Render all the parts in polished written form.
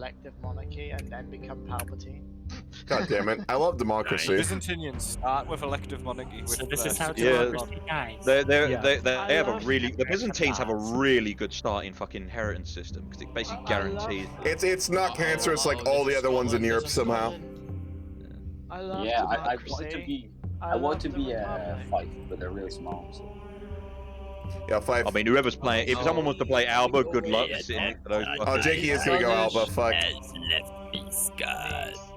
elective monarchy and then become Palpatine. God damn it! I love democracy. Byzantinians start with elective monarchy. So with this is how Yeah. democracy dies. They I have a love really, the the Byzantines have a parts. really good starting fucking inheritance system because it basically guarantees. It's not cancerous like all the other ones in Europe somehow. I love Yeah, I democracy. want to be. I love want to the be a Republic. fight, but they're really small. So. Yeah, 5. I mean, whoever's playing, if someone wants to play Alba, good luck sitting next to those. Oh, Jakey is gonna go Alba. Fuck.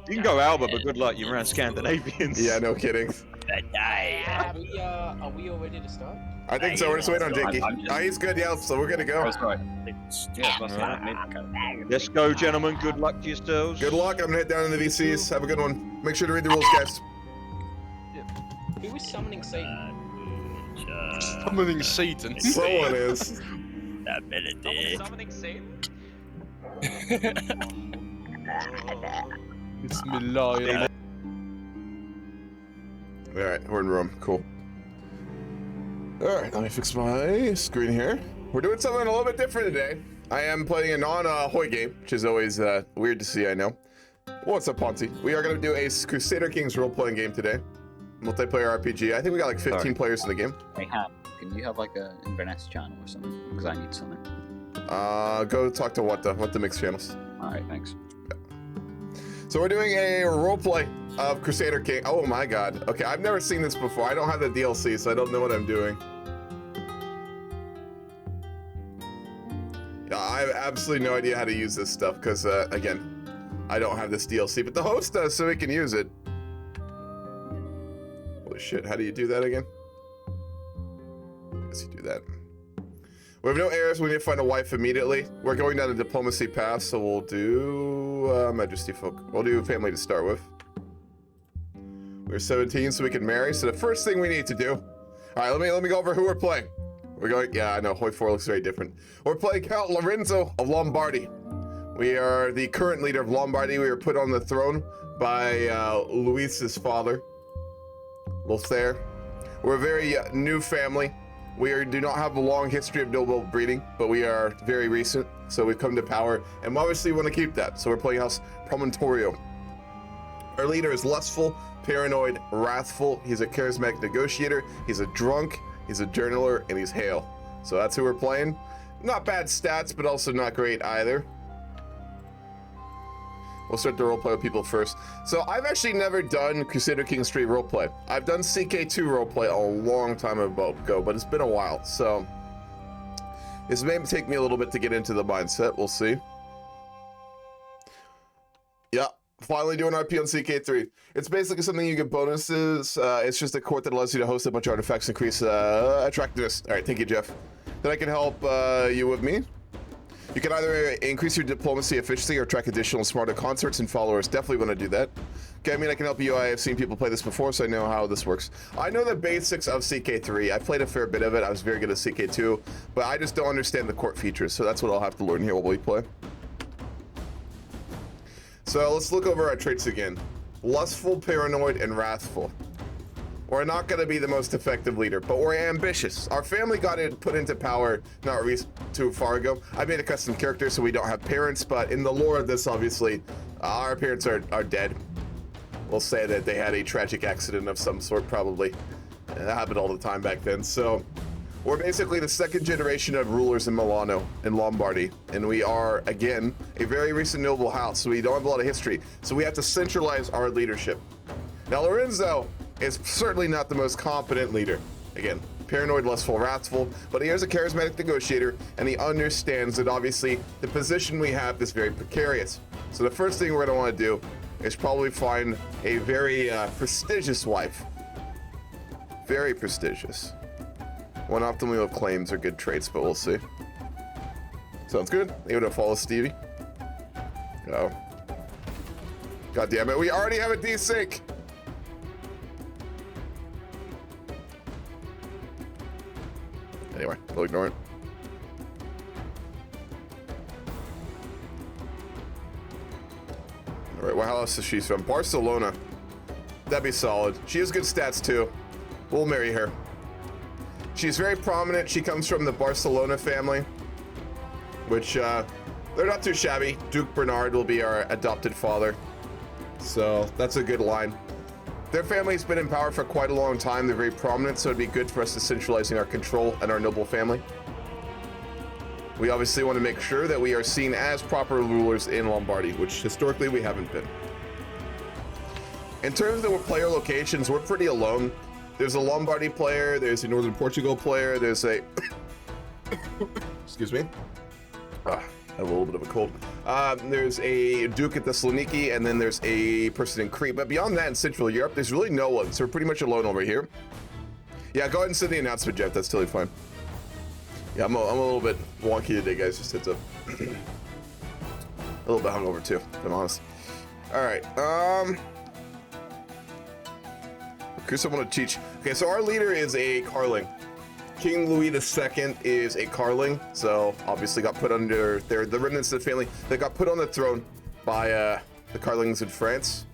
You can go Alba, but good luck. You're around Scandinavians. Yeah, no kidding. Are we all ready to start? I think so. We're just waiting on Jakey. I'm just- Oh, he's good. Yeah, so we're gonna go. That's right. Let's go, gentlemen. Good luck to yourselves. Good luck. I'm gonna head down in the VCs. Have a good one. Make sure to read the rules, guys. Who was summoning Satan? Summoning Satan. Someone is. Summoning Satan? Bismillah. All right, we're in room. Cool. All right, let me fix my screen here. We're doing something a little bit different today. I am playing a non-Hoy game, which is always weird to see, I know. What's up, Ponzi? We are going to do a Crusader Kings role-playing game today. Multiplayer RPG. I think we got like 15 players in the game. Hey, Ham, can you have like a Inverness channel or something? Because I need something. Go talk to What the Mix channels. Alright, thanks. So we're doing a roleplay of Crusader King. Oh my god. Okay, I've never seen this before. I don't have the DLC, so I don't know what I'm doing. Yeah, I have absolutely no idea how to use this stuff because, again, I don't have this DLC, but the host does, so we can use it. Holy shit, how do you do that again? I guess you do that. We have no heirs, we need to find a wife immediately. We're going down the diplomacy path, so we'll do Majesty folk. We'll do family to start with. We're 17, so we can marry. So the first thing we need to do. All right, let me go over who we're playing. We're going. Yeah, I know. Hoy 4 looks very different. We're playing Count Lorenzo of Lombardy. We are the current leader of Lombardy. We were put on the throne by Luis's father, Lothair. We're a very new family. We do not have a long history of noble breeding, but we are very recent, so we've come to power, and obviously we want to keep that. So we're playing House Promontorio. Our leader is lustful, paranoid, wrathful. He's a charismatic negotiator. He's a drunk. He's a journaler, and he's hale. So that's who we're playing. Not bad stats, but also not great either. We'll start the roleplay with people first. So I've actually never done Crusader Kings 3 roleplay. I've done CK2 roleplay a long time ago, but it's been a while. So this may take me a little bit to get into the mindset. We'll see. Yeah, finally doing RP on CK3. It's basically something you get bonuses. It's just a court that allows you to host a bunch of artifacts, increase attractiveness. All right, thank you, Jeff. Then I can help you with me. You can either increase your diplomacy efficiency or attract additional smarter consorts and followers. Definitely want to do that. Okay, I mean, I can help you. I have seen people play this before, so I know how this works. I know the basics of CK3. I played a fair bit of it. I was very good at CK2, but I just don't understand the court features, so that's what I'll have to learn here while we play. So let's look over our traits again. Lustful, paranoid, and wrathful. We're not going to be the most effective leader, but we're ambitious. Our family got put into power not too far ago. I made a custom character, so we don't have parents, but in the lore of this, obviously, our parents are dead. We'll say that they had a tragic accident of some sort, probably. And that happened all the time back then. So we're basically the second generation of rulers in Milano, in Lombardy. And we are, again, a very recent noble house, so we don't have a lot of history. So we have to centralize our leadership. Now, Lorenzo is certainly not the most competent leader. Again, paranoid, lustful, wrathful, but he is a charismatic negotiator, and he understands that obviously the position we have is very precarious. So the first thing we're going to want to do is probably find a very prestigious wife. Very prestigious. One optimally with claims are good traits, but we'll see. Sounds good. You want to follow Stevie? Oh. God damn it, we already have a desync! Anyway, we'll ignore it. Alright, what house is she from? Barcelona. That'd be solid. She has good stats too. We'll marry her. She's very prominent. She comes from the Barcelona family, which They're not too shabby. Duke Bernard will be our adopted father. So that's a good line. Their family's been in power for quite a long time. They're very prominent, so it'd be good for us to centralizing our control and our noble family. We obviously want to make sure that we are seen as proper rulers in Lombardy, which historically we haven't been. In terms of the player locations, we're pretty alone. There's a Lombardy player, there's a Northern Portugal player, there's a... Excuse me. I have a little bit of a cold. There's a Duke at Thessaloniki, and then there's a person in Crete. But beyond that, in Central Europe, there's really no one, so we're pretty much alone over here. Yeah, go ahead and send the announcement, Jeff. That's totally fine. Yeah, I'm a little bit wonky today, guys. Just heads up. A little bit hungover, too, if I'm honest. All right. Chris, I want to teach. Okay, so our leader is a Carling. King Louis II is a Carling, so obviously got put under the remnants of the family that got put on the throne by the Carlings in France.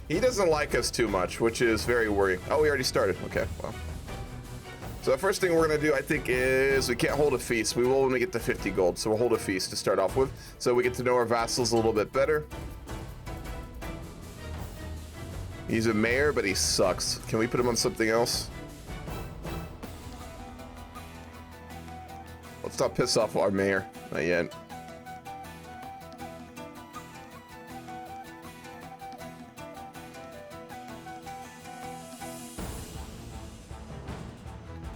He doesn't like us too much, which is very worrying. Oh, we already started. Okay, well. So the first thing we're gonna do, I think, is we can't hold a feast. We will when we get to 50 gold, so we'll hold a feast to start off with, so we get to know our vassals a little bit better. He's a mayor, but he sucks. Can we put him on something else? Let's not piss off our mayor. Not yet.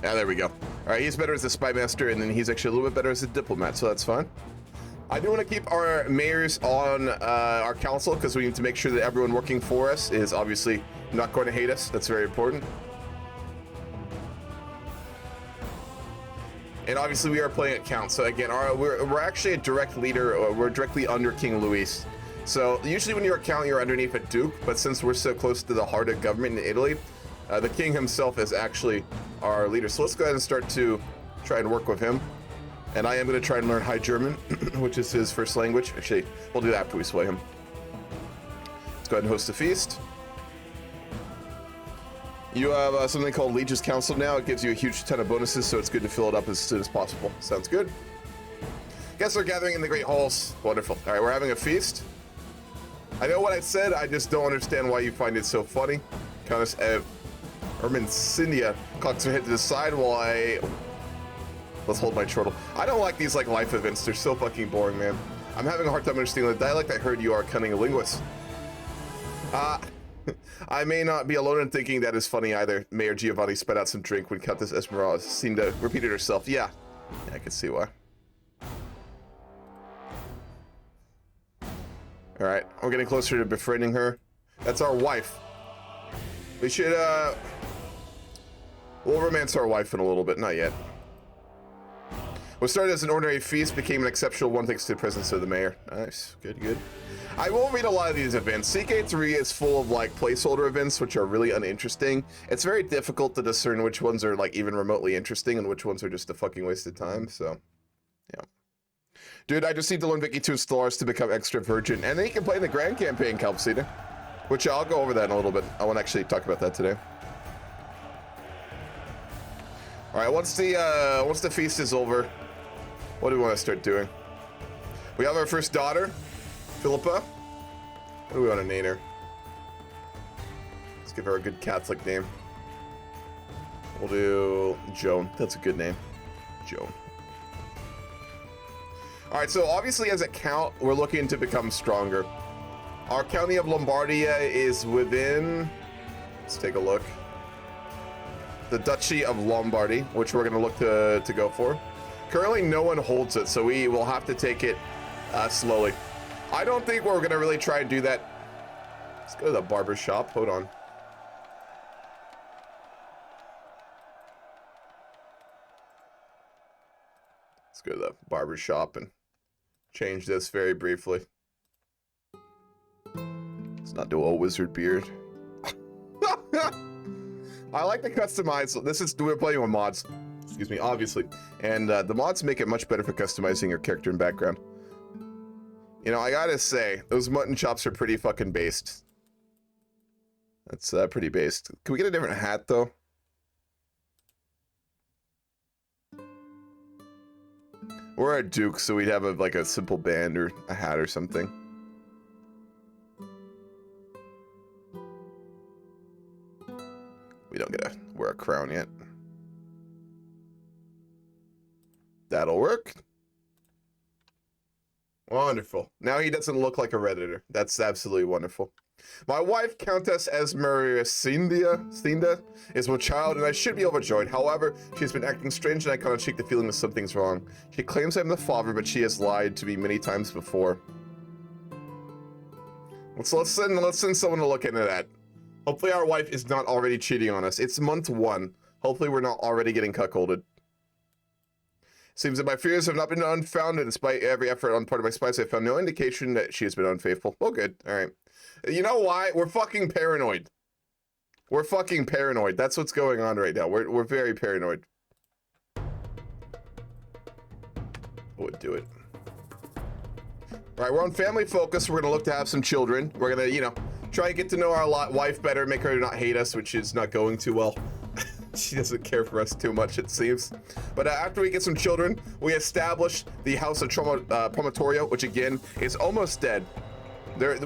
Yeah, there we go. All right, he's better as a spy master, and then he's actually a little bit better as a diplomat, so that's fine. I do want to keep our mayors on our council because we need to make sure that everyone working for us is obviously not going to hate us. That's very important. And obviously we are playing at count. So again, we're actually a direct leader. We're directly under King Louis. So usually when you're a count, you're underneath a duke. But since we're so close to the heart of government in Italy, the king himself is actually our leader. So let's go ahead and start to try and work with him. And I am going to try and learn High German, which is his first language. Actually, we'll do that after we sway him. Let's go ahead and host a feast. You have something called Liege's Council now. It gives you a huge ton of bonuses, so it's good to fill it up as soon as possible. Sounds good. Guests are gathering in the Great Halls. Wonderful. All right, we're having a feast. I know what I said. I just don't understand why you find it so funny. Countess Ermensindia cocks her head to the side while I... Let's hold my chortle. I don't like these life events. They're so fucking boring, man. I'm having a hard time understanding the dialect. I heard you are a cunning linguist. I may not be alone in thinking that is funny either. Mayor Giovanni spat out some drink when Countess Esmeralda seemed to repeat it herself. Yeah, I can see why. All right, we're getting closer to befriending her. That's our wife. We should, we'll romance our wife in a little bit. Not yet. What started as an ordinary feast became an exceptional one thanks to the presence of the mayor. Nice, good, good. I won't read a lot of these events. CK3 is full of placeholder events, which are really uninteresting. It's very difficult to discern which ones are even remotely interesting and which ones are just a fucking waste of time, so, yeah. Dude, I just need to learn Vicky to install ours to become extra virgin, and then you can play in the Grand Campaign, Calpsida, which I'll go over that in a little bit. I want to actually talk about that today. All right, once the feast is over, what do we want to start doing? We have our first daughter, Philippa. What do we want to name her? Let's give her a good Catholic name. We'll do Joan. That's a good name. Joan. All right, so obviously as a count, we're looking to become stronger. Our county of Lombardia is within, let's take a look, the Duchy of Lombardy, which we're going to look to go for. Currently, no one holds it, so we will have to take it slowly. I don't think we're going to really try and do that. Let's go to the barber shop. Hold on. Let's go to the barber shop and change this very briefly. Let's not do a wizard beard. I like to customize. We're playing with mods. Excuse me, obviously. And the mods make it much better for customizing your character and background. You know, I gotta say, those mutton chops are pretty fucking based. That's pretty based. Can we get a different hat, though? We're a duke, so we'd have like a simple band or a hat or something. We don't get to wear a crown yet. That'll work. Wonderful. Now he doesn't look like a Redditor. That's absolutely wonderful. My wife, Countess Esmeralda, is my child, and I should be overjoyed. However, she's been acting strange, and I cannot shake the feeling that something's wrong. She claims I'm the father, but she has lied to me many times before. Let's send someone to look into that. Hopefully our wife is not already cheating on us. It's month 1. Hopefully we're not already getting cuckolded. Seems that my fears have not been unfounded. Despite every effort on part of my spies, I found no indication that she has been unfaithful. Oh, good. All right. You know why? We're fucking paranoid. We're fucking paranoid. That's what's going on right now. We're very paranoid. I would do it. All right, we're on family focus. We're gonna look to have some children. We're gonna, you know, try and get to know our wife better, make her not hate us, which is not going too well. She doesn't care for us too much, it seems. But after we get some children, we establish the House of Prometorio, which again is almost dead.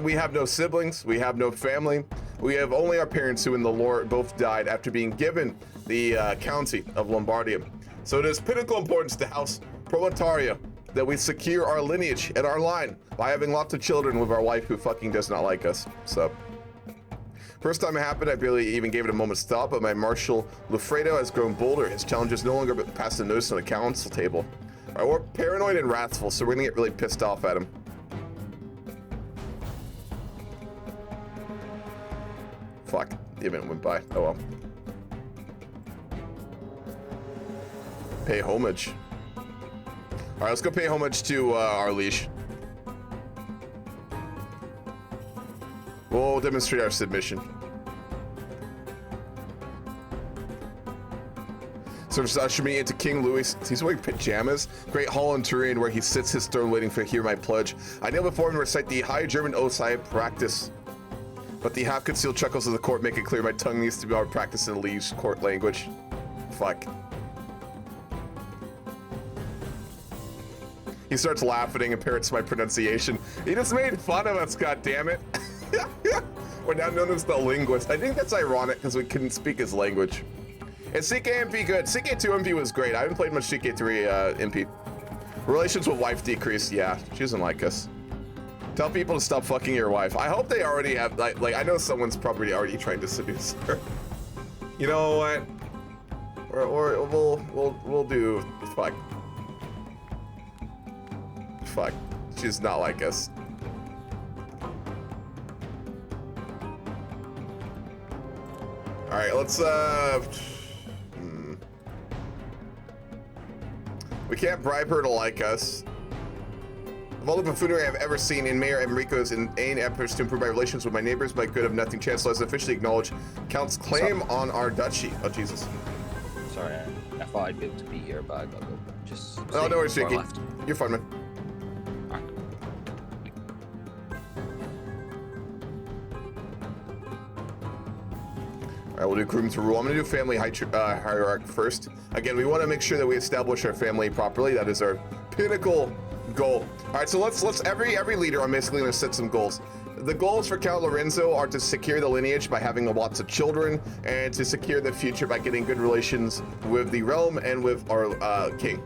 We have no siblings, we have no family. We have only our parents who in the lore both died after being given the county of Lombardia. So it is pinnacle importance to House Prometorio that we secure our lineage and our line by having lots of children with our wife who fucking does not like us. So, first time it happened, I barely even gave it a moment's thought, but my Marshal Lufredo has grown bolder. His challenge is no longer past the notice on the council table. All right, we're paranoid and wrathful, so we're gonna get really pissed off at him. Fuck, the event went by. Oh well. Pay homage. All right, let's go pay homage to our liege. We'll demonstrate our submission. Serves usher me into King Louis. He's wearing pajamas. Great hall in Turin where he sits his throne waiting to hear my pledge. I kneel before him and recite the high German oaths I practice. But the half-concealed chuckles of the court make it clear my tongue needs to be practiced in the liege court language. Fuck. He starts laughing and parrots my pronunciation. He just made fun of us, goddammit. We're now known as the linguist. I think that's ironic because we couldn't speak his language. Is CKMP good? CK2 MP was great. I haven't played much CK3 MP. Relations with wife decreased. Yeah, she doesn't like us. Tell people to stop fucking your wife. I hope they already have, like I know someone's probably already trying to seduce her. You know what? We'll do, fuck. Fuck, she's not like us. All right, let's, we can't bribe her to like us. Of all the buffoonery I've ever seen in Mayor Enrico's inane efforts to improve my relations with my neighbors, my good of nothing chancellor has officially acknowledged Count's claim on our duchy. Oh, Jesus. Sorry, I thought I'd be able to be here, but I gotta go. Just. Oh, no worries, Jakey. You're fine, man. Alright. Alright, we'll do groom to rule. I'm gonna do family hierarchy first. Again, we want to make sure that we establish our family properly. That is our pinnacle goal. All right, so let's every leader, I'm basically going to set some goals. The goals for Count Lorenzo are to secure the lineage by having lots of children and to secure the future by getting good relations with the realm and with our king.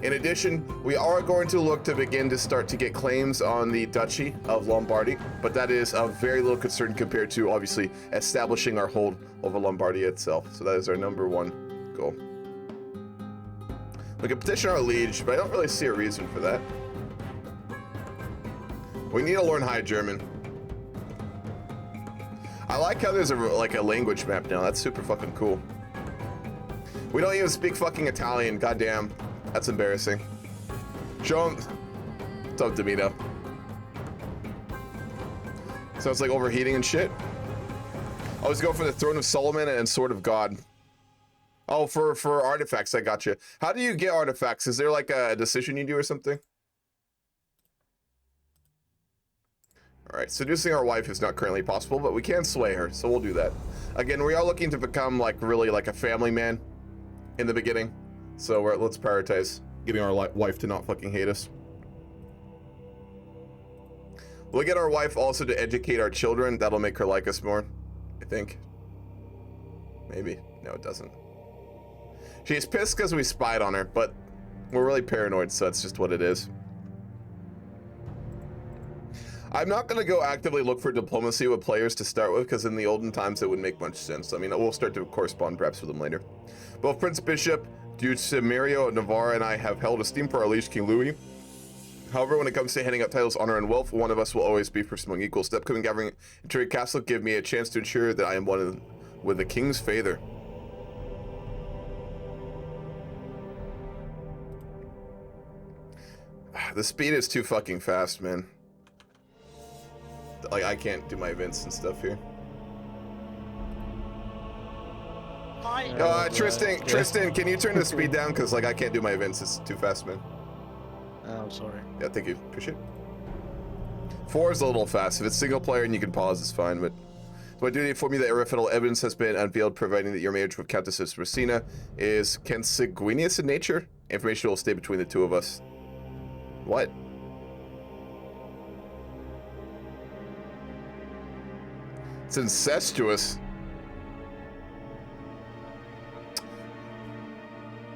In addition, we are going to look to begin to start to get claims on the Duchy of Lombardy, but that is of very little concern compared to obviously establishing our hold over Lombardy itself. So that is our #1 goal. We can petition our liege, but I don't really see a reason for that. We need to learn High German. I like how there's a language map now. That's super fucking cool. We don't even speak fucking Italian. Goddamn, that's embarrassing. Show him. What's up, Domino? Sounds like overheating and shit. I was going for the Throne of Solomon and Sword of God. Oh, for artifacts, I got you. How do you get artifacts? Is there like a decision you do or something? All right, seducing our wife is not currently possible, but we can sway her, so we'll do that. Again, we are looking to become really like a family man in the beginning, so let's prioritize Getting our wife to not fucking hate us. We'll get our wife also to educate our children. That'll make her like us more, I think. Maybe. No, it doesn't. She's pissed because we spied on her, but we're really paranoid, so it's just what it is. I'm not going to go actively look for diplomacy with players to start with, because in the olden times it would make much sense. I mean, we'll start to correspond perhaps with them later. Both Prince Bishop, Duce Mario, Navarre, and I have held esteem for our liege, King Louis. However, when it comes to handing out titles, honor, and wealth, one of us will always be first among equals. The upcoming gathering in Trade Castle give me a chance to ensure that I am one of them with the king's favor. The speed is too fucking fast, man. Like, I can't do my events and stuff here. Tristan, can you turn the speed down? Because, like, I can't do my events. It's too fast, man. Oh, sorry. Yeah, thank you. Appreciate it. 4 is a little fast. If it's single player and you can pause, it's fine, but... My duty to inform you that irrefutable evidence has been unveiled providing that your marriage with Countess Rosina is consanguineous in nature. Information will stay between the two of us. What? It's incestuous.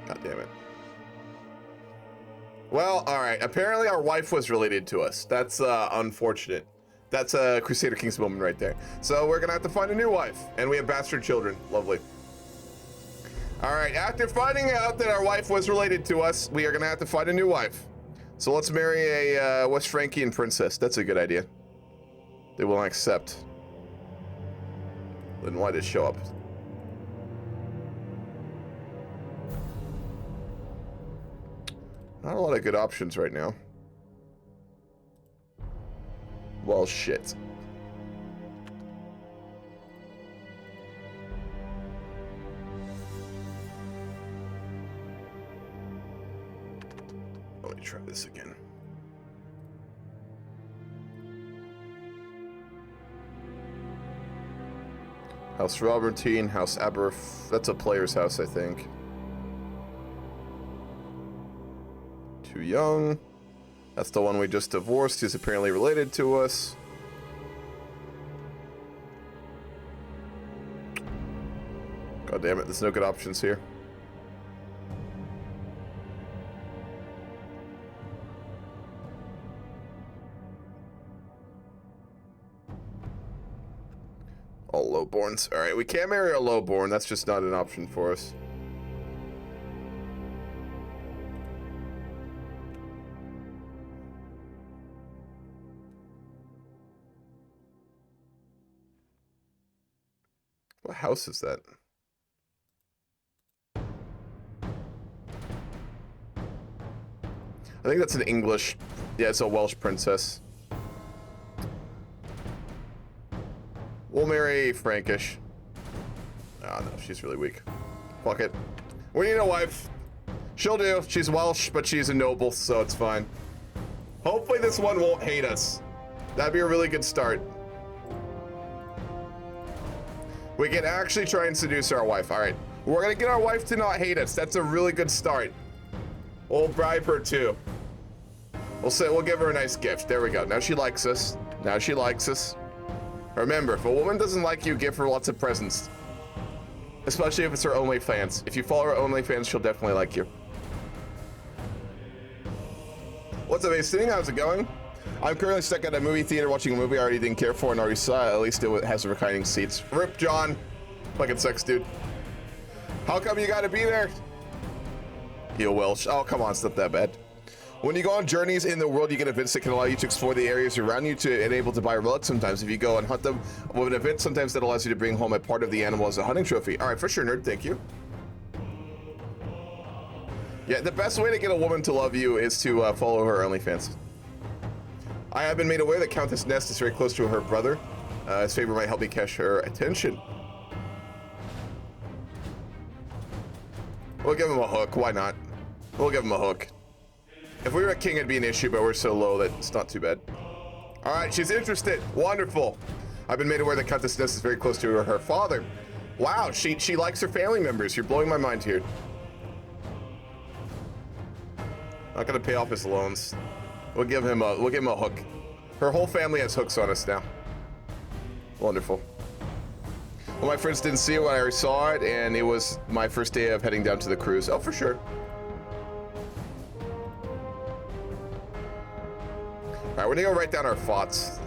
God damn it. Well, alright. Apparently our wife was related to us. That's unfortunate. That's a Crusader Kings moment right there. So we're gonna have to find a new wife. And we have bastard children. Lovely. Alright, after finding out that our wife was related to us, we are gonna have to find a new wife. So let's marry a West Frankian princess. That's a good idea. They will not accept. Then why did it show up? Not a lot of good options right now. Well, shit. Let me try this again. House Robertine, House Aberf. That's a player's house, I think. Too young. That's the one we just divorced, who's apparently related to us. God damn it, there's no good options here. All lowborns. Alright, we can't marry a lowborn. That's just not an option for us. What house is that? I think that's an English... Yeah, it's a Welsh princess. We'll marry Frankish. Oh, no, she's really weak. Fuck it. We need a wife. She'll do. She's Welsh, but she's a noble, so it's fine. Hopefully this one won't hate us. That'd be a really good start. We can actually try and seduce our wife. All right. We're going to get our wife to not hate us. That's a really good start. We'll bribe her, too. We'll give her a nice gift. There we go. Now she likes us. Now she likes us. Remember, if a woman doesn't like you, give her lots of presents. Especially if it's her OnlyFans. If you follow her OnlyFans, she'll definitely like you. What's up, Ace? How's it going? I'm currently stuck at a movie theater watching a movie I already didn't care for and already saw. At least it has reclining seats. Rip, John. Fucking sucks, dude. How come you gotta be there? You Welsh. Oh, come on, it's not that bad. When you go on journeys in the world, you get events that can allow you to explore the areas around you and able to buy relics sometimes. If you go and hunt them with an event, sometimes that allows you to bring home a part of the animal as a hunting trophy. All right, for sure, nerd. Thank you. Yeah, the best way to get a woman to love you is to follow her OnlyFans. I have been made aware that Countess Nest is very close to her brother. His favor might help me catch her attention. We'll give him a hook. Why not? We'll give him a hook. If we were a king, it'd be an issue, but we're so low that it's not too bad. All right, she's interested. Wonderful. I've been made aware that Countess Nest is very close to her father. Wow, she likes her family members. You're blowing my mind here. Not gonna pay off his loans. We'll give him a hook. Her whole family has hooks on us now. Wonderful. Well, my friends didn't see it when I saw it, and it was my first day of heading down to the cruise. Oh, for sure. All right, we're gonna go write down our thoughts.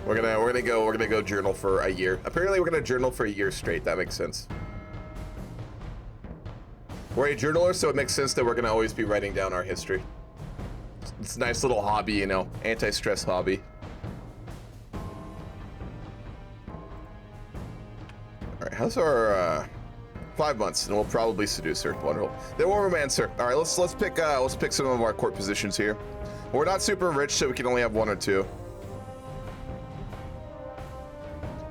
We're gonna go journal for a year. Apparently, we're gonna journal for a year straight. That makes sense. We're a journaler, so it makes sense that we're gonna always be writing down our history. It's a nice little hobby, you know, anti-stress hobby. All right, how's our 5 months, and we'll probably seduce her. Wonderful. Then we'll romance her. All right, let's pick some of our court positions here. We're not super rich, so we can only have 1 or 2.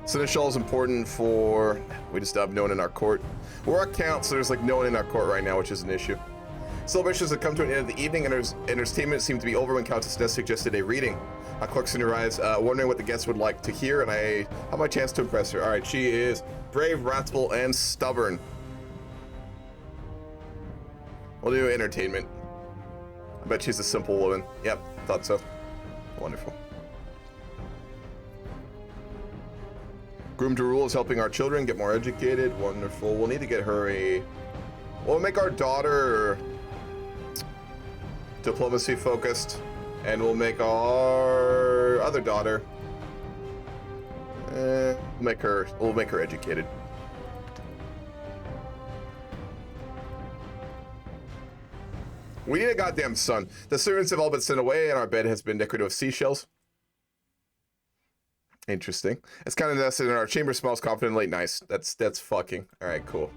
Seneschal is important for, we just have no one in our court. We're a count, so there's like no one in our court right now, which is an issue. Celebrations have come to an end of the evening, and entertainment seemed to be over when Countess Ness suggested a reading. Clerks in her eyes, wondering what the guests would like to hear, and I have my chance to impress her. All right, she is brave, wrathful, and stubborn. We'll do entertainment. I bet she's a simple woman. Yep, thought so. Wonderful. Groom to Rule is helping our children get more educated. Wonderful. We'll need to get her a... We'll make our daughter diplomacy focused, and we'll make our other daughter... we'll make her educated. We need a goddamn son. The servants have all been sent away, and our bed has been decorated with seashells. Interesting. It's kind of nested in our chamber, smells confidently. Nice. That's fucking. All right, cool.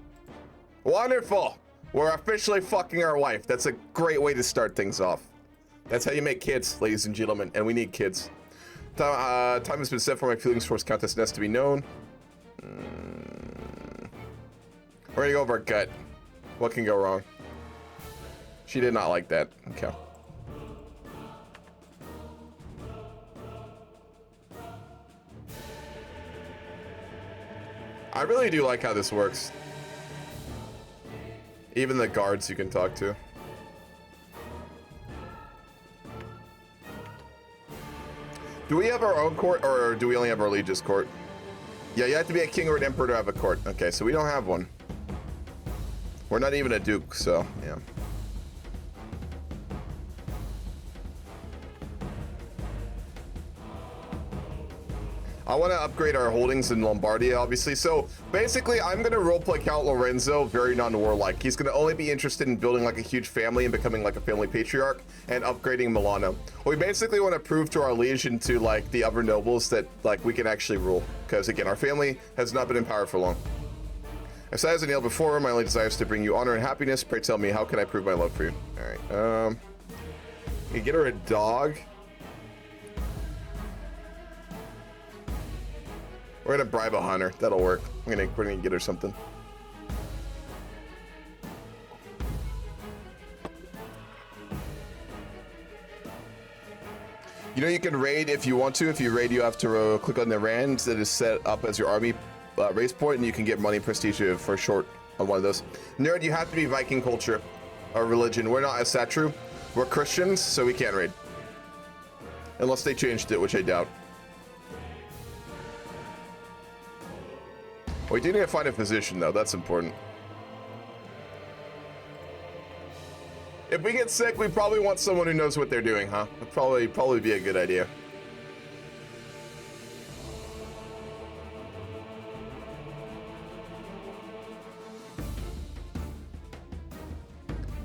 Wonderful. We're officially fucking our wife. That's a great way to start things off. That's how you make kids, ladies and gentlemen, and we need kids. Time has been set for my feelings towards Countess Ness to be known. We're gonna go over our gut. What can go wrong? She did not like that. Okay. I really do like how this works. Even the guards you can talk to. Do we have our own court, or do we only have our liege's court? Yeah, you have to be a king or an emperor to have a court. Okay, so we don't have one. We're not even a duke, so yeah. I want to upgrade our holdings in Lombardia, obviously. So basically, I'm going to roleplay Count Lorenzo very non-warlike. He's going to only be interested in building like a huge family and becoming like a family patriarch and upgrading Milano. We basically want to prove to our liege and to like the other nobles that like we can actually rule. Because again, our family has not been in power for long. As I was nailed before, my only desire is to bring you honor and happiness. Pray tell me, how can I prove my love for you? All right. You get her a dog. We're gonna bribe a hunter. That'll work. We're gonna get her something. You know you can raid if you want to. If you raid, you have to click on the rand that is set up as your army race point, and you can get money prestige for short on one of those. Nerd, you have to be Viking culture or religion. We're not a Satru. We're Christians, so we can't raid. Unless they changed it, which I doubt. We do need to find a physician, though. That's important. If we get sick, we probably want someone who knows what they're doing, huh? Would probably be a good idea.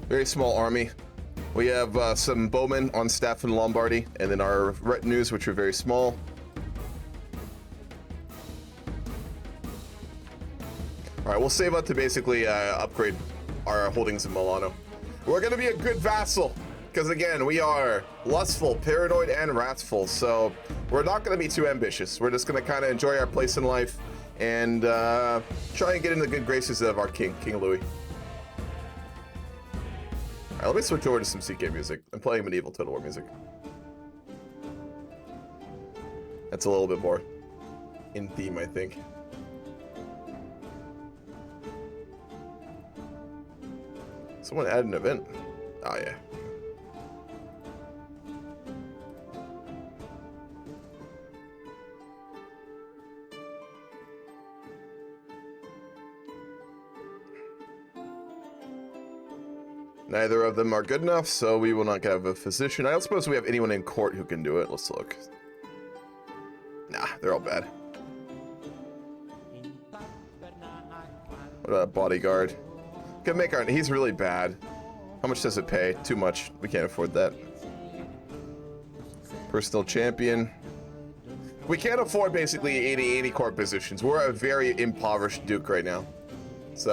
Very small army. We have some bowmen on staff in Lombardy, and then our retinues, which are very small. All right, we'll save up to basically upgrade our holdings in Milano. We're gonna be a good vassal, because again, we are lustful, paranoid, and wrathful, so we're not gonna be too ambitious. We're just gonna kind of enjoy our place in life and try and get in the good graces of our king, King Louis. All right, let me switch over to some CK music. I'm playing medieval Total War music. That's a little bit more in theme, I think. Someone add an event. Oh, yeah. Neither of them are good enough, so we will not have a physician. I don't suppose we have anyone in court who can do it. Let's look. Nah, they're all bad. What about a bodyguard? Can make our. He's really bad. How much does it pay? Too much. We can't afford that. Personal champion. We can't afford basically any court positions. We're a very impoverished duke right now. It's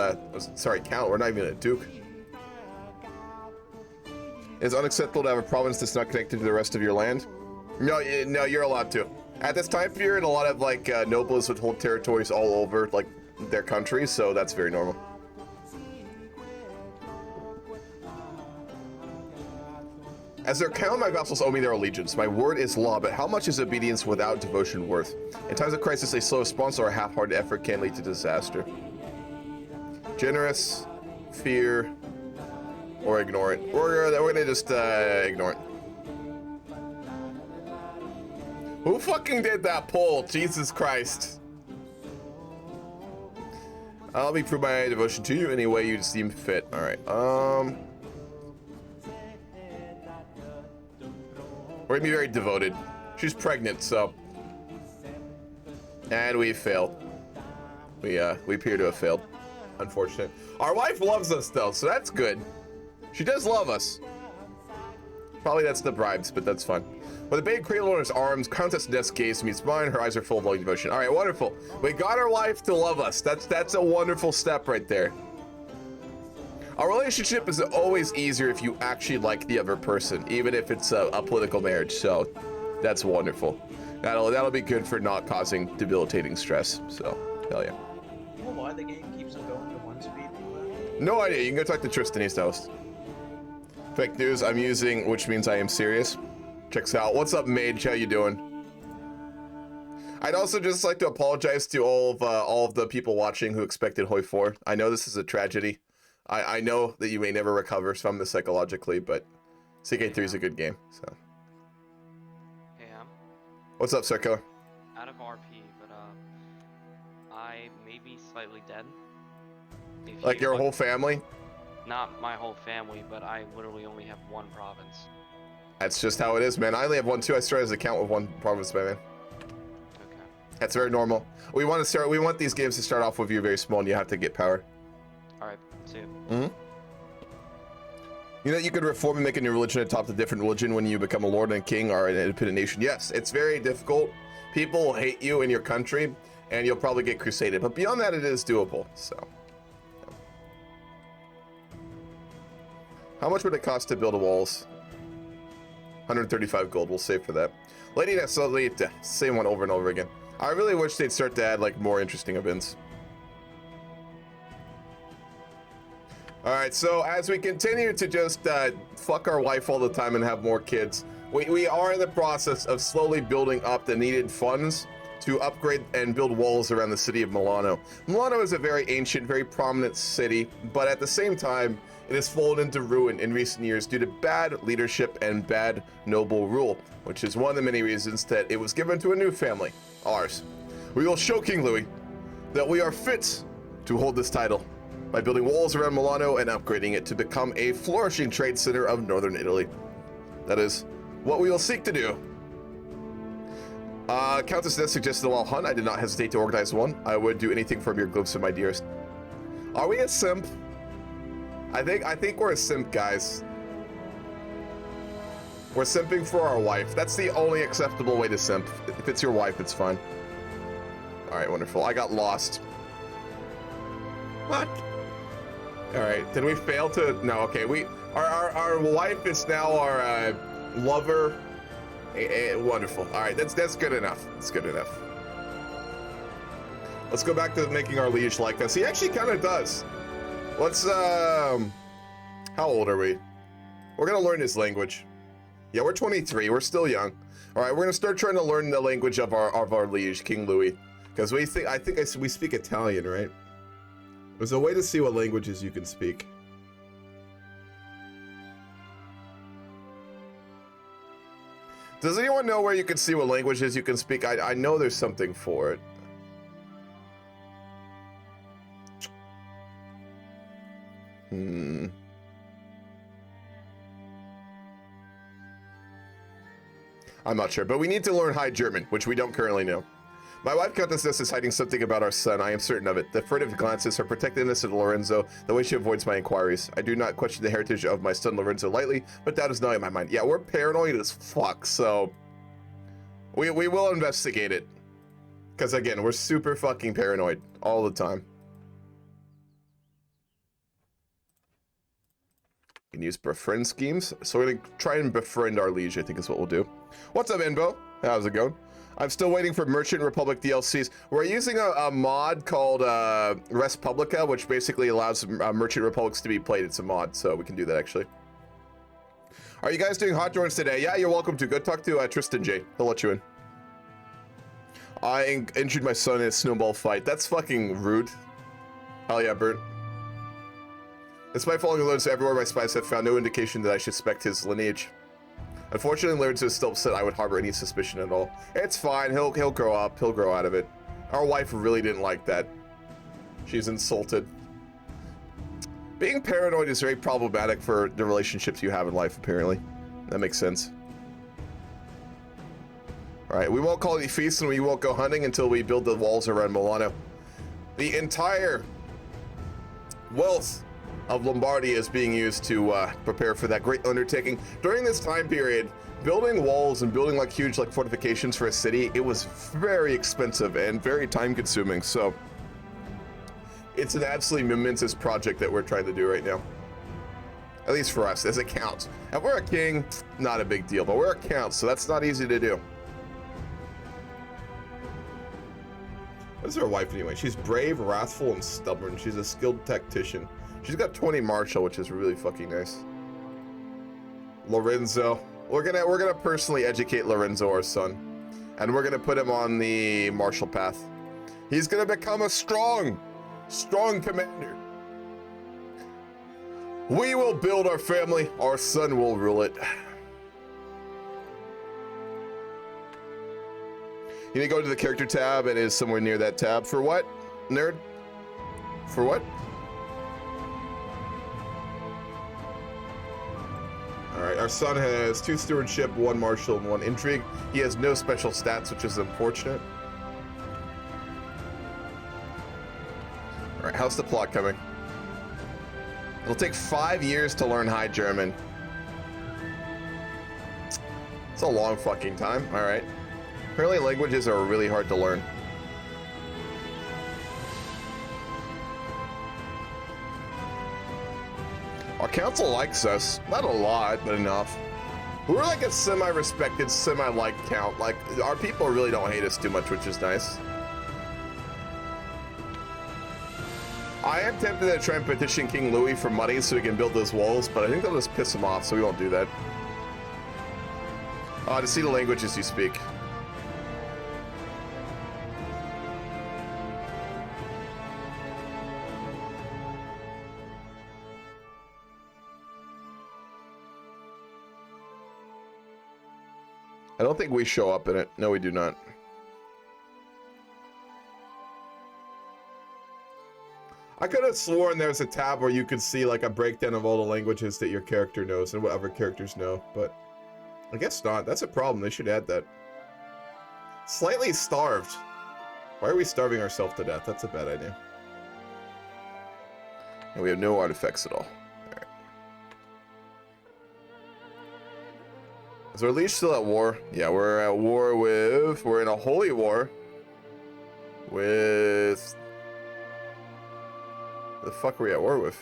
sorry, count. We're not even a duke. It's unacceptable to have a province that's not connected to the rest of your land. No, no, you're allowed to. At this time period, a lot of like nobles would hold territories all over like their countries, so that's very normal. As their count, my vassals owe me their allegiance. My word is law, but how much is obedience without devotion worth? In times of crisis, a slow response or a half-hearted effort can lead to disaster. Generous, fear, or ignore it. We're gonna just ignore it. Who fucking did that poll? Jesus Christ. I'll be prove my devotion to you any way you seem fit. All right. We're gonna be very devoted. She's pregnant, so. And we failed. We appear to have failed. Unfortunate. Our wife loves us though, so that's good. She does love us. Probably that's the bribes, but that's fun. With a baby cradled on his arms, Countess Ness gaze meets mine. Her eyes are full of loving devotion. All right, wonderful. We got our wife to love us. That's a wonderful step right there. Our relationship is always easier if you actually like the other person, even if it's a political marriage. So that's wonderful. That'll be good for not causing debilitating stress. So hell yeah. You know why the game keeps on going to 1 speed? No idea. You can go talk to Tristan. He's host. Fake news I'm using, which means I am serious. Checks out. What's up, Mage? How you doing? I'd also just like to apologize to all of the people watching who expected Hoi 4. I know this is a tragedy. I know that you may never recover from this psychologically, but CK3 is a good game. So. Hey, What's up, Circo? out of RP, but I may be slightly dead. If Like you your look- whole family? Not my whole family, but I literally only have one province. That's just how it is, man. I only have one too. I started as a count with one province, man. Okay. That's very normal. We want these games to start off with you very small, and you have to get power. All right. See you. Mm-hmm. You know, you could reform and make a new religion adopt a different religion when you become a lord and a king or an independent nation. Yes, it's very difficult. People will hate you in your country, and you'll probably get crusaded. But beyond that, it is doable. So, how much would it cost to build walls? 135 gold. We'll save for that. Lady Nasolita, same one over and over again. I really wish they'd start to add like more interesting events. All right, so as we continue to just fuck our wife all the time and have more kids, we are in the process of slowly building up the needed funds to upgrade and build walls around the city of Milano. Milano is a very ancient, very prominent city, but at the same time, it has fallen into ruin in recent years due to bad leadership and bad noble rule, which is one of the many reasons that it was given to a new family, ours. We will show King Louis that we are fit to hold this title by building walls around Milano and upgrading it to become a flourishing trade center of northern Italy. That is what we will seek to do. Countess Ness suggested a wild hunt. I did not hesitate to organize one. I would do anything from your glyphs, my dearest. Are we a simp? I think we're a simp, guys. We're simping for our wife. That's the only acceptable way to simp. If it's your wife, it's fine. All right, wonderful. I got lost. What? All right, did we fail to? No, okay. Our wife is now our lover. Wonderful. All right, that's good enough. That's good enough. Let's go back to making our liege like us. He actually kind of does. Let's how old are we? We're gonna learn his language. Yeah, we're 23. We're still young. All right, we're gonna start trying to learn the language of our liege, King Louis, because we speak Italian, right? There's a way to see what languages you can speak. Does anyone know where you can see what languages you can speak? I know there's something for it. I'm not sure, but we need to learn High German, which we don't currently know. My wife Countess is hiding something about our son. I am certain of it. The furtive glances, her protectiveness of Lorenzo, the way she avoids my inquiries. I do not question the heritage of my son Lorenzo lightly, but doubt is not in my mind. Yeah, we're paranoid as fuck, so we will investigate it. Because again, we're super fucking paranoid all the time. Can use befriend schemes. So we're gonna try and befriend our liege, I think is what we'll do. What's up, Inbo? How's it going? I'm still waiting for Merchant Republic DLCs. We're using a mod called Res Publica, which basically allows Merchant Republics to be played. It's a mod, so we can do that actually. Are you guys doing hot joints today? Yeah, you're welcome to. Go talk to Tristan J. He'll let you in. I injured my son in a snowball fight. That's fucking rude. Hell yeah, Bert. Despite following Lorenzo everywhere, my spies have found no indication that I should suspect his lineage. Unfortunately, Lorenzo is still upset I would harbor any suspicion at all. It's fine. He'll grow up. He'll grow out of it. Our wife really didn't like that. She's insulted. Being paranoid is very problematic for the relationships you have in life, apparently. That makes sense. Alright, we won't call any feasts and we won't go hunting until we build the walls around Milano. The entire wealth of Lombardy is being used to prepare for that great undertaking. During this time period, building walls and building like huge like fortifications for a city, it was very expensive and very time consuming. So it's an absolutely momentous project that we're trying to do right now. At least for us, as it counts. If we're a king, not a big deal, but we're a count, so that's not easy to do. What is her wife anyway? She's brave, wrathful, and stubborn. She's a skilled tactician. She's got 20 martial, which is really fucking nice. Lorenzo. We're gonna personally educate Lorenzo, our son. And we're gonna put him on the martial path. He's gonna become a strong commander. We will build our family. Our son will rule it. You need to go to the character tab. It is somewhere near that tab. For what, nerd? For what? Alright, our son has 2 stewardship, 1 martial, and 1 intrigue. He has no special stats, which is unfortunate. Alright, how's the plot coming? It'll take 5 years to learn High German. It's a long fucking time, alright. Apparently languages are really hard to learn. Our council likes us. Not a lot, but enough. We're like a semi-respected, semi-liked count. Like, our people really don't hate us too much, which is nice. I am tempted to try and petition King Louis for money so he can build those walls, but I think they'll just piss him off, so we won't do that. To see the languages you speak. I don't think we show up in it. No, we do not. I could have sworn there's a tab where you could see like a breakdown of all the languages that your character knows and what other characters know, but I guess not. That's a problem. They should add that. Slightly starved. Why are we starving ourselves to death? That's a bad idea. And we have no artifacts at all. Alright. Is our liege still at war? Yeah, we're at war with... We're in a holy war. With... The fuck are we at war with?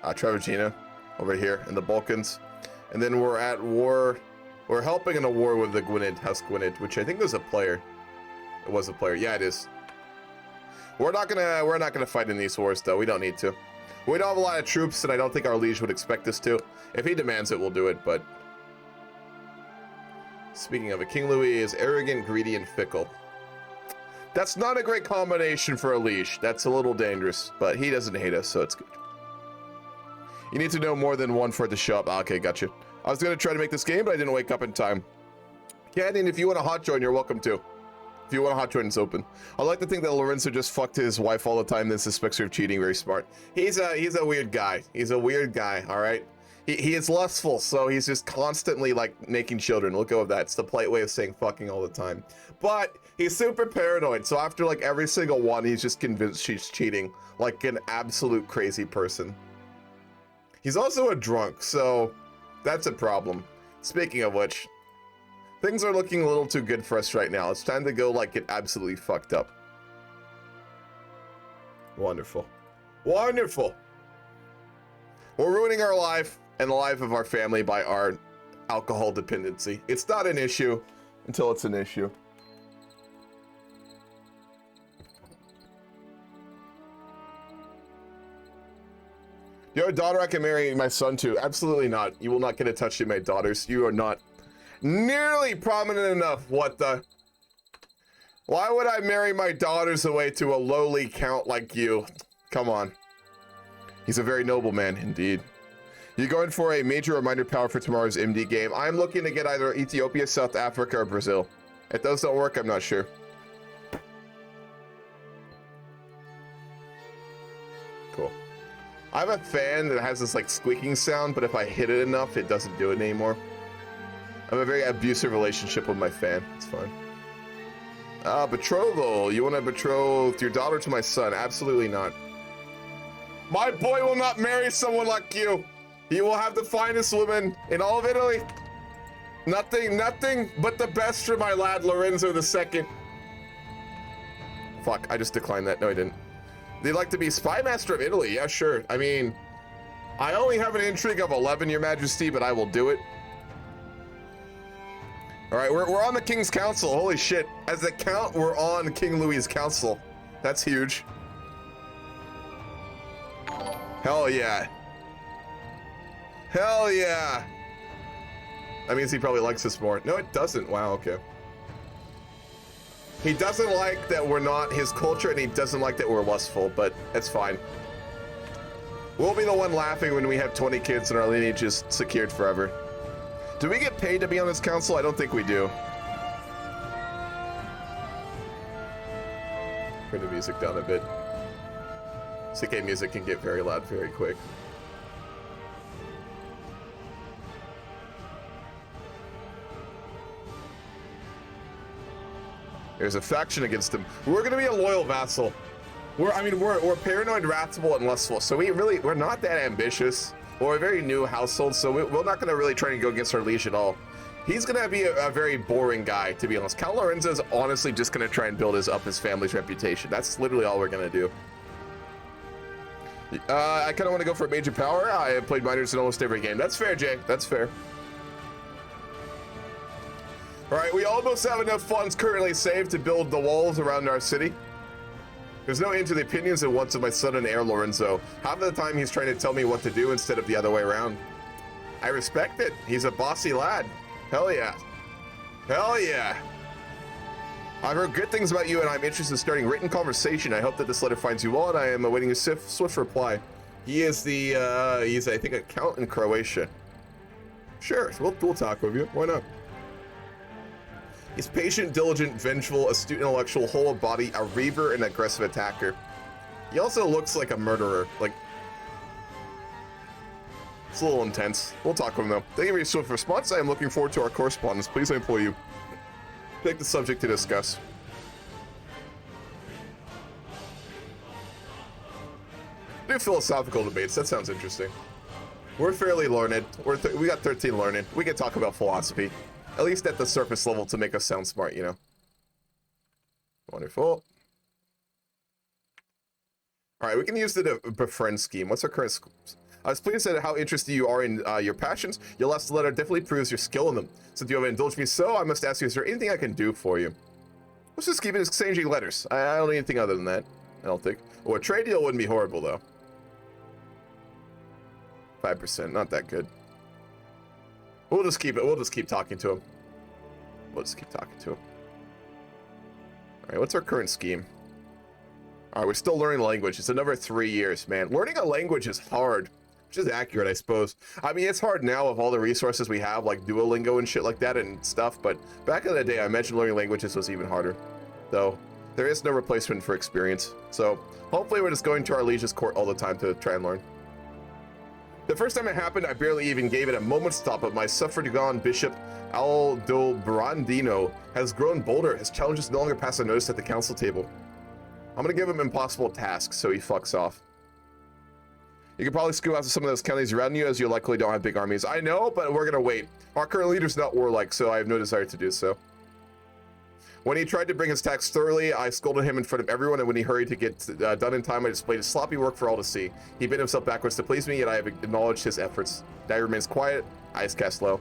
Travagina, over here in the Balkans. And then we're at war, we're helping in a war with the Gwynedd, House Gwynedd, which I think was a player. It was a player, yeah it is. We're not gonna fight in these wars though, we don't need to. We don't have a lot of troops and I don't think our liege would expect us to. If he demands it, we'll do it, but... Speaking of it, King Louis is arrogant, greedy, and fickle. That's not a great combination for a liege. That's a little dangerous, but he doesn't hate us, so it's good. You need to know more than one for it to show up. Okay, gotcha. I was gonna try to make this game, but I didn't wake up in time. Canyon, if you want a hot join, you're welcome to. If you want a hot join, it's open. I like to think that Lorenzo just fucked his wife all the time, then suspects her of cheating. Very smart. He's a weird guy. He's a weird guy, all right? He is lustful, so he's just constantly, like, making children. We'll go with that. It's the polite way of saying fucking all the time. But he's super paranoid, so after, like, every single one, he's just convinced she's cheating. Like an absolute crazy person. He's also a drunk, so that's a problem. Speaking of which, things are looking a little too good for us right now. It's time to go, like, get absolutely fucked up. Wonderful. Wonderful! We're ruining our life and the life of our family by our alcohol dependency. It's not an issue until it's an issue. You have a daughter I can marry my son to? Absolutely not. You will not get attached to my daughters. You are not nearly prominent enough. What the? Why would I marry my daughters away to a lowly count like you? Come on. He's a very noble man, indeed. You going for a major or minor power for tomorrow's MD game? I'm looking to get either Ethiopia, South Africa, or Brazil. If those don't work, I'm not sure. Cool. I have a fan that has this like squeaking sound, but if I hit it enough, it doesn't do it anymore. I have a very abusive relationship with my fan. It's fine. Betrothal. You want to betroth your daughter to my son? Absolutely not. My boy will not marry someone like you. He will have the finest woman in all of Italy. Nothing but the best for my lad Lorenzo II. Fuck, I just declined that. No, I didn't. They'd like to be Spy Master of Italy. Yeah, sure. I mean, I only have an intrigue of 11, Your Majesty, but I will do it. All right, we're on the King's Council. Holy shit. As the Count, we're on King Louis's Council. That's huge. Hell yeah. Hell yeah. That means he probably likes us more. No, it doesn't. Wow, okay. He doesn't like that we're not his culture, and he doesn't like that we're lustful, but that's fine. We'll be the one laughing when we have 20 kids and our lineage is secured forever. Do we get paid to be on this council? I don't think we do. Turn the music down a bit. CK music can get very loud very quick. There's a faction against him. We're gonna be a loyal vassal. We're paranoid, wrathful, and lustful. So we're not that ambitious. We're a very new household, so we're not gonna really try and go against our liege at all. He's gonna be a very boring guy, to be honest. Count Lorenzo is honestly just gonna try and build up his family's reputation. That's literally all we're gonna do. I kind of want to go for a major power. I have played minors in almost every game. That's fair, Jay. That's fair. All right, we almost have enough funds currently saved to build the walls around our city. There's no end to the opinions and wants of my son and heir, Lorenzo. Half of the time he's trying to tell me what to do instead of the other way around. I respect it. He's a bossy lad. Hell yeah. Hell yeah. I've heard good things about you and I'm interested in starting written conversation. I hope that this letter finds you well and I am awaiting a swift reply. He is he's I think a count in Croatia. Sure, we'll talk with you. Why not? He's patient, diligent, vengeful, astute intellectual, whole of body, a reaver, and aggressive attacker. He also looks like a murderer. Like, it's a little intense. We'll talk with him though. Thank you for your swift response. I am looking forward to our correspondence. Please, I implore you. Pick the subject to discuss. Do philosophical debates. That sounds interesting. We're fairly learned. We got 13 learned. We can talk about philosophy. At least at the surface level to make us sound smart, you know. Wonderful. All right, we can use the befriend scheme. What's our current I was pleased at how interested you are in your passions. Your last letter definitely proves your skill in them. Since you have indulged me so, I must ask you, is there anything I can do for you? Let's just keep it exchanging letters. I don't need anything other than that, I don't think. Well, a trade deal wouldn't be horrible, though. 5%, not that good. We'll just keep talking to him. We'll just keep talking to him. All right, what's our current scheme? All right, we're still learning language. It's another 3 years, man. Learning a language is hard. which is accurate, I suppose. I mean, it's hard now with all the resources we have, like Duolingo and shit like that and stuff, but back in the day, I mentioned learning languages was even harder. Though, there is no replacement for experience. So, hopefully we're just going to our liege's court all the time to try and learn. The first time it happened, I barely even gave it a moment's thought, but my suffragan bishop, Aldo Brandino, has grown bolder. His challenges no longer pass unnoticed at the council table. I'm gonna give him impossible tasks, so he fucks off. You can probably scoop out some of those counties around you, as you likely don't have big armies. I know, but we're gonna wait. Our current leader's not warlike, so I have no desire to do so. When he tried to bring his tax thoroughly, I scolded him in front of everyone, and when he hurried to get done in time, I displayed his sloppy work for all to see. He bent himself backwards to please me, yet I have acknowledged his efforts. Dai remains quiet, eyes cast low.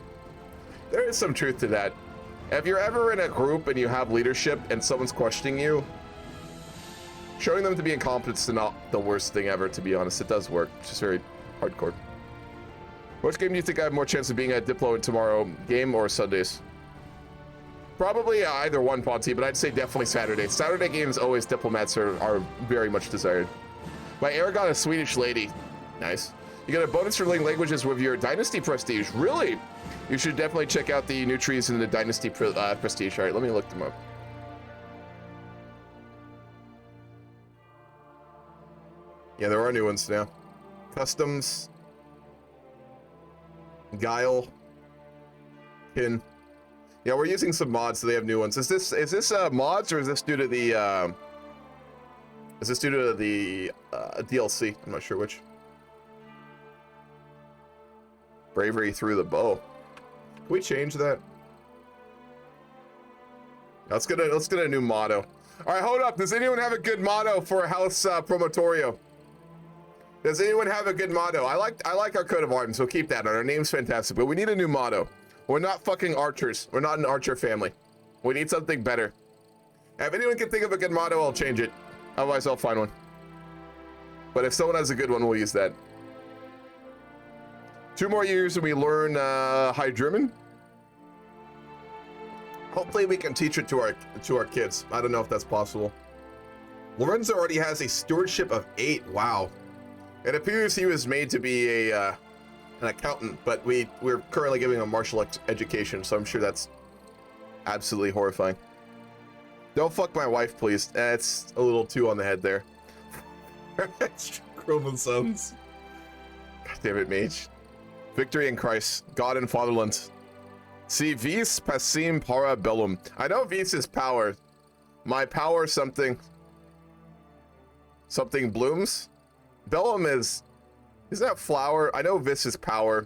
There is some truth to that. If you're ever in a group and you have leadership and someone's questioning you, showing them to be incompetent is not the worst thing ever, to be honest. It does work. It's just very hardcore. Which game do you think I have more chance of being at Diplo in tomorrow? Game or Sundays? Probably either one, Ponty, but I'd say definitely Saturday. Saturday games, always diplomats are very much desired. My heir got a Swedish lady. Nice. You get a bonus for learning languages with your Dynasty Prestige. Really? You should definitely check out the new trees in the Dynasty Prestige. All right, let me look them up. Yeah, there are new ones now. Customs. Guile. Kin. Yeah, we're using some mods, so they have new ones. Is this mods, or is this due to the DLC? I'm not sure which. Bravery through the bow. Can we change that? Let's get a new motto. All right, hold up. Does anyone have a good motto for House Promotorio? Does anyone have a good motto? I like our coat of arms, so keep that on. Our name's fantastic, but we need a new motto. We're not fucking archers. We're not an archer family. We need something better. If anyone can think of a good motto, I'll change it. Otherwise, I'll find one. But if someone has a good one, we'll use that. 2 more years and we learn High German. Hopefully we can teach it to our kids. I don't know if that's possible. Lorenzo already has a stewardship of 8. Wow. It appears he was made to be an accountant, but we're currently giving him a martial education, so I'm sure that's absolutely horrifying. Don't fuck my wife, please. That's a little too on the head there. Chromosomes. God damn it, mage. Victory in Christ. God and Fatherland. Si vis passim para bellum. I know vis is power. My power something blooms. Bellum is that flower? I know vis is power.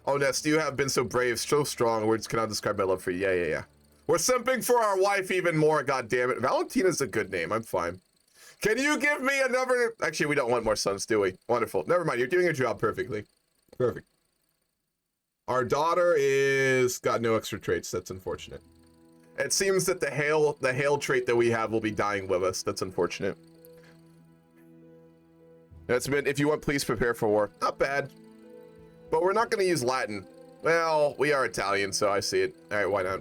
Oh, Nest, you have been so brave, so strong. Words cannot describe my love for you. Yeah. We're simping for our wife even more, god damn it. Valentina's a good name. I'm fine. Can you give me another? Actually, we don't want more sons, do we? Wonderful. Never mind. You're doing your job perfectly. Perfect. Our daughter got no extra traits. That's unfortunate. It seems that the hail trait that we have will be dying with us. That's unfortunate. That's been, if you want, please prepare for war. Not bad. But we're not going to use Latin. Well, we are Italian, so I see it. All right, why not?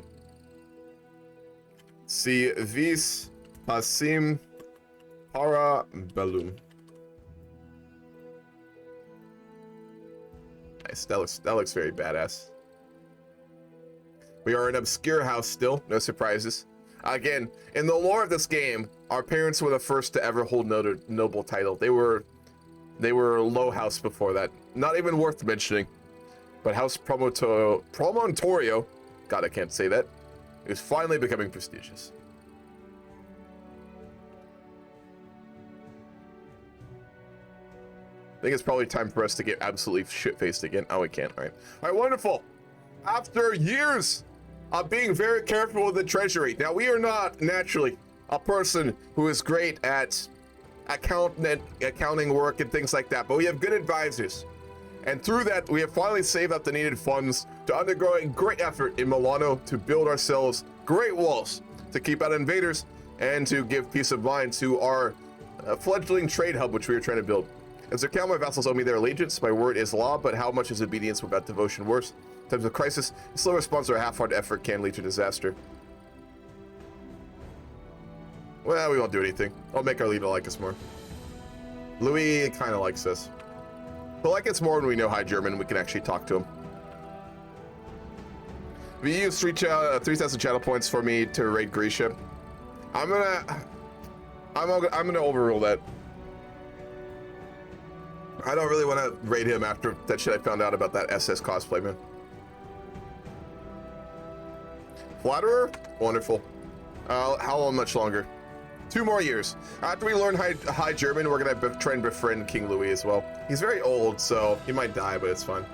Si vis passim para bellum. Nice. That looks very badass. We are an obscure house still. No surprises. Again, in the lore of this game, our parents were the first to ever hold noble title. They were low house before that. Not even worth mentioning. But House Promontorio, God, I can't say that, is finally becoming prestigious. I think it's probably time for us to get absolutely shit-faced again. Oh, we can't. All right, wonderful. After years of being very careful with the treasury. Now, we are not naturally a person who is great at accounting work and things like that, but we have good advisors. And through that, we have finally saved up the needed funds to undergo a great effort in Milano to build ourselves great walls to keep out invaders and to give peace of mind to our fledgling trade hub, which we are trying to build. As their count, my vassals owe me their allegiance. My word is law, but how much is obedience without devotion worse? In times of crisis, a slow response or a half-hearted effort can lead to disaster. Well, we won't do anything. I'll make our leader like us more. Louis kind of likes us. But like it's more when we know High German, we can actually talk to him. We use 3,000 channel points for me to raid Grisha. I'm gonna overrule that. I don't really want to raid him after that shit I found out about that SS cosplay, man. Flatterer? Wonderful. How much longer? 2 more years. After we learn High German, we're gonna try and befriend King Louis as well. He's very old, so he might die, but it's fine.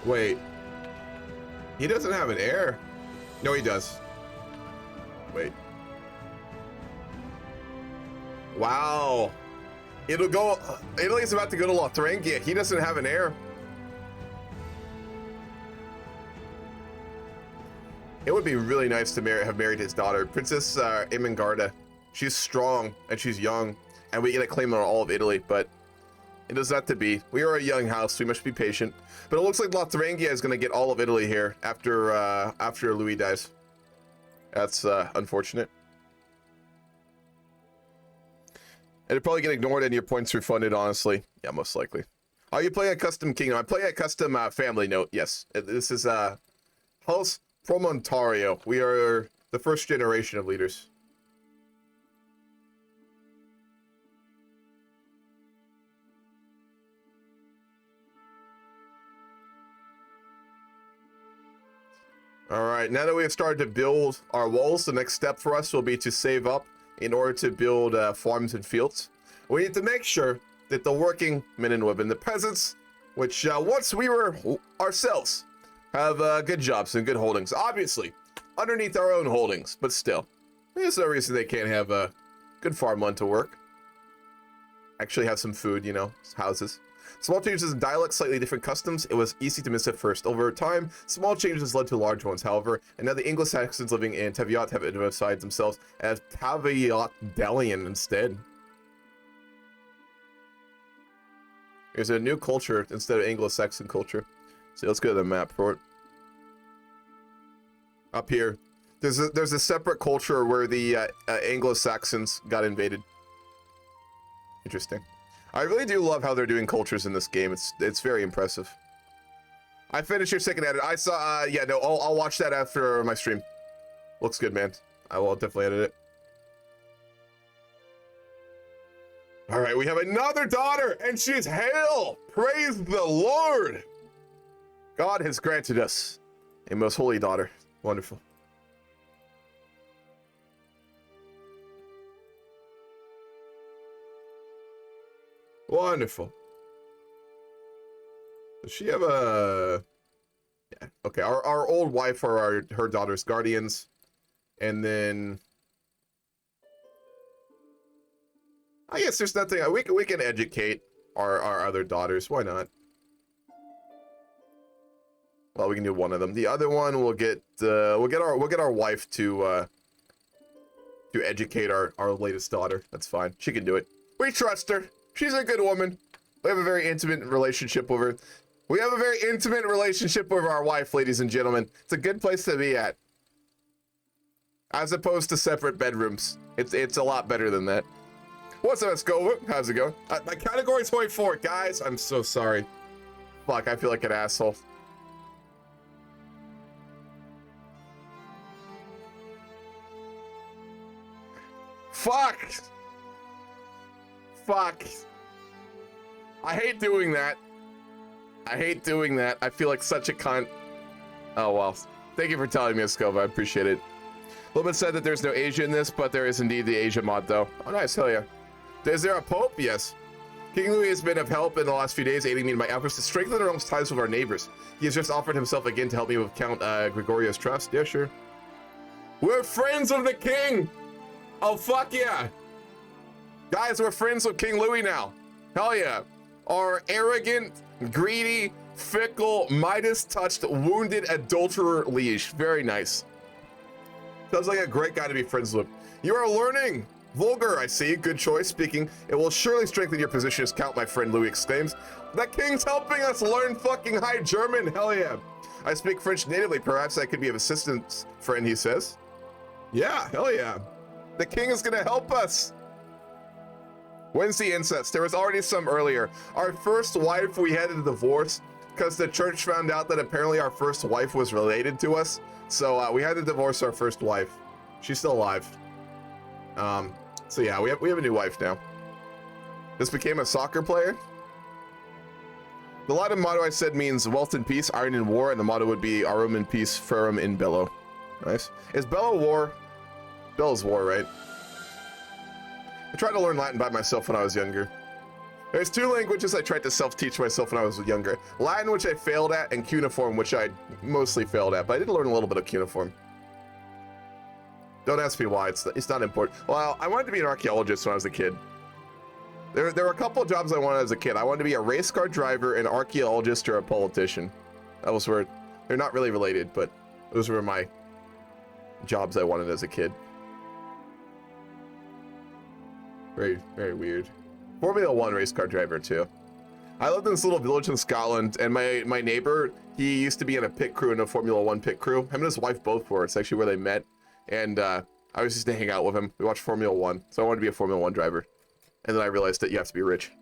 Wait. He doesn't have an heir. No, he does. Wait. Wow. Italy's about to go to Lotharingia. He doesn't have an heir. It would be really nice to have married his daughter, Princess Ermengarda. She's strong and she's young, and we get a claim on all of Italy, but it does not to be. We are a young house, we must be patient. But it looks like Lotharingia is gonna get all of Italy here after Louis dies. That's unfortunate. It'll probably get ignored and your points refunded, honestly. Yeah, most likely. Are you playing a custom kingdom? I'm playing a custom family note, yes. This is House Promontorio. We are the first generation of leaders. All right, now that we have started to build our walls, the next step for us will be to save up in order to build farms and fields. We need to make sure that the working men and women, the peasants, which once we were ourselves, have good jobs and good holdings. Obviously, underneath our own holdings, but still. There's no reason they can't have a good farmland to work. Actually have some food, you know, houses. Small changes in dialect, slightly different customs. It was easy to miss at first. Over time, small changes led to large ones, however, and now the Anglo-Saxons living in Teviot have identified themselves as Teviot-Delian instead. There's a new culture instead of Anglo-Saxon culture. So let's go to the map for it. Up here, there's a separate culture where the Anglo-Saxons got invaded. Interesting. I really do love how they're doing cultures in this game. It's very impressive. I finished your second edit. I saw, yeah, no, I'll watch that after my stream. Looks good, man. I will definitely edit it. All right, we have another daughter, and she's Hail! Praise the Lord! God has granted us a most holy daughter. Wonderful. Wonderful. Does she have a... Yeah, okay. Our old wife are her daughter's guardians. And then... I guess there's nothing... We can educate our other daughters. Why not? Well, we can do one of them. The other one we'll get our wife to educate our latest daughter. That's fine. She can do it. We trust her. She's a good woman. We have a very intimate relationship with her. We have a very intimate relationship with our wife, ladies and gentlemen. It's a good place to be at. As opposed to separate bedrooms. It's a lot better than that. What's up, Scova? How's it going? My category's 24, guys. I'm so sorry. Fuck, I feel like an asshole. Fuck! Fuck. I hate doing that. I hate doing that. I feel like such a cunt. Oh, well. Thank you for telling me, Escova. I appreciate it. A little bit said that there's no Asia in this, but there is indeed the Asia mod, though. Oh, nice. Hell yeah. Is there a Pope? Yes. King Louis has been of help in the last few days, aiding me in my efforts to strengthen our own ties with our neighbors. He has just offered himself again to help me with Count Gregorio's trust. Yeah, sure. We're friends of the king! Oh, fuck yeah! Guys, we're friends with King Louis now. Hell yeah. Our arrogant, greedy, fickle, Midas-touched, wounded adulterer liege. Very nice. Sounds like a great guy to be friends with. You are learning. Vulgar, I see. Good choice. Speaking, it will surely strengthen your position as Count, my friend, Louis exclaims. The king's helping us learn fucking High German. Hell yeah. I speak French natively. Perhaps I could be of assistance, friend, he says. Yeah, hell yeah. The king is gonna help us. When's the incest? There was already some earlier. Our first wife, we had a divorce because the church found out that apparently our first wife was related to us. So we had to divorce our first wife. She's still alive. So yeah, we have a new wife now. This became a soccer player. The Latin motto I said means wealth and peace, iron in war, and the motto would be aurum in peace, ferrum in bello. Nice. Is bello war? Bello's war, right? I tried to learn Latin by myself when I was younger. There's two languages I tried to self-teach myself when I was younger. Latin, which I failed at, and cuneiform, which I mostly failed at, but I did learn a little bit of cuneiform. Don't ask me why, it's not important. Well, I wanted to be an archaeologist when I was a kid. There were a couple of jobs I wanted as a kid. I wanted to be a race car driver, an archaeologist, or a politician. That was where, they're not really related, but those were my jobs I wanted as a kid. Very, very weird. Formula 1 race car driver too. I lived in this little village in Scotland, and my neighbor, he used to be in a pit crew, in a Formula 1 pit crew. Him and his wife both were. It's actually where they met. And I was just to hang out with him. We watched Formula 1, so I wanted to be a Formula 1 driver. And then I realized that you have to be rich.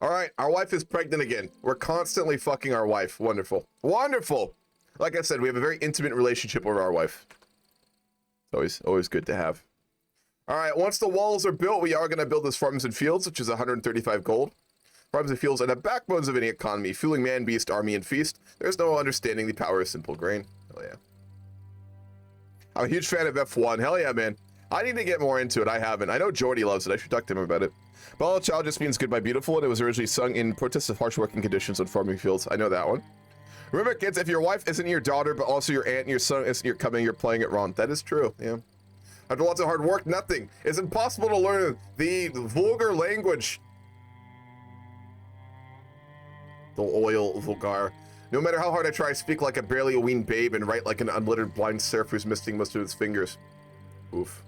All right, our wife is pregnant again. We're constantly fucking our wife. Wonderful. Wonderful! Like I said, we have a very intimate relationship with our wife. It's always good to have. All right, once the walls are built, we are going to build this Farms and Fields, which is 135 gold. Farms and Fields are the backbones of any economy, fueling man, beast, army, and feast. There's no understanding the power of simple grain. Hell yeah. I'm a huge fan of F1. Hell yeah, man. I need to get more into it. I haven't. I know Jordy loves it. I should talk to him about it. Bella Child just means goodbye beautiful, and it was originally sung in protest of harsh working conditions on farming fields. I know that one. Remember, kids, if your wife isn't your daughter, but also your aunt and your son isn't your coming, you're playing it wrong. That is true, yeah. After lots of hard work, nothing. It's impossible to learn the vulgar language. The oil vulgar. No matter how hard I try, I speak like a barely a weaned babe and write like an unlettered blind serf who's missing most of his fingers. Oof.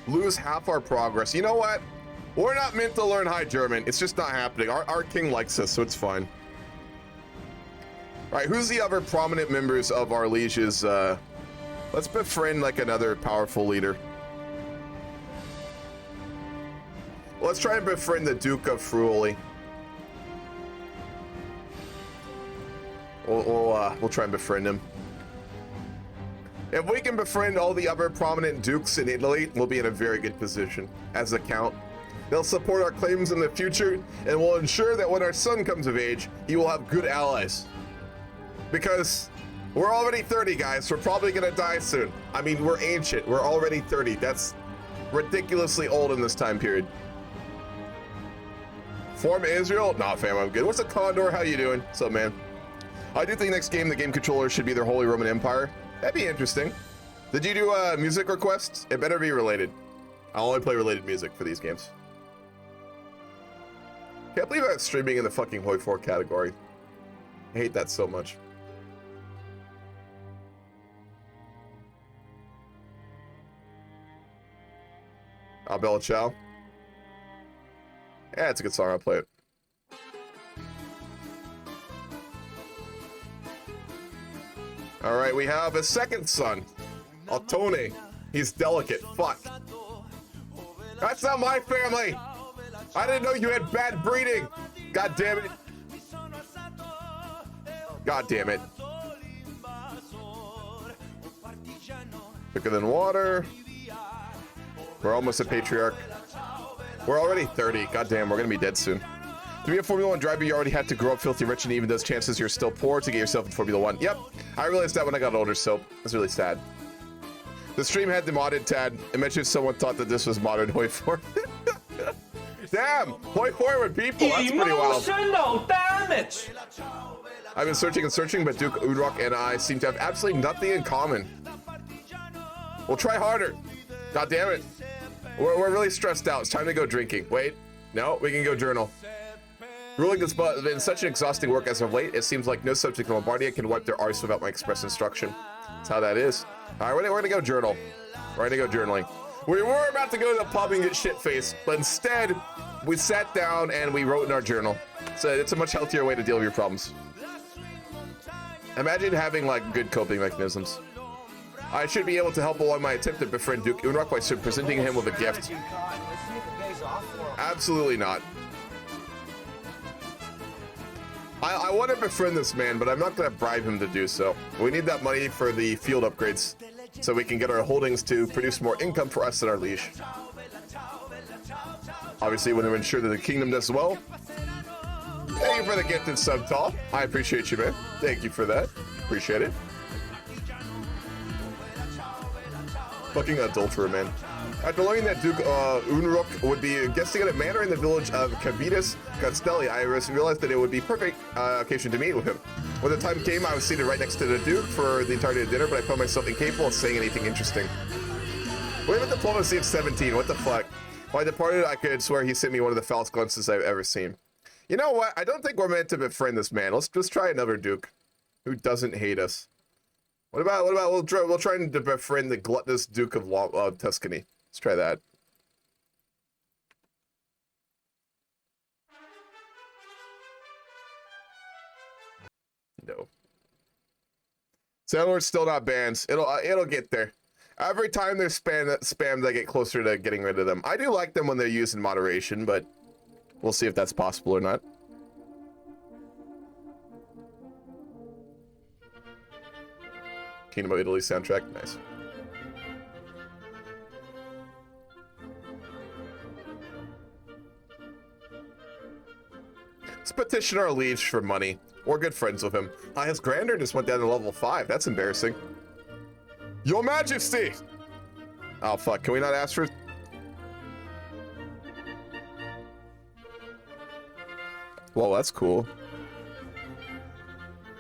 Lose half our progress. You know what? We're not meant to learn High German. It's just not happening. Our king likes us, so it's fine. All right, who's the other prominent members of our lieges? Let's befriend like another powerful leader. Let's try and befriend the Duke of Friuli. We'll try and befriend him. If we can befriend all the other prominent dukes in Italy, we'll be in a very good position as a count. They'll support our claims in the future, and will ensure that when our son comes of age, he will have good allies. Because we're already 30, guys. We're probably gonna die soon. I mean, we're ancient. We're already 30. That's ridiculously old in this time period. Form Israel? Nah, fam, I'm good. What's a Condor? How you doing? What's up, man? I do think next game, the game controller should be their Holy Roman Empire. That'd be interesting. Did you do music requests? It better be related. I'll only play related music for these games. Can't believe I'm streaming in the fucking Hoi 4 category. I hate that so much. Bella Ciao. Yeah, it's a good song. I'll play it. All right, we have a second son, Altone. He's delicate. Fuck. That's not my family. I didn't know you had bad breeding. God damn it. God damn it. Thicker than water. We're almost a patriarch. We're already 30. God damn, we're gonna be dead soon. To be a Formula 1 driver, you already had to grow up filthy rich, and even those chances you're still poor to get yourself in Formula 1. Yep, I realized that when I got older, so it's really sad. The stream had the modded Tad. Imagine someone thought that this was modern Hoi 4. Damn, Hoi 4 with people, that's pretty wild. Emotional damage! I've been searching and searching, but Duke Udrock and I seem to have absolutely nothing in common. We'll try harder. God damn it. We're really stressed out. It's time to go drinking. Wait, no, we can go journal. Ruling this has been such an exhausting work as of late, it seems like no subject in Lombardia can wipe their arse without my express instruction. That's how that is. All right, we're gonna go journal. We're gonna go journaling. We were about to go to the pub and get shit-faced, but instead, we sat down and we wrote in our journal. So it's a much healthier way to deal with your problems. Imagine having like good coping mechanisms. I should be able to help along my attempt to befriend Duke Unrok by presenting him with a gift. Let's see if it pays off for him. Absolutely not. I want to befriend this man, but I'm not going to bribe him to do so. We need that money for the field upgrades so we can get our holdings to produce more income for us and our liege. Obviously, we want to ensure that the kingdom does well. Thank you for the gift and sub, Tall. I appreciate you, man. Thank you for that. Appreciate it. Fucking adulterer, man. After learning that Duke Unrok would be guesting at a manor in the village of Cavitas Castelli, I realized that it would be perfect occasion to meet with him. When the time came, I was seated right next to the Duke for the entirety of dinner, but I found myself incapable of saying anything interesting. We have a diplomacy of 17. What the fuck? When I departed, I could swear he sent me one of the foulest glances I've ever seen. You know what? I don't think we're meant to befriend this man. Let's just try another Duke who doesn't hate us. What about we'll try and befriend the gluttonous Duke of Tuscany. Let's try that. No. Settlers still not banned. It'll get there. Every time they're spammed, I get closer to getting rid of them. I do like them when they're used in moderation, but we'll see if that's possible or not. Kingdom of Italy soundtrack, nice. Let's petition our liege for money. We're good friends with him. His grandeur just went down to level 5. That's embarrassing. Your Majesty! Oh, fuck. Can we not ask for... Well, that's cool.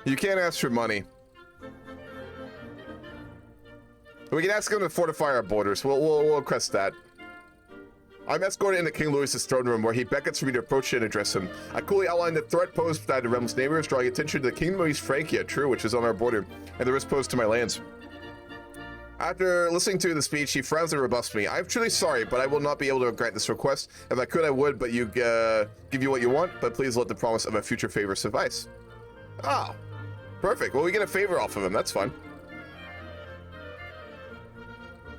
You can't ask for money. We can ask him to fortify our borders. We'll request that. I'm escorted into King Louis's throne room, where he beckons for me to approach and address him. I coolly outlined the threat posed by the realm's neighbors, drawing attention to the Kingdom of East Francia, true, which is on our border, and the risk posed to my lands. After listening to the speech, he frowns and rebuffs me. I'm truly sorry, but I will not be able to grant this request. If I could, I would, but give you what you want, but please let the promise of a future favor suffice. Oh, perfect. Well, we get a favor off of him. That's fun.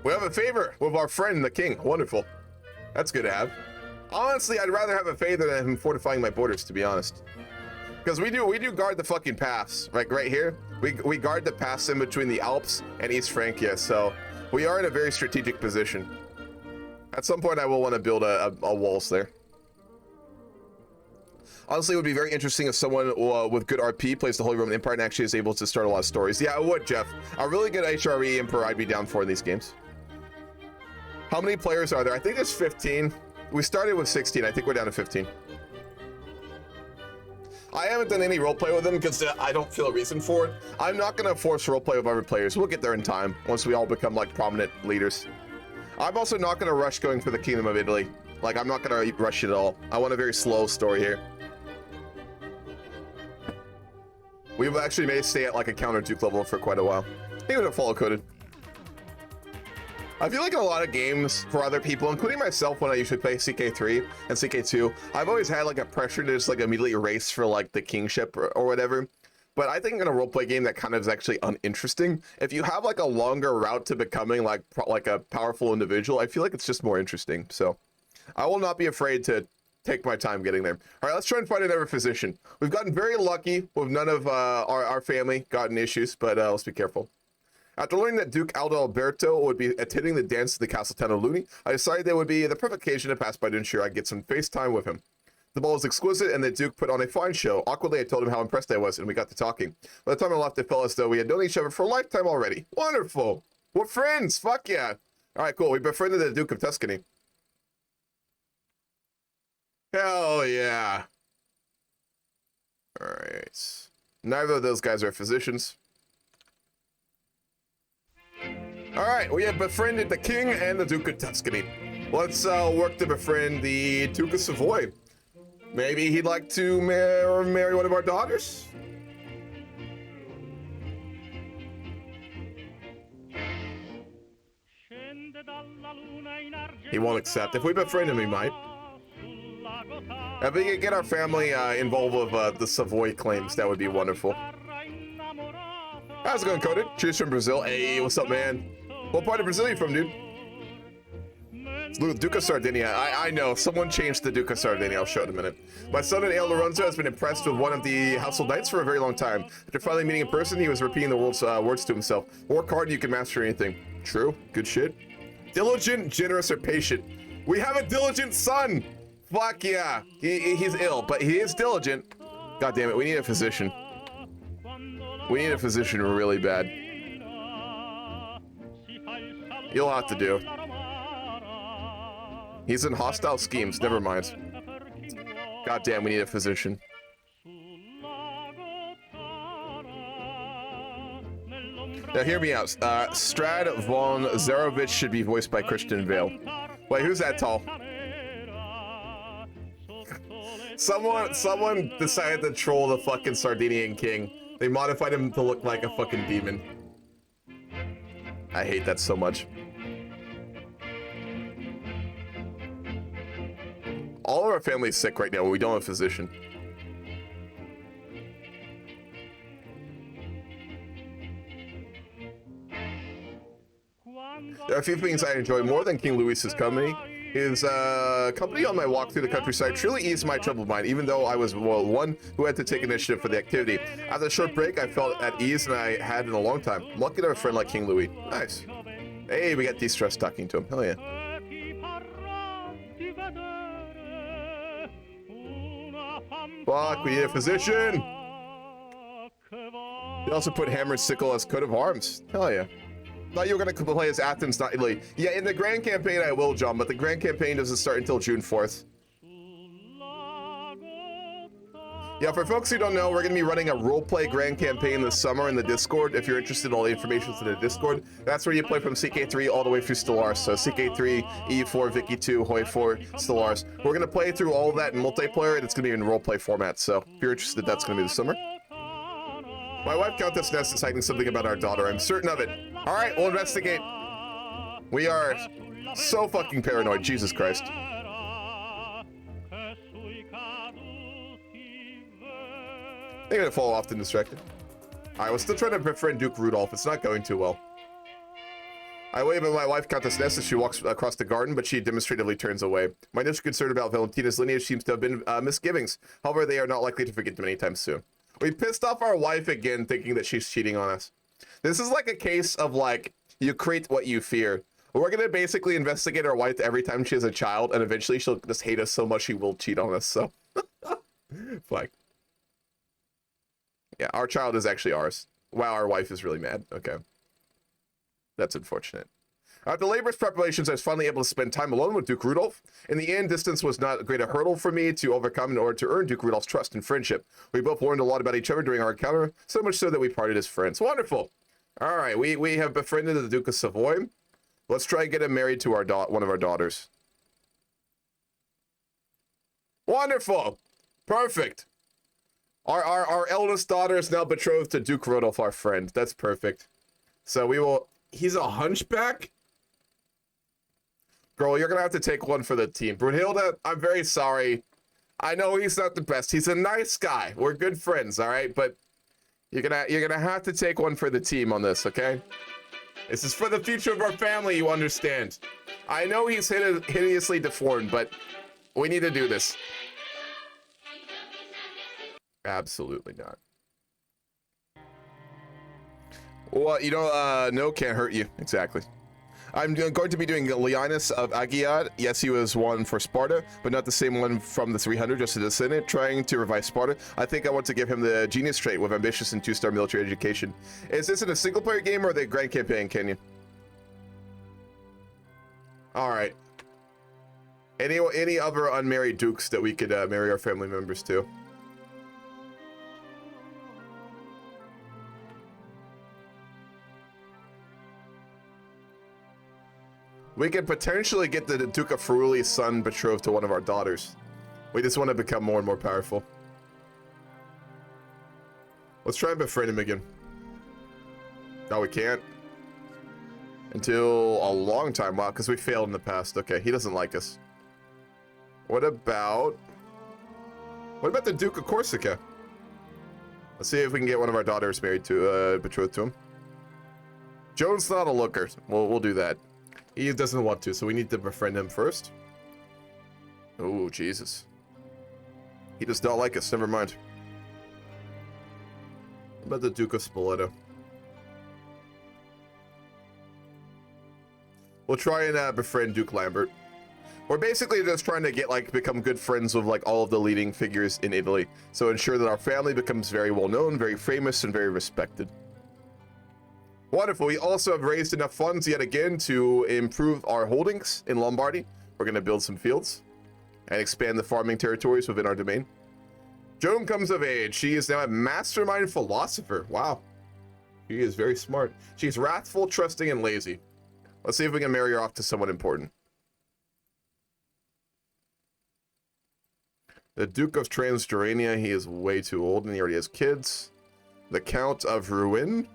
We have a favor with our friend, the king. Wonderful. That's good to have. Honestly, I'd rather have a favor than him fortifying my borders, to be honest. Because we do guard the fucking paths, like right here. We guard the paths in between the Alps and East Francia, so we are in a very strategic position. At some point, I will want to build a walls there. Honestly, it would be very interesting if someone with good RP plays the Holy Roman Empire and actually is able to start a lot of stories. Yeah, I would, Jeff. A really good HRE Emperor I'd be down for in these games. How many players are there? I think there's 15. We started with 16. I think we're down to 15. I haven't done any roleplay with them because I don't feel a reason for it. I'm not going to force roleplay with other players. We'll get there in time once we all become like prominent leaders. I'm also not going to rush going for the Kingdom of Italy. Like, I'm not going to rush it at all. I want a very slow story here. We actually may stay at like a counter Duke level for quite a while. Even if follow coded. I feel like in a lot of games for other people, including myself when I usually play CK3 and CK2, I've always had like a pressure to just like immediately race for like the kingship or whatever. But I think in a roleplay game that kind of is actually uninteresting. If you have like a longer route to becoming like a powerful individual, I feel like it's just more interesting. So I will not be afraid to take my time getting there. All right, let's try and find another physician. We've gotten very lucky with none of our family gotten issues, but let's be careful. After learning that Duke Aldo Alberto would be attending the dance at the Castle Town of Luni, I decided there would be the perfect occasion to pass by to ensure I get some face time with him. The ball was exquisite, and the Duke put on a fine show. Awkwardly, I told him how impressed I was, and we got to talking. By the time I left, it felt as though we had known each other for a lifetime already. Wonderful! We're friends! Fuck yeah! Alright, cool. We befriended the Duke of Tuscany. Hell yeah! Alright. Neither of those guys are physicians. Alright, we have befriended the king and the Duke of Tuscany. Let's work to befriend the Duke of Savoy. Maybe he'd like to marry one of our daughters? He won't accept. If we befriend him, he might. If we could get our family involved with the Savoy claims, that would be wonderful. How's it going, Coded? Cheers from Brazil. Hey, what's up, man? What part of Brazil are you from, dude? It's Duca Sardinia. I know. Someone changed the Duca Sardinia. I'll show it in a minute. My son in El Lorenzo has been impressed with one of the household knights for a very long time. After finally meeting in person, he was repeating the words to himself. Work hard, you can master anything. True. Good shit. Diligent, generous, or patient. We have a diligent son. Fuck yeah. He's ill, but he is diligent. God damn it. We need a physician. We need a physician really bad. You'll have to do. He's in hostile schemes. Never mind. God damn, we need a physician. Now hear me out. Strad von Zarovich should be voiced by Christian Bale. Wait, who's that tall? Someone decided to troll the fucking Sardinian king. They modified him to look like a fucking demon. I hate that so much. All of our family's sick right now. We don't have a physician. There are a few things I enjoy more than King Louis's company. His company on my walk through the countryside truly eased my troubled mind, even though I was, well, one who had to take initiative for the activity. After a short break, I felt at ease and I had in a long time. I'm lucky to have a friend like King Louis. Nice. Hey, we got de-stress talking to him. Hell yeah. Fuck, we need a physician. They also put Hammer and Sickle as coat of arms. Hell yeah. Thought you were gonna play as Athens, not Italy. Yeah, in the Grand Campaign I will, John, but the Grand Campaign doesn't start until June 4th. Yeah, for folks who don't know, we're gonna be running a roleplay Grand Campaign this summer in the Discord. If you're interested in all the information in the Discord, that's where you play from CK3 all the way through Stellaris. So CK3, E4, Vicky 2, Hoi 4, Stellaris. We're gonna play through all of that in multiplayer, and it's gonna be in roleplay format. So if you're interested, that's gonna be this summer. My wife, Countess Ness, is hiding something about our daughter. I'm certain of it. All right, we'll investigate. We are so fucking paranoid. Jesus Christ. They're gonna fall off and distracted. All right, we're still trying to befriend Duke Rudolph. It's not going too well. I wave at my wife, Countess Ness, as she walks across the garden, but she demonstratively turns away. My initial concern about Valentina's lineage seems to have been misgivings. However, they are not likely to forget them anytime soon. We pissed off our wife again, thinking that she's cheating on us. This is like a case of, like, you create what you fear. We're gonna basically investigate our wife every time she has a child, and eventually she'll just hate us so much she will cheat on us, so. Like. Yeah, our child is actually ours. Wow, our wife is really mad. Okay. That's unfortunate. After laborious preparations, I was finally able to spend time alone with Duke Rudolph. In the end, distance was not a great hurdle for me to overcome in order to earn Duke Rudolph's trust and friendship. We both learned a lot about each other during our encounter, so much so that we parted as friends. Wonderful. All right, we have befriended the Duke of Savoy. Let's try and get him married to our one of our daughters. Wonderful. Perfect. Our eldest daughter is now betrothed to Duke Rudolph, our friend. That's perfect. So we will... He's a hunchback? Girl, you're gonna have to take one for the team. Brunhilde, I'm very sorry. I know he's not the best. He's a nice guy. We're good friends, all right? But you're gonna have to take one for the team on this, okay? This is for the future of our family, you understand. I know he's hideously deformed, but we need to do this. Absolutely not. Well, you know, no can't hurt you. Exactly. I'm going to be doing Leonis of Agiad. Yes, he was one for Sparta, but not the same one from the 300, just a descendant, trying to revive Sparta. I think I want to give him the genius trait with ambitious and 2-star military education. Is this in a single-player game or the Grand Campaign, Kenyon? All right. Any other unmarried dukes that we could marry our family members to? We could potentially get the Duke of Feruli's son betrothed to one of our daughters. We just want to become more and more powerful. Let's try and befriend him again. No, we can't. Until a long time. Wow, because we failed in the past. Okay, he doesn't like us. What about the Duke of Corsica? Let's see if we can get one of our daughters married to, betrothed to him. Joan's not a looker. We'll do that. He doesn't want to, so we need to befriend him first. Oh, Jesus. He does not like us. Never mind. What about the Duke of Spoleto? We'll try and befriend Duke Lambert. We're basically just trying to get, like, become good friends with, like, all of the leading figures in Italy. So ensure that our family becomes very well known, very famous, and very respected. Wonderful. We also have raised enough funds yet again to improve our holdings in Lombardy. We're going to build some fields and expand the farming territories within our domain. Joan comes of age. She is now a mastermind philosopher. Wow. She is very smart. She's wrathful, trusting, and lazy. Let's see if we can marry her off to someone important. The Duke of Transjordania, he is way too old and he already has kids. The Count of Rouen,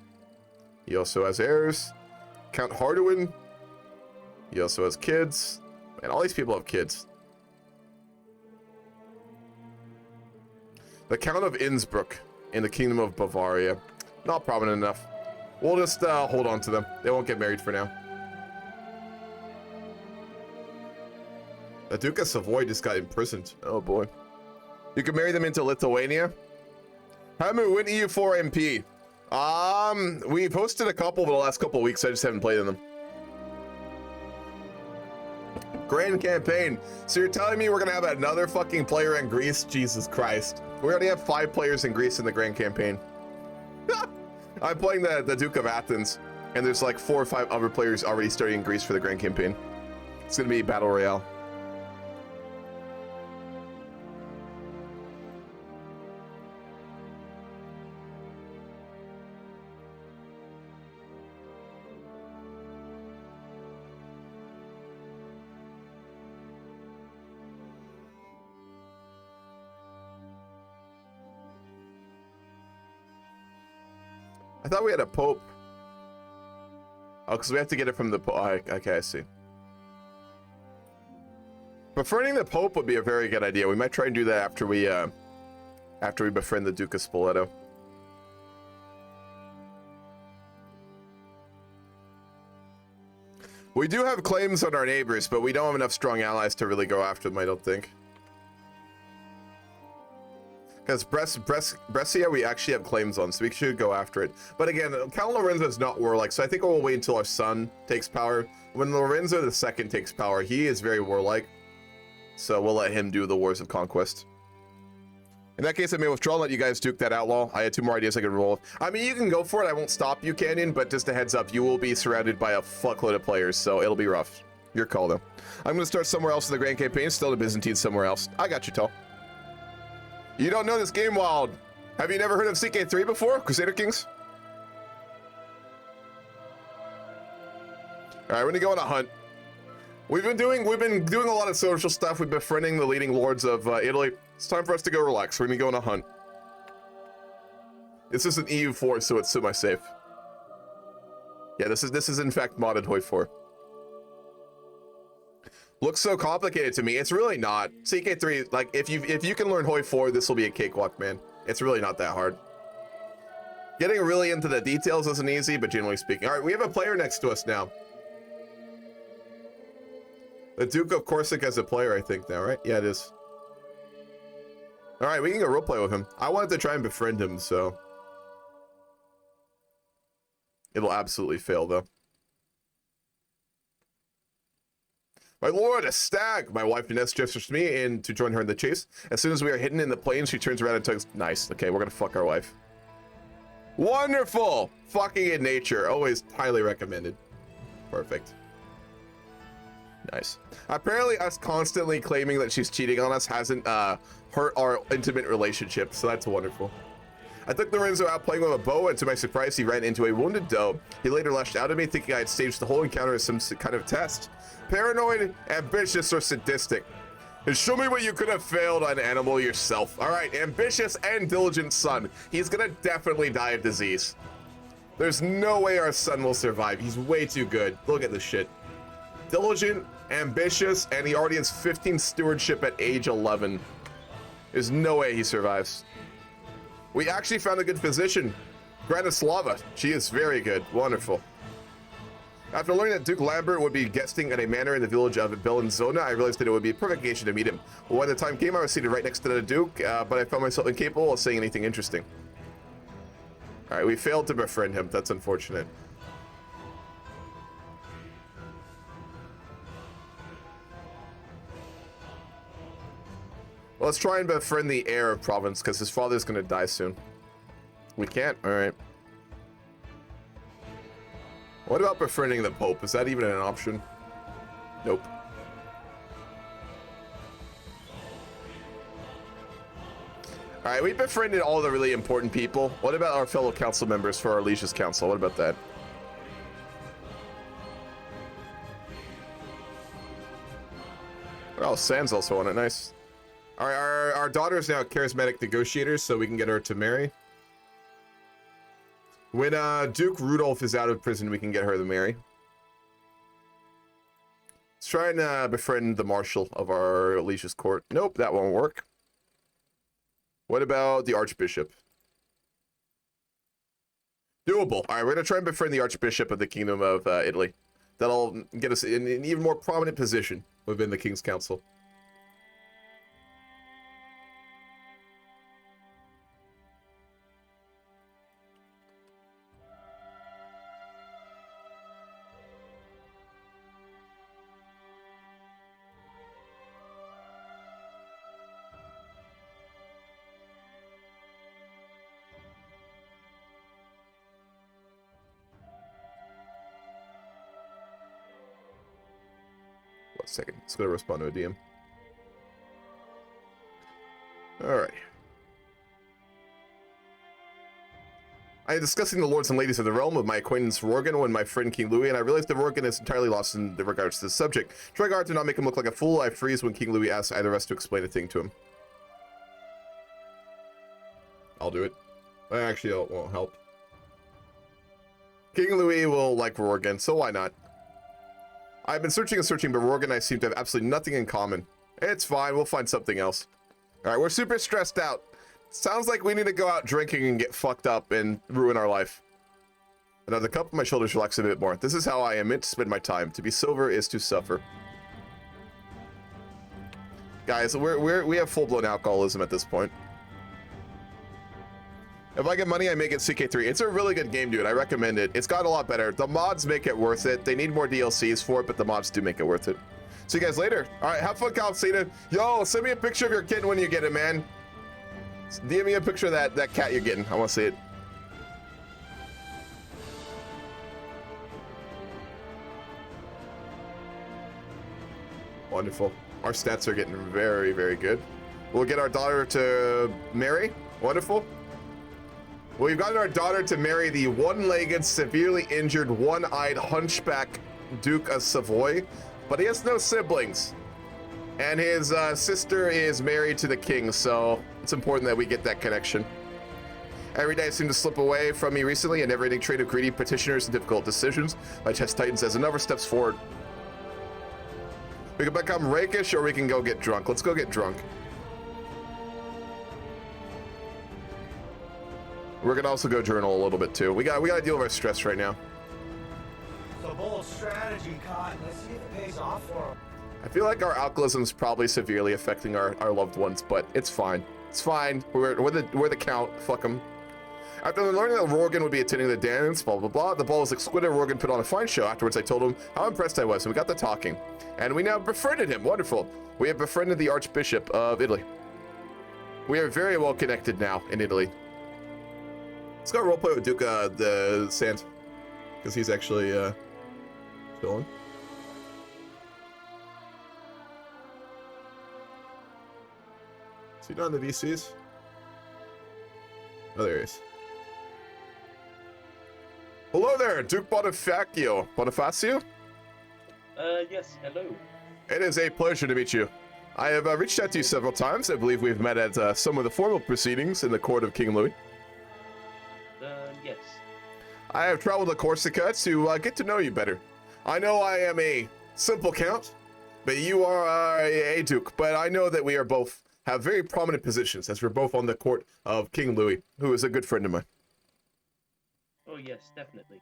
he also has heirs. Count Hardouin, he also has kids. And all these people have kids. The Count of Innsbruck in the Kingdom of Bavaria, not prominent enough. We'll just hold on to them. They won't get married for now. The Duke of Savoy just got imprisoned. Oh boy. You can marry them into Lithuania. Hamu, win EU4 MP. We posted a couple over the last couple of weeks. I just haven't played in them. Grand campaign. So you're telling me we're gonna have another fucking player in Greece? Jesus Christ. We already have 5 players in Greece in the grand campaign. I'm playing the Duke of Athens, and there's like 4 or 5 other players already starting in Greece for the grand campaign. It's gonna be Battle Royale. I thought we had a pope. Oh, because we have to get it from the pope. Okay, I see. Befriending the pope would be a very good idea. We might try and do that after we befriend the Duke of Spoleto. We do have claims on our neighbors, but we don't have enough strong allies to really go after them, I don't think. Because Brescia, we actually have claims on, so we should go after it. But again, Count Lorenzo is not warlike, so I think we'll wait until our son takes power. When Lorenzo II takes power, he is very warlike. So we'll let him do the wars of conquest. In that case, I may withdraw and let you guys duke that outlaw. I had 2 more ideas I could roll. I mean, you can go for it. I won't stop you, Canyon, but just a heads up, you will be surrounded by a fuckload of players, so it'll be rough. Your call, though. I'm going to start somewhere else in the Grand Campaign, still the Byzantines somewhere else. I got you, Tall. You don't know this game, Wild. Have you never heard of CK3 before? Crusader Kings? All right, we're gonna go on a hunt. We've been doing a lot of social stuff. We've been befriending the leading lords of Italy. It's time for us to go relax. We're gonna go on a hunt. This is an EU4, so it's semi-safe. Yeah, this is in fact modded Hoi 4. Looks so complicated to me. It's really not. CK3, like, if you can learn Hoi 4, this will be a cakewalk, man. It's really not that hard. Getting really into the details isn't easy, but generally speaking. All right, we have a player next to us now. The Duke of Corsica is a player, I think, now, right? Yeah, it is. All right, we can go roleplay with him. I wanted to try and befriend him, so... It'll absolutely fail, though. My lord, a stag! My wife Ines gestures me in to join her in the chase. As soon as we are hidden in the plains, she turns around and tugs. Nice. Okay, we're gonna fuck our wife. Wonderful! Fucking in nature. Always highly recommended. Perfect. Nice. Apparently, us constantly claiming that she's cheating on us hasn't hurt our intimate relationship, so that's wonderful. I took Lorenzo out playing with a bow, and to my surprise, he ran into a wounded doe. He later lashed out at me, thinking I had staged the whole encounter as some kind of test. Paranoid, ambitious, or sadistic. And show me what you could have failed on animal yourself. All right, ambitious and diligent son. He's gonna definitely die of disease. There's no way our son will survive. He's way too good. Look at this shit. Diligent, ambitious, and he already has 15 stewardship at age 11. There's no way he survives. We actually found a good physician. Granislava. She is very good. Wonderful. After learning that Duke Lambert would be guesting at a manor in the village of Bellinzona, I realized that it would be a perfect occasion to meet him. Well, when the time came, I was seated right next to the Duke, but I found myself incapable of saying anything interesting. All right, we failed to befriend him. That's unfortunate. Well, let's try and befriend the heir of Provence, because his father's going to die soon. We can't? All right. What about befriending the Pope? Is that even an option? Nope. All right, we befriended all the really important people. What about our fellow council members for our Liege's Council? What about that? Oh, Sam's also on it. Nice. All right, our daughter is now a charismatic negotiator, so we can get her to marry. When Duke Rudolph is out of prison, we can get her to marry. Let's try and befriend the marshal of our Liege's court. Nope, that won't work. What about the archbishop? Doable. All right, we're going to try and befriend the archbishop of the Kingdom of Italy. That'll get us in an even more prominent position within the King's Council. Second. Let's go to respond to a DM. Alright. I am discussing the lords and ladies of the realm with my acquaintance Rorgan and my friend King Louis, and I realized that Rorgan is entirely lost in regards to this subject. Trying hard to not make him look like a fool, I freeze when King Louis asks either of us to explain a thing to him. I'll do it. Actually, it won't help. King Louis will like Rorgan, so why not? I've been searching and searching, but Rorgan and I seem to have absolutely nothing in common. It's fine, we'll find something else. Alright, we're super stressed out. Sounds like we need to go out drinking and get fucked up and ruin our life. Another cup, my shoulders relax a bit more. This is how I am meant to spend my time. To be sober is to suffer. Guys, we have full-blown alcoholism at this point. If I get money, I make it CK3. It's a really good game, dude. I recommend it. It's got a lot better. The mods make it worth it. They need more DLCs for it, but the mods do make it worth it. See you guys later. All right, have fun, Calcina. Yo, send me a picture of your kitten when you get it, man. DM me a picture of that cat you're getting. I want to see it. Wonderful. Our stats are getting very, very good. We'll get our daughter to marry. Wonderful. We've gotten our daughter to marry the one-legged, severely injured, one-eyed hunchback Duke of Savoy, but he has no siblings. And his sister is married to the king, so it's important that we get that connection. Every day seemed to slip away from me recently, and never-ending trade of greedy petitioners and difficult decisions. My chest tightens as another steps forward. We can become rakish, or we can go get drunk. Let's go get drunk. We're gonna also go journal a little bit too. We gotta deal with our stress right now. It's a bold strategy, Cotton. Let's see if it pays off for him. I feel like our alcoholism is probably severely affecting our loved ones, but it's fine. It's fine. We're the count. Fuck them. After learning that Rorgan would be attending the dance, blah blah blah, the ball was exquisite. Rorgan put on a fine show. Afterwards, I told him how impressed I was, and we got to talking. And we now befriended him. Wonderful. We have befriended the Archbishop of Italy. We are very well connected now in Italy. Let's go roleplay with Duke the Sand, because he's actually chilling. Is he not in the VCs? Oh, there he is. Hello there, Duke Bonifacio. Bonifacio? Yes, hello. It is a pleasure to meet you. I have reached out to you several times. I believe we've met at some of the formal proceedings in the court of King Louis. Yes. I have traveled to Corsica to get to know you better. I know I am a simple count, but you are a duke. But I know that we are both have very prominent positions, as we're both on the court of King Louis, who is a good friend of mine. Oh yes, definitely.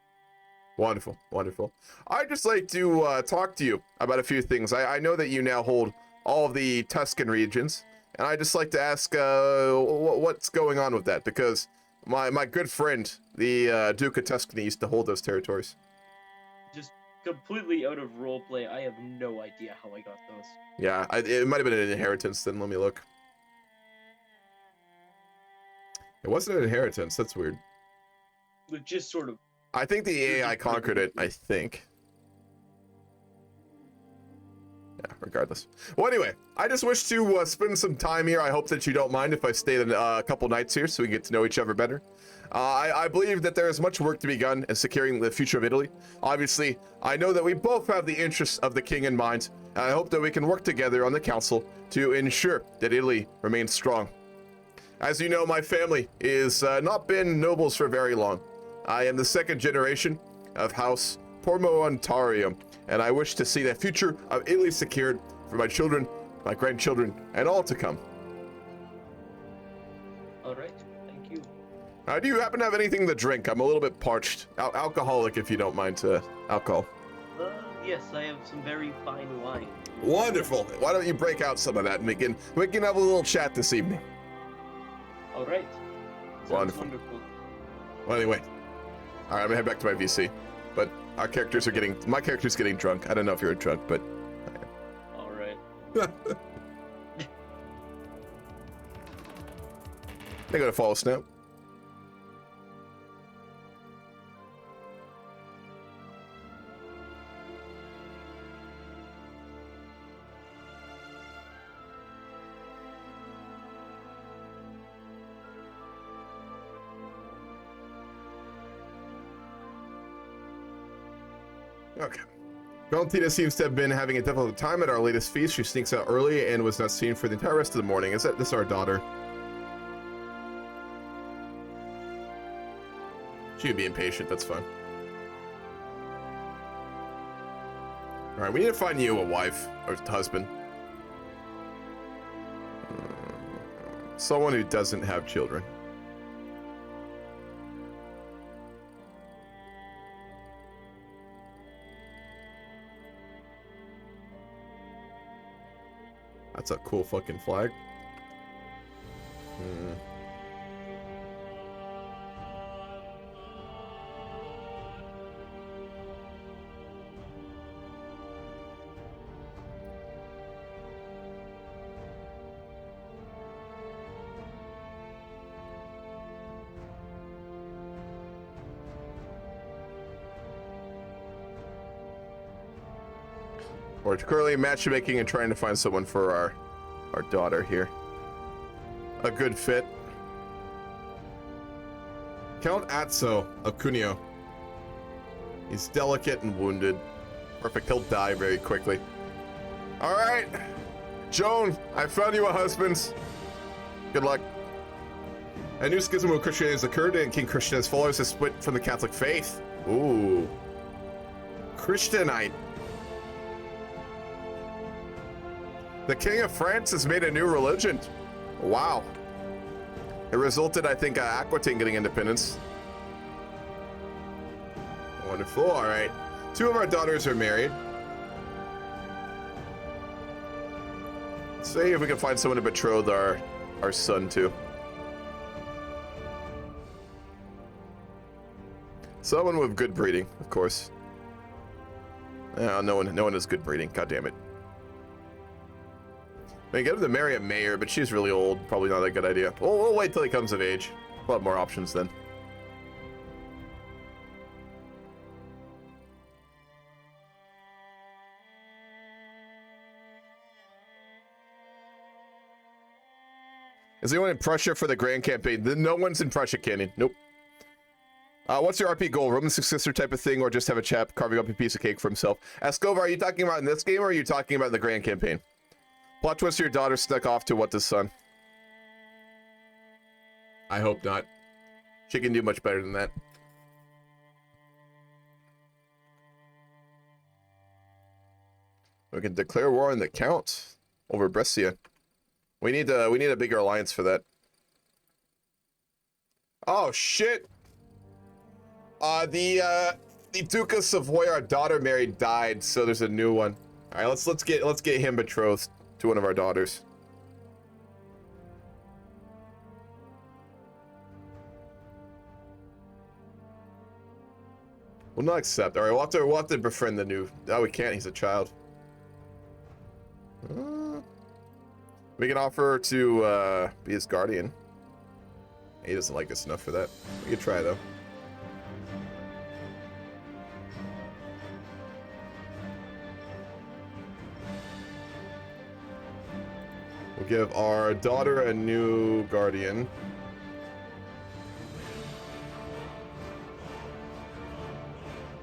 Wonderful, wonderful. I'd just like to talk to you about a few things. I know that you now hold all of the Tuscan regions, and I'd just like to ask what's going on with that, because my good friend, the Duke of Tuscany, used to hold those territories. Just completely out of roleplay. I have no idea how I got those. Yeah, it might have been an inheritance, then let me look. It wasn't an inheritance, that's weird. But just sort of. I think the AI conquered it, I think. Yeah, regardless. Well, anyway, I just wish to spend some time here. I hope that you don't mind if I stay a couple nights here so we get to know each other better. I believe that there is much work to be done in securing the future of Italy. Obviously, I know that we both have the interests of the king in mind, and I hope that we can work together on the council to ensure that Italy remains strong. As you know, my family is not been nobles for very long. I am the second generation of House Pormo Ontario, and I wish to see the future of Italy secured for my children, my grandchildren, and all to come. Alright, thank you. Do you happen to have anything to drink? I'm a little bit parched. Alcoholic, if you don't mind, alcohol. Yes, I have some very fine wine. Wonderful. Why don't you break out some of that and we can have a little chat this evening. Alright. Wonderful. Well, anyway. All right, I'm gonna head back to my VC, but my character's getting drunk. I don't know if you're drunk, but. All right. They're gonna follow Snap. Okay. Valentina seems to have been having a difficult time at our latest feast. She sneaks out early and was not seen for the entire rest of the morning. Is this our daughter? She would be impatient, that's fine. Alright, we need to find you a wife or husband. Someone who doesn't have children. That's a cool fucking flag. We're currently matchmaking and trying to find someone for our daughter here. A good fit. Count Atso of Cuneo. He's delicate and wounded. Perfect, he'll die very quickly. Alright. Joan, I found you a husband. Good luck. A new schism of Christianity has occurred and King Christian's followers have split from the Catholic faith. Ooh. Christianite. The King of France has made a new religion. Wow. It resulted, I think, Aquitaine getting independence. Wonderful, all right. 2 of our daughters are married. Let's see if we can find someone to betroth our son to. Someone with good breeding, of course. Yeah, no one has good breeding, god damn it. I mean, get him to marry a mayor, but she's really old. Probably not a good idea. We'll wait till he comes of age. We'll have more options then. Is anyone in Prussia for the Grand Campaign? No one's in Prussia, Canyon. Nope. What's your RP goal? Roman successor type of thing, or just have a chap carving up a piece of cake for himself? Escobar, are you talking about in this game, or are you talking about in the Grand Campaign? Plot twist, your daughter stuck off to what the son? I hope not. She can do much better than that. We can declare war on the Count over Brescia. We need a bigger alliance for that. Oh shit! The Duke of Savoy, our daughter married, died, so there's a new one. All right, let's get him betrothed to one of our daughters. We'll not accept. All right, we'll have to befriend the new. Oh, we can't. He's a child. We can offer to be his guardian. He doesn't like us enough for that. We could try though. We'll give our daughter a new guardian.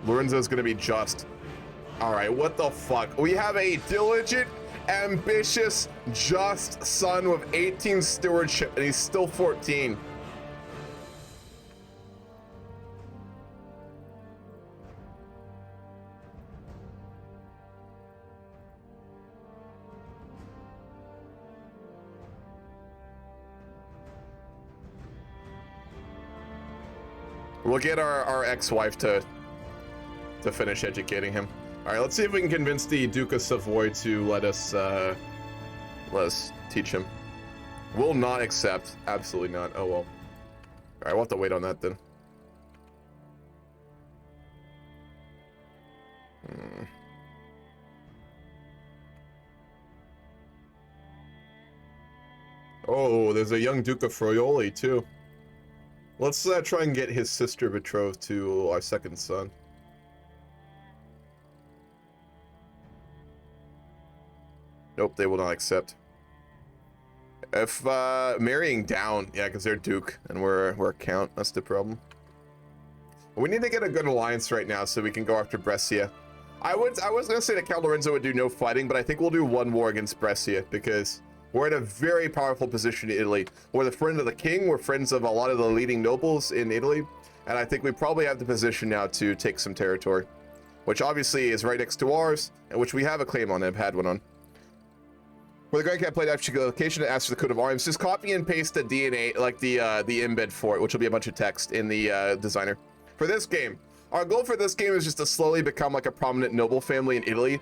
Lorenzo's gonna be just. All right, what the fuck? We have a diligent, ambitious, just son with 18 stewardship, and he's still 14. We'll get our ex-wife to finish educating him. All right, let's see if we can convince the Duke of Savoy to let us teach him. Will not accept. Absolutely not. Oh well. All right, we'll have to wait on that then. Oh, there's a young Duke of Friuli too. Let's try and get his sister betrothed to our second son. Nope, they will not accept. If marrying down, yeah, because they're Duke and we're Count. That's the problem. We need to get a good alliance right now so we can go after Brescia. I was gonna say that Count Lorenzo would do no fighting, but I think we'll do one war against Brescia because we're in a very powerful position in Italy. We're the friend of the king. We're friends of a lot of the leading nobles in Italy, and I think we probably have the position now to take some territory, which obviously is right next to ours, and which we have a claim on and have had one on. Where the Grand Cat played after location and asked for the coat of arms, just copy and paste the DNA, like the embed for it, which will be a bunch of text in the designer. For this game, our goal for this game is just to slowly become like a prominent noble family in Italy.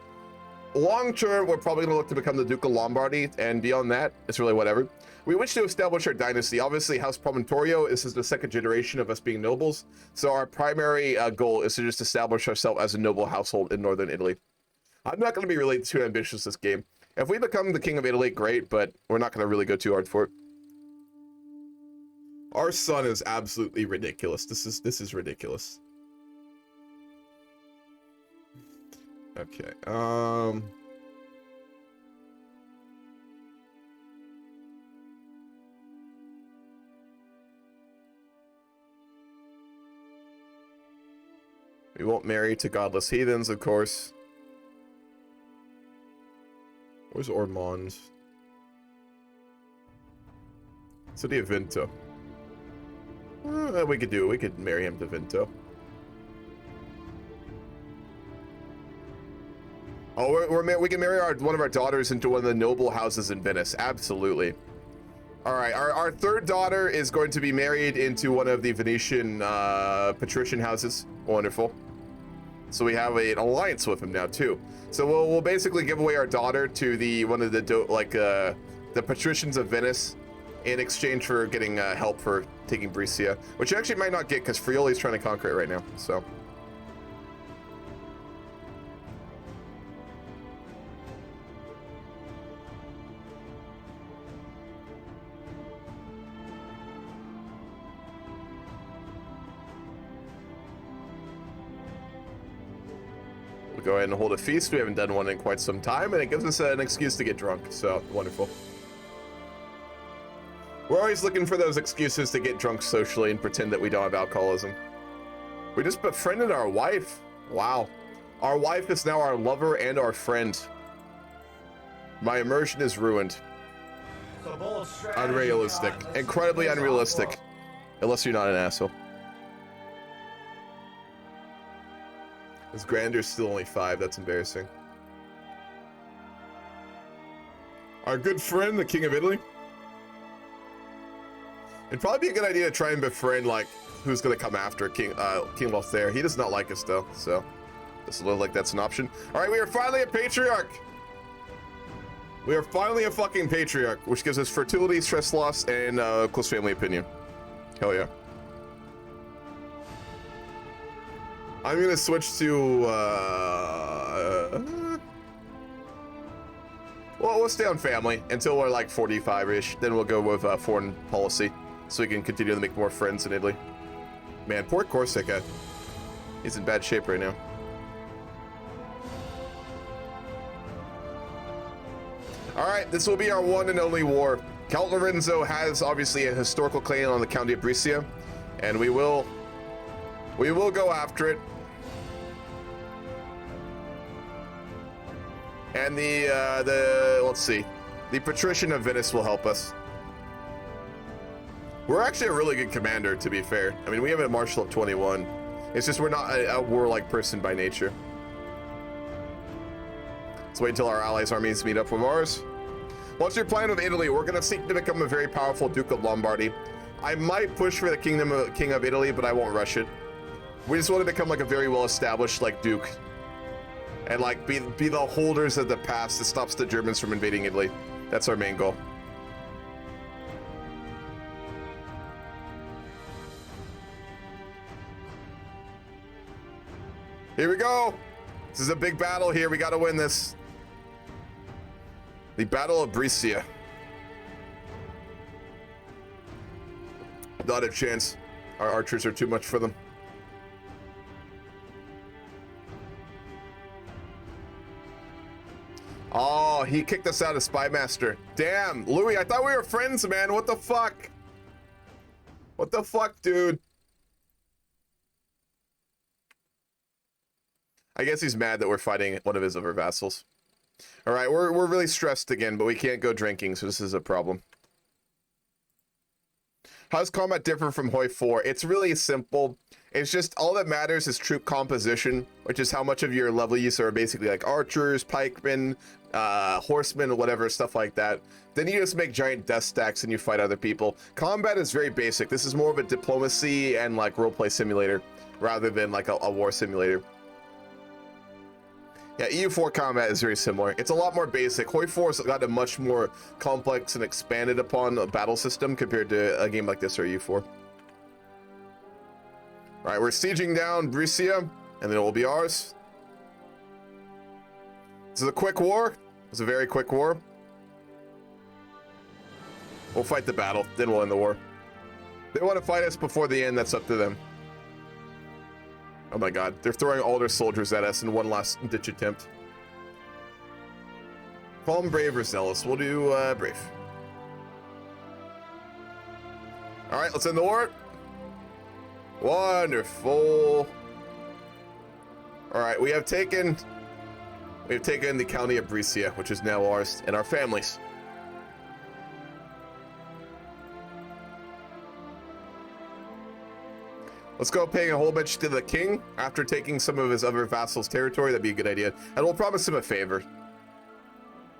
Long term, we're probably going to look to become the Duke of Lombardy, and beyond that, it's really whatever. We wish to establish our dynasty. Obviously, House Promontorio, this is the second generation of us being nobles, so our primary goal is to just establish ourselves as a noble household in northern Italy. I'm not going to be really too ambitious this game. If we become the King of Italy, great, but we're not going to really go too hard for it. Our son is absolutely ridiculous. This is ridiculous. Okay, we won't marry to godless heathens, of course. Where's Ormond? City of Vinto. We could marry him to Vinto. Oh, we can marry one of our daughters into one of the noble houses in Venice. Absolutely. All right, our third daughter is going to be married into one of the Venetian patrician houses. Wonderful. So we have an alliance with him now too. So we'll basically give away our daughter to one of the patricians of Venice in exchange for getting help for taking Brescia, which you actually might not get because Friuli's trying to conquer it right now. So. Go ahead and hold a feast. We haven't done one in quite some time, and it gives us an excuse to get drunk, so wonderful. We're always looking for those excuses to get drunk socially and pretend that we don't have alcoholism. We just befriended our wife. Wow. Our wife is now our lover and our friend. My immersion is ruined. Unrealistic. Incredibly unrealistic. Unless you're not an asshole. His grander's still only 5. That's embarrassing. Our good friend, the King of Italy. It'd probably be a good idea to try and befriend, like, who's gonna come after King Lothair. He does not like us, though, so doesn't look like that's an option. All right, we are finally a patriarch. We are finally a fucking patriarch, which gives us fertility, stress loss, and close family opinion. Hell yeah. I'm gonna switch to, well, we'll stay on family until we're like 45-ish. Then we'll go with foreign policy, so we can continue to make more friends in Italy. Man, poor Corsica. He's in bad shape right now. All right, this will be our one and only war. Count Lorenzo has obviously a historical claim on the County of Brescia, and we will go after it. And let's see, the Patrician of Venice will help us. We're actually a really good commander, to be fair. I mean, we have a marshal of 21. It's just we're not a warlike person by nature. Let's wait until our allies' armies meet up with ours. What's your plan with Italy? We're gonna seek to become a very powerful Duke of Lombardy. I might push for the King of Italy, but I won't rush it. We just want to become like a very well-established like Duke, and like be the holders of the past that stops the Germans from invading Italy. That's our main goal. Here we go. This is a big battle here. We got to win this. The Battle of Brescia. Not a chance. Our archers are too much for them. Oh, he kicked us out of Spymaster. Damn, Louis, I thought we were friends, man. What the fuck? What the fuck, dude? I guess he's mad that we're fighting one of his other vassals. All right, we're really stressed again, but we can't go drinking, so this is a problem. How's combat different from Hoi 4? It's really simple. It's just all that matters is troop composition, which is how much of your level use are basically like archers, pikemen, horsemen, whatever, stuff like that. Then you just make giant death stacks and you fight other people. Combat is very basic. This is more of a diplomacy and like roleplay simulator rather than like a war simulator. Yeah, EU4 combat is very similar. It's a lot more basic. Hoi 4 has got a much more complex and expanded upon battle system compared to a game like this or EU4. All right, we're sieging down Brescia, and then it will be ours. This is a quick war. It's a very quick war. We'll fight the battle, then we'll end the war. They want to fight us before the end, that's up to them. Oh my god, they're throwing all their soldiers at us in one last ditch attempt. Call them brave or zealous. We'll do brave. All right, let's end the war. Wonderful. All right, we have taken the County of Brescia, which is now ours and our families. Let's go paying a whole bunch to the king after taking some of his other vassals' territory. That'd be a good idea. And we'll promise him a favor.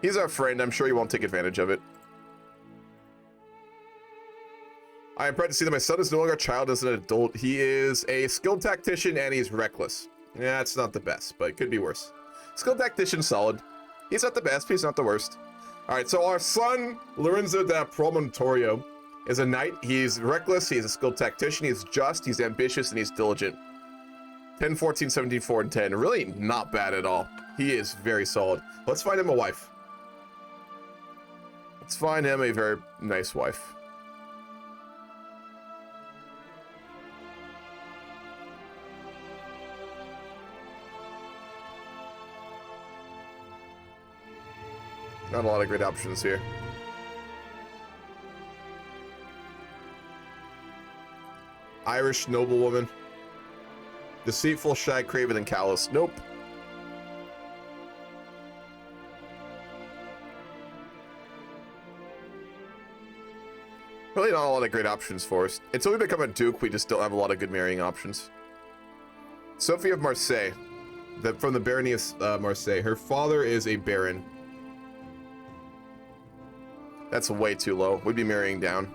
He's our friend. I'm sure he won't take advantage of it. I am proud to see that my son is no longer a child as an adult. He is a skilled tactician and he's reckless. Yeah, it's not the best, but it could be worse. Skilled tactician, solid. He's not the best, but he's not the worst. All right, so our son, Lorenzo da Promontorio, is a knight. He's reckless, he's a skilled tactician, he's just, he's ambitious, and he's diligent. 10, 14, 17, 4, and 10. Really not bad at all. He is very solid. Let's find him a wife. Let's find him a very nice wife. Not a lot of great options here. Irish noblewoman. Deceitful, shy, craven, and callous. Nope. Really not a lot of great options for us. Until we become a duke, we just don't have a lot of good marrying options. Sophie of Marseille. From the barony of Marseille. Her father is a baron. That's way too low. We'd be marrying down.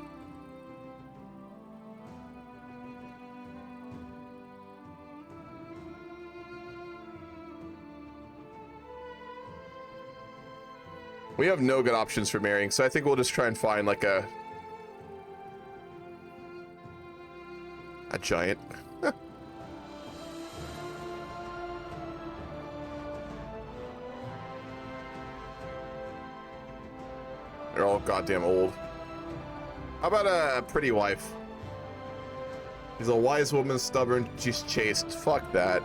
We have no good options for marrying, so I think we'll just try and find like a giant. They're all goddamn old. How about a pretty wife? She's a wise woman, stubborn, she's chaste. Fuck that.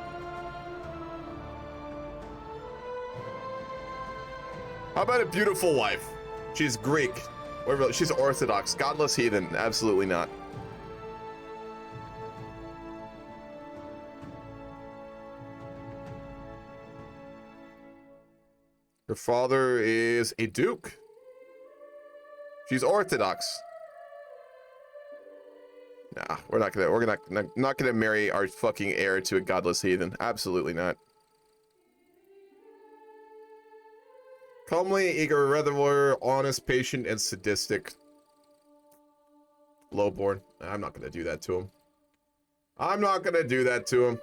How about a beautiful wife? She's Greek. Whatever, she's Orthodox. Godless heathen. Absolutely not. Her father is a duke. She's Orthodox. Nah, we're not gonna marry our fucking heir to a godless heathen. Absolutely not. Comely, eager, rather honest, patient, and sadistic. Lowborn. I'm not gonna do that to him. I'm not gonna do that to him.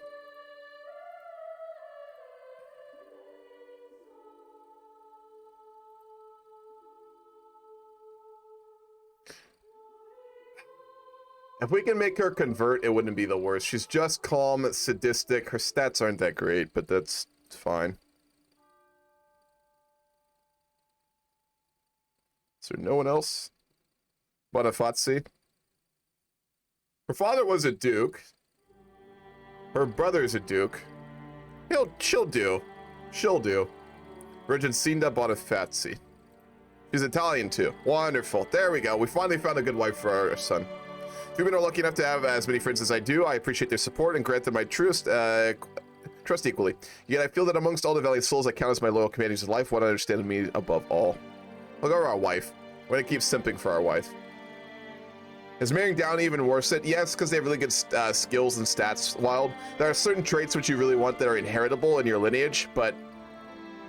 If we can make her convert, it wouldn't be the worst. She's just calm, sadistic. Her stats aren't that great, but that's fine. Is there no one else? Bonifazzi. Her father was a duke. Her brother's a duke. She'll do. She'll do. Regencinda Bonifazzi. She's Italian too. Wonderful. There we go. We finally found a good wife for our son. If you've been lucky enough to have as many friends as I do, I appreciate their support and grant them my trust equally. Yet I feel that amongst all the valiant souls that count as my loyal companions in life, one understands me above all. Look over our wife. We're gonna keep simping for our wife. Is marrying down even worse? Yes, because they have really good skills and stats. Wild. There are certain traits which you really want that are inheritable in your lineage, but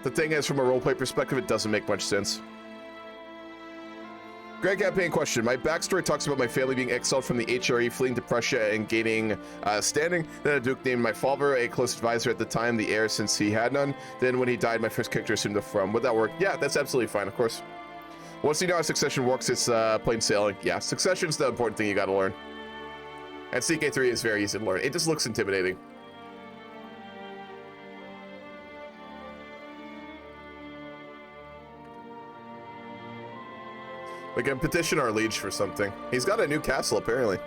the thing is, from a roleplay perspective, it doesn't make much sense. Great campaign question. My backstory talks about my family being exiled from the HRE, fleeing to Prussia and gaining standing. Then a duke named my father, a close advisor at the time, the heir since he had none. Then when he died, my first character assumed the throne. Would that work? Yeah, that's absolutely fine, of course. Once you know how succession works, it's plain sailing. Yeah, succession's the important thing you gotta learn. And CK3 is very easy to learn. It just looks intimidating. We can petition our liege for something. He's got a new castle, apparently.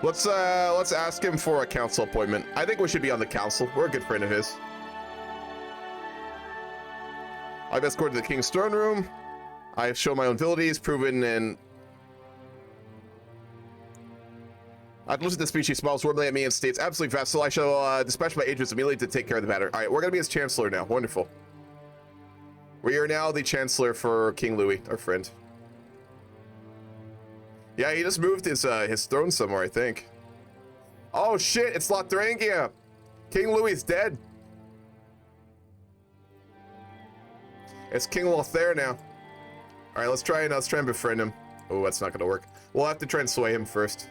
Let's ask him for a council appointment. I think we should be on the council. We're a good friend of his. I've escorted to the king's throne room. I've shown my own abilities, proven and... I've listened to the speech. He smiles warmly at me and states, "Absolutely, vassal. I shall dispatch my agents immediately to take care of the matter." All right, we're gonna be his chancellor now. Wonderful. We are now the chancellor for King Louis, our friend. Yeah, he just moved his throne somewhere, I think. Oh shit, it's Lotharingia. King Louis is dead. It's King Lothair now. All right, let's try and befriend him. Oh, that's not gonna work. We'll have to try and sway him first.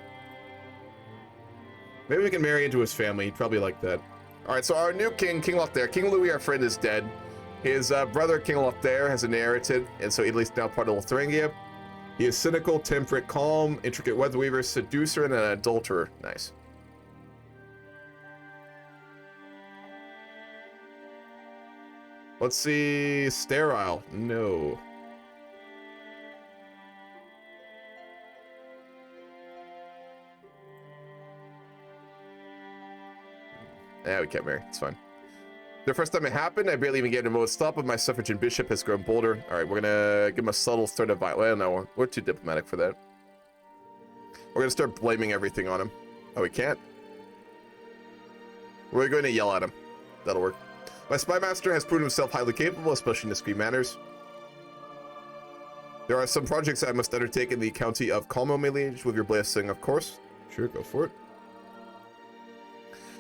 Maybe we can marry into his family. He'd probably like that. All right, so our new king, King Lothair. King Louis, our friend, is dead. His brother, King Lothair, has inherited, and so Italy's now part of Lotharingia. He is cynical, temperate, calm, intricate weatherweaver, seducer, and an adulterer. Nice. Let's see. Sterile. No. Yeah, we can't marry. It's fine. The first time it happened, I barely even gave him a stop, but my suffragette bishop has grown bolder. All right, we're gonna give him a subtle threat of violence. Well, no, we're too diplomatic for that. We're gonna start blaming everything on him. Oh, we can't. We're going to yell at him. That'll work. My spy master has proven himself highly capable, especially in discreet matters. There are some projects I must undertake in the county of Como, my liege, with your blessing, of course. Sure, go for it.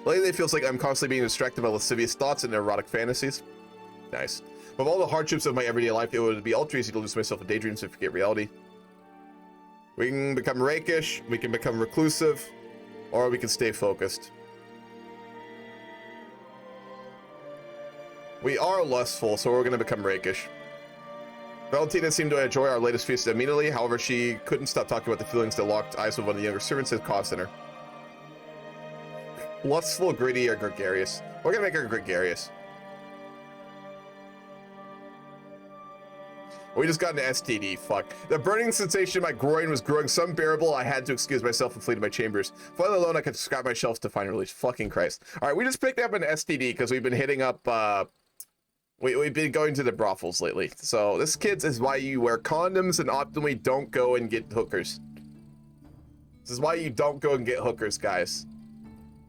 Lately, it feels like I'm constantly being distracted by lascivious thoughts and erotic fantasies. Nice. With all the hardships of my everyday life, it would be ultra easy to lose myself in daydreams and forget reality. We can become rakish, we can become reclusive, or we can stay focused. We are lustful, so we're going to become rakish. Valentina seemed to enjoy our latest feast immediately. However, she couldn't stop talking about the feelings that locked eyes with one of the younger servants had caused in her. Lustful, greedy, or gregarious. We're going to make her gregarious. We just got an STD, fuck. The burning sensation in my groin was growing so unbearable, I had to excuse myself and flee to my chambers. Finally alone, I could scrap my shelves to find release. Fucking Christ. All right, we just picked up an STD because we've been hitting up, we've been going to the brothels lately. So this, kids, is why you wear condoms and optimally don't go and get hookers. This is why you don't go and get hookers, guys.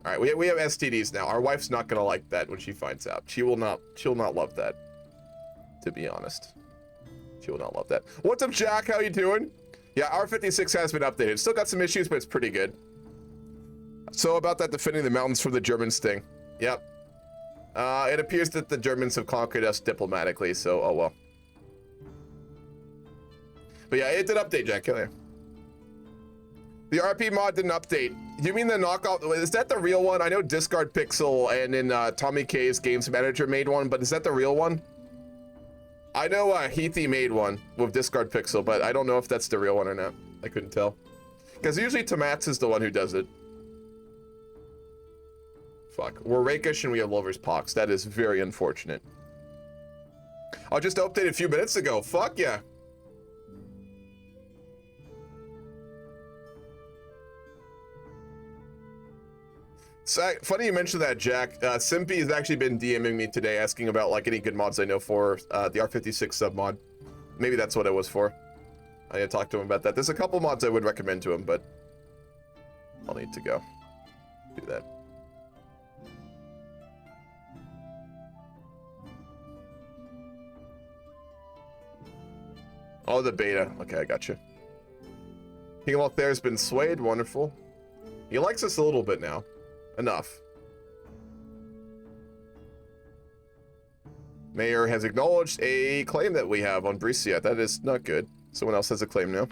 All right, we have STDs now. Our wife's not gonna like that when she finds out. She'll not love that, to be honest. She will not love that. What's up, Jack? How you doing? Yeah, R56 has been updated. Still got some issues, but it's pretty good. So about that defending the mountains from the German sting. Yep. It appears that the Germans have conquered us diplomatically, so oh well. But yeah, it did update, Jack. Kill there. The RP mod didn't update. Do you mean the knockoff? Is that the real one? I know Discard Pixel and then Tommy K's Games Manager made one, but is that the real one? I know Heathy made one with Discard Pixel, but I don't know if that's the real one or not. I couldn't tell. Because usually Tomats is the one who does it. Fuck. We're rakish and we have Lover's Pox. That is very unfortunate. I just updated a few minutes ago. Fuck yeah. So, funny you mentioned that, Jack. Simpy has actually been DMing me today asking about like any good mods I know for the R56 sub mod. Maybe that's what it was for. I need to talk to him about that. There's a couple mods I would recommend to him, but I'll need to go do that. Oh, the beta. Okay, I got you. King Walk there has been swayed. Wonderful. He likes us a little bit now. Enough. Mayor has acknowledged a claim that we have on Brescia. That is not good. Someone else has a claim now.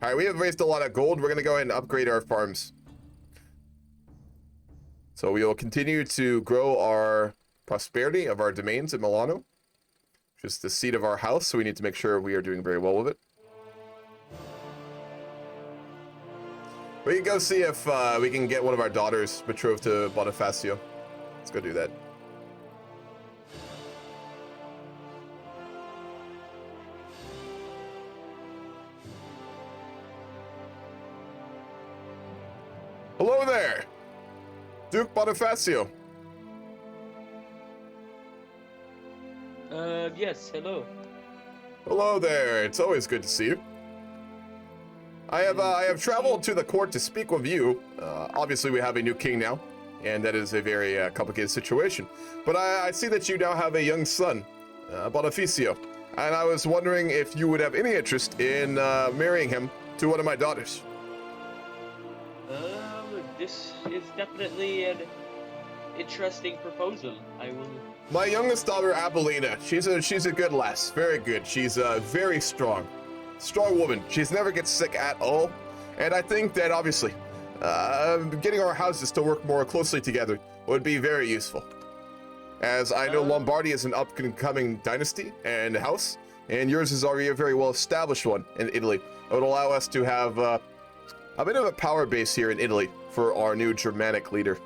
All right, we have raised a lot of gold. We're going to go ahead and upgrade our farms. So we will continue to grow our prosperity of our domains in Milano, which is the seat of our house. So we need to make sure we are doing very well with it. We can go see if we can get one of our daughters betrothed to Bonifacio. Let's go do that. Hello there, Duke Bonifacio. Yes, hello. Hello there. It's always good to see you. I have traveled to the court to speak with you. Obviously, we have a new king now, and that is a very complicated situation. But I see that you now have a young son, Bonifacio, and I was wondering if you would have any interest in marrying him to one of my daughters. This is definitely an interesting proposal. I will. My youngest daughter, Abelina, she's a good lass, very good. She's very strong. Strong woman. She's never gets sick at all. And I think that obviously getting our houses to work more closely together would be very useful. As I know Lombardy is an up-and-coming dynasty and house, and yours is already a very well-established one in Italy. It would allow us to have a bit of a power base here in Italy for our new Germanic leader.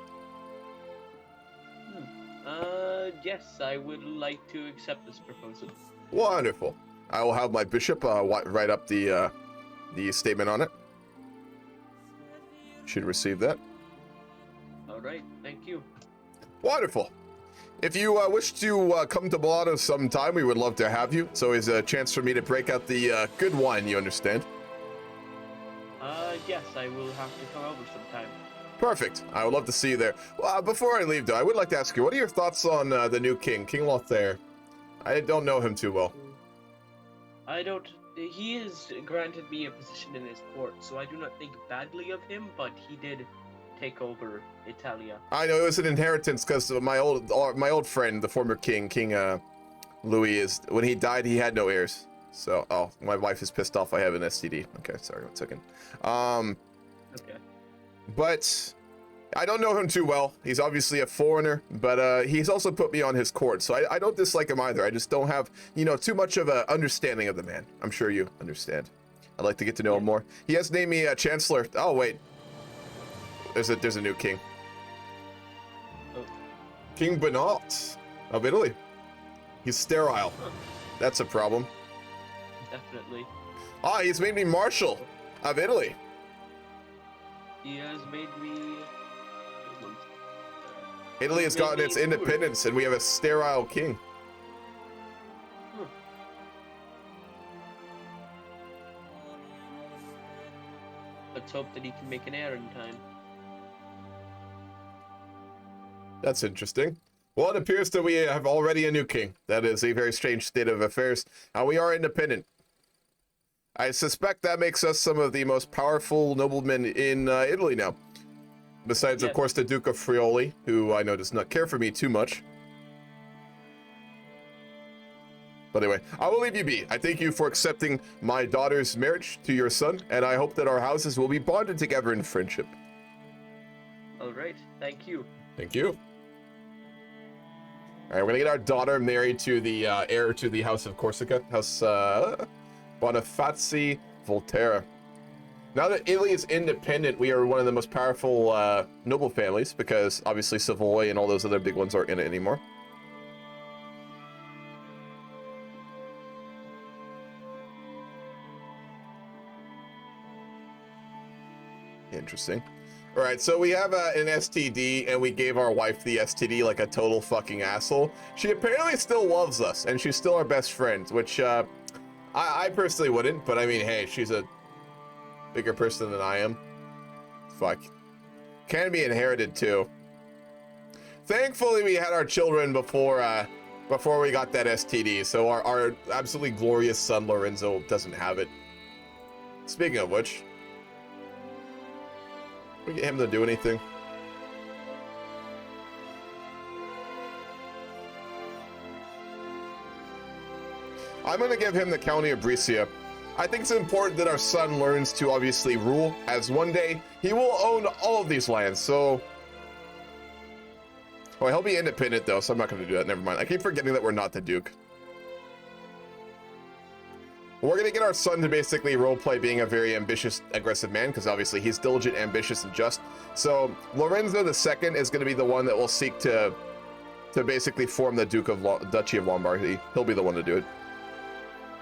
Yes, I would like to accept this proposal. Wonderful. I will have my bishop write up the statement on it. Should receive that. All right, thank you. Wonderful. If you wish to come to Milano sometime, we would love to have you. It's always a chance for me to break out the good wine, you understand? Yes, I will have to come over sometime. Perfect. I would love to see you there. Before I leave, though, I would like to ask you, what are your thoughts on the new king, King Lothair? I don't know him too well. He has granted me a position in his court, so I do not think badly of him, but he did take over Italia. I know it was an inheritance because my old friend, the former king, Louis, is when he died, he had no heirs. So, oh, my wife is pissed off. I have an STD. Okay, sorry, 1 second. Okay. But I don't know him too well. He's obviously a foreigner, but he's also put me on his court. So I don't dislike him either. I just don't have, too much of a understanding of the man. I'm sure you understand. I'd like to get to know him more. He has named me Chancellor. Oh wait, there's a new king. Oh. King Bernat of Italy. He's sterile. That's a problem. Definitely. Ah, he's made me Marshal of Italy. He has made me. Italy has gotten its independence, and we have a sterile king. Let's hope that he can make an heir in time. That's interesting. Well, it appears that we have already a new king. That is a very strange state of affairs. We are independent. I suspect that makes us some of the most powerful noblemen in Italy now. Besides, of course, the Duke of Friuli, who I know does not care for me too much. But anyway, I will leave you be. I thank you for accepting my daughter's marriage to your son, and I hope that our houses will be bonded together in friendship. All right. Thank you. Thank you. All right, we're gonna get our daughter married to the heir to the House of Corsica, House Bonifazi Volterra. Now that Italy is independent, we are one of the most powerful noble families because obviously Savoy and all those other big ones aren't in it anymore. Interesting. All right, so we have an STD, and we gave our wife the STD like a total fucking asshole. She apparently still loves us, and she's still our best friend, which I personally wouldn't, but I mean, hey, she's a bigger person than I am. Fuck. Can be inherited, too. Thankfully, we had our children before we got that STD, so our absolutely glorious son, Lorenzo, doesn't have it. Speaking of which, we get him to do anything. I'm gonna give him the County of Brescia. I think it's important that our son learns to obviously rule, as one day he will own all of these lands, so... Well, he'll be independent though, so I'm not gonna do that, never mind. I keep forgetting that we're not the Duke. We're gonna get our son to basically roleplay being a very ambitious, aggressive man, because obviously he's diligent, ambitious, and just. So Lorenzo II is gonna be the one that will seek to basically form the Duchy of Lombardy. He'll be the one to do it.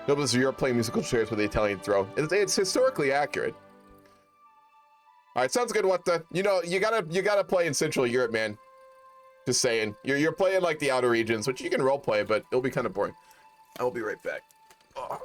Nobles of Europe playing musical chairs with the Italian throne. It's historically accurate. All right, sounds good. What the? You gotta play in Central Europe, man. Just saying. You're playing like the outer regions, which you can roleplay, but it'll be kind of boring. I will be right back. Oh.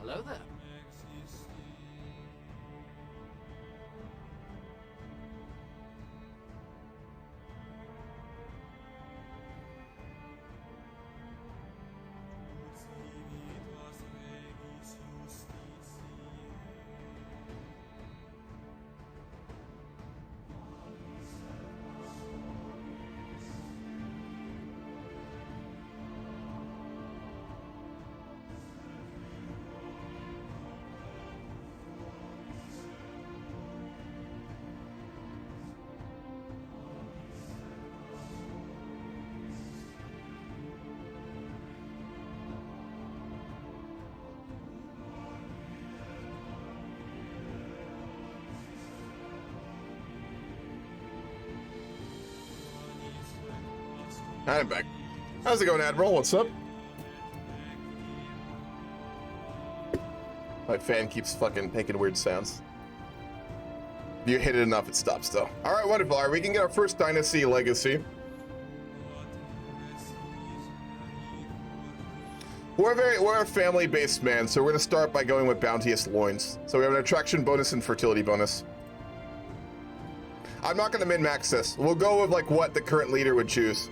Hello there. I'm back. How's it going, Admiral? What's up? My fan keeps fucking making weird sounds. If you hit it enough, it stops, though. All right, wonderful. All right, we can get our first Dynasty Legacy. We're a family-based man, so we're gonna start by going with Bounteous Loins. So we have an attraction bonus and fertility bonus. I'm not gonna min-max this. We'll go with like what the current leader would choose.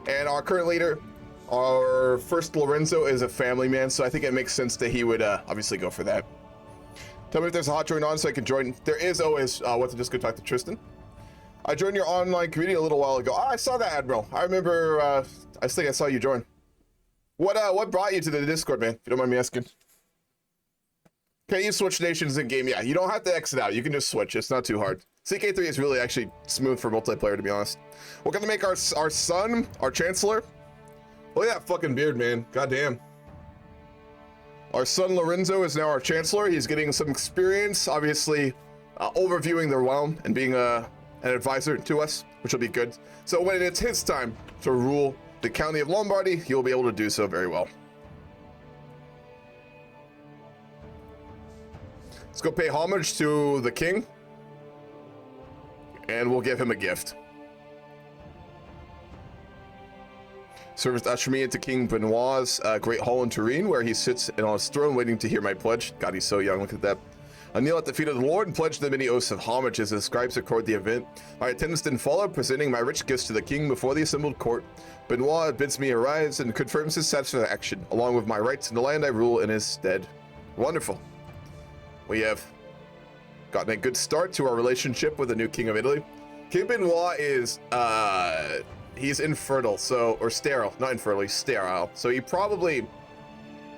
And our current leader, our first Lorenzo, is a family man, so I think it makes sense that he would obviously go for that. Tell me if there's a hot join on so I can join. There is always. What to just go talk to Tristan. I joined your online community a little while ago. Oh, I saw that, Admiral. I remember. I think I saw you join. What brought you to the Discord, man? If you don't mind me asking. Can you switch nations in game? Yeah, you don't have to exit out. You can just switch. It's not too hard. CK3 is really actually smooth for multiplayer, to be honest. We're gonna make our son our Chancellor. Look at that fucking beard, man. Goddamn. Our son Lorenzo is now our Chancellor. He's getting some experience, obviously, overviewing the realm and being an advisor to us, which will be good. So when it's his time to rule the County of Lombardy, he'll be able to do so very well. Let's go pay homage to the king, and we'll give him a gift. Service usher me into King Benoit's Great Hall in Turin, where he sits on his throne waiting to hear my pledge. God, he's so young, look at that. I kneel at the feet of the Lord and pledge the many oaths of homage as the scribes record the event. My attendants then follow, presenting my rich gifts to the king before the assembled court. Benoit bids me arise and confirms his satisfaction, along with my rights in the land I rule in his stead. Wonderful. We have gotten a good start to our relationship with the new king of Italy. King Benoit is, he's infertile, so, or sterile, not infertile, he's sterile. So he probably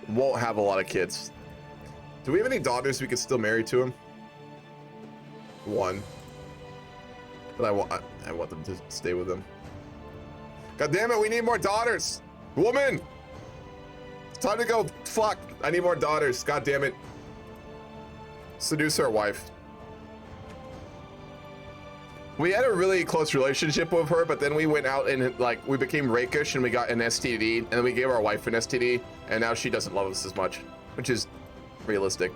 won't have a lot of kids. Do we have any daughters we could still marry to him? One. But I want them to stay with him. God damn it, we need more daughters! Woman! It's time to go fuck. I need more daughters, god damn it. Seduce our wife. We had a really close relationship with her, but then we went out and like we became rakish and we got an STD, and then we gave our wife an STD, and now she doesn't love us as much, which is realistic.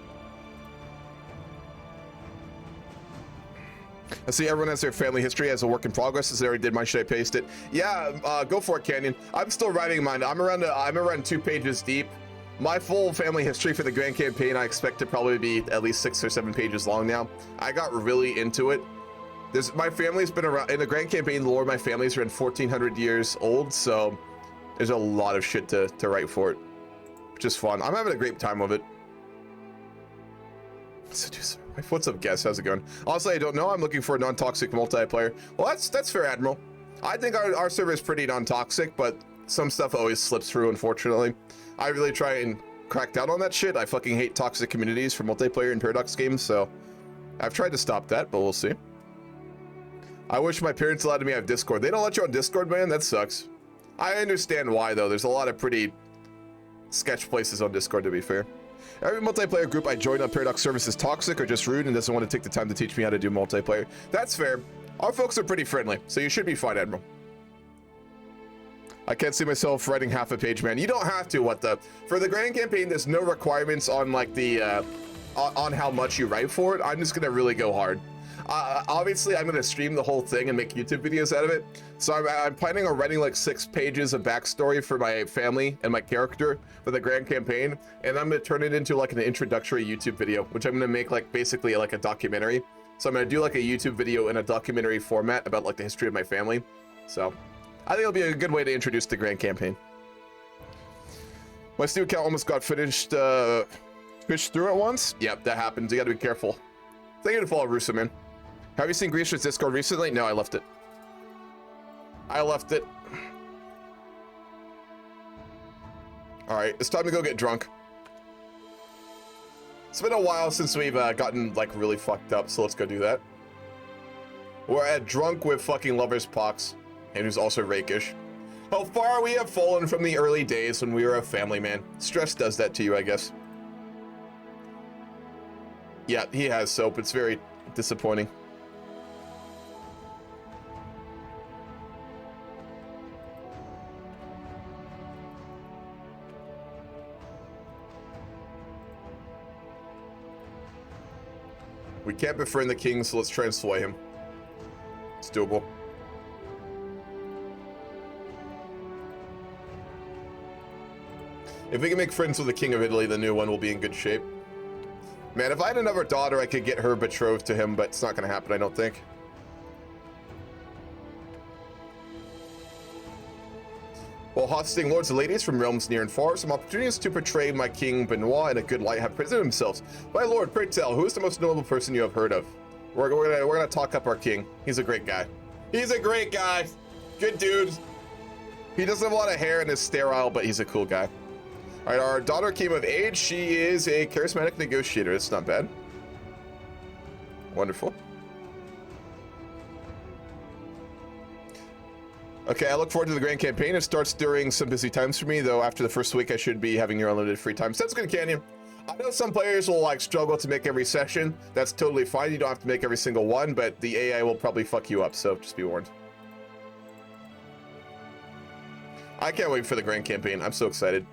I see everyone has their family history as a work in progress. As I already did mine, should I paste it? Yeah, go for it, Canyon. I'm still writing mine. I'm around 2 pages deep. My full family history for the Grand Campaign, I expect to probably be at least 6 or 7 pages long now. I got really into it. My family's been around in the Grand Campaign lore. My family's around 1400 years old, so there's a lot of shit to write for it, which is fun. I'm having a great time with it. Seducer. What's up, guys? How's it going? Honestly, I don't know. I'm looking for a non-toxic multiplayer. Well, that's fair, Admiral. I think our server is pretty non-toxic, but some stuff always slips through, unfortunately. I really try and crack down on that shit. I fucking hate toxic communities for multiplayer and Paradox games, so I've tried to stop that, but we'll see. I wish my parents allowed me to have Discord. They don't let you on Discord, man? That sucks. I understand why, though. There's a lot of pretty sketch places on Discord, to be fair. Every multiplayer group I join on Paradox service is toxic or just rude and doesn't want to take the time to teach me how to do multiplayer. That's fair. Our folks are pretty friendly, so you should be fine, Admiral. I can't see myself writing half a page, man. You don't have to, what the... For the Grand Campaign, there's no requirements on, like, the, on how much you write for it. I'm just gonna really go hard. Obviously, I'm gonna stream the whole thing and make YouTube videos out of it. So I'm planning on writing like 6 pages of backstory for my family and my character for the Grand Campaign, and I'm gonna turn it into like an introductory YouTube video, which I'm gonna make like basically like a documentary. So I'm gonna do like a YouTube video in a documentary format about like the history of my family. So I think it'll be a good way to introduce the Grand Campaign. My Steam account almost got fished through at once. Yep, that happens. You gotta be careful. Thank you to follow Russo, man. Have you seen Grisha's Discord recently? No, I left it. I left it. All right, it's time to go get drunk. It's been a while since we've gotten like really fucked up, so let's go do that. We're at drunk with fucking Lover's Pox, and who's also rakish. How far we have fallen from the early days when we were a family, man. Stress does that to you, I guess. Yeah, he has soap. It's very disappointing. We can't befriend the king, so let's try and sway him. It's doable. If we can make friends with the king of Italy, the new one will be in good shape. Man, if I had another daughter, I could get her betrothed to him, but it's not going to happen, I don't think. While hosting lords and ladies from realms near and far, some opportunities to portray my king Benoit in a good light have presented themselves. My lord, pray tell, who is the most notable person you have heard of? We're gonna talk up our king. He's a great guy. He's a great guy. Good dude. He doesn't have a lot of hair and is sterile, but he's a cool guy. All right, our daughter came of age. She is a charismatic negotiator. It's not bad. Wonderful. Okay, I look forward to the grand campaign. It starts during some busy times for me, though after the first week I should be having your unlimited free time. Sounds good, Canyon. I know some players will like struggle to make every session. That's totally fine. You don't have to make every single one, but the AI will probably fuck you up, so just be warned. I can't wait for the grand campaign. I'm so excited.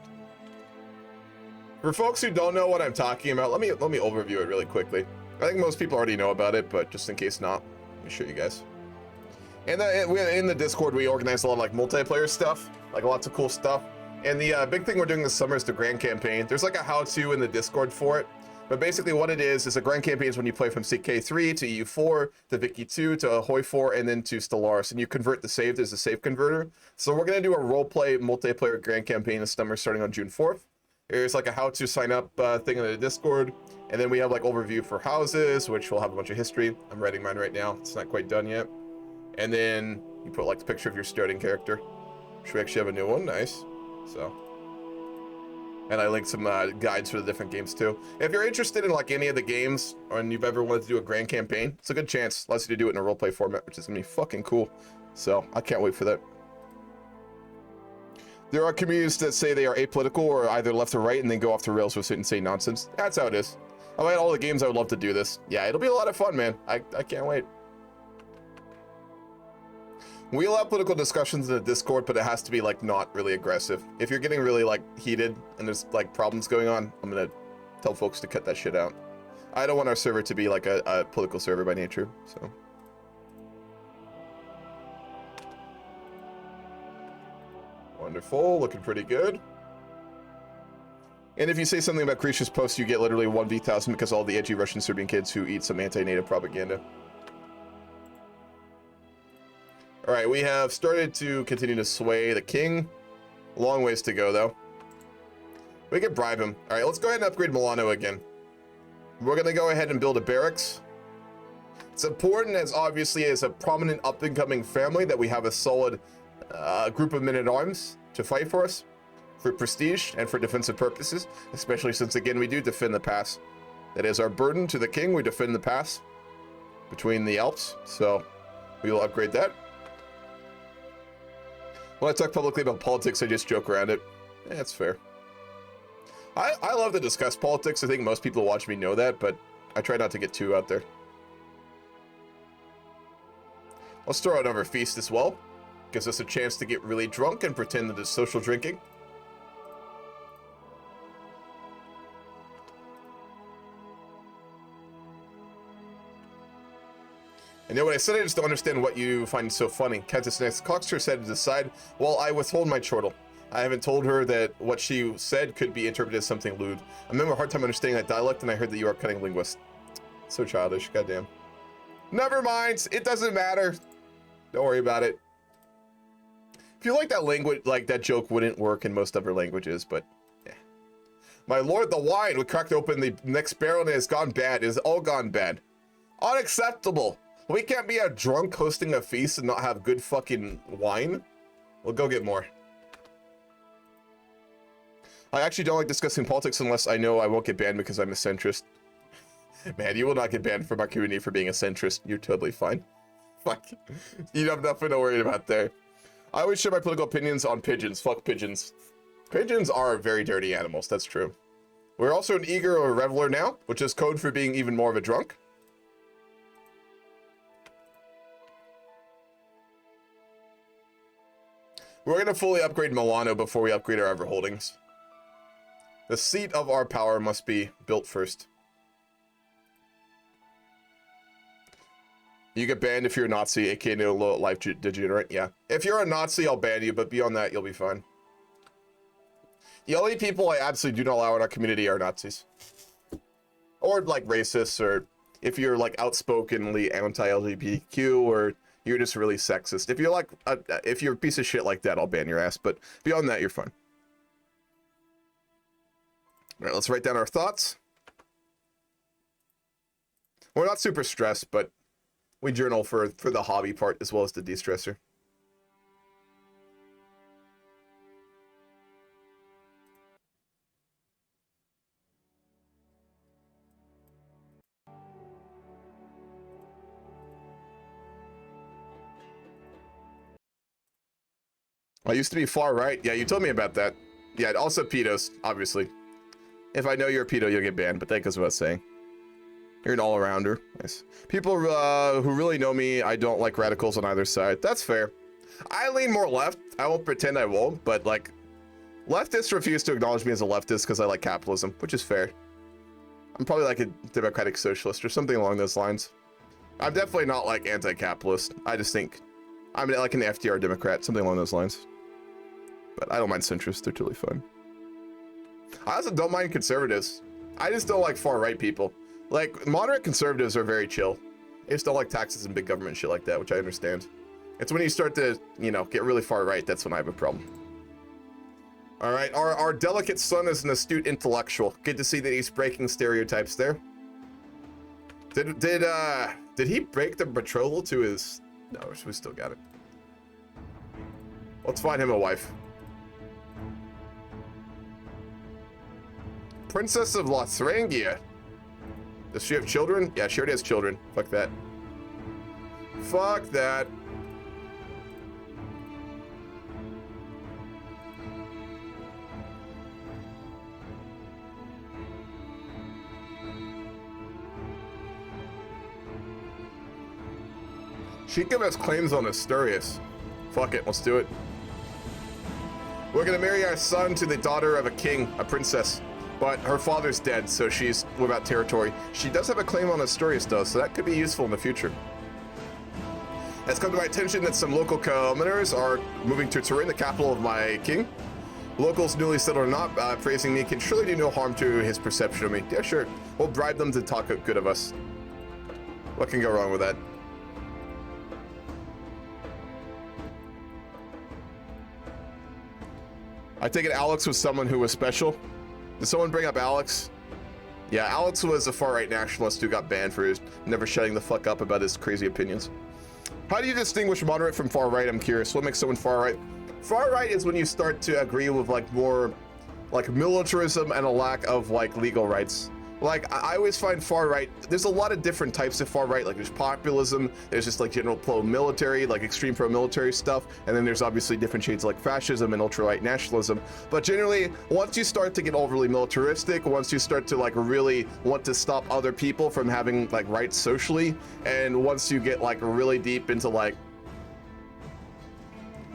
For folks who don't know what I'm talking about, let me overview it really quickly. I think most people already know about it, but just in case not, let me show you guys. And in the Discord, we organize a lot of like multiplayer stuff, like lots of cool stuff. And the big thing we're doing this summer is the grand campaign. There's like a how-to in the Discord for it. But basically what it is a grand campaign is when you play from CK3 to EU4 to Vicky 2 to Ahoy 4 and then to Stellaris, and you convert the save. There's a save converter. So we're going to do a roleplay multiplayer grand campaign this summer starting on June 4th. There's like a how-to sign up thing in the Discord. And then we have like overview for houses, which will have a bunch of history. I'm writing mine right now. It's not quite done yet. And then you put like the picture of your starting character. Should we actually have a new one? Nice. So, and I linked some guides for the different games too. If you're interested in like any of the games, or you've ever wanted to do a grand campaign, it's a good chance. Allows you to do it in a roleplay format, which is gonna be fucking cool. So I can't wait for that. There are communities that say they are apolitical or either left or right, and then go off the rails with insane nonsense. That's how it is. I like all the games. I would love to do this. Yeah, it'll be a lot of fun, man. I can't wait. We allow political discussions in the Discord, but it has to be like not really aggressive. If you're getting really like heated and there's like problems going on, I'm gonna tell folks to cut that shit out. I don't want our server to be like a political server by nature, so. Wonderful, looking pretty good. And if you say something about Krisha's post, you get literally 1v1000 because all the edgy Russian Serbian kids who eat some anti-native propaganda. All right, we have started to continue to sway the king. Long ways to go, though. We can bribe him. All right, let's go ahead and upgrade Milano again. We're going to go ahead and build a barracks. It's important, as obviously as a prominent up-and-coming family, that we have a solid group of men-at-arms to fight for us, for prestige and for defensive purposes, especially since, again, we do defend the pass. That is our burden to the king. We defend the pass between the Alps, so we will upgrade that. When I talk publicly about politics, I just joke around it. That's fair. I love to discuss politics. I think most people who watch me know that, but I try not to get too out there. Let's throw out another feast as well. Gives us a chance to get really drunk and pretend that it's social drinking. And then when I said I just don't understand what you find so funny, Countess Next Cockster said to decide, well, I withhold my chortle. I haven't told her that what she said could be interpreted as something lewd. I'm having a hard time understanding that dialect, and I heard that you are a cunning linguist. So childish, goddamn. Never mind, it doesn't matter. Don't worry about it. If you like that language, like that joke wouldn't work in most other languages, but yeah. My lord, the wine, we cracked open the next barrel and it has gone bad. It has all gone bad. Unacceptable. We can't be a drunk hosting a feast and not have good fucking wine. We'll go get more. I actually don't like discussing politics unless I know I won't get banned because I'm a centrist. Man, you will not get banned from our community for being a centrist. You're totally fine. Fuck. You have nothing to worry about there. I always share my political opinions on pigeons. Fuck pigeons. Pigeons are very dirty animals, that's true. We're also an eager or reveler now, which is code for being even more of a drunk. We're going to fully upgrade Milano before we upgrade our other holdings. The seat of our power must be built first. You get banned if you're a Nazi, aka no low life degenerate. Yeah. If you're a Nazi, I'll ban you, but beyond that, you'll be fine. The only people I absolutely do not allow in our community are Nazis. Or like racists, or if you're like outspokenly anti-LGBTQ, or you're just really sexist. If you're like, if you're a piece of shit like that, I'll ban your ass. But beyond that, you're fine. All right, let's write down our thoughts. We're not super stressed, but we journal for the hobby part as well as the de-stressor. I used to be far right. Yeah, you told me about that. Yeah, also pedos, obviously. If I know you're a pedo, you'll get banned, but that goes without saying. You're an all-arounder. Nice. People who really know me, I don't like radicals on either side. That's fair. I lean more left. I won't pretend I won't, but like, leftists refuse to acknowledge me as a leftist because I like capitalism, which is fair. I'm probably like a democratic socialist or something along those lines. I'm definitely not like anti-capitalist. I just think I'm like an FDR Democrat, something along those lines. But I don't mind centrists, they're totally fun. I also don't mind conservatives. I just don't like far-right people. Like, moderate conservatives are very chill. They just don't like taxes and big government and shit like that, which I understand. It's when you start to, you know, get really far-right, that's when I have a problem. Alright, our delicate son is an astute intellectual. Good to see that he's breaking stereotypes there. Did he break the betrothal to his... No, we still got it. Let's find him a wife. Princess of Lotharingia. Does she have children? Yeah, she already has children. Fuck that. Fuck that. Sheikah has claims on Asturias. Fuck it, let's do it. We're gonna marry our son to the daughter of a king, a princess. But her father's dead, so she's without territory. She does have a claim on Asturias, though, so that could be useful in the future. It's come to my attention that some local commoners are moving to Turin, the capital of my king. Locals, newly settled or not, praising me can surely do no harm to his perception of me. Yeah, sure. We'll bribe them to talk good of us. What can go wrong with that? I take it Alex was someone who was special. Did someone bring up Alex? Yeah, Alex was a far-right nationalist who got banned for his never shutting the fuck up about his crazy opinions. How do you distinguish moderate from far-right? I'm curious. What makes someone far-right? Far-right is when you start to agree with like more like militarism and a lack of like legal rights. Like, I always find far-right, there's a lot of different types of far-right. Like, there's populism, there's just like general pro-military, like extreme pro-military stuff, and then there's obviously different shades like fascism and ultra-right nationalism. But generally, once you start to get overly militaristic, once you start to like really want to stop other people from having like rights socially, and once you get like really deep into like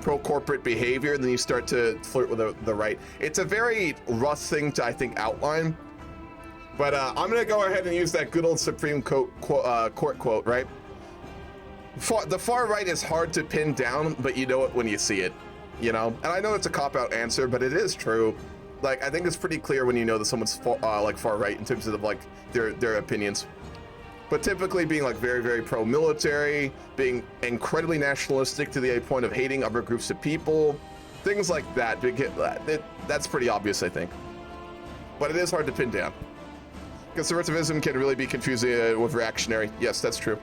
pro-corporate behavior, then you start to flirt with the right. It's a very rough thing to, I think, outline. But I'm going to go ahead and use that good old Supreme Court quote, right? The far right is hard to pin down, but you know it when you see it, you know? And I know it's a cop-out answer, but it is true. Like, I think it's pretty clear when you know that someone's like far right in terms of like their opinions. But typically being like very, very pro-military, being incredibly nationalistic to the point of hating other groups of people, things like that, that's pretty obvious, I think. But it is hard to pin down. Conservatism can really be confusing with reactionary. Yes, that's true.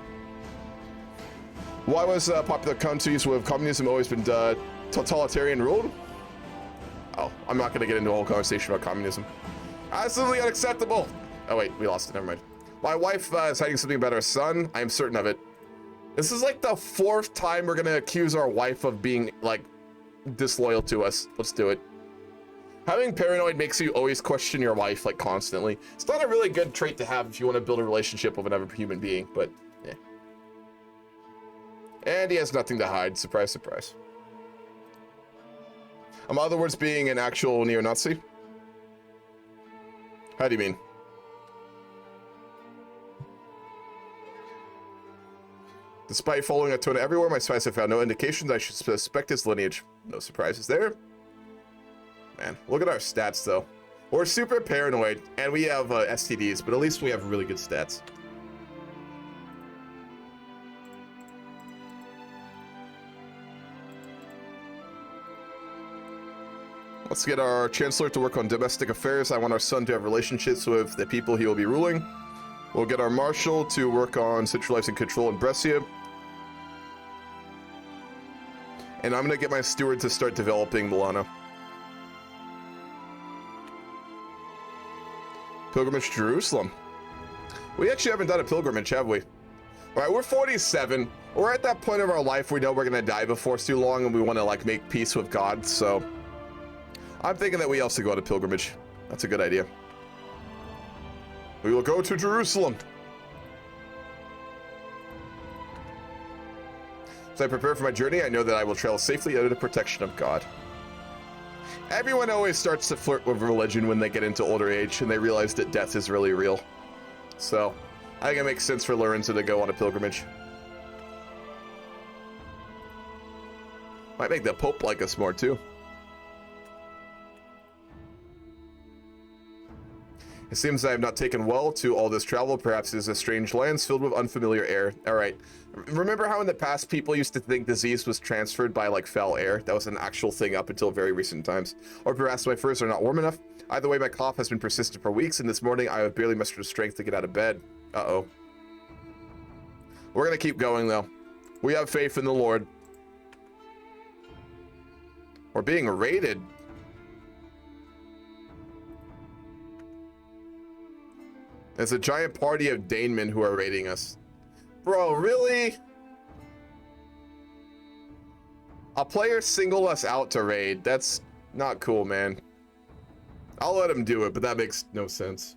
Why was popular countries with communism always been totalitarian ruled? Oh, I'm not going to get into a whole conversation about communism. Absolutely unacceptable. Oh wait, we lost it. Never mind. My wife is hiding something about her son. I am certain of it. This is like the 4th time we're going to accuse our wife of being like disloyal to us. Let's do it. Having paranoid makes you always question your wife, like, constantly. It's not a really good trait to have if you want to build a relationship with another human being, but, yeah. And he has nothing to hide. Surprise, surprise. In other words, being an actual neo-Nazi? How do you mean? Despite following a tone everywhere, my spies have found no indications I should suspect his lineage. No surprises there. Man, look at our stats, though. We're super paranoid, and we have STDs, but at least we have really good stats. Let's get our Chancellor to work on domestic affairs. I want our son to have relationships with the people he will be ruling. We'll get our Marshal to work on centralizing control in Brescia. And I'm going to get my Steward to start developing Milano. Pilgrimage to Jerusalem. We actually haven't done a pilgrimage, have we? All right, we're 47. We're at that point of our life we know we're going to die before it's too long and we want to like make peace with God, so I'm thinking that we also go on a pilgrimage. That's a good idea. We will go to Jerusalem. As I prepare for my journey, I know that I will travel safely under the protection of God. Everyone always starts to flirt with religion when they get into older age and they realize that death is really real. So, I think it makes sense for Lorenzo to go on a pilgrimage. Might make the Pope like us more, too. It seems I have not taken well to all this travel. Perhaps it is a strange lands filled with unfamiliar air. All right. Remember how in the past people used to think disease was transferred by like foul air? That was an actual thing up until very recent times. Or perhaps my furs are not warm enough. Either way, my cough has been persistent for weeks, and this morning I have barely mustered strength to get out of bed. Uh-oh. We're gonna keep going though. We have faith in the Lord. We're being raided. There's a giant party of Danemen who are raiding us. Bro, really? A player single us out to raid. That's not cool, man. I'll let him do it, but that makes no sense.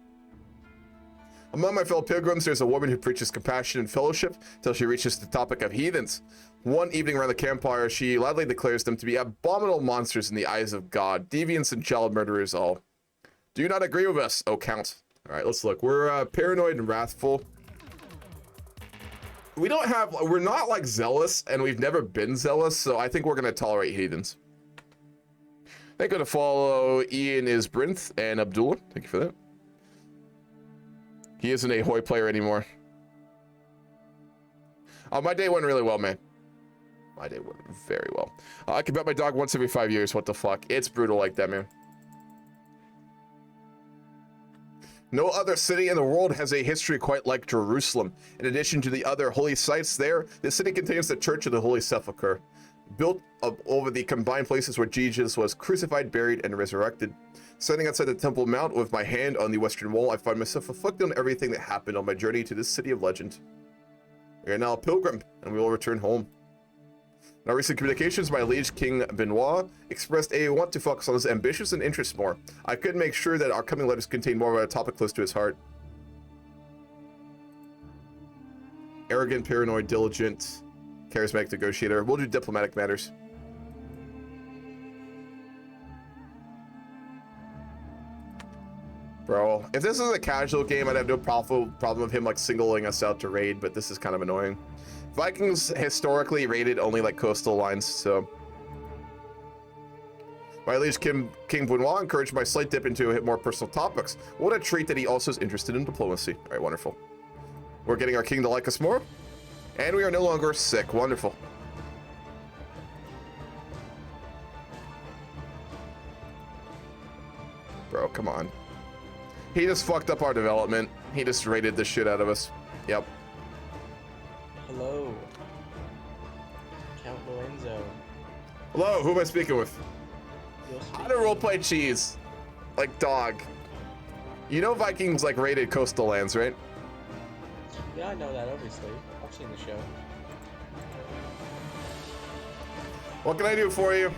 Among my fellow pilgrims, there's a woman who preaches compassion and fellowship till she reaches the topic of heathens. One evening around the campfire, she loudly declares them to be abominable monsters in the eyes of God, deviants and child murderers all. Do you not agree with us, O Count? All right, let's look. We're paranoid and wrathful. We're not like zealous, and we've never been zealous, so I think we're gonna tolerate heathens. Thank you to follow Ian Isbrinth and Abdullah. Thank you for that. He isn't a Hoi player anymore. Oh, my day went really well, man. My day went very well. I can bet my dog once every 5 years. What the fuck? It's brutal like that, man. No other city in the world has a history quite like Jerusalem. In addition to the other holy sites there, the city contains the Church of the Holy Sepulchre, built up over the combined places where Jesus was crucified, buried, and resurrected. Standing outside the Temple Mount with my hand on the western wall, I find myself reflecting on everything that happened on my journey to this city of legend. We are now a pilgrim, and we will return home. In our recent communications, my liege King Benoit expressed a want to focus on his ambitions and interests more. I could make sure that our coming letters contain more of a topic close to his heart. Arrogant, paranoid, diligent, charismatic negotiator. We'll do diplomatic matters. Bro, if this is a casual game, I'd have no problem with him like singling us out to raid, but this is kind of annoying. Vikings historically raided only like coastal lines, so. My liege King Benoit encouraged my slight dip into more personal topics. What a treat that he also is interested in diplomacy. All right, wonderful. We're getting our king to like us more, and we are no longer sick. Wonderful. Bro, come on. He just fucked up our development. He just raided the shit out of us. Yep. Hello. Count Lorenzo. Hello, who am I speaking with? How to roleplay cheese. Like dog. You know Vikings like raided coastal lands, right? Yeah, I know that, obviously. I've seen the show. What can I do for you?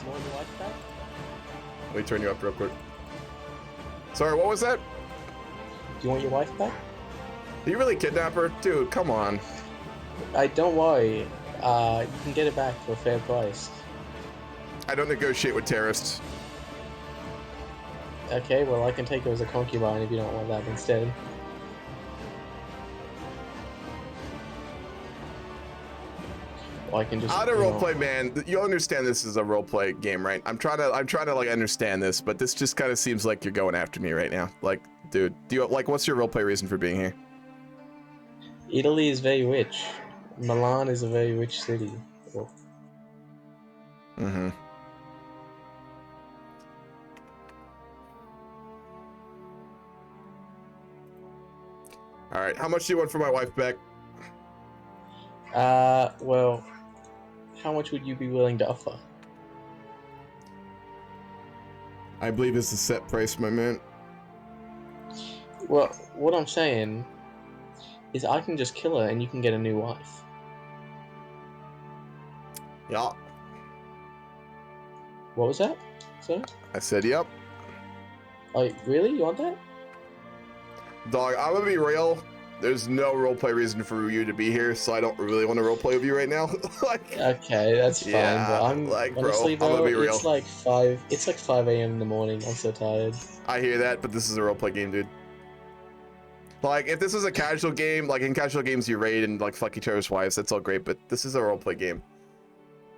More than like that? Let me turn you up real quick. Sorry, what was that? Do you want your wife back? Are you really kidnap her? Dude, come on. Don't worry. You can get it back for a fair price. I don't negotiate with terrorists. Okay, well I can take her as a concubine if you don't want that instead. I can just. How to you know- roleplay, man? You understand this is a roleplay game, right? I'm trying to like understand this, but this just kind of seems like you're going after me right now. Like, dude, do you like what's your roleplay reason for being here? Italy is very rich. Milan is a very rich city. Oh, Mm-hmm. All right, how much do you want for my wife, Beck? well, how much would you be willing to offer? I believe it's a set price, my man. Well, what I'm saying is I can just kill her and you can get a new wife. Yeah, What was that? Sorry? I said yep. Like, really? You want that? Dog, I'm gonna be real. There's no roleplay reason for you to be here, so I don't really want to roleplay with you right now. Like, Okay, that's fine. Yeah, but I'm like, bro, honestly, I'm gonna bro, be real. it's like 5. It's like 5 a.m. in the morning. I'm so tired. I hear that, but this is a roleplay game, dude. Like, if this was a casual game, like in casual games you raid and like fuck each other's wives, that's all great, but this is a roleplay game.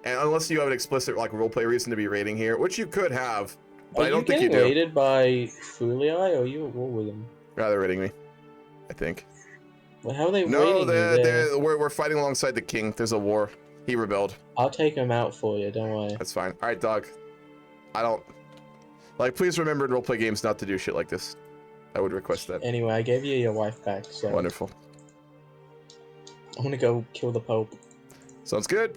And unless you have an explicit like roleplay reason to be raiding here, which you could have, but I don't think you getting do. raided by Fulii, or are you at war with them? Rather raiding me, I think. Well, how are they No, raiding you there? we're fighting alongside the king. There's a war. He rebelled. I'll take him out for you. Don't worry. That's fine. All right, dog. I don't like. Please remember in roleplay games not to do shit like this. I would request that. Anyway, I gave you your wife back, so Wonderful. I'm gonna go kill the Pope. Sounds good.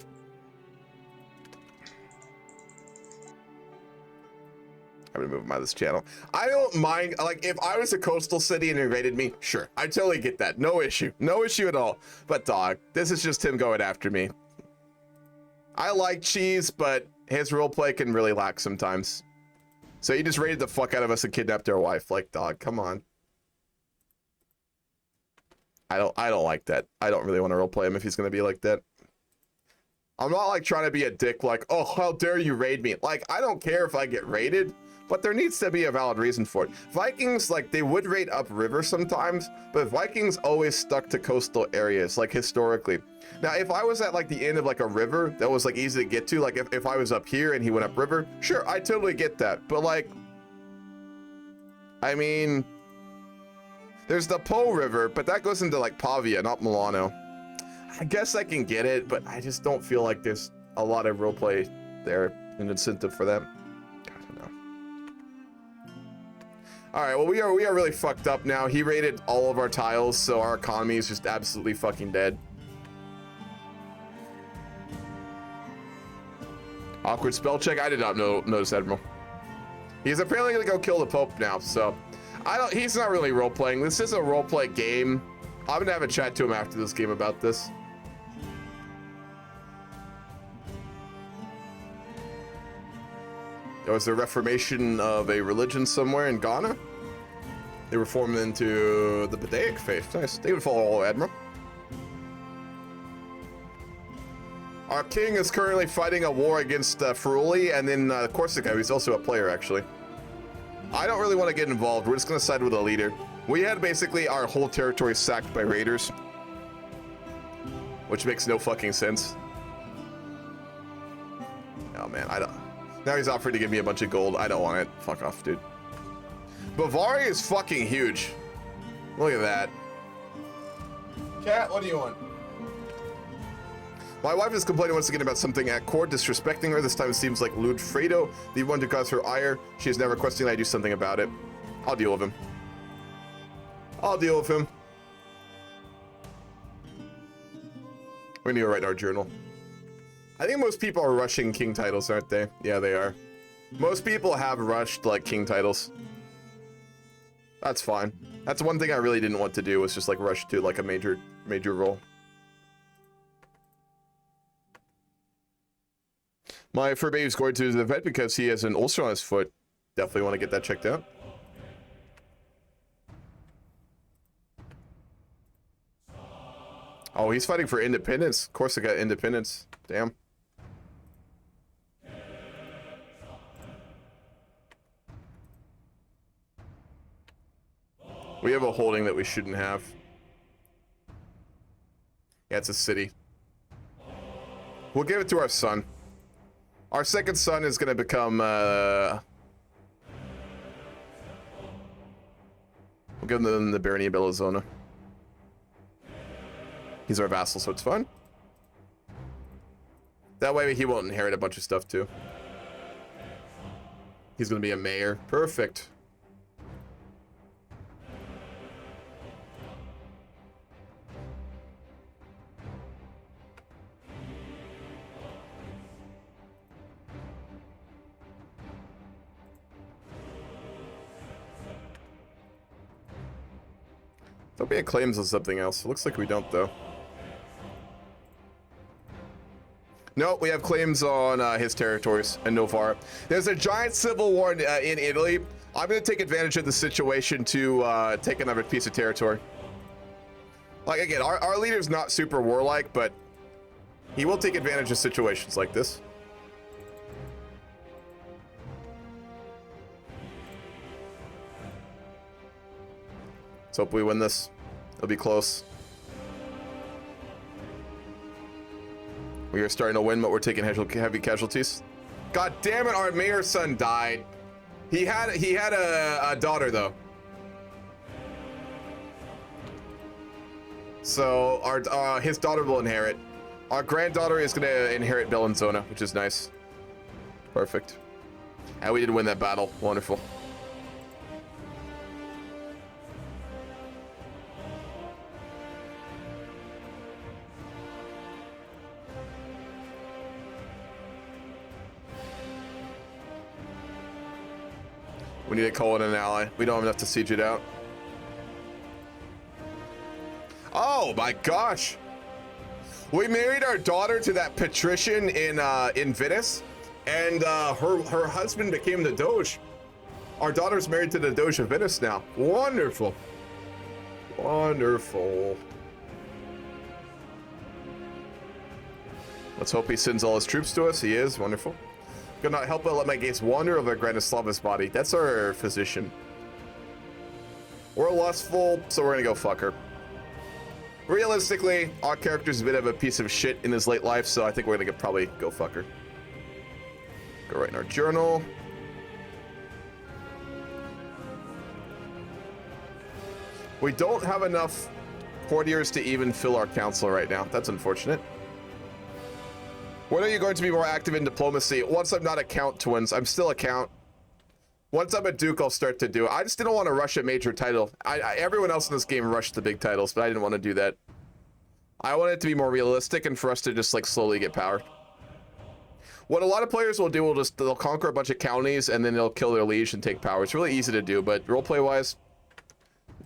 I'm gonna move him out of this channel. I don't mind, like, if I was a coastal city and he raided me, sure, I totally get that. No issue. No issue at all. But dog, this is just him going after me. I like Cheese, but his roleplay can really lack sometimes. So he just raided the fuck out of us and kidnapped our wife. Like, dog, come on. I don't like that. I don't really want to roleplay him if he's gonna be like that. I'm not like trying to be a dick, like, oh, how dare you raid me? Like, I don't care if I get raided, but there needs to be a valid reason for it. Vikings, like, they would raid upriver sometimes, but Vikings always stuck to coastal areas, like, historically. Now, if I was at, like, the end of, like, a river that was, like, easy to get to, like, if I was up here and he went upriver, sure, I totally get that. But, like, I mean, there's the Po River, but that goes into, like, Pavia, not Milano. I guess I can get it, but I just don't feel like there's a lot of roleplay there, an incentive for that. I don't know. All right, well, we are really fucked up now. He raided all of our tiles, so our economy is just absolutely fucking dead. Awkward spell check. I did not notice Admiral. He's apparently gonna go kill the Pope now, so he's not really role playing. This is a role play game. I'm gonna have a chat to him after this game about this. There was a reformation of a religion somewhere in Ghana. They were formed into the Badaic faith. Nice. They would follow Admiral. Our king is currently fighting a war against Friuli and then Corsica. He's also a player, actually. I don't really want to get involved. We're just going to side with the leader. We had basically our whole territory sacked by raiders, which makes no fucking sense. Oh, man, I don't... Now he's offering to give me a bunch of gold. I don't want it. Fuck off, dude. Bavaria is fucking huge. Look at that. Cat, what do you want? My wife is complaining once again about something at court, disrespecting her. This time it seems like Ludfredo, the one to cause her ire. She is now requesting that I do something about it. I'll deal with him. I'll deal with him. We need to write our journal. I think most people are rushing king titles, aren't they? Yeah, they are. Most people have rushed, like, king titles. That's fine. That's one thing I really didn't want to do, was just, like, rush to, like, a major role. My fur baby's going to the vet because he has an ulcer on his foot. Definitely want to get that checked out. Oh, he's fighting for independence. Of course I got independence. Damn. We have a holding that we shouldn't have. Yeah, it's a city. We'll give it to our son. Our second son is gonna become, we'll give him the Barony of Bellinzona. He's our vassal, so it's fun. That way he won't inherit a bunch of stuff too. He's gonna be a mayor. Perfect. Thought we had claims on something else. It looks like we don't, though. No, we have claims on his territories in Novara. There's a giant civil war in Italy. I'm going to take advantage of the situation to take another piece of territory. Like, again, our leader's not super warlike, but he will take advantage of situations like this. Let's hope we win this. It'll be close. We are starting to win, but we're taking heavy casualties. God damn it, our mayor's son died. He had a daughter, though. So his daughter will inherit. Our granddaughter is going to inherit Bellinzona, which is nice. Perfect. And we did win that battle. Wonderful. We need to call in an ally. We don't have enough to siege it out. Oh my gosh! We married our daughter to that patrician in Venice, and her husband became the Doge. Our daughter's married to the Doge of Venice now. Wonderful. Wonderful. Let's hope he sends all his troops to us. He is. Wonderful. Could not help but let my gaze wander over Granislava's body. That's our physician. We're lustful, so we're gonna go fuck her. Realistically, our character's a bit of a piece of shit in his late life, so I think we're gonna probably go fuck her. Go right in our journal. We don't have enough courtiers to even fill our council right now. That's unfortunate. When are you going to be more active in diplomacy? Once I'm not a count, twins. I'm still a count. Once I'm a duke, I'll start to do it. I just didn't want to rush a major title. Everyone else in this game rushed the big titles, but I didn't want to do that. I want it to be more realistic and for us to just like slowly get power. What a lot of players will do, they'll conquer a bunch of counties and then they'll kill their liege and take power. It's really easy to do, but roleplay wise,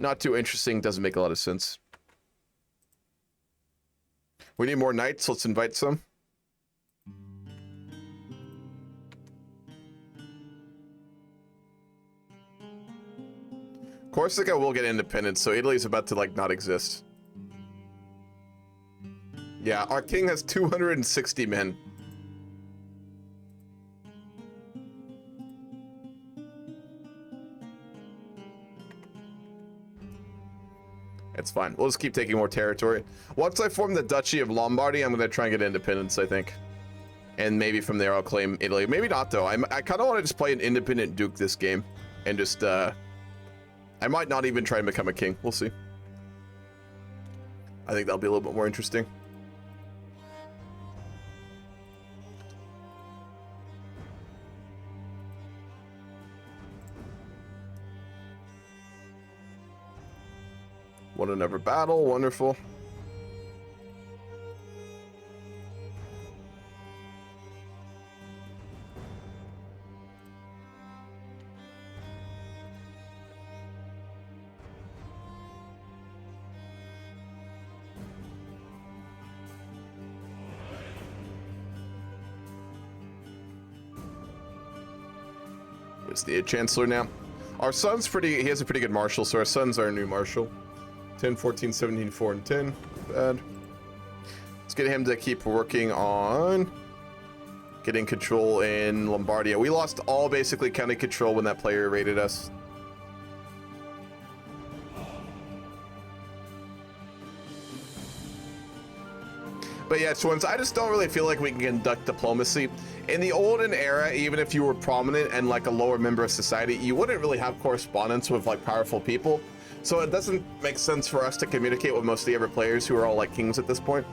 not too interesting. Doesn't make a lot of sense. We need more knights. Let's invite some. Corsica will get independence, so Italy's about to, like, not exist. Yeah, our king has 260 men. It's fine. We'll just keep taking more territory. Once I form the Duchy of Lombardy, I'm going to try and get independence, I think. And maybe from there I'll claim Italy. Maybe not, though. I kind of want to just play an independent duke this game. And just, I might not even try and become a king. We'll see. I think that'll be a little bit more interesting. Won another battle. Wonderful. It's the chancellor now. Our son's he has a pretty good marshal, so our son's our new marshal. 10, 14, 17, 4, and 10. Bad. Let's get him to keep working on getting control in Lombardia. We lost all basically county control when that player raided us. But yeah, Twins, I just don't really feel like we can conduct diplomacy. In the olden era, even if you were prominent and like a lower member of society, you wouldn't really have correspondence with like powerful people. So it doesn't make sense for us to communicate with most of the other players who are all like kings at this point.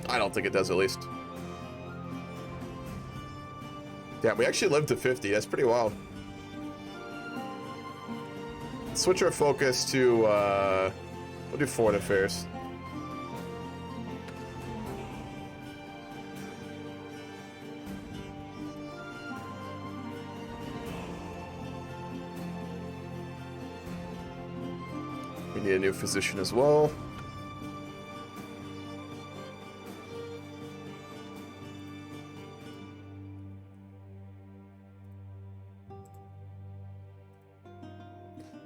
I don't think it does, at least. Yeah, we actually lived to 50. That's pretty wild. Switch our focus to, we'll do foreign affairs. We need a new physician as well.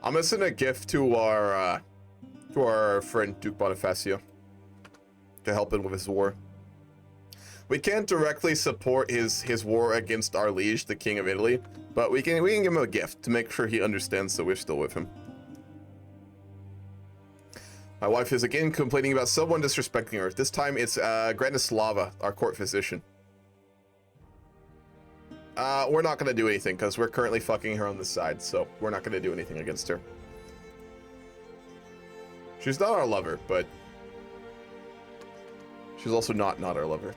I'm gonna send a gift to our friend Duke Bonifacio to help him with his war. We can't directly support his war against our liege, the King of Italy, but we can give him a gift to make sure he understands that we're still with him. My wife is again complaining about someone disrespecting her. This time it's Granislava, our court physician. We're not gonna do anything because we're currently fucking her on the side, so we're not gonna do anything against her. She's not our lover, but she's also not our lover.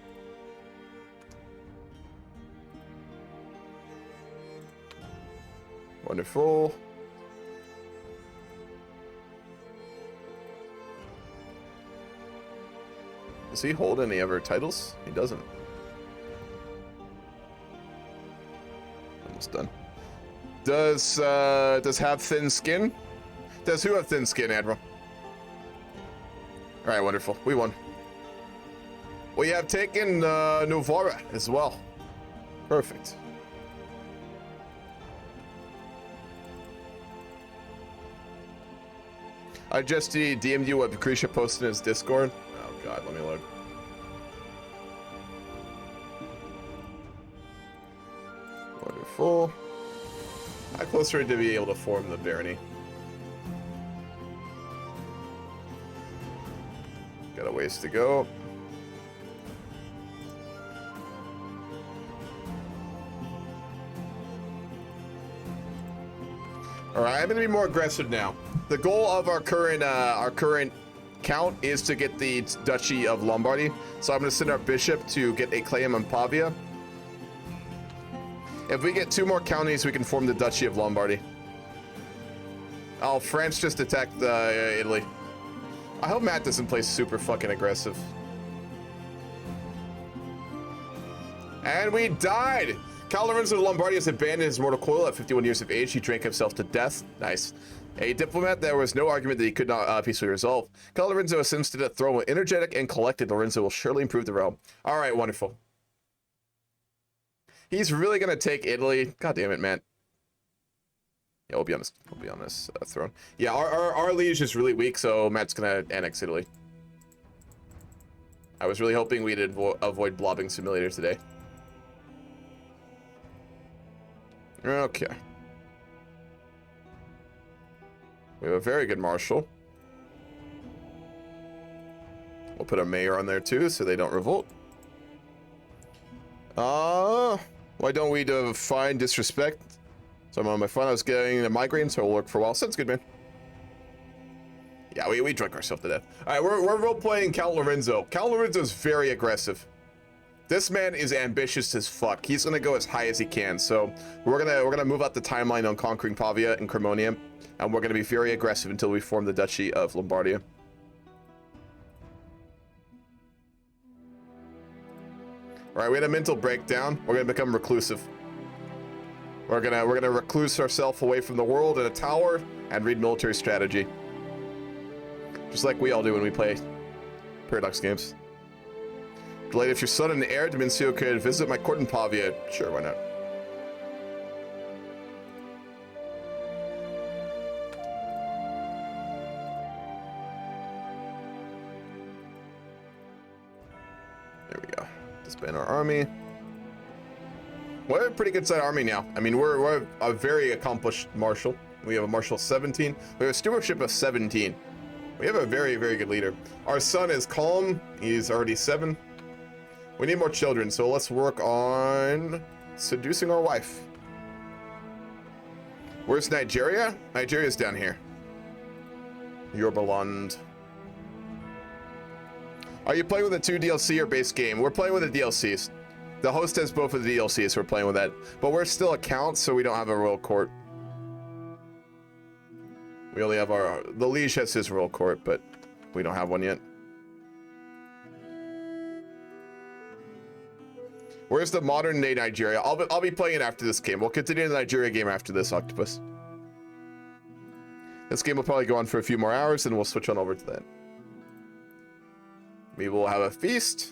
Wonderful. Does he hold any other titles? He doesn't. Almost done. Does have thin skin? Does who have thin skin, Admiral? All right, wonderful. We won. We have taken Novara as well. Perfect. I just DM'd you what Lucretia posted in his Discord. Oh god, let me look. Wonderful. How close are we to be able to form the barony? Got a ways to go. All right, I'm gonna be more aggressive now. The goal of our current count is to get the Duchy of Lombardy. So I'm gonna send our bishop to get a claim on Pavia. If we get 2 more counties, we can form the Duchy of Lombardy. Oh, France just attacked Italy. I hope Matt doesn't play super fucking aggressive. And we died! Cal Lorenzo of Lombardy has abandoned his mortal coil at 51 years of age. He drank himself to death. Nice. A diplomat, there was no argument that he could not peacefully resolve. Cal Lorenzo ascends to the throne. When energetic and collected, Lorenzo will surely improve the realm. All right, wonderful. He's really gonna take Italy. God damn it, man. Yeah, we'll be on this throne. Yeah, our liege is really weak, so Matt's gonna annex Italy. I was really hoping we'd avoid blobbing simulator today. Okay. We have a very good marshal. We'll put a mayor on there too, so they don't revolt. Why don't we define disrespect? So I'm on my phone. I was getting a migraine, so it'll work for a while. Sounds good, man. Yeah, we drunk ourselves to death. All right, we're role-playing Count Lorenzo. Count Lorenzo's very aggressive. This man is ambitious as fuck. He's gonna go as high as he can. So we're gonna move out the timeline on conquering Pavia and Cremonia, and we're gonna be very aggressive until we form the Duchy of Lombardia. All right, we had a mental breakdown. We're gonna become reclusive. We're gonna recluse ourselves away from the world in a tower and read military strategy, just like we all do when we play Paradox games. Delayed, if your son and heir Dimencio could visit my court in Pavia, sure, why not? There we go. Disband our army. We're a pretty good sized army now. I mean, we're a very accomplished marshal. We have a marshal of 17. We have a stewardship of 17. We have a very, very good leader. Our son is calm. He's already 7. We need more children, so let's work on seducing our wife. Where's Nigeria? Nigeria's down here. Yorbaland. Are you playing with a 2 DLC or base game? We're playing with the DLCs. The host has both of the DLCs, so we're playing with that. But we're still a count, so we don't have a royal court. We only have the liege has his royal court, but we don't have one yet. Where's the modern day Nigeria? I'll be playing it after this game. We'll continue the Nigeria game after this, Octopus. This game will probably go on for a few more hours, and we'll switch on over to that. We will have a feast.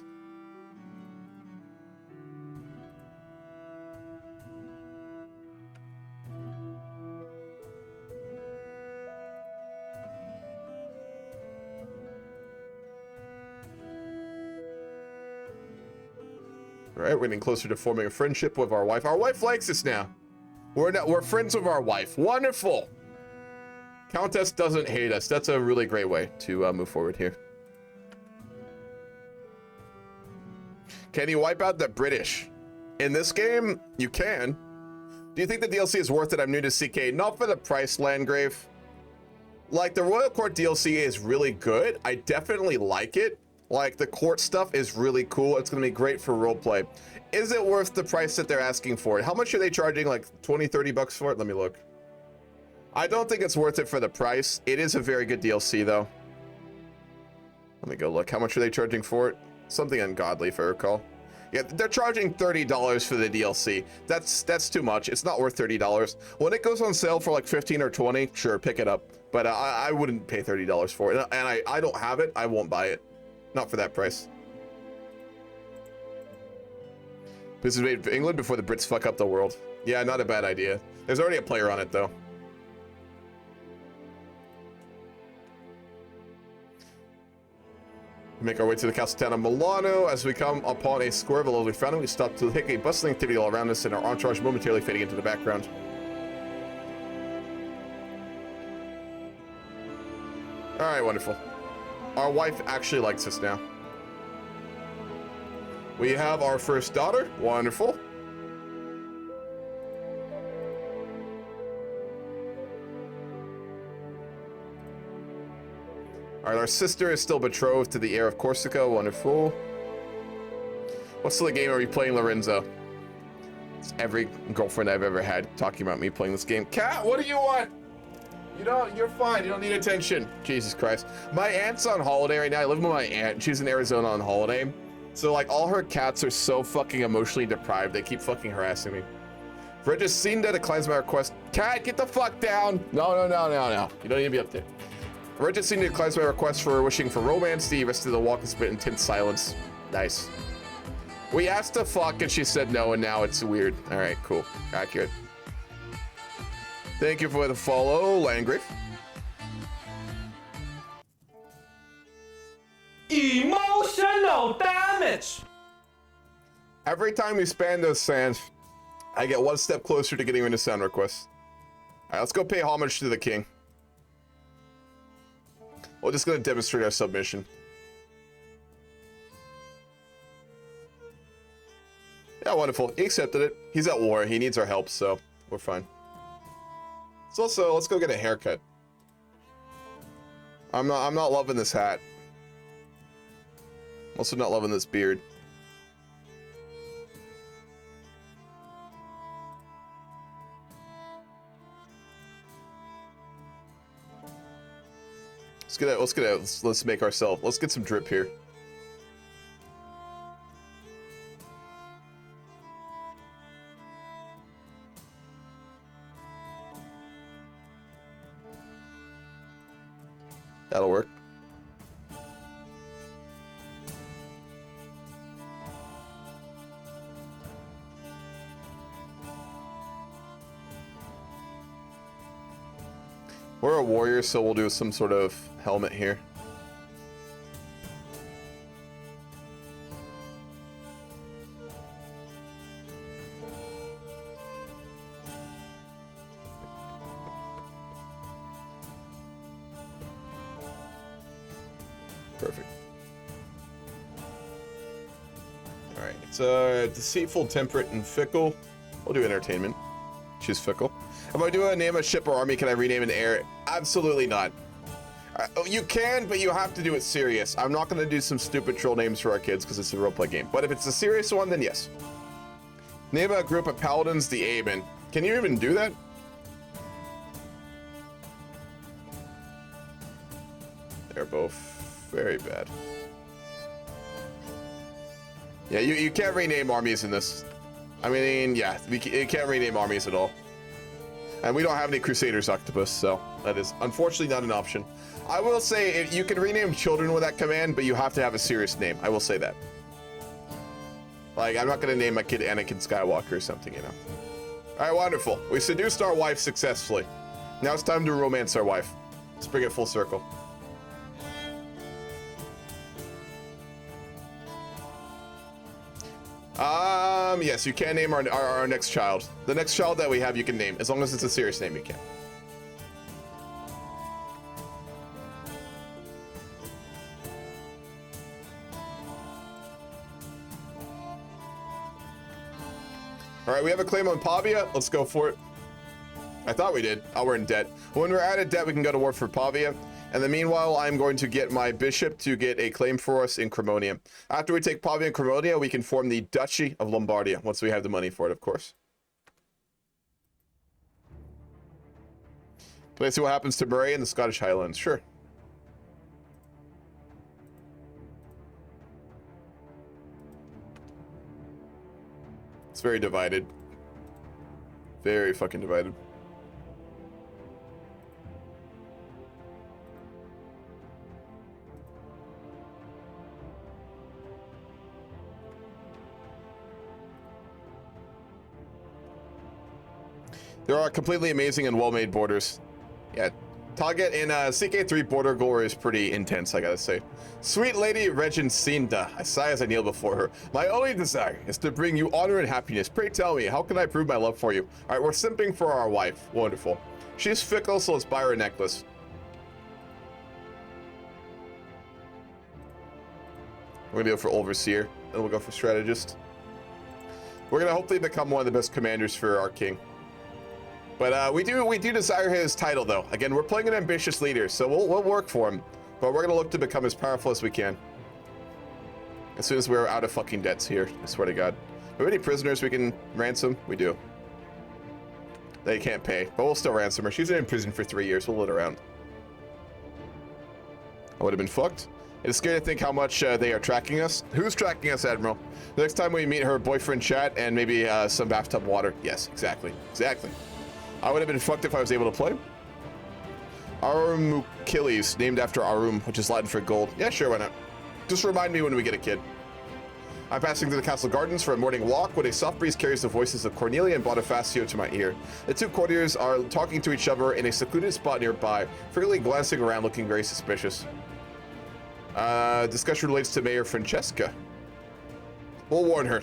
All right, we're getting closer to forming a friendship with our wife. Our wife likes us now. We're friends with our wife. Wonderful. Countess doesn't hate us. That's a really great way to move forward here. Can you wipe out the British? In this game, you can. Do you think the DLC is worth it? I'm new to CK. Not for the price, Landgrave. Like, the Royal Court DLC is really good. I definitely like it. Like, the court stuff is really cool. It's going to be great for roleplay. Is it worth the price that they're asking for it? How much are they charging? Like 20, 30 bucks for it? Let me look. I don't think it's worth it for the price. It is a very good DLC, though. Let me go look. How much are they charging for it? Something ungodly, if I recall. Yeah, they're charging $30 for the DLC. That's too much. It's not worth $30. When it goes on sale for like 15 or 20, sure, pick it up. But I wouldn't pay $30 for it. And I don't have it. I won't buy it. Not for that price. This is made for England before the Brits fuck up the world. Yeah, not a bad idea. There's already a player on it, though. We make our way to the castle town of Milano. As we come upon a square of a lovely fountain, we stop to take a bustling activity all around us, and our entourage momentarily fading into the background. All right, wonderful. Our wife actually likes us now. We have our first daughter. Wonderful. All right, our sister is still betrothed to the heir of Corsica. Wonderful. What sort of game are we playing, Lorenzo? It's every girlfriend I've ever had talking about me playing this game. Cat, what do you want? You're fine. You don't need attention. Jesus Christ. My aunt's on holiday right now. I live with my aunt. She's in Arizona on holiday. So, like, all her cats are so fucking emotionally deprived. They keep fucking harassing me. Regicinda declines my request. Cat, get the fuck down. No. You don't need to be up there. Regicinda declines my request for wishing for romance. The rest of the walk is spent in tense silence. Nice. We asked to fuck and she said no, and now it's weird. All right, cool. Accurate. Thank you for the follow, Landgrave. Emotional damage! Every time we span those sands, I get one step closer to getting into sound requests. All right, let's go pay homage to the king. We're just gonna demonstrate our submission. Yeah, wonderful. He accepted it. He's at war. He needs our help, so we're fine. So also, let's go get a haircut. I'm not loving this hat. Also not loving this beard. Let's make ourselves. Let's get some drip here. That'll work. We're a warrior, so we'll do some sort of helmet here. So, deceitful, temperate, and fickle. We'll do entertainment. She's fickle. If I do a name a ship or army, can I rename an heir? Absolutely not. You can, but you have to do it serious. I'm not going to do some stupid troll names for our kids because it's a roleplay game. But if it's a serious one, then yes. Name a group of paladins the Aben. Can you even do that? They're both very bad. Yeah, you can't rename armies in this. I mean, yeah, you can't rename armies at all. And we don't have any Crusaders Octopus, so that is unfortunately not an option. I will say you can rename children with that command, but you have to have a serious name. I will say that. Like, I'm not going to name my kid Anakin Skywalker or something, you know. All right, wonderful. We seduced our wife successfully. Now it's time to romance our wife. Let's bring it full circle. Yes, you can name our next child. The next child that we have, you can name. As long as it's a serious name, you can. All right, we have a claim on Pavia. Let's go for it. I thought we did. Oh, we're in debt. When we're out of debt, we can go to war for Pavia. And then meanwhile, I'm going to get my bishop to get a claim for us in Cremonia. After we take Pavia and Cremonia, we can form the Duchy of Lombardia, once we have the money for it, of course. Can I see what happens to Moray in the Scottish Highlands? Sure. It's very divided. Very fucking divided. There are completely amazing and well-made borders. Yeah, Target in CK3 border gore is pretty intense, I gotta say. Sweet Lady Regencinda, I sigh as I kneel before her. My only desire is to bring you honor and happiness. Pray tell me, how can I prove my love for you? All right, we're simping for our wife. Wonderful. She's fickle, so let's buy her a necklace. We're gonna go for Overseer, then we'll go for Strategist. We're gonna hopefully become one of the best commanders for our king. But we do desire his title, though. Again, we're playing an ambitious leader, so we'll work for him. But we're gonna look to become as powerful as we can. As soon as we're out of fucking debts here, I swear to God. Do we have any prisoners we can ransom? We do. They can't pay, but we'll still ransom her. She's been in prison for 3 years. We'll let her out. I would have been fucked. It is scary to think how much they are tracking us. Who's tracking us, Admiral? The next time we meet her boyfriend chat and maybe some bathtub water. Yes, exactly. Exactly. I would have been fucked if I was able to play. Arum Achilles, named after Arum, which is Latin for gold. Yeah, sure, why not? Just remind me when we get a kid. I'm passing through the castle gardens for a morning walk when a soft breeze carries the voices of Cornelia and Bonifacio to my ear. The two courtiers are talking to each other in a secluded spot nearby, freely glancing around looking very suspicious. Discussion relates to Mayor Francesca. We'll warn her.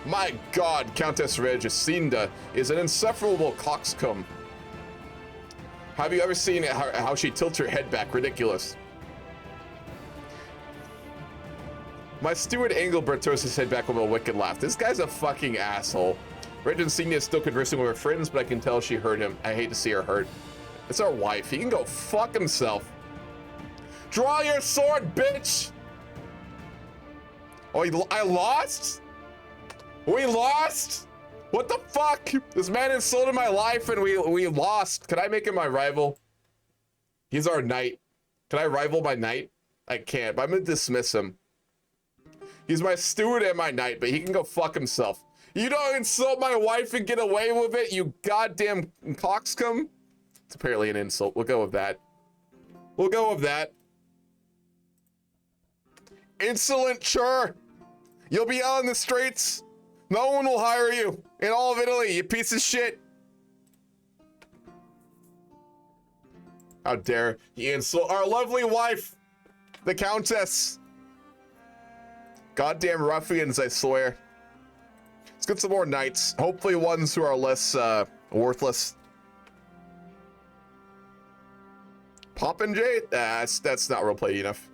My God, Countess Regencinda is an insufferable coxcomb. Have you ever seen how she tilts her head back? Ridiculous. My steward Engelbert throws his head back with a wicked laugh. This guy's a fucking asshole. Regencinda is still conversing with her friends, but I can tell she hurt him. I hate to see her hurt. It's our wife. He can go fuck himself. Draw your sword, bitch! Oh, I lost? We lost? What the fuck? This man insulted my life and we lost. Can I make him my rival? He's our knight. Can I rival my knight? I can't, but I'm gonna dismiss him. He's my steward and my knight, but he can go fuck himself. You don't insult my wife and get away with it, you goddamn coxcomb? It's apparently an insult. We'll go with that. We'll go with that. Insolent chur! You'll be out in the streets. No one will hire you in all of Italy, you piece of shit. How dare you insult our lovely wife, the Countess. Goddamn ruffians, I swear. Let's get some more knights. Hopefully ones who are less worthless. Popinjay? That's not roleplay enough.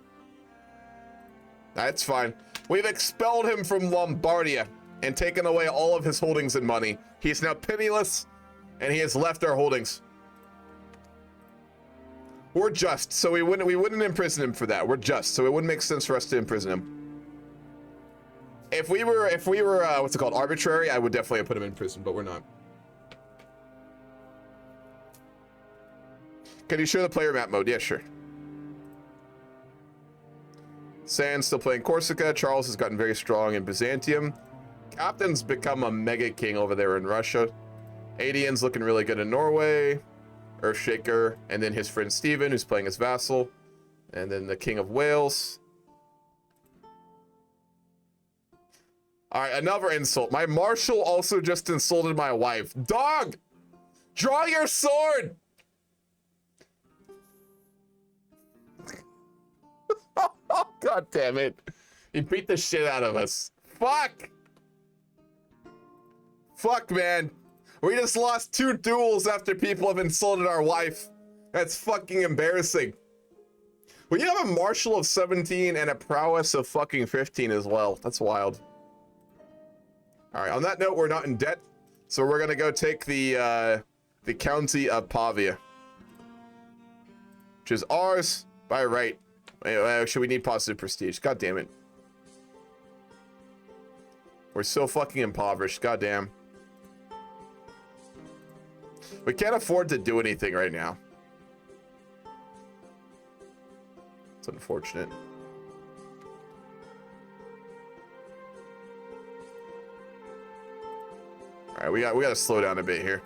That's fine. We've expelled him from Lombardia and taken away all of his holdings and money. He's now penniless, and he has left our holdings. We're just, so we wouldn't imprison him for that. We're just, so it wouldn't make sense for us to imprison him. If we were, what's it called, arbitrary, I would definitely have put him in prison, but we're not. Can you show the player map mode? Yeah, sure. Sand's still playing Corsica. Charles has gotten very strong in Byzantium. Captain's become a mega king over there in Russia. Adian's looking really good in Norway. Earthshaker, and then his friend Stephen, who's playing his vassal. And then the King of Wales. All right, another insult. My marshal also just insulted my wife. Dog! Draw your sword! Oh, God damn it. He beat the shit out of us. Fuck! Fuck, man. We just lost 2 duels after people have insulted our wife. That's fucking embarrassing. Well, you have a marshal of 17 and a prowess of fucking 15 as well. That's wild. All right, on that note, we're not in debt. So we're gonna go take the county of Pavia, which is ours by right. Should we need positive prestige? God damn it. We're so fucking impoverished. God damn. We can't afford to do anything right now. It's unfortunate. All right, we got to slow down a bit here.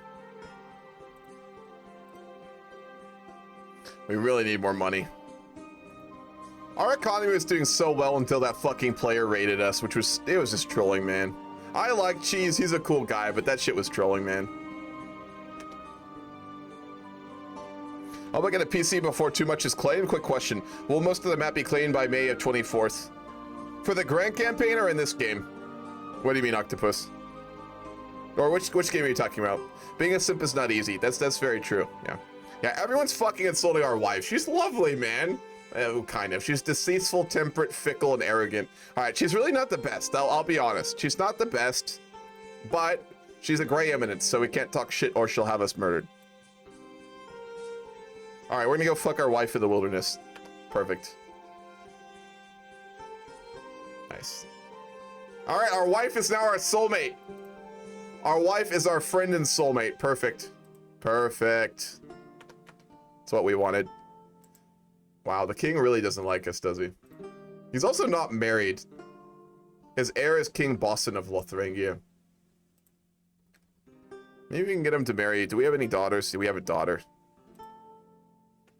We really need more money. Our economy was doing so well until that fucking player raided us, it was just trolling, man. I like Cheese, he's a cool guy, but that shit was trolling, man. I'll get a PC before too much is claimed. Quick question. Will most of the map be claimed by May of 24th? For the Grand Campaign or in this game? What do you mean, Octopus? Or which game are you talking about? Being a simp is not easy. That's very true. Yeah. Yeah, everyone's fucking insulting our wife. She's lovely, man. Kind of. She's deceitful, temperate, fickle, and arrogant. All right, she's really not the best. I'll be honest. She's not the best, but she's a gray eminence, so we can't talk shit or she'll have us murdered. All right, we're gonna go fuck our wife in the wilderness. Perfect. Nice. All right, our wife is now our soulmate. Our wife is our friend and soulmate. Perfect. Perfect. That's what we wanted. Wow, the king really doesn't like us, does he? He's also not married. His heir is King Boston of Lotharingia. Maybe we can get him to marry. Do we have any daughters? Do we have a daughter?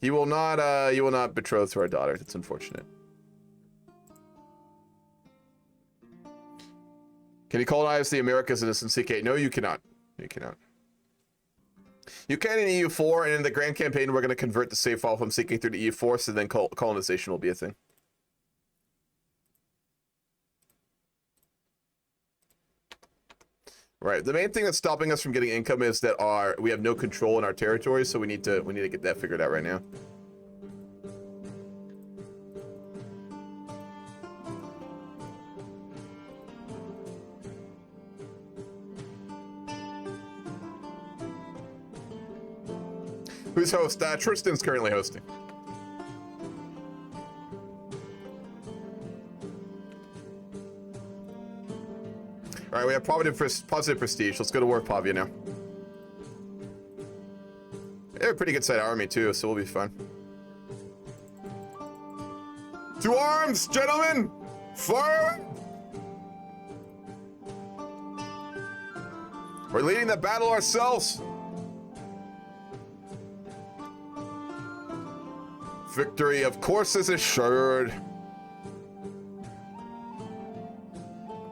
He will not betroth to our daughter. That's unfortunate. Can you colonize the Americas in a CK? No, you cannot. You cannot. You can in EU4, and in the Grand Campaign, we're going to convert the save file from seeking through to EU4, so then colonization will be a thing. Right. The main thing that's stopping us from getting income is that we have no control in our territory, so we need to get that figured out right now. Who's host? Tristan's currently hosting. All right, we have positive prestige. Let's go to war with Pavia now. They have a pretty good side army too, so we'll be fine. To arms, gentlemen! Forward! We're leading the battle ourselves. Victory, of course, is assured.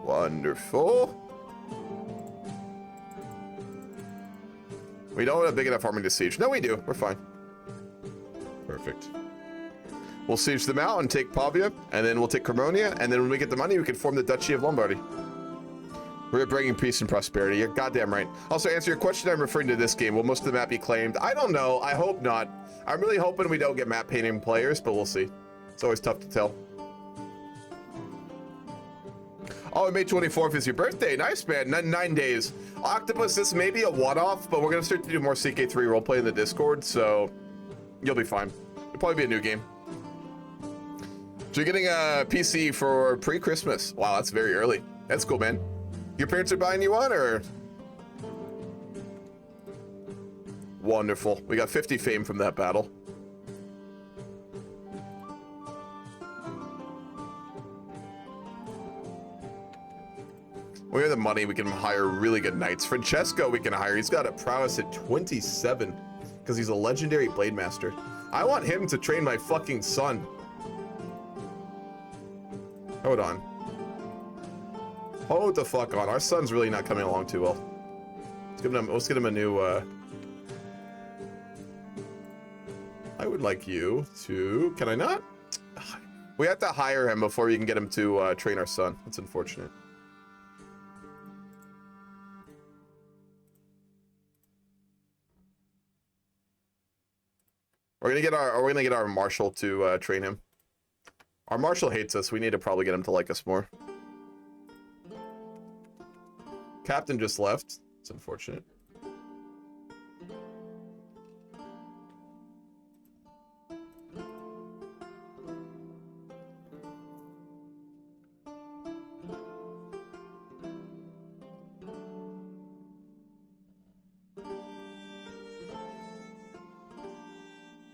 Wonderful. We don't have a big enough army to siege. No, we do. We're fine. Perfect. We'll siege them out and take Pavia, and then we'll take Cremona, and then when we get the money, we can form the Duchy of Lombardy. We're bringing peace and prosperity. You're goddamn right. Also, answer your question, I'm referring to this game. Will most of the map be claimed? I don't know. I hope not. I'm really hoping we don't get map painting players, but we'll see. It's always tough to tell. Oh, May 24th is your birthday. Nice, man. 9 days. Octopus, this may be a one-off, but we're going to start to do more CK3 roleplay in the Discord, so you'll be fine. It'll probably be a new game. So you're getting a PC for pre-Christmas. Wow, that's very early. That's cool, man. Your parents are buying you one, or? Wonderful. We got 50 fame from that battle. We have the money, we can hire really good knights. Francesco we can hire. He's got a prowess at 27 because he's a legendary blade master. I want him to train my fucking son. Hold on. Hold the fuck on. Our son's really not coming along too well. Let's get him a new I would like you to, can I not? We have to hire him before you can get him to train our son. That's unfortunate. We're gonna get our marshal to train him. Our marshal hates us. We need to probably get him to like us more. Captain just left. It's unfortunate.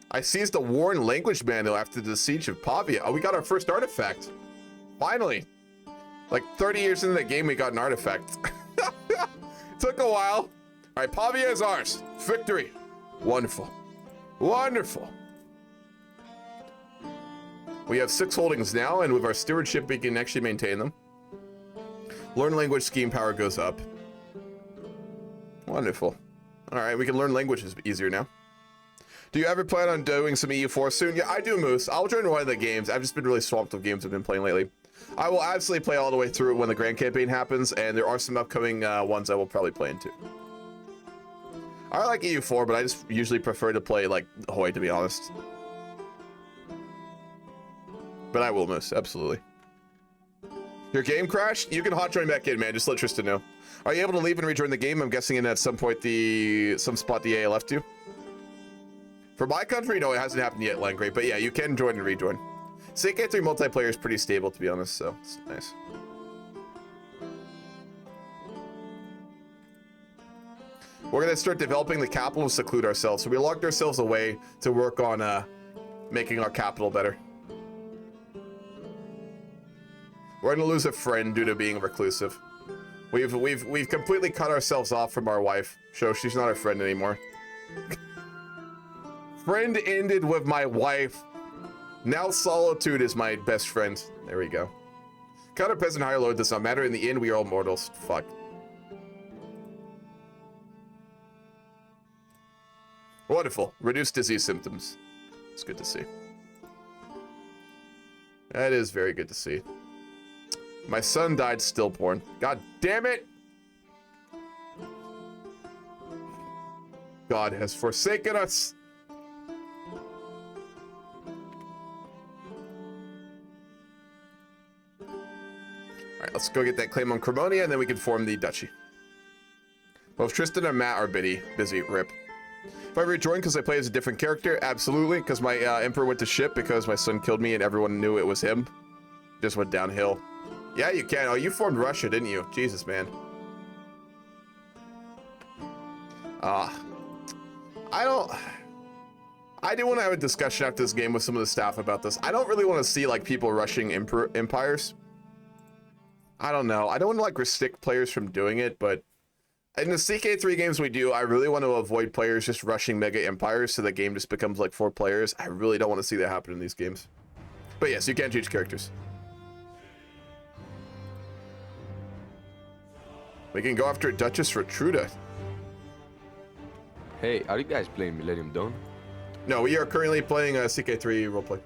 I seized the Warren language manual after the siege of Pavia. Oh, we got our first artifact. Finally. Like 30 years into the game, we got an artifact. Took a while. All right, Pavia is ours. Victory. Wonderful. Wonderful. We have 6 holdings now, and with our stewardship, we can actually maintain them. Learn language scheme power goes up. Wonderful. All right, we can learn languages easier now. Do you ever plan on doing some EU4 soon? Yeah, I do, Moose. I'll join one of the games. I've just been really swamped with games I've been playing lately. I will absolutely play all the way through when the Grand Campaign happens, and there are some upcoming ones I will probably play into. I like EU4, but I just usually prefer to play, like, Hoi, to be honest. But I will, Moose. Absolutely. Your game crashed? You can hot join back in, man. Just let Tristan know. Are you able to leave and rejoin the game? I'm guessing in at some point some spot the AA left you. For my country, no, it hasn't happened yet, Langray. But yeah, you can join and rejoin. CK3 multiplayer is pretty stable, to be honest, so it's nice. We're going to start developing the capital and seclude ourselves. So we locked ourselves away to work on making our capital better. We're going to lose a friend due to being reclusive. We've completely cut ourselves off from our wife. So she's not our friend anymore. Friend ended with my wife. Now solitude is my best friend. There we go. Counter peasant higher lord does not matter. In the end, we are all mortals. Fuck. Wonderful. Reduced disease symptoms. It's good to see. That is very good to see. My son died stillborn. God damn it! God has forsaken us. Alright, let's go get that claim on Cremonia, and then we can form the duchy. Both Tristan and Matt are busy. Rip. If I rejoin because I play as a different character, absolutely, because my Emperor went to shit because my son killed me and everyone knew it was him. Just went downhill. Yeah, you can. Oh, you formed Russia, didn't you? Jesus, man. I do want to have a discussion after this game with some of the staff about this. I don't really want to see, like, people rushing empires. I don't know. I don't want to, like, restrict players from doing it, but in the CK3 games we do, I really want to avoid players just rushing mega empires so the game just becomes, like, 4 players. I really don't want to see that happen in these games. But yes, you can change characters. We can go after Duchess Retruda. Hey, are you guys playing Millennium Dawn? No, we are currently playing CK3 roleplay.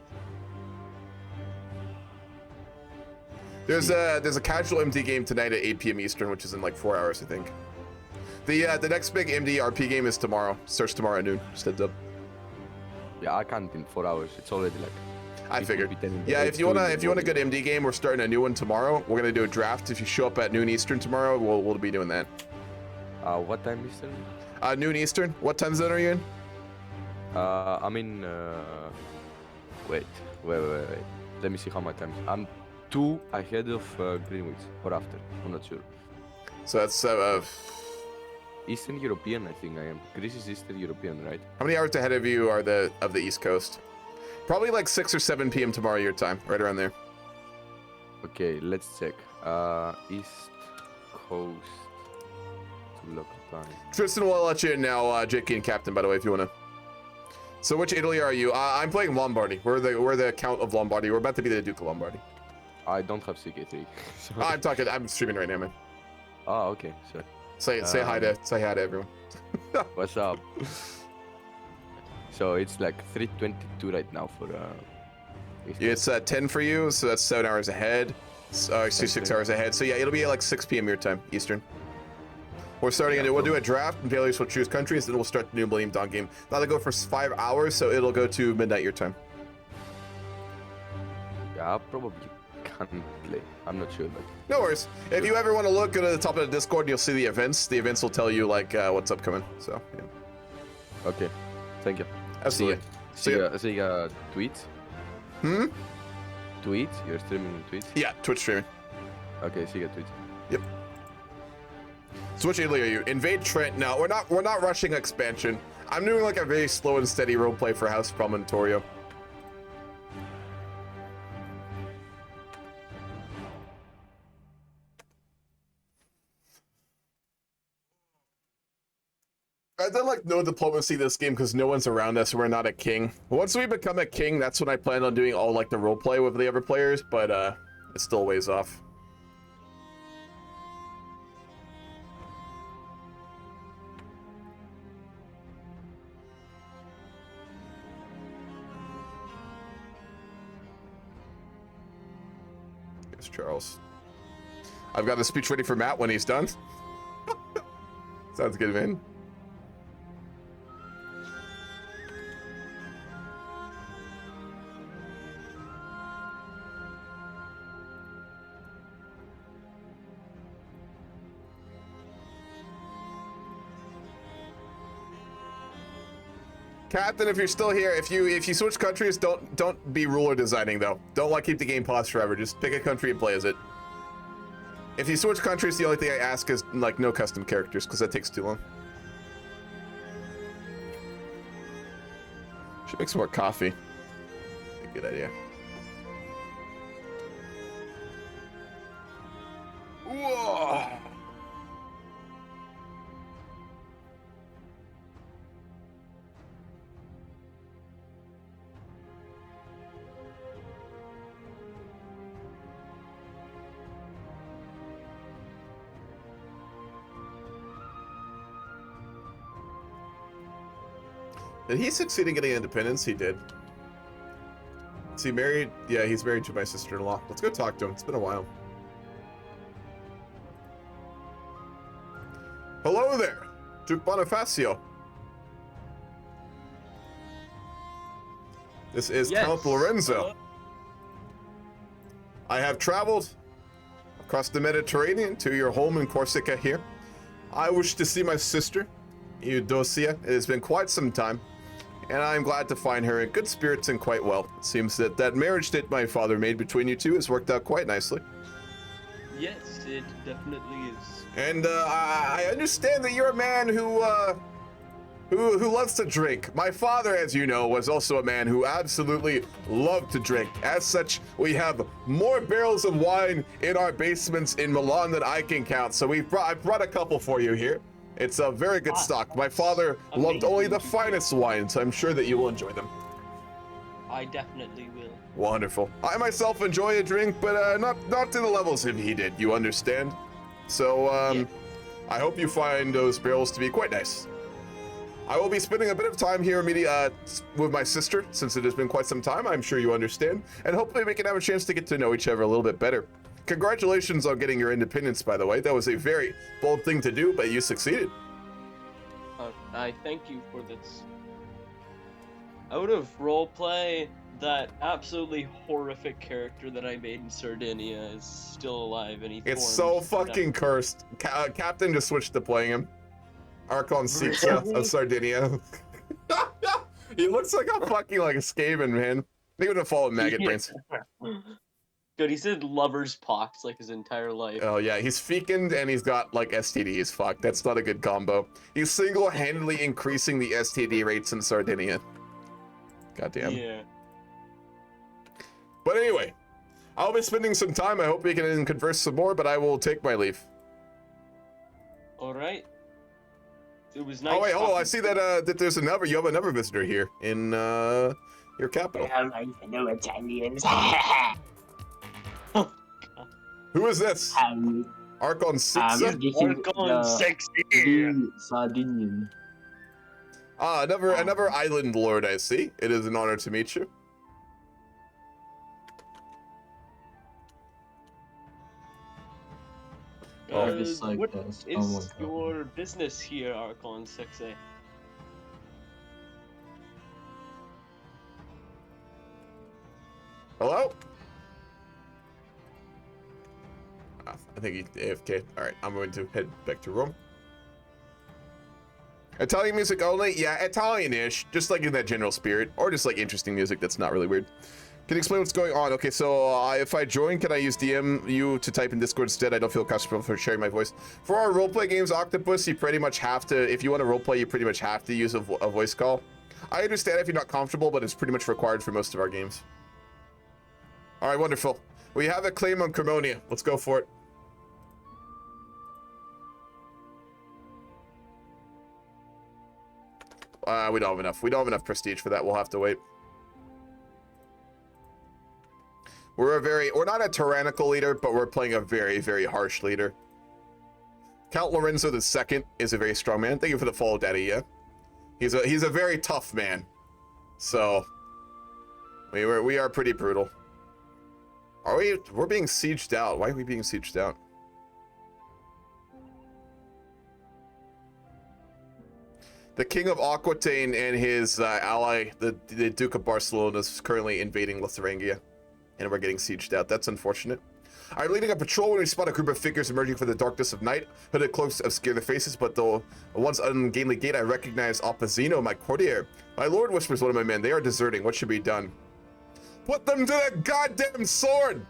There's a casual MD game tonight at 8 p.m. Eastern, which is in like 4 hours, I think. The next big MD RP game is tomorrow. Starts tomorrow at noon. Just heads up. Yeah, I can't in 4 hours. It's already like... I It will figured. be 10 in the- Yeah, it's if you 2 in wanna the if you want a morning. good MD game, we're starting a new one tomorrow. We're gonna do a draft. If you show up at noon Eastern tomorrow, we'll be doing that. What time is it? Noon Eastern. What time zone are you in? I'm in. Wait. Let me see how much time. I'm 2 ahead of Greenwich or after. I'm not sure. So that's Eastern European, I think I am. Greece is Eastern European, right? how many hours ahead of you are the East Coast? Probably like 6 or 7 p.m. tomorrow your time, right around there. Okay, let's check. East Coast to local time. Tristan will let you in now, JK and Captain, by the way, if you wanna. So which Italy are you? I'm playing Lombardy. We're the Count of Lombardy. We're about to be the Duke of Lombardy. I don't have CK3. so- I'm streaming right now, man. Oh, okay, sure. Say hi to everyone. What's up? So it's like 3:22 right now for East It's 10 for you, so that's 7 hours ahead. Excuse 6 hours ahead. So yeah, it'll be at like 6 p.m. your time, Eastern. We're starting we'll do a draft, and players will choose countries, then we'll start the new Millennium Dawn game. That'll go for 5 hours, so it'll go to midnight your time. Yeah, I probably can play. I'm not sure, but No worries. If you ever want to look, go to the top of the Discord, you'll see the events. The events will tell you like what's upcoming. So yeah. okay. Thank you. Absolutely. See ya. Tweet? Hmm? Tweet? You're streaming tweet? Yeah, Twitch streaming. Okay, see ya, tweet. Yep. So which Italy are you? Invade Trent? No, we're not rushing expansion. I'm doing like a very slow and steady roleplay for House Promontorio. I've done like no diplomacy this game because no one's around us. We're not a king. Once we become a king, that's when I plan on doing all like the roleplay with the other players, but it's still a ways off. Here's Charles. I've got a speech ready for Matt when he's done. Sounds good, man. Captain, if you're still here, if you switch countries, don't be ruler designing though. Don't like keep the game paused forever. Just pick a country and play as it. If you switch countries, the only thing I ask is like no custom characters because that takes too long. Should make some more coffee. Good idea. Whoa. Did he succeed in getting independence? He did. Is he married? Yeah, he's married to my sister-in-law. Let's go talk to him. It's been a while. Hello there, Duke Bonifacio. This is Yes. Count Lorenzo. Hello? I have traveled across the Mediterranean to your home in Corsica here. I wish to see my sister, Eudocia. It has been quite some time, and I'm glad to find her in good spirits and quite well. It seems that marriage that my father made between you two has worked out quite nicely. Yes, it definitely is. And I understand that you're a man who loves to drink. My father, as you know, was also a man who absolutely loved to drink. As such, we have more barrels of wine in our basements in Milan than I can count. So I brought a couple for you here. It's a very good stock. My father loved only the finest wines, so I'm sure that you will enjoy them. I definitely will. Wonderful. I myself enjoy a drink, but not to the levels that he did, you understand? So, Yeah. I hope you find those barrels to be quite nice. I will be spending a bit of time here with my sister, since it has been quite some time, I'm sure you understand, and hopefully we can have a chance to get to know each other a little bit better. Congratulations on getting your independence, by the way. That was a very bold thing to do, but you succeeded. I thank you for this. Out of roleplay, that absolutely horrific character that I made in Sardinia is still alive and he It's formed so fucking cursed. Captain just switched to playing him. Archon Seexa of Sardinia. He looks like a fucking like a Skaven, man. They would have followed Maggot Brains. Good, he said lover's pox like his entire life. Oh yeah, he's fecund and he's got like STDs. Fuck, that's not a good combo. He's single-handedly increasing the STD rates in Sardinia. Goddamn. Yeah. But anyway, I'll be spending some time. I hope we can converse some more, but I will take my leave. Alright. It was nice. Oh wait, hold on. I talking see to that that there's another. You have another visitor here in your capital. No Italians. Who is this? Archon Seexa? Archon sexy. Sardinian. Ah, another island lord. I see. It is an honor to meet you. What is your business here, Archon Sexy? Hello? I think he's AFK. Alright, I'm going to head back to Rome. Italian music only? Yeah, Italian-ish. Just like in that general spirit. Or just like interesting music that's not really weird. Can you explain what's going on? Okay, so if I join, can I use DM you to type in Discord instead? I don't feel comfortable for sharing my voice. For our roleplay games, Octopus, you pretty much have to, if you want to roleplay, you pretty much have to use a voice call. I understand if you're not comfortable, but it's pretty much required for most of our games. Alright, wonderful. We have a claim on Cremonia. Let's go for it. We don't have enough. We don't have enough prestige for that. We'll have to wait. We're not a tyrannical leader, but we're playing a very, very harsh leader. Count Lorenzo II is a very strong man. Thank you for the follow, Daddy. Yeah, he's a very tough man. So we are pretty brutal. Are we? We're being sieged out. Why are we being sieged out? The King of Aquitaine and his ally, the Duke of Barcelona, is currently invading Lithuania, and we're getting sieged out. That's unfortunate. I'm leading a patrol when we spot a group of figures emerging from the darkness of night. Hooded cloaks obscure their faces, but the once ungainly gait, I recognize Opposino, my courtier. My lord, whispers one of my men. They are deserting. What should be done? Put them to the goddamn sword!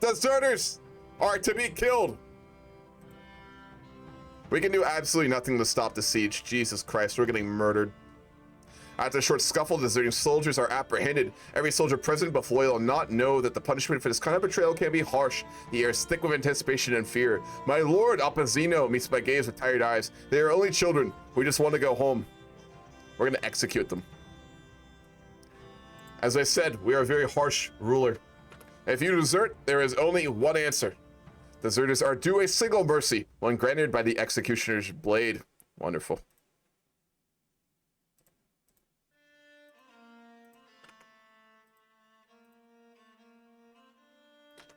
Deserters are to be killed. We can do absolutely nothing to stop the siege. Jesus Christ, we're getting murdered. After a short scuffle, deserting soldiers are apprehended. Every soldier present, but loyal, will not know that the punishment for this kind of betrayal can be harsh. The air is thick with anticipation and fear. My lord, Opposino, meets my gaze with tired eyes. They are only children. We just want to go home. We're going to execute them. As I said, we are a very harsh ruler. If you desert, there is only one answer. Deserters are due a single mercy, one granted by the executioner's blade. Wonderful.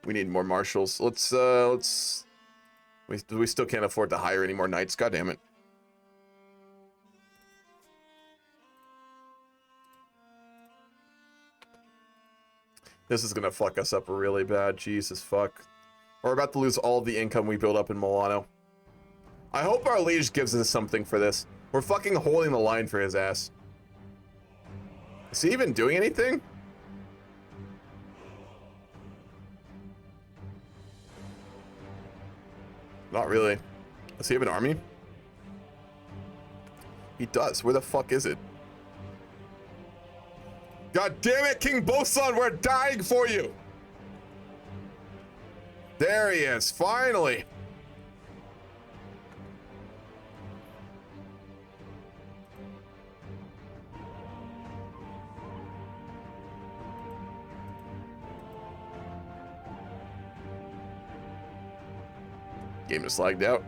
We need more marshals. We still can't afford to hire any more knights. God damn it. This is gonna fuck us up really bad. Jesus fuck. We're about to lose all the income we built up in Milano. I hope our liege gives us something for this. We're fucking holding the line for his ass. Is he even doing anything? Not really. Does he have an army? He does. Where the fuck is it? God damn it, King Boson, we're dying for you! There he is, finally! Game just lagged out.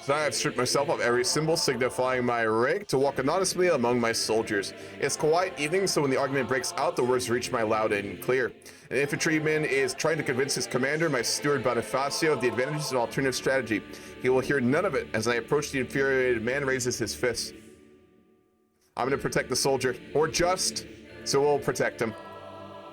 Tonight I've stripped myself of every symbol signifying my rank to walk anonymously among my soldiers. It's quiet evening, so when the argument breaks out, the words reach my loud and clear. An infantryman is trying to convince his commander, my steward Bonifacio, of the advantages of an alternative strategy. He will hear none of it. As I approach, the infuriated man raises his fist. I'm going to protect the soldier. We're just, so we'll protect him.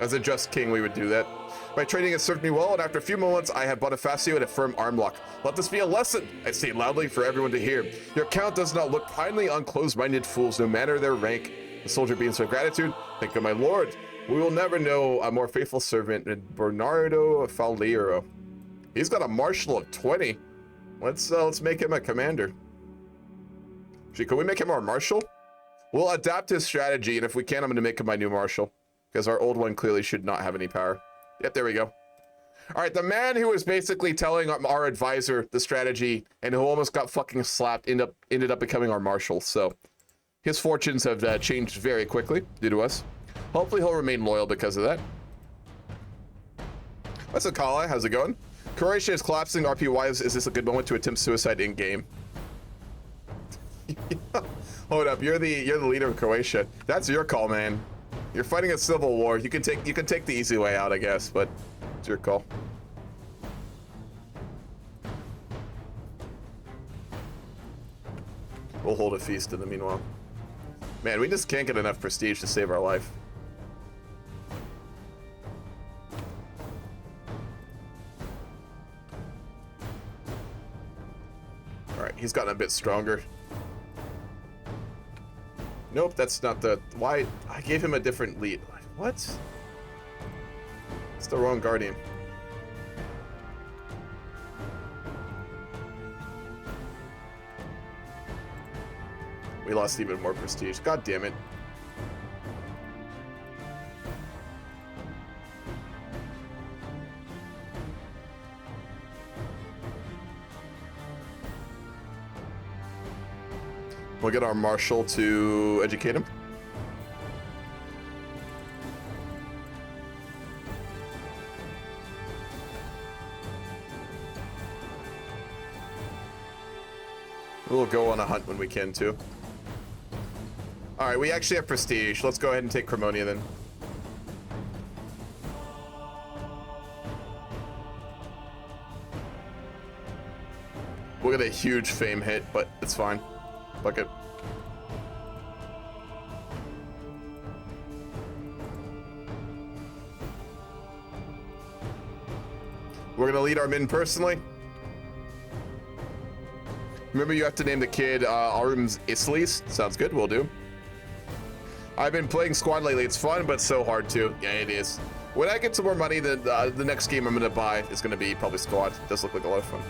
As a just king, we would do that. My training has served me well, and after a few moments, I have Bonifacio in a firm arm lock. Let this be a lesson, I say loudly for everyone to hear. Your count does not look kindly on closed-minded fools, no matter their rank. The soldier beams with gratitude. Think of my lord. We will never know a more faithful servant than Bernardo Faliero. He's got a marshal of 20. Let's make him a commander. Can we make him our marshal? We'll adapt his strategy, and if we can, I'm going to make him my new marshal. Because our old one clearly should not have any power. Yep, there we go. All right, the man who was basically telling our advisor the strategy and who almost got fucking slapped ended up becoming our marshal. So his fortunes have changed very quickly due to us. Hopefully he'll remain loyal because of that. What's up, Kala? How's it going? Croatia is collapsing. RP-wise, is this a good moment to attempt suicide in game? Hold up, you're the leader of Croatia. That's your call, man. You're fighting a civil war. You can take the easy way out, I guess, but it's your call. We'll hold a feast in the meanwhile. Man, we just can't get enough prestige to save our life. All right, he's gotten a bit stronger. Nope, that's not the... Why? I gave him a different lead. What? It's the wrong guardian. We lost even more prestige. God damn it. We'll get our marshal to educate him. We'll go on a hunt when we can too. All right, we actually have prestige. Let's go ahead and take Cremonia then. We'll get a huge fame hit, but it's fine. Fuck it. We're gonna lead our men personally. Remember, you have to name the kid Arms Islis. Sounds good, we'll do. I've been playing squad lately. It's fun, but so hard too. Yeah, it is. When I get some more money, the next game I'm gonna buy is gonna be probably squad. It does look like a lot of fun.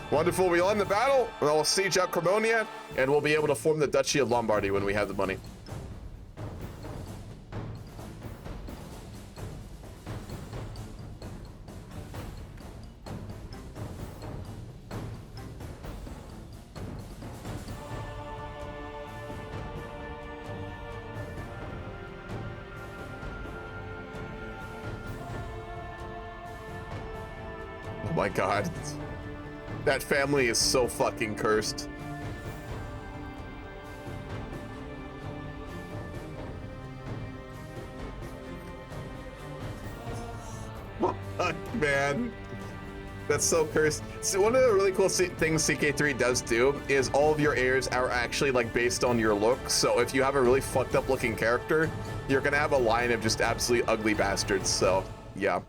Wonderful, we'll end the battle, and I'll siege out Cremonia, and we'll be able to form the Duchy of Lombardy when we have the money. Oh my god. That family is so fucking cursed. Fuck, man. That's so cursed. So one of the really cool things CK3 does do is all of your heirs are actually like based on your look. So if you have a really fucked up looking character, you're gonna have a line of just absolutely ugly bastards. So yeah.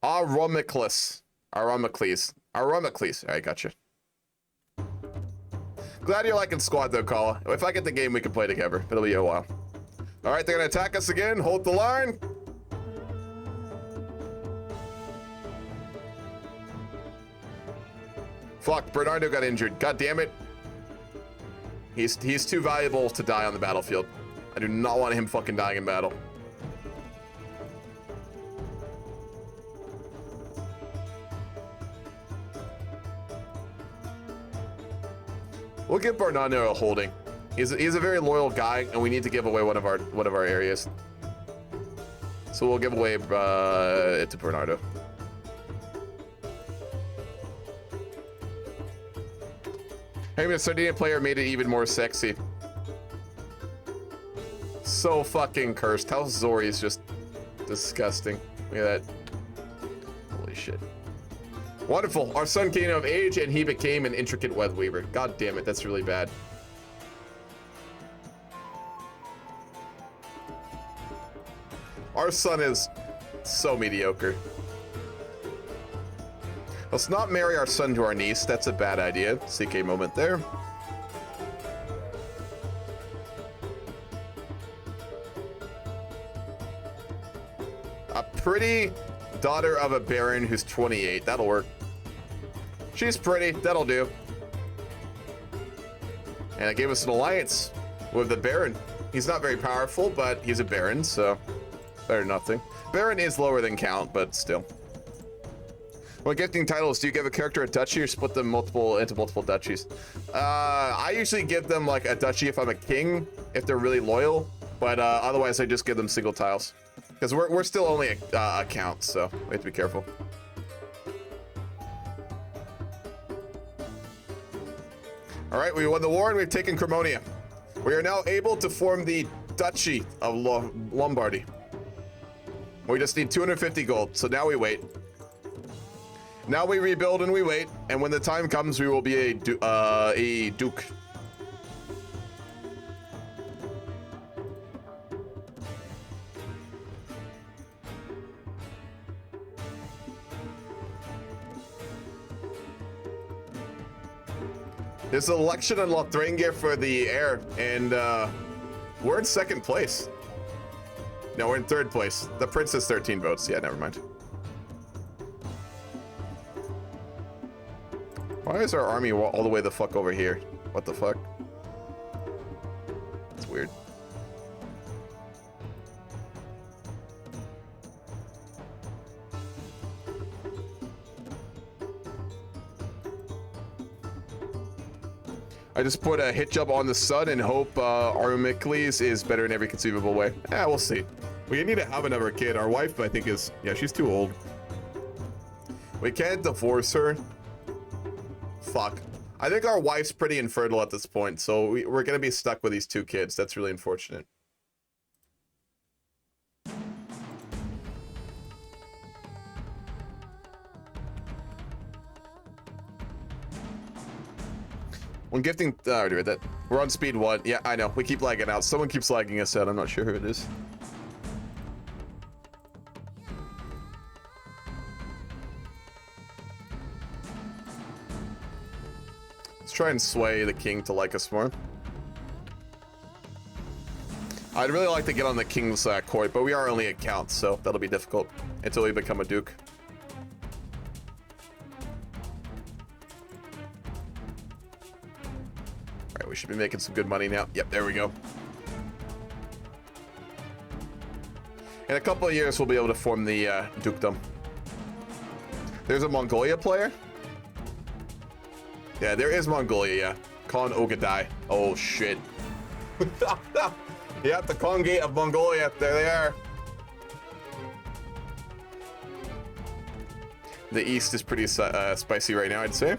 Aromicles. Aromicles. Alright, gotcha. Glad you're liking squad though, Kala. If I get the game, we can play together. It'll be a while. Alright, they're gonna attack us again. Hold the line. Fuck, Bernardo got injured. God damn it. He's too valuable to die on the battlefield. I do not want him fucking dying in battle. We'll give Bernardo a holding. He's a very loyal guy, and we need to give away one of our areas. So we'll give away it to Bernardo. Having a Sardinia player made it even more sexy. So fucking cursed. How Zori is just disgusting. Look at that. Holy shit. Wonderful. Our son came of age and he became an intricate web weaver. God damn it, that's really bad. Our son is so mediocre. Let's not marry our son to our niece. That's a bad idea. CK moment there. A pretty daughter of a baron who's 28. That'll work. She's pretty. That'll do. And it gave us an alliance with the baron. He's not very powerful, but he's a baron, so better than nothing. Baron is lower than count, but still. When gifting titles, do you give a character a duchy or split them into multiple duchies? I usually give them like a duchy if I'm a king, if they're really loyal, but otherwise I just give them single tiles. Because we're still only a count, so we have to be careful. All right, we won the war and we've taken Cremonia. We are now able to form the Duchy of Lombardy. We just need 250 gold, so now we wait. Now we rebuild and we wait, and when the time comes, we will be a duke. There's an election in Lothringia for the heir, and we're in second place. No, we're in third place. The prince has 13 votes. Yeah, never mind. Why is our army all the way the fuck over here? What the fuck? It's weird. I just put a hit job on the sun and hope Armicles is better in every conceivable way. Yeah, we'll see. We need to have another kid. Our wife, I think, is... Yeah, she's too old. We can't divorce her. Fuck. I think our wife's pretty infertile at this point, so we're gonna be stuck with these two kids. That's really unfortunate. When gifting, I already read that. We're on speed 1. Yeah, I know. We keep lagging out. Someone keeps lagging us out. I'm not sure who it is. Let's try and sway the king to like us more. I'd really like to get on the king's court, but we are only a count, so that'll be difficult until we become a duke. Alright, we should be making some good money now. Yep, there we go. In a couple of years, we'll be able to form the dukedom. There's a Mongolia player. Yeah, there is Mongolia, yeah. Khan Ogadai. Oh, shit. Yep, the Khan Gate of Mongolia. There they are. The east is pretty spicy right now, I'd say.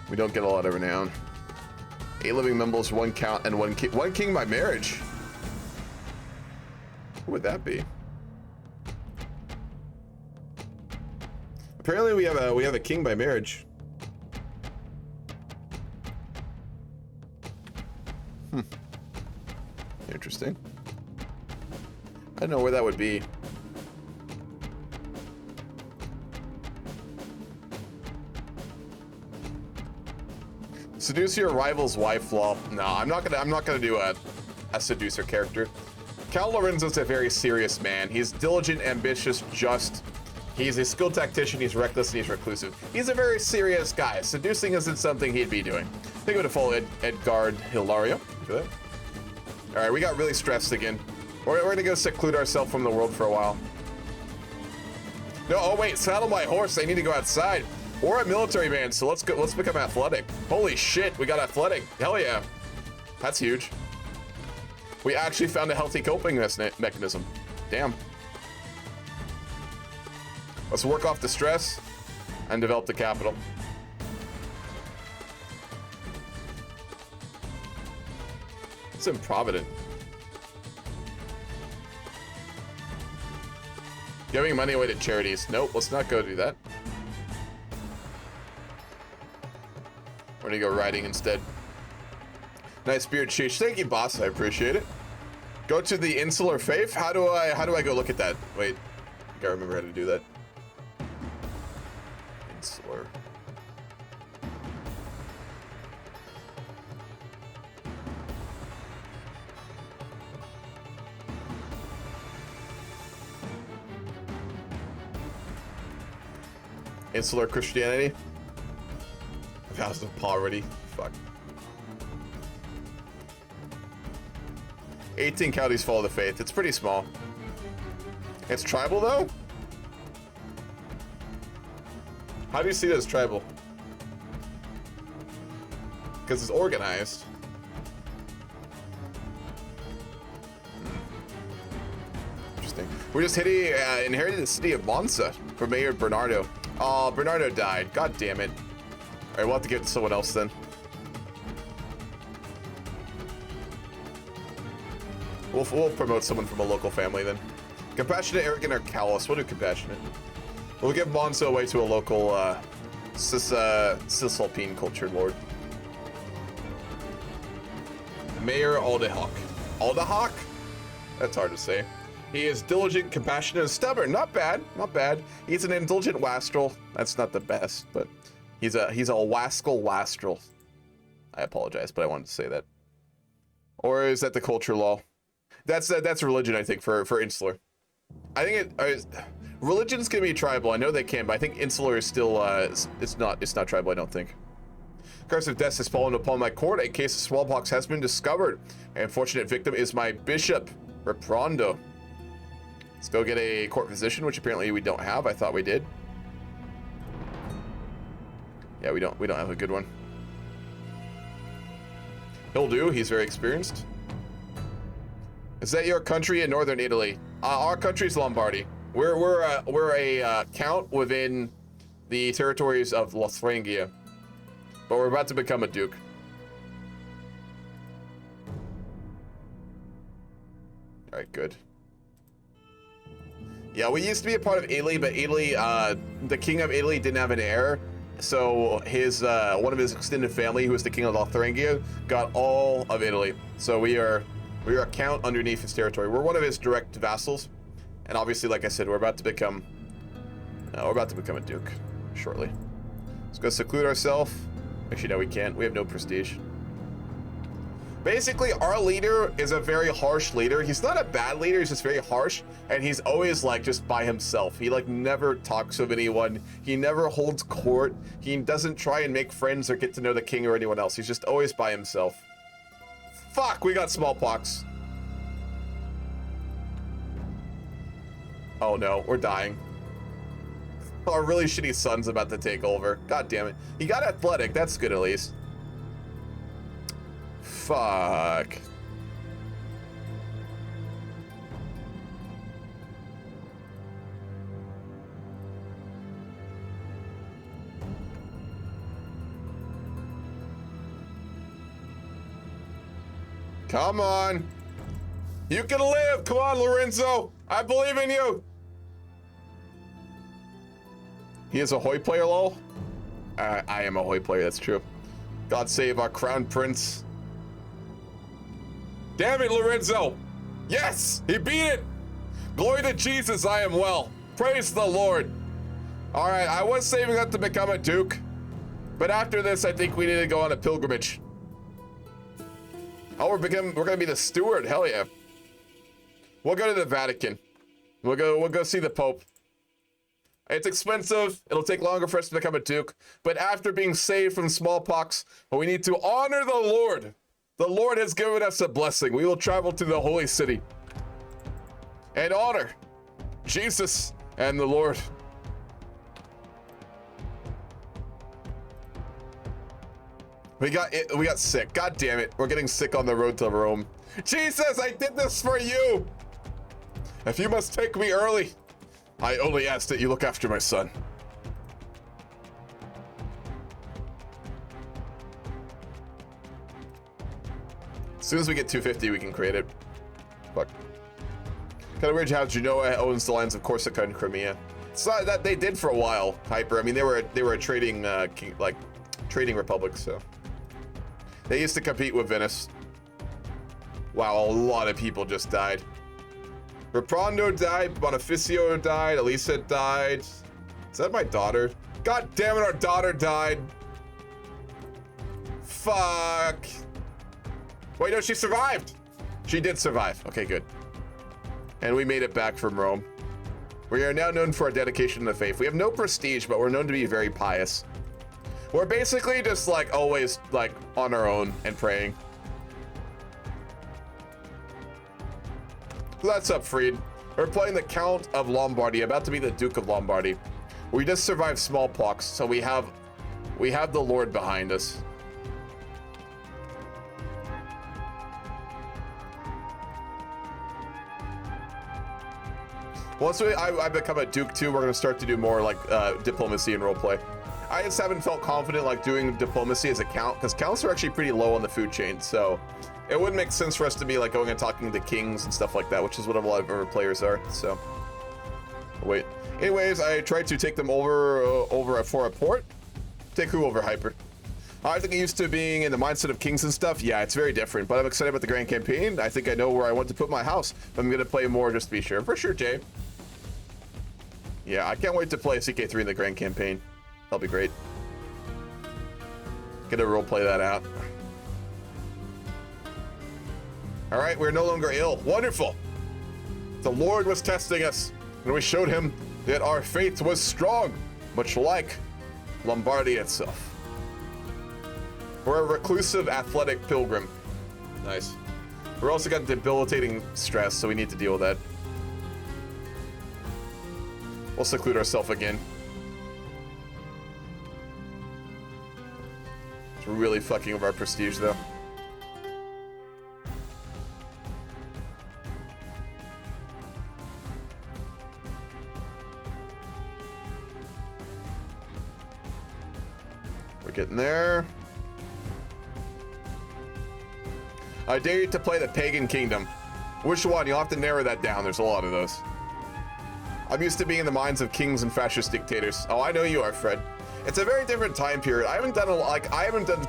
We don't get a lot of renown. 8 living members, 1 count, and 1 king. 1 king by marriage. Who would that be? Apparently, we have a king by marriage. Interesting. I don't know where that would be. Seduce your rival's wife, lol. No, I'm not gonna do a seducer character. Cal Lorenzo's a very serious man. He's diligent, ambitious, just. He's a skilled tactician, he's reckless, and he's reclusive. He's a very serious guy. Seducing isn't something he'd be doing. I think I'm gonna follow Edgard Hilario. Look at that. All right, we got really stressed again. We're gonna go seclude ourselves from the world for a while. No, oh wait, saddle my horse. I need to go outside. We're a military band, so let's go. Let's become athletic. Holy shit, we got athletic. Hell yeah, that's huge. We actually found a healthy coping mechanism. Damn. Let's work off the stress and develop the capital. It's improvident. Giving money away to charities. Nope, let's not go do that. We're gonna go riding instead. Nice beard, Sheesh. Thank you, boss. I appreciate it. Go to the insular faith. How do I go look at that? Wait, I gotta remember how to do that. Insular. Insular Christianity. Vows of poverty. Fuck. 18 counties follow the faith. It's pretty small. It's tribal though? How do you see it as tribal? Because it's organized. Interesting. We just inherited the city of Monza from Mayor Bernardo. Oh, Bernardo died. God damn it. All right, we'll have to give it to someone else then. We'll promote someone from a local family then. Compassionate, arrogant, or callous. We'll do compassionate. We'll give Monzo away to a local Cisalpine cultured lord. Mayor Aldehawk. Aldehawk? That's hard to say. He is diligent, compassionate, and stubborn. Not bad, not bad. He's an indulgent wastrel. That's not the best, but he's a wascal wastrel. I apologize, but I wanted to say that. Or is that the culture law? That's religion, I think, for insular. I think religion's gonna be tribal. I know they can, but I think insular is still it's not tribal. I don't think. Curse of death has fallen upon my court. A case of smallpox has been discovered. An unfortunate victim is my bishop, Reprondo. Let's go get a court physician, which apparently we don't have. I thought we did. Yeah, we don't have a good one. He'll do. He's very experienced. Is that your country in northern Italy? Our country's Lombardy. We're a count within the territories of Lothringia, but we're about to become a duke. All right, good. Yeah, we used to be a part of Italy, but Italy, the king of Italy didn't have an heir, so his one of his extended family, who was the king of Lothringia, got all of Italy. So we are a count underneath his territory. We're one of his direct vassals, and obviously, like I said, we're about to become a duke shortly. Let's go seclude ourselves. Actually, no, we can't. We have no prestige. Basically, our leader is a very harsh leader. He's not a bad leader. He's just very harsh, and he's always like just by himself. He like never talks with anyone. He never holds court. He doesn't try and make friends or get to know the king or anyone else. He's just always by himself. Fuck, we got smallpox. Oh no, we're dying. Our really shitty son's about to take over. God damn it. He got athletic, that's good at least. Fuck. Come on. You can live. Come on, Lorenzo. I believe in you. He is a Hoi player, lol. I am a Hoi player, that's true. God save our crown prince. Damn it, Lorenzo. Yes, he beat it. Glory to Jesus, I am well. Praise the Lord. All right, I was saving up to become a duke, but after this, I think we need to go on a pilgrimage. Oh, we're gonna be the steward. Hell yeah. We'll go to the Vatican. We'll go see the Pope. It's expensive. It'll take longer for us to become a duke. But after being saved from smallpox, we need to honor the Lord. The Lord has given us a blessing. We will travel to the holy city and honor Jesus and the Lord. We got sick. God damn it. We're getting sick on the road to Rome. Jesus, I did this for you. If you must take me early, I only ask that you look after my son. As soon as we get 250, we can create it. Fuck. Kind of weird how Genoa owns the lands of Corsica and Crimea. It's not that they did for a while, Hyper. I mean, they were a trading trading republic, so they used to compete with Venice. Wow, a lot of people just died. Raprondo died, Bonificio died, Elisa died. Is that my daughter? God damn it, our daughter died. Fuck. Wait, no, she survived. She did survive. Okay, good. And we made it back from Rome. We are now known for our dedication to the faith. We have no prestige, but we're known to be very pious. We're basically just like always like on our own and praying. So that's up, Freed. We're playing the Count of Lombardy, about to be the Duke of Lombardy. We just survived smallpox, so we have the Lord behind us. Once I become a Duke too, we're gonna start to do more like diplomacy and roleplay. I just haven't felt confident like doing diplomacy as a count, because counts are actually pretty low on the food chain, so it wouldn't make sense for us to be like going and talking to kings and stuff like that, which is what a lot of our players are. So wait. Anyways, I tried to take them over for a port. Take who over, Hyper? I think I'm used to being in the mindset of kings and stuff. Yeah, it's very different, but I'm excited about the Grand Campaign. I think I know where I want to put my house. I'm gonna play more just to be sure. For sure, Jay. Yeah, I can't wait to play CK3 in the Grand Campaign. That'll be great. Gonna roleplay that out. All right, we're no longer ill. Wonderful. The Lord was testing us, and we showed him that our faith was strong, much like Lombardy itself. We're a reclusive athletic pilgrim. Nice. We're also got debilitating stress, so we need to deal with that. We'll seclude ourselves again. It's really fucking with our prestige, though. We're getting there. I dare you to play the Pagan Kingdom. Which one? You'll have to narrow that down. There's a lot of those. I'm used to being in the minds of kings and fascist dictators. Oh, I know you are, Fred. It's a very different time period. I haven't done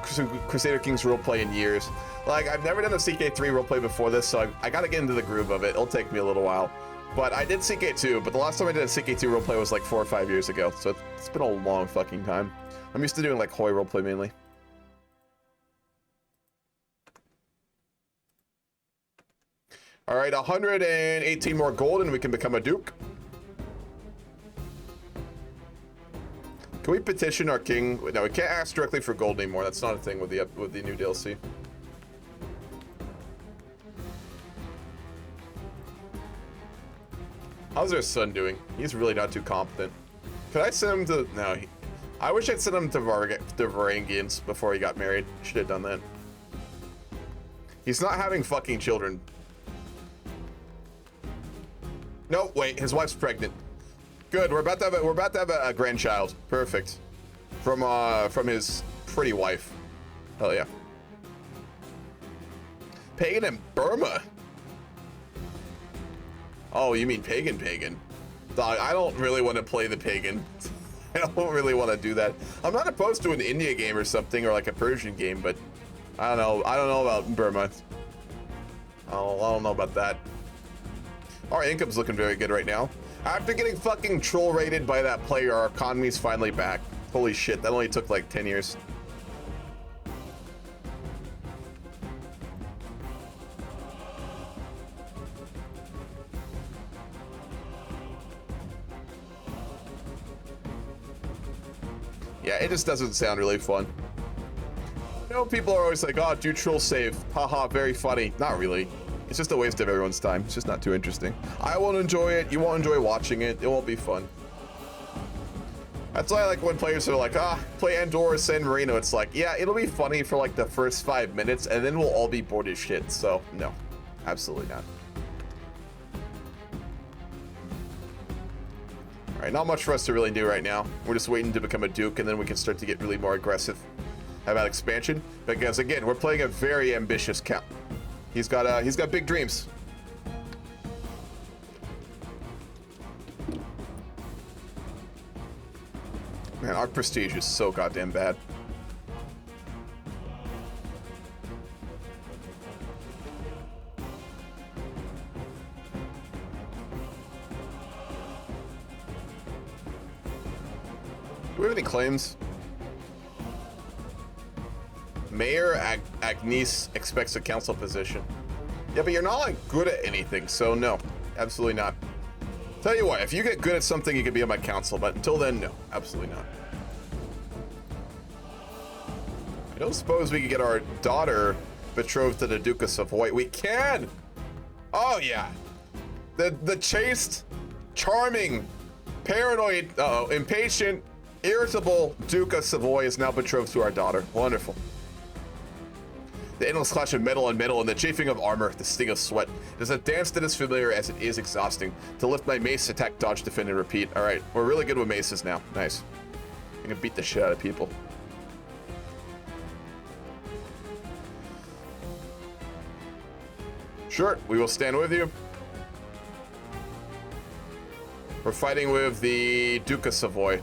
Crusader Kings roleplay in years. Like, I've never done a CK3 roleplay before this, so I gotta get into the groove of it. It'll take me a little while. But I did CK2, but the last time I did a CK2 roleplay was like 4 or 5 years ago, so it's been a long fucking time. I'm used to doing like Hoi roleplay mainly. All right, 118 more gold and we can become a duke. Can we petition our king? No, we can't ask directly for gold anymore. That's not a thing with the new DLC. How's our son doing? He's really not too competent. Could I send him to... No. I wish I'd send him to Varangians before he got married. Should have done that. He's not having fucking children. No, wait. His wife's pregnant. Good. We're about to have a grandchild. Perfect. From his pretty wife. Hell yeah. Pagan in Burma. Oh, you mean pagan? Dog, I don't really want to play the pagan. I don't really want to do that. I'm not opposed to an India game or something, or like a Persian game, but I don't know. I don't know about Burma. I don't know about that. Our income's looking very good right now. After getting fucking troll raided by that player, our economy's finally back. Holy shit, that only took like 10 years. Yeah, it just doesn't sound really fun. You know, people are always like, oh, do troll save. Haha, very funny. Not really. It's just a waste of everyone's time. It's just not too interesting. I won't enjoy it. You won't enjoy watching it. It won't be fun. That's why I like when players are like, play Andorra San Marino. It's like, yeah, it'll be funny for like the first 5 minutes, and then we'll all be bored as shit. So, no, absolutely not. All right, not much for us to really do right now. We're just waiting to become a Duke, and then we can start to get really more aggressive about expansion. Because again, we're playing a very ambitious count. He's got big dreams. Man, our prestige is so goddamn bad. Do we have any claims? Mayor Agnes expects a council position. Yeah, but you're not like good at anything, so no, absolutely not. Tell you what, if you get good at something, you can be on my council, but until then, no, absolutely not. I don't suppose we could get our daughter betrothed to the Duke of Savoy. We can! Oh yeah. The chaste, charming, paranoid, impatient, irritable Duke of Savoy is now betrothed to our daughter. Wonderful. The endless clash of metal on metal and the chafing of armor, the sting of sweat. It is a dance that is familiar as it is exhausting. To lift my mace, attack, dodge, defend, and repeat. All right, we're really good with maces now. Nice. I can beat the shit out of people. Sure, we will stand with you. We're fighting with the Duke of Savoy.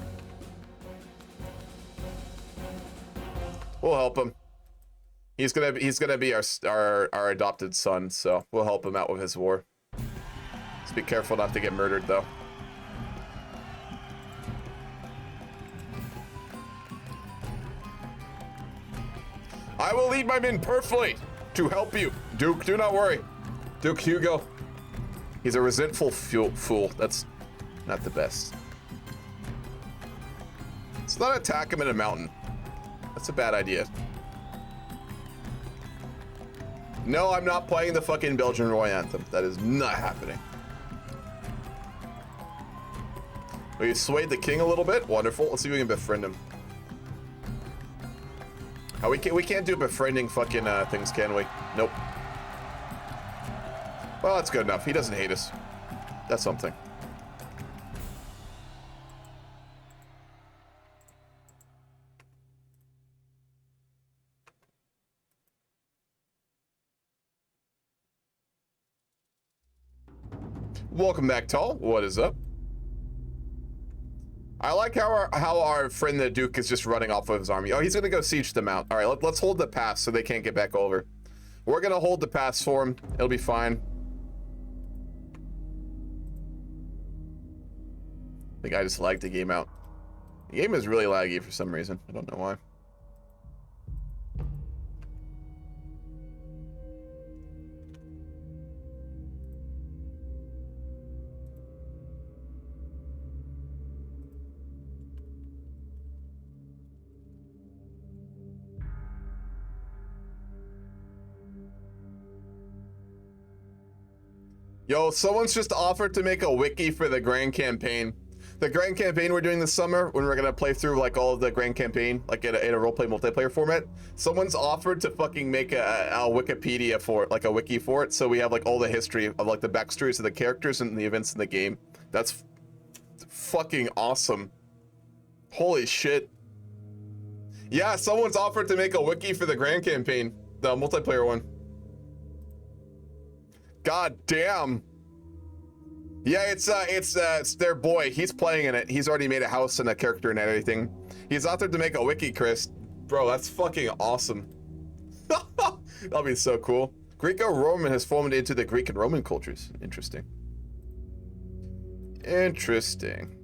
We'll help him. He's gonna be our adopted son, so we'll help him out with his war. Just be careful not to get murdered, though. I will lead my men perfectly to help you, Duke. Do not worry, Duke Hugo. He's a resentful fool. That's not the best. Let's not attack him in a mountain. That's a bad idea. No, I'm not playing the fucking Belgian Royal Anthem. That is not happening. We swayed the king a little bit. Wonderful. Let's see if we can befriend him. Oh, we can't do befriending fucking things, can we? Nope. Well, that's good enough. He doesn't hate us. That's something. Welcome back, Tall. What is up? I like how our friend the Duke is just running off with his army. Oh, he's gonna go siege them out. All right, let's hold the pass so they can't get back over. We're gonna hold the pass for him. It'll be fine. I think I just lagged the game out. The game is really laggy for some reason. I don't know why. Yo, someone's just offered to make a wiki for the Grand Campaign. The Grand Campaign we're doing this summer, when we're gonna play through like all of the Grand Campaign, like in a roleplay multiplayer format, someone's offered to fucking make a Wikipedia for it, like a wiki for it, so we have like all the history of like the backstories of the characters and the events in the game. That's fucking awesome. Holy shit. Yeah, someone's offered to make a wiki for the Grand Campaign, the multiplayer one. God damn. Yeah, it's their boy. He's playing in it. He's already made a house and a character and everything. He's out there to make a wiki, Chris. Bro, that's fucking awesome. That'll be so cool. Greco-Roman has formed into the Greek and Roman cultures. Interesting. Interesting.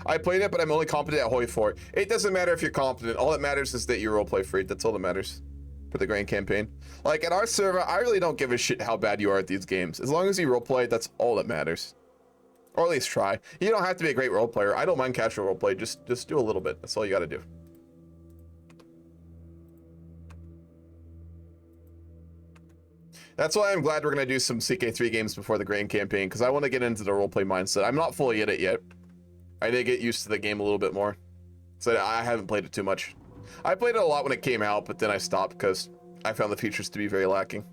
I played it, but I'm only competent at Hoi 4. It doesn't matter if you're competent. All that matters is that you roleplay for it. That's all that matters. For the Grand Campaign. Like, at our server, I really don't give a shit how bad you are at these games. As long as you roleplay, that's all that matters. Or at least try. You don't have to be a great roleplayer. I don't mind casual roleplay. Just do a little bit. That's all you gotta do. That's why I'm glad we're gonna do some CK3 games before the Grand Campaign, because I want to get into the roleplay mindset. I'm not fully in it yet. I did get used to the game a little bit more. So I haven't played it too much. I played it a lot when it came out, but then I stopped because I found the features to be very lacking.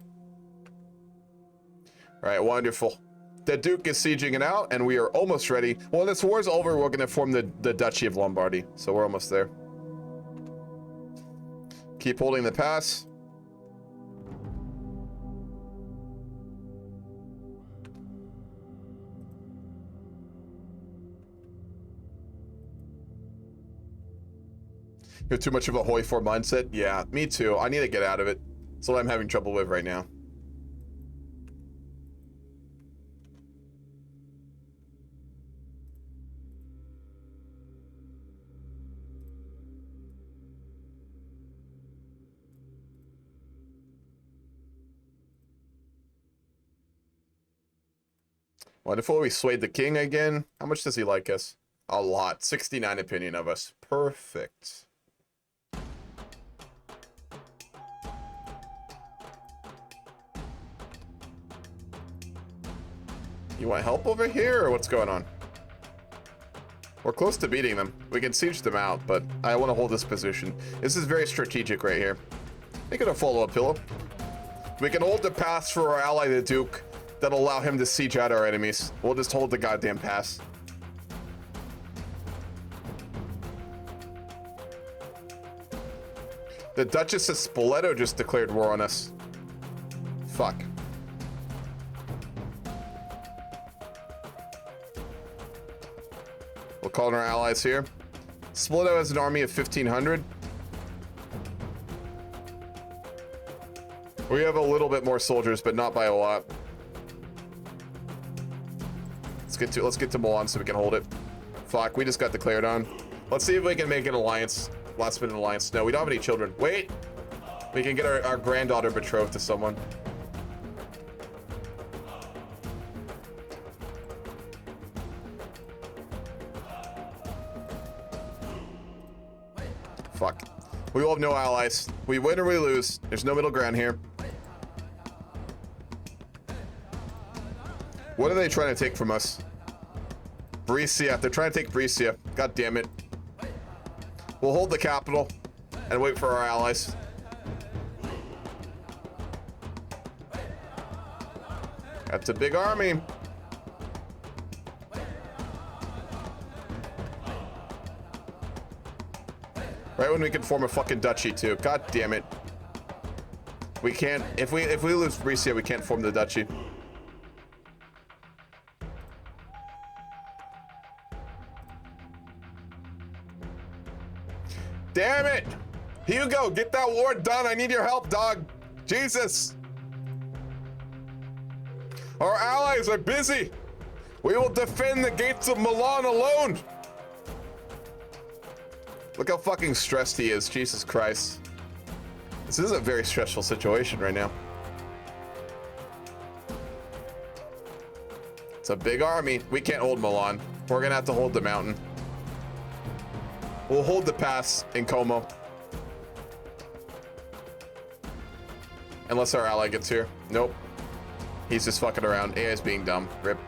All right, wonderful. The Duke is sieging it out, and we are almost ready. When this war's over, we're going to form the Duchy of Lombardy, so we're almost there. Keep holding the pass. You're too much of a hoi 4 mindset? Yeah, me too. I need to get out of it. That's what I'm having trouble with right now. Wonderful. We swayed the king again. How much does he like us? A lot. 69 opinion of us. Perfect. You want help over here, or what's going on? We're close to beating them. We can siege them out, but I want to hold this position. This is very strategic right here. Make it a follow-up pillow. We can hold the pass for our ally, the Duke. That'll allow him to siege out our enemies. We'll just hold the goddamn pass. The Duchess of Spoleto just declared war on us. Fuck. We'll call in our allies here. Spoleto has an army of 1,500. We have a little bit more soldiers, but not by a lot. Let's get to Milan so we can hold it. Fuck, we just got declared on. Let's see if we can make an alliance. Last minute alliance. No, we don't have any children. Wait! We can get our granddaughter betrothed to someone. Fuck. We will have no allies. We win or we lose. There's no middle ground here. What are they trying to take from us? Brescia. They're trying to take Brescia. God damn it. We'll hold the capital and wait for our allies. That's a big army. Right when we can form a fucking duchy too. God damn it. We can't. If we lose Brescia, we can't form the duchy. Damn it! Hugo, get that war done. I need your help, dog. Jesus. Our allies are busy. We will defend the gates of Milan alone. Look how fucking stressed he is. Jesus Christ. This is a very stressful situation right now. It's a big army. We can't hold Milan. We're gonna have to hold the mountain. We'll hold the pass in Como. Unless our ally gets here. Nope. He's just fucking around. AI is being dumb. Rip.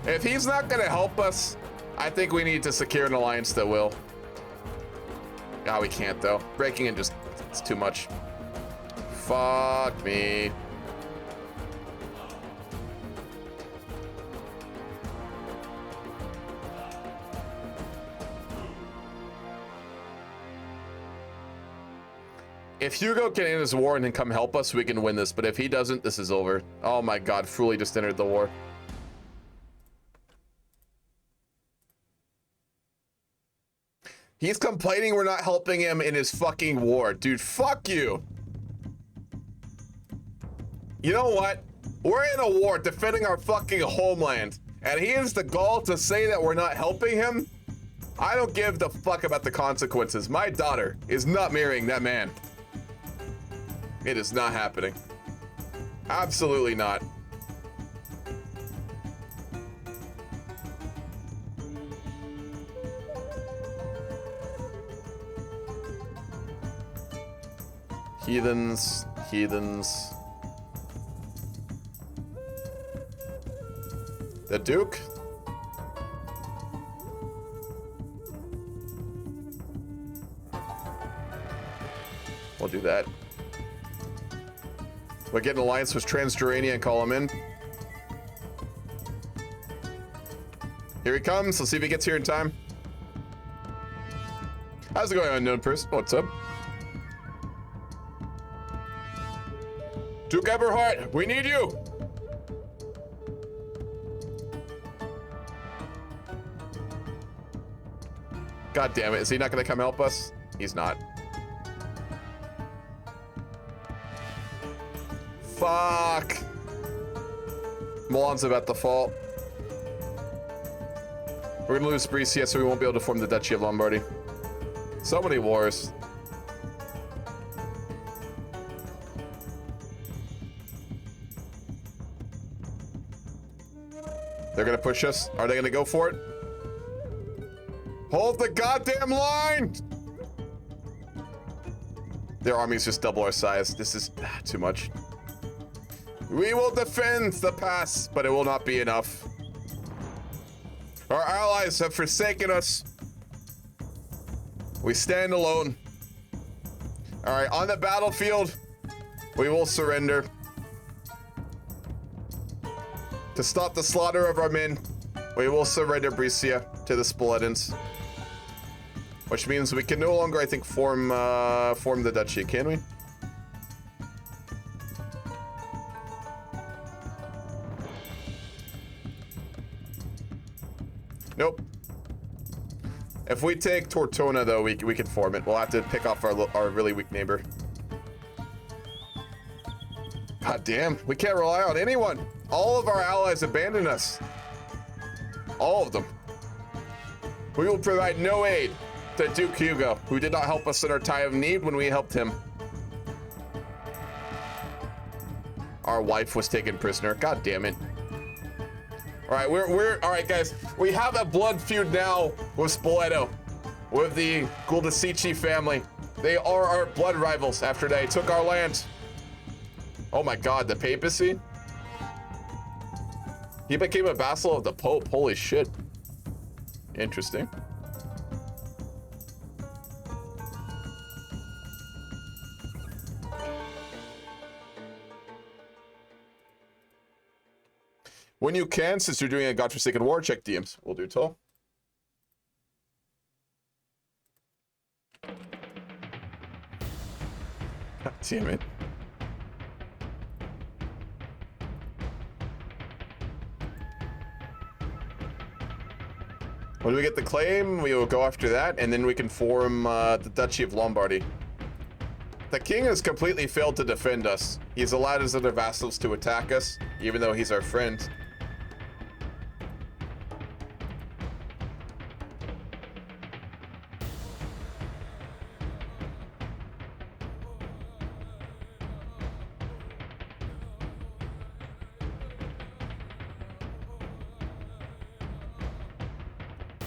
If he's not gonna help us, I think we need to secure an alliance that will. Ah, we can't though. Breaking in just, it's too much. Fuck me. If Hugo can end his war and then come help us, we can win this. But if he doesn't, this is over. Oh my god, Frulli just entered the war. He's complaining we're not helping him in his fucking war. Dude, fuck you. You know what? We're in a war defending our fucking homeland. And he has the gall to say that we're not helping him? I don't give the fuck about the consequences. My daughter is not marrying that man. It is not happening. Absolutely not. Heathens, heathens. The Duke. We'll do that. We'll get an alliance with Transjurania and call him in. Here he comes. Let's see if he gets here in time. How's it going, unknown person? What's up? Duke Eberhard, we need you! God damn it, is he not gonna come help us? He's not. Fuck! Milan's about to fall. We're gonna lose Brescia, so we won't be able to form the Duchy of Lombardy. So many wars. They're gonna push us. Are they gonna go for it? Hold the goddamn line! Their army's just double our size. This is too much. We will defend the pass, but it will not be enough. Our allies have forsaken us. We stand alone. All right, on the battlefield, we will surrender. To stop the slaughter of our men, we will surrender Brescia to the Spoletans. Which means we can no longer, I think, form the duchy, can we? Nope. If we take Tortona, though, we can form it. We'll have to pick off our really weak neighbor. God damn, we can't rely on anyone. All of our allies abandoned us. All of them. We will provide no aid to Duke Hugo, who did not help us in our time of need when we helped him. Our wife was taken prisoner. God damn it. All right, we're all right, guys. We have a blood feud now with Spoleto, with the Guldicici family. They are our blood rivals after they took our land. Oh my God, the papacy. He became a vassal of the Pope. Holy shit. Interesting. When you can, since you're doing a godforsaken war, check DMs. We'll do toll. God damn it. When we get the claim, we will go after that, and then we can form the Duchy of Lombardy. The king has completely failed to defend us. He's allowed his other vassals to attack us, even though he's our friend.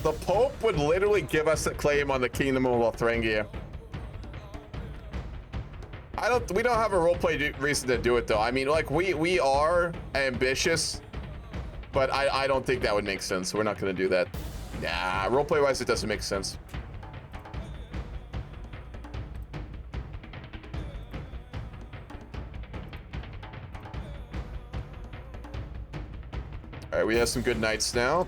The Pope would literally give us a claim on the Kingdom of Lotharingia. We don't have a roleplay reason to do it though. I mean, like we are ambitious, but I don't think that would make sense. We're not gonna do that. Nah, roleplay wise, it doesn't make sense. All right, we have some good knights now.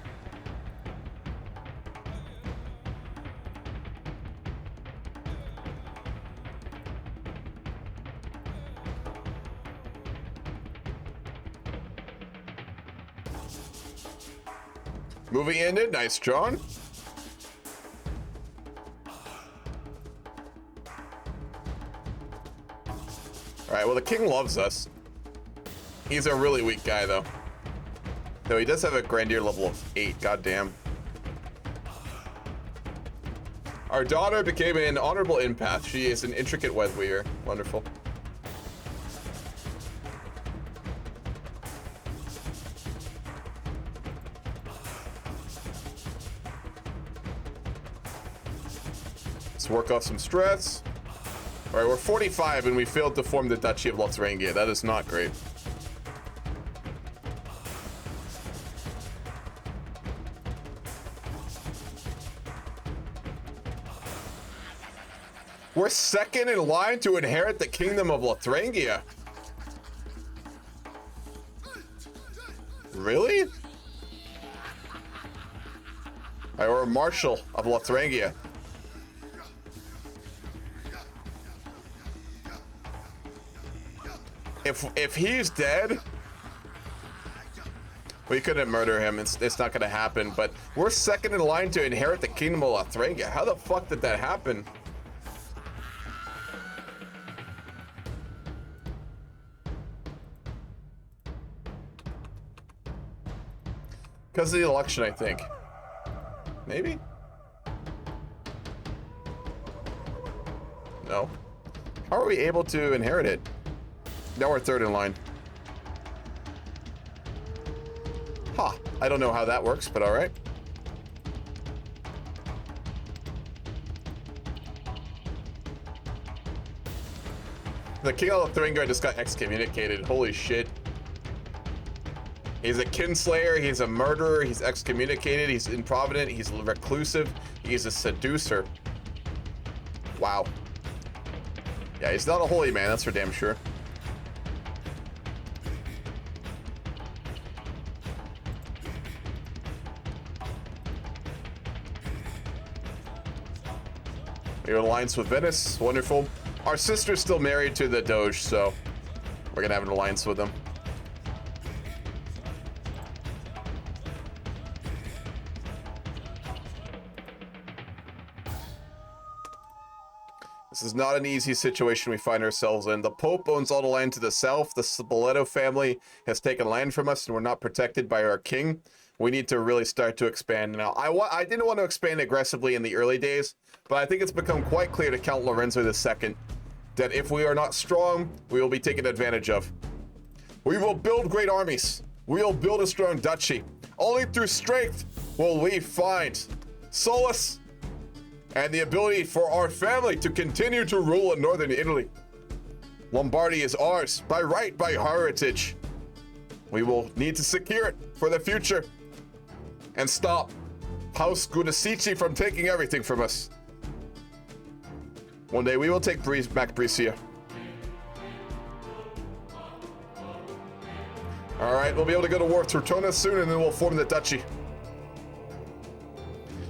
Moving ended, nice John. All right, well, the king loves us. He's a really weak guy, though. Though he does have a Grandier level of 8, goddamn. Our daughter became an honorable empath. She is an intricate web weaver. Wonderful. Let's work off some stress. All right, we're 45 and we failed to form the Duchy of Lotharingia. That is not great. We're second in line to inherit the kingdom of Lothrangia. Really? Or Marshal of Lothrangia. If he's dead, we couldn't murder him. It's not gonna happen. But we're second in line to inherit the kingdom of Lothrangia. How the fuck did that happen? Because of the election, I think. Maybe? No. How are we able to inherit it? Now we're third in line. Huh. I don't know how that works, but alright. The king of Lothrangia just got excommunicated. Holy shit. He's a kinslayer, he's a murderer, he's excommunicated, he's improvident, he's reclusive, he's a seducer. Wow. Yeah, he's not a holy man, that's for damn sure. We're in alliance with Venice, wonderful. Our sister's still married to the Doge, so we're gonna have an alliance with them. This is not an easy situation we find ourselves in. The Pope owns all the land to the south. The Spoleto family has taken land from us, and we're not protected by our king. We need to really start to expand now. I didn't want to expand aggressively in the early days, but I think it's become quite clear to Count Lorenzo II that if we are not strong, we will be taken advantage of. We will build great armies. We will build a strong duchy. Only through strength will we find solace and the ability for our family to continue to rule in northern Italy. Lombardy is ours, by right, by heritage. We will need to secure it for the future and stop House Guidicici from taking everything from us. One day we will take back Brescia. All right, we'll be able to go to war with Tortona soon, and then we'll form the duchy.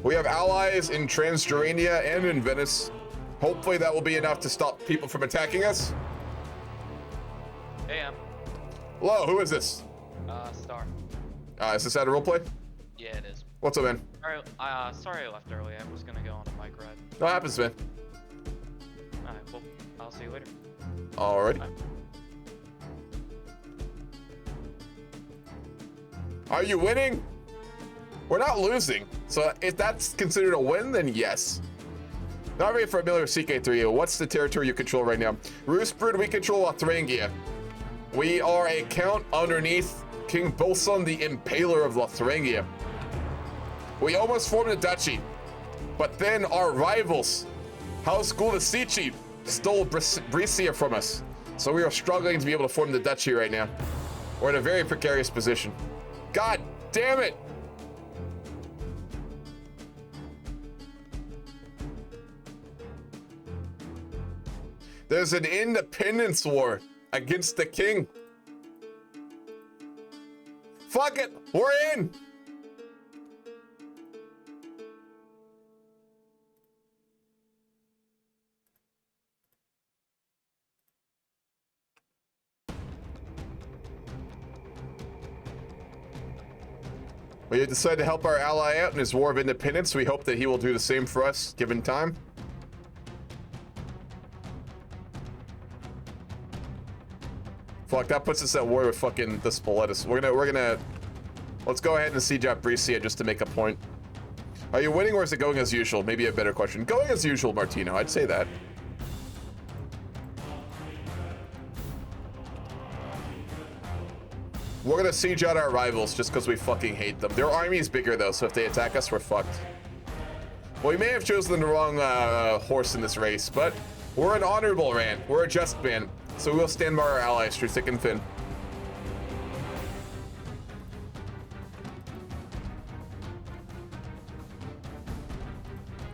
We have allies in Transjurania and in Venice. Hopefully that will be enough to stop people from attacking us. Hey, Hello, who is this? Star. Is this at a roleplay? Yeah, it is. What's up, man? Sorry, sorry I left early. I was gonna go on a bike ride. What happens, man? Alright, well, I'll see you later. Alrighty. Bye. Are you winning? We're not losing. So if that's considered a win, then yes. Not very familiar with CK3. What's the territory you control right now? Roostbrood, we control Lothrangia. We are a count underneath King Bolson, the Impaler of Lothrangia. We almost formed a duchy, but then our rivals, House Guidicici, stole Brescia from us. So we are struggling to be able to form the duchy right now. We're in a very precarious position. God damn it! There's an independence war against the king. Fuck it, we're in! We decided to help our ally out in his war of independence. We hope that he will do the same for us, given time. Fuck, that puts us at war with fucking the Spoletus. We're gonna... Let's go ahead and siege out Brescia just to make a point. Are you winning or is it going as usual? Maybe a better question. Going as usual, Martino. I'd say that. We're gonna siege out our rivals just because we fucking hate them. Their army is bigger though, so if they attack us, we're fucked. Well, we may have chosen the wrong horse in this race, but we're an honorable man. We're a just man. So we'll stand by our allies through thick and thin.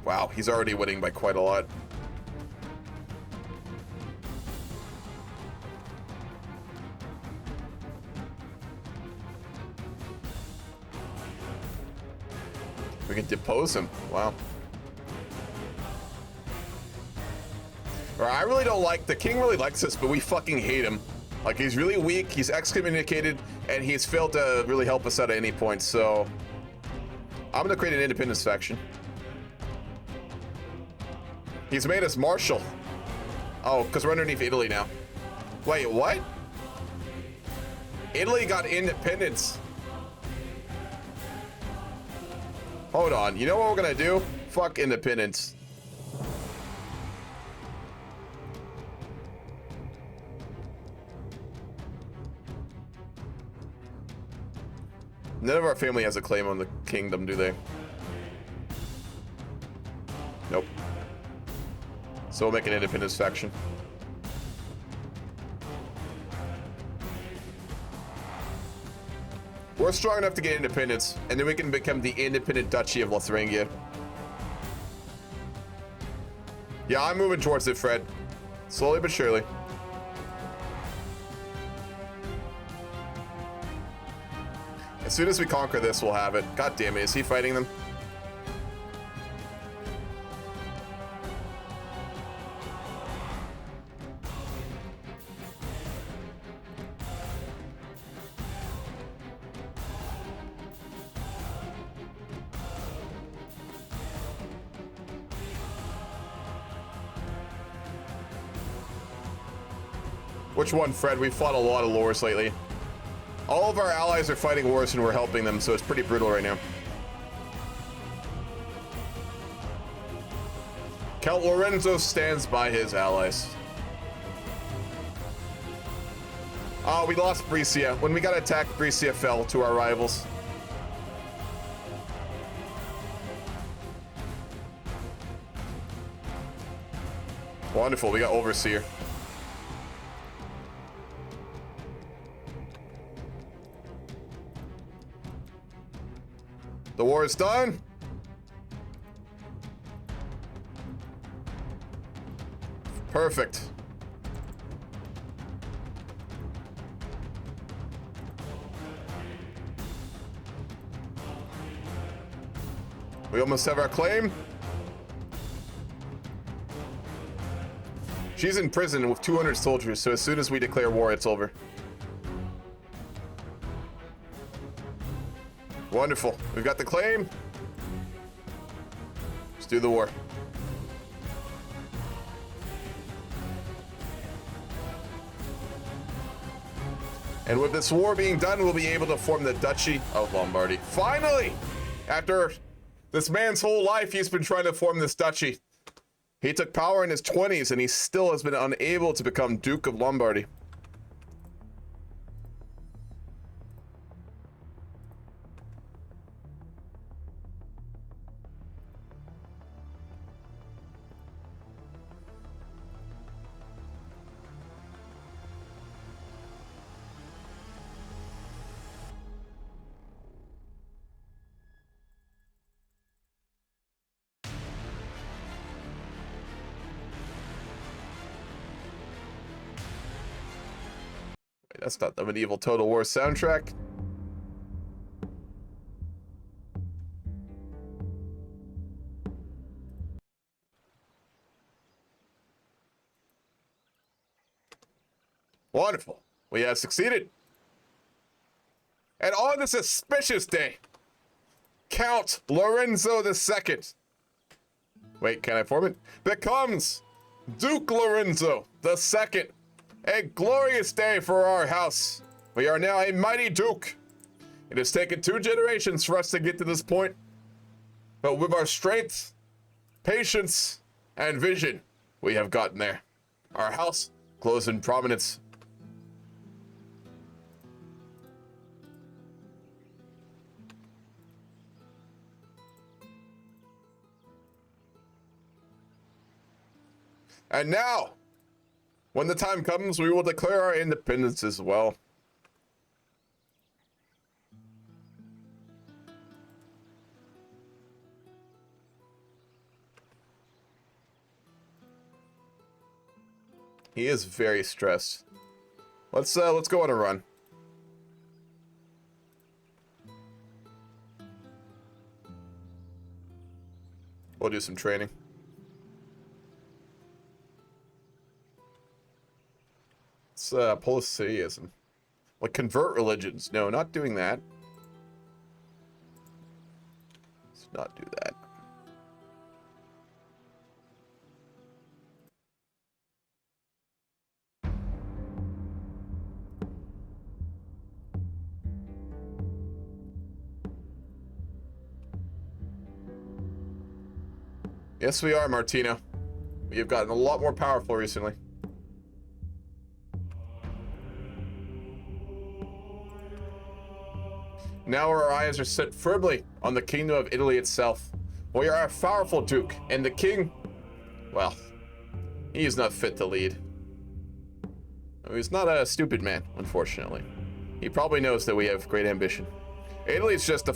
Wow, he's already winning by quite a lot. We can depose him. Wow. Alright, I really don't like, the king really likes us, but we fucking hate him. Like, he's really weak, he's excommunicated, and he's failed to really help us out at any point, so... I'm gonna create an independence faction. He's made us marshal. Oh, because we're underneath Italy now. Wait, what? Italy got independence. Hold on, you know what we're gonna do? Fuck independence. None of our family has a claim on the kingdom, do they? Nope. So we'll make an independence faction. We're strong enough to get independence, and then we can become the independent Duchy of Lotharingia. Yeah, I'm moving towards it, Fred. Slowly but surely. As soon as we conquer this, we'll have it. God damn it, is he fighting them? Which one, Fred? We've fought a lot of wars lately. All of our allies are fighting wars and we're helping them, so it's pretty brutal right now. Count Lorenzo stands by his allies. Oh, we lost Brescia. When we got attacked, Brescia fell to our rivals. Wonderful, we got Overseer. The war is done. Perfect. We almost have our claim. She's in prison with 200 soldiers, so as soon as we declare war, it's over. Wonderful. We've got the claim. Let's do the war. And with this war being done, we'll be able to form the Duchy of Lombardy. Finally! After this man's whole life, he's been trying to form this duchy. He took power in his 20s, and he still has been unable to become Duke of Lombardy. That's not the Medieval Total War soundtrack. Wonderful. We have succeeded. And on this auspicious day, Count Lorenzo II, wait, can I form it? Becomes Duke Lorenzo II. A glorious day for our house. We are now a mighty duke. It has taken 2 generations for us to get to this point. But with our strength, patience, and vision, we have gotten there. Our house grows in prominence. And now, when the time comes, we will declare our independence as well. He is very stressed. Let's go on a run. We'll do some training. It's polytheism. Like convert religions. No, not doing that. Let's not do that. Yes, we are, Martino. We have gotten a lot more powerful recently. Now our eyes are set firmly on the kingdom of Italy itself. We are a powerful duke, and the king, well, he is not fit to lead. He's not a stupid man, unfortunately. He probably knows that we have great ambition. Italy is just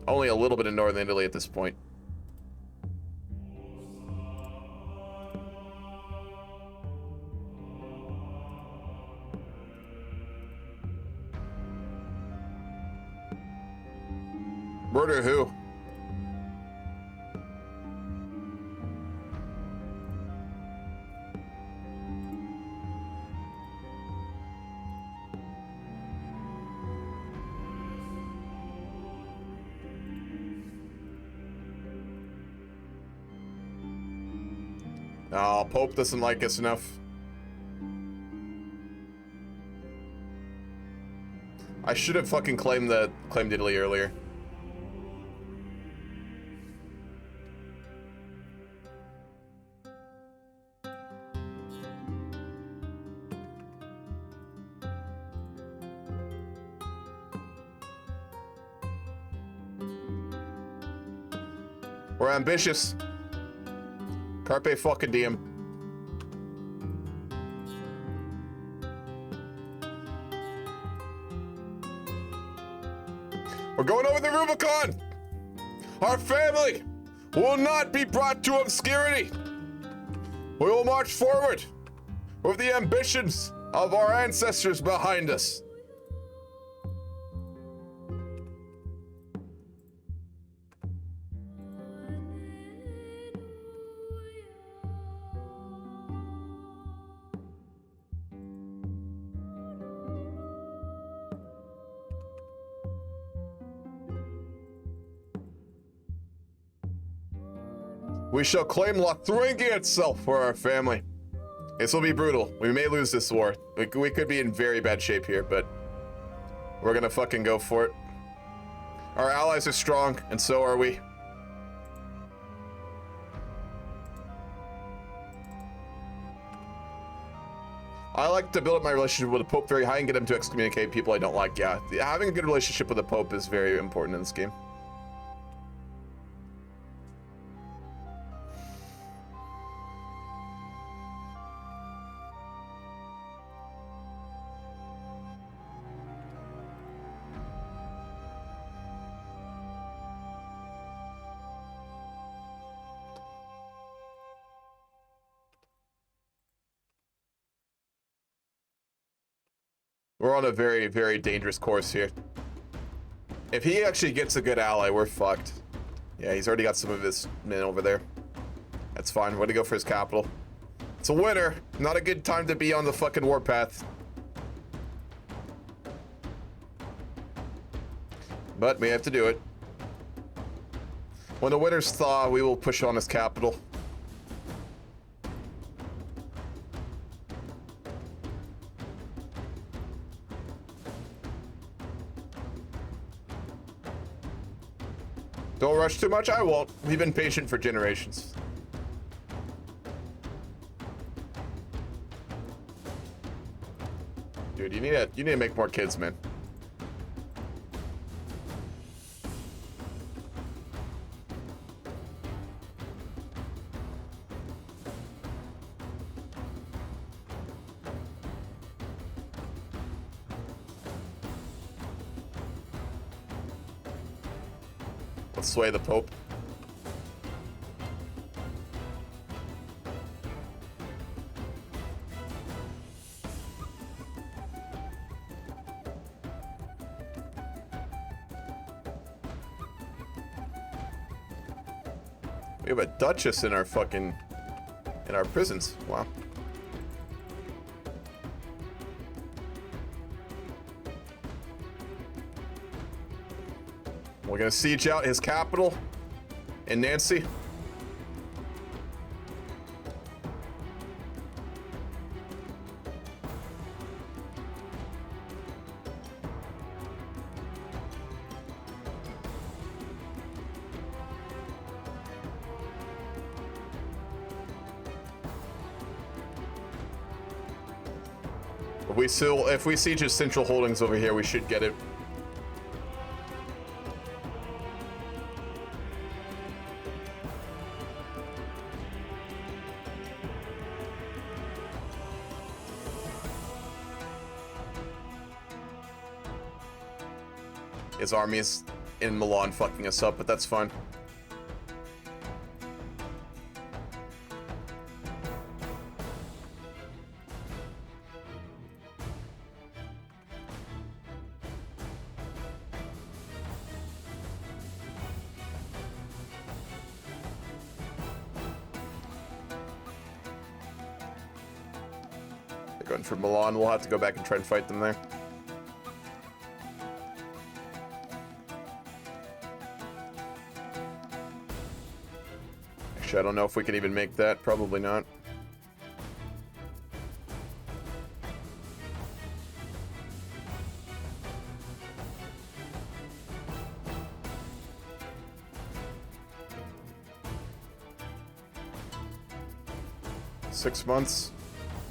only a little bit of northern Italy at this point. Murder who? Oh, Pope doesn't like us enough. I should have fucking claimed Italy earlier. We're ambitious. Carpe fucking diem. We're going over the Rubicon! Our family will not be brought to obscurity! We will march forward with the ambitions of our ancestors behind us. We shall claim Lotharingia itself for our family. This will be brutal. We may lose this war. We could be in very bad shape here, but we're gonna fucking go for it. Our allies are strong, and so are we. I like to build up my relationship with the Pope very high and get him to excommunicate people I don't like. Yeah, having a good relationship with the Pope is very important in this game. We're on a very, very dangerous course here. If he actually gets a good ally, we're fucked. Yeah, he's already got some of his men over there. That's fine. Way to go for his capital. It's a winter. Not a good time to be on the fucking warpath. But we have to do it. When the winters thaw, we will push on his capital. Don't rush too much. I won't. We've been patient for generations. Dude, you need to make more kids, man. Let's sway the Pope. We have a duchess in our prisons. Wow. We're gonna siege out his capital in Nancy. If we siege his central holdings over here, we should get it. His army is in Milan fucking us up, but that's fine. They're going for Milan. We'll have to go back and try and fight them there. Actually, I don't know if we can even make that. Probably not. Six months?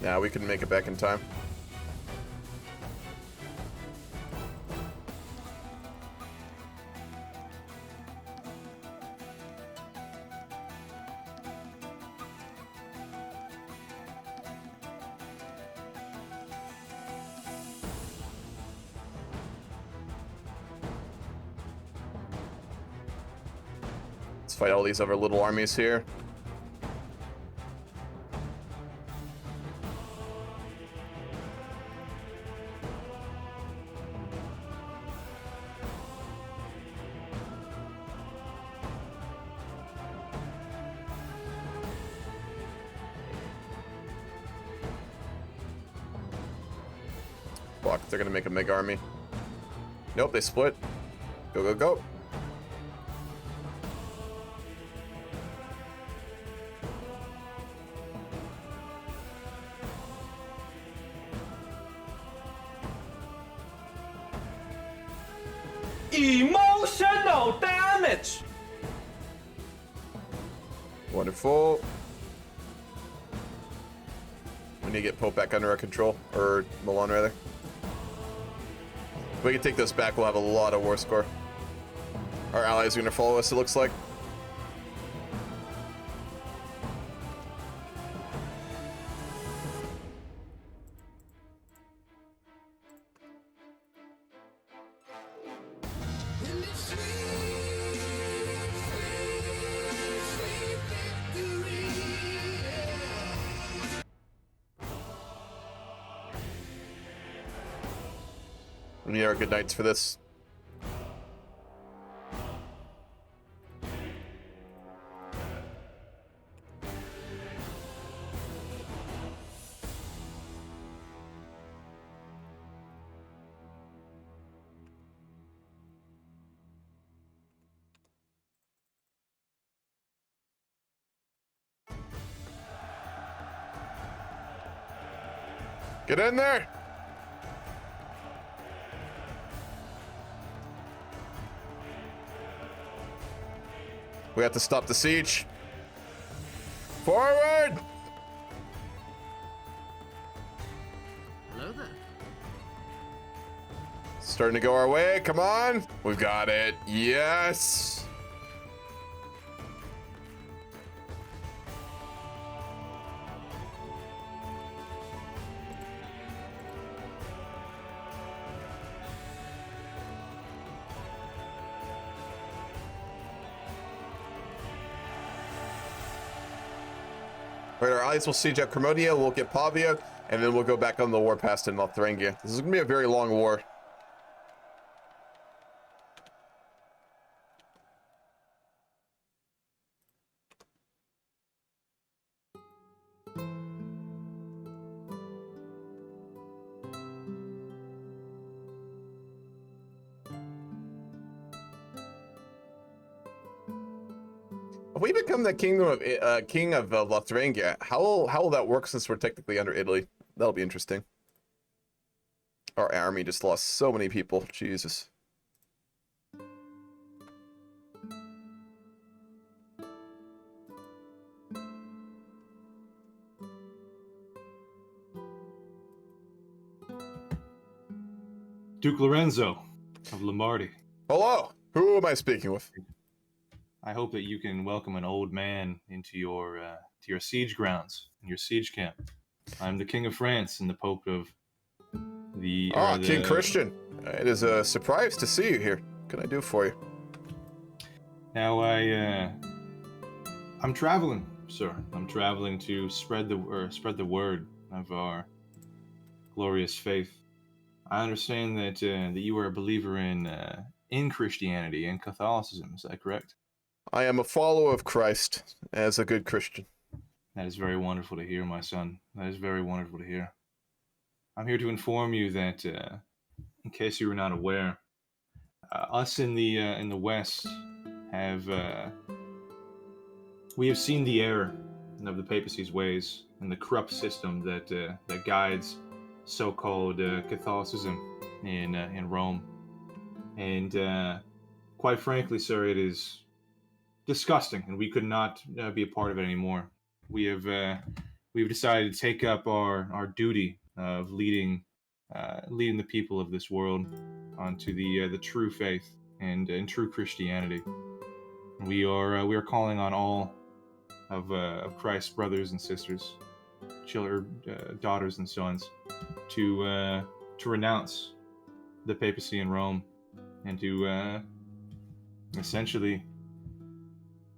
Yeah, we can make it back in time. Let's fight all these other little armies here. Fuck, they're gonna make a mega army. Nope, they split. Go, go, go. Emotional damage! Wonderful. We need to get Pope back under our control. Or Milan, rather. If we can take this back, we'll have a lot of war score. Our allies are going to follow us, it looks like. We need our good knights for this. Get in there! We have to stop the siege. Forward! Hello there. Starting to go our way. Come on. We've got it. Yes. Right, our allies will siege out Cremonia, we'll get Pavia, and then we'll go back on the warpath in Lotharingia. This is going to be a very long war. If we become the kingdom of king of Lotharingia, how will that work since we're technically under Italy? That'll be interesting. Our army just lost so many people. Jesus. Duke Lorenzo of Lombardy. Hello. Who am I speaking with? I hope that you can welcome an old man into your siege grounds, your siege camp. I'm the King of France and the Pope of the... King Christian. It is a surprise to see you here. What can I do for you? Now, I'm traveling, sir. I'm traveling to spread the word of our glorious faith. I understand that that you are a believer in Christianity and Catholicism. Is that correct? I am a follower of Christ as a good Christian. That is very wonderful to hear, my son. That is very wonderful to hear. I'm here to inform you that, in case you were not aware, us in the West we have seen the error of the papacy's ways and the corrupt system that guides so-called Catholicism in Rome, and quite frankly, sir, it is disgusting, and we could not be a part of it anymore. We've decided to take up our duty of leading the people of this world onto the true faith and true Christianity. We are calling on all of Christ's brothers and sisters, children, daughters and sons, to renounce the papacy in Rome and to essentially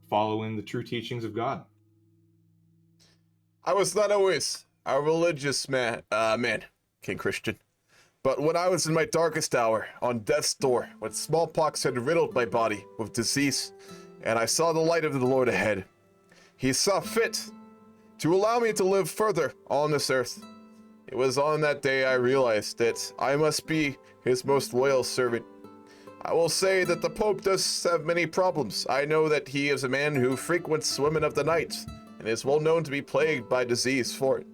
follow in the true teachings of God. I was not always a religious man, King Christian. But when I was in my darkest hour, on death's door, when smallpox had riddled my body with disease, and I saw the light of the Lord ahead, he saw fit to allow me to live further on this earth. It was on that day I realized that I must be his most loyal servant. I will say that the Pope does have many problems. I know that he is a man who frequents women of the night, and is well known to be plagued by disease for it.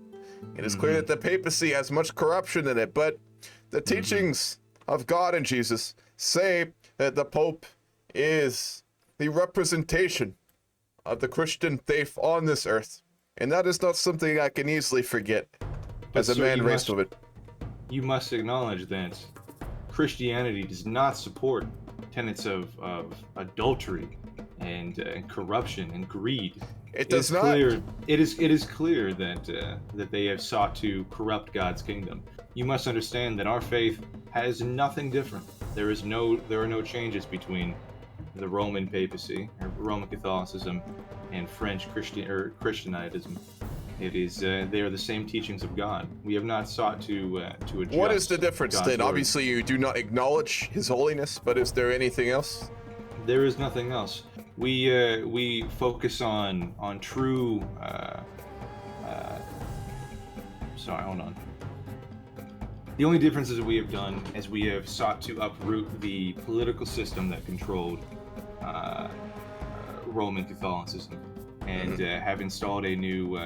It is clear that the papacy has much corruption in it, but the teachings of God and Jesus say that the Pope is the representation of the Christian faith on this earth, and that is not something I can easily forget as a man raised with it. You must acknowledge that Christianity does not support tenets of adultery and corruption and greed. It does not. It is clear that they have sought to corrupt God's kingdom. You must understand that our faith has nothing different. There are no changes between the Roman papacy, or Roman Catholicism, and French Christianism. It is they are the same teachings of God. We have not sought to adjust. What is the difference God's then? word. Obviously, you do not acknowledge His holiness, but is there anything else? There is nothing else. We focus on true. Sorry, hold on. The only differences that we have done is we have sought to uproot the political system that controlled Roman Catholicism, and have installed a new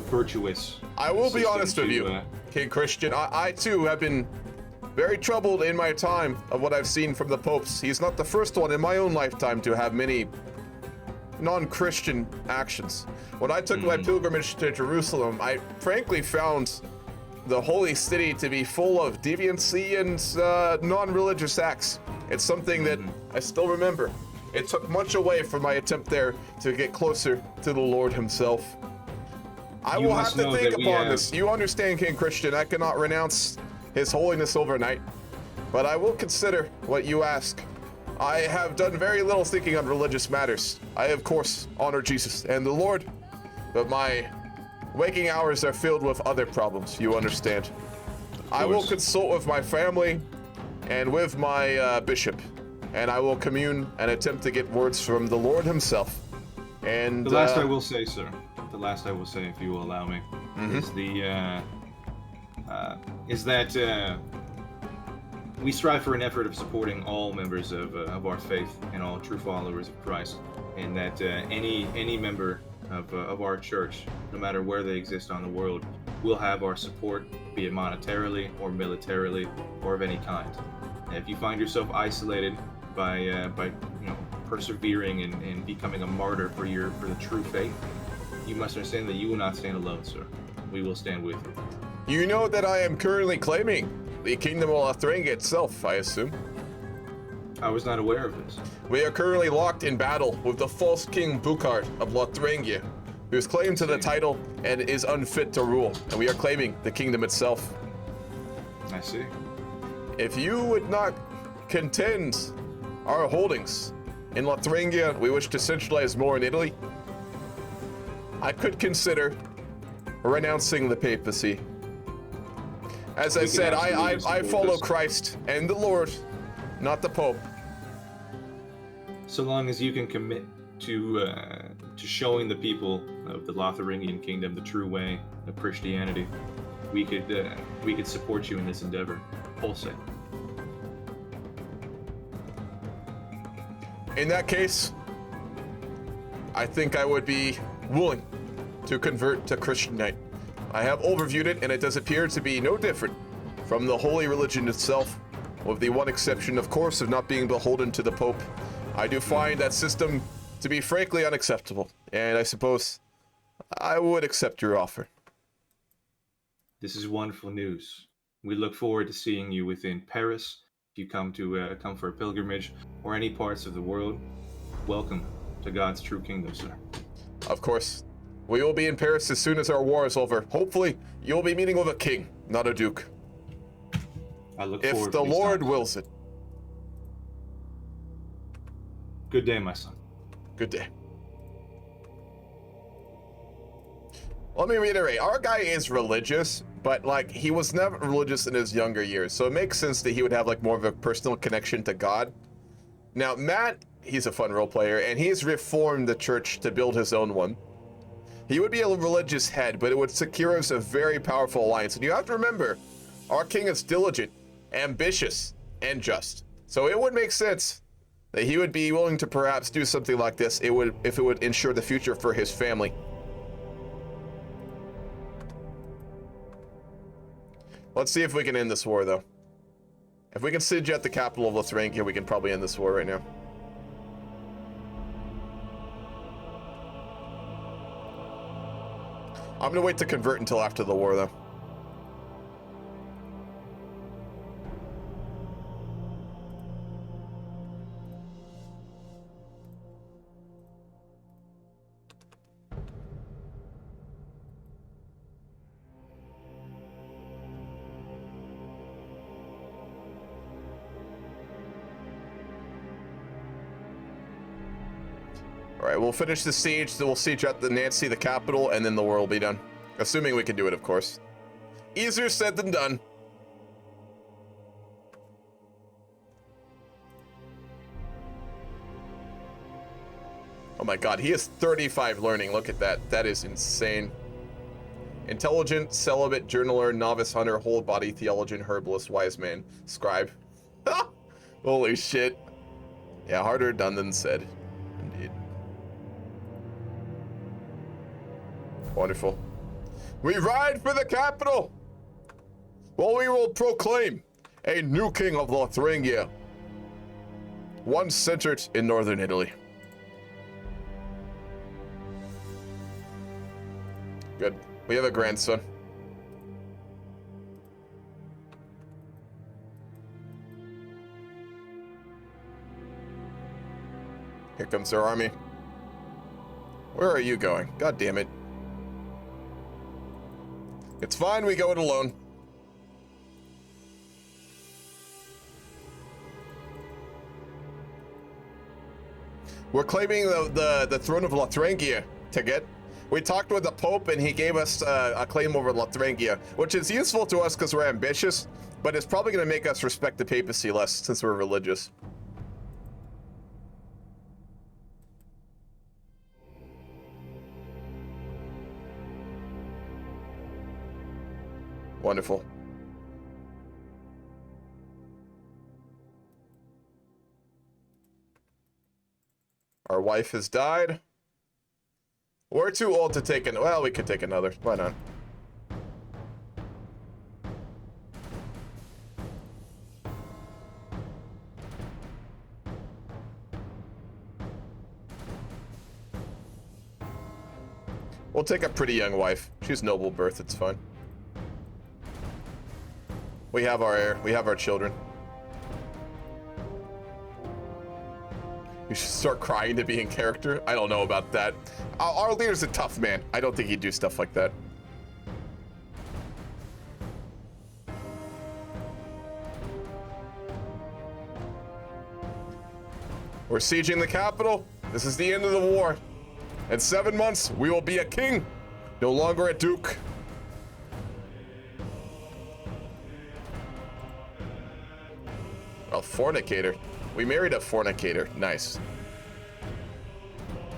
virtuous. I will be honest with you, King Christian. I too have been very troubled in my time of what I've seen from the popes. He's not the first one in my own lifetime to have many non-Christian actions. When I took my pilgrimage to Jerusalem, I frankly found the holy city to be full of deviancy and non-religious acts. It's something that I still remember. It took much away from my attempt there to get closer to the Lord himself. I will have to think upon this. You understand, King Christian, I cannot renounce His Holiness overnight, but I will consider what you ask. I have done very little thinking on religious matters. I, of course, honor Jesus and the Lord, but my waking hours are filled with other problems, you understand. I will consult with my family and with my bishop, and I will commune and attempt to get words from the Lord himself. And the last I will say, sir, the last I will say, if you will allow me, is that we strive for an effort of supporting all members of our faith and all true followers of Christ, and that any member of our church, no matter where they exist on the world, will have our support, be it monetarily or militarily or of any kind. And if you find yourself isolated by persevering and becoming a martyr for the true faith, you must understand that you will not stand alone, sir. We will stand with you. You know that I am currently claiming the Kingdom of Lothringia itself, I assume. I was not aware of this. We are currently locked in battle with the false King Bukhard of Lothringia, who is claimed to the title and is unfit to rule, and we are claiming the kingdom itself. I see. If you would not contend our holdings in Lothringia, we wish to centralize more in Italy, I could consider renouncing the papacy. As I said, I follow Christ and the Lord, not the Pope. So long as you can commit to showing the people of the Lotharingian kingdom the true way of Christianity, we could support you in this endeavor, wholesale. In that case, I think I would be willing to convert to Christianite. I have overviewed it, and it does appear to be no different from the holy religion itself, with the one exception, of course, of not being beholden to the Pope. I do find that system to be frankly unacceptable, and I suppose I would accept your offer. This is wonderful news. We look forward to seeing you within Paris. If you come for a pilgrimage or any parts of the world, welcome to God's true kingdom, sir. Of course. We will be in Paris as soon as our war is over. Hopefully, you'll be meeting with a king, not a duke. I look forward if the to these Lord times. wills it. Good day, my son. Good day. Let me reiterate, our guy is religious, but like he was never religious in his younger years, so it makes sense that he would have like more of a personal connection to God. Now, Matt, he's a fun role player, and he's reformed the church to build his own one. He would be a religious head, but it would secure us a very powerful alliance. And you have to remember, our king is diligent, ambitious, and just. So it would make sense that he would be willing to perhaps do something like this if it would ensure the future for his family. Let's see if we can end this war, though. If we can siege at the capital of Lothringia, we can probably end this war right now. I'm gonna wait to convert until after the war, though. Alright, we'll finish the siege, then we'll siege at the Nancy, the capital, and then the war will be done. Assuming we can do it, of course. Easier said than done. Oh my god, he has 35 learning. Look at that. That is insane. Intelligent, celibate, journaler, novice hunter, whole body, theologian, herbalist, wise man, scribe. Holy shit. Yeah, harder done than said. Indeed. Wonderful. We ride for the capital! Well, we will proclaim a new king of Lothringia. One centered in northern Italy. Good. We have a grandson. Here comes our army. Where are you going? God damn it. It's fine, we go it alone. We're claiming the throne of Lothringia to get. We talked with the Pope and he gave us a claim over Lothringia, which is useful to us because we're ambitious, but it's probably going to make us respect the papacy less since we're religious. Wonderful. Our wife has died. We're too old to take well, we could take another. Why not? We'll take a pretty young wife. She's noble birth, it's fine. We have our heir. We have our children. You should start crying to be in character. I don't know about that. Our leader's a tough man. I don't think he'd do stuff like that. We're sieging the capital. This is the end of the war. In 7 months, we will be a king, no longer a duke. A fornicator. We married a fornicator. Nice.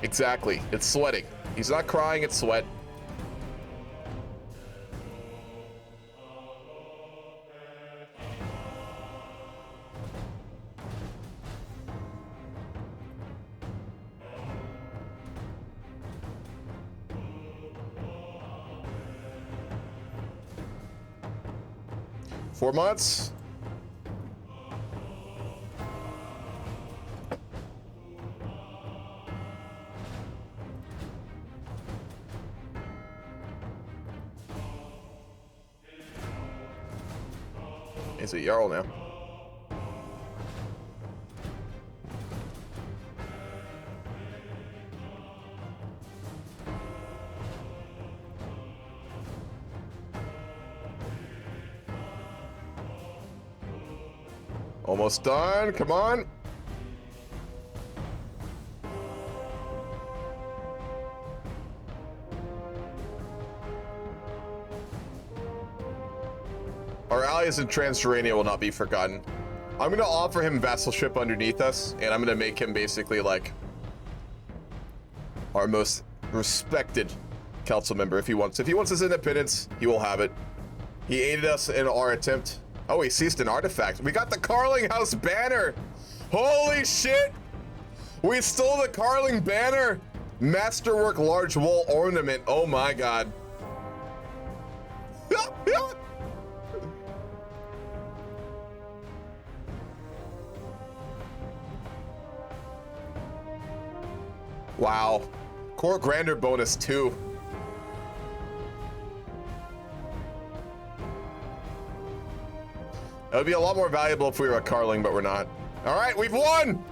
Exactly. It's sweating. He's not crying, it's sweat. Four months. He's a Jarl now. Almost done, come on. Our allies in Transjorania will not be forgotten. I'm gonna offer him vassalship underneath us, and I'm gonna make him basically like our most respected council member if he wants. If he wants his independence, he will have it. He aided us in our attempt. Oh, he seized an artifact. We got the Carling House banner. Holy shit! We stole the Carling banner. Masterwork large wall ornament. Oh my god. Wow. Court Grandeur bonus 2. It would be a lot more valuable if we were a Carling, but we're not. All right, we've won!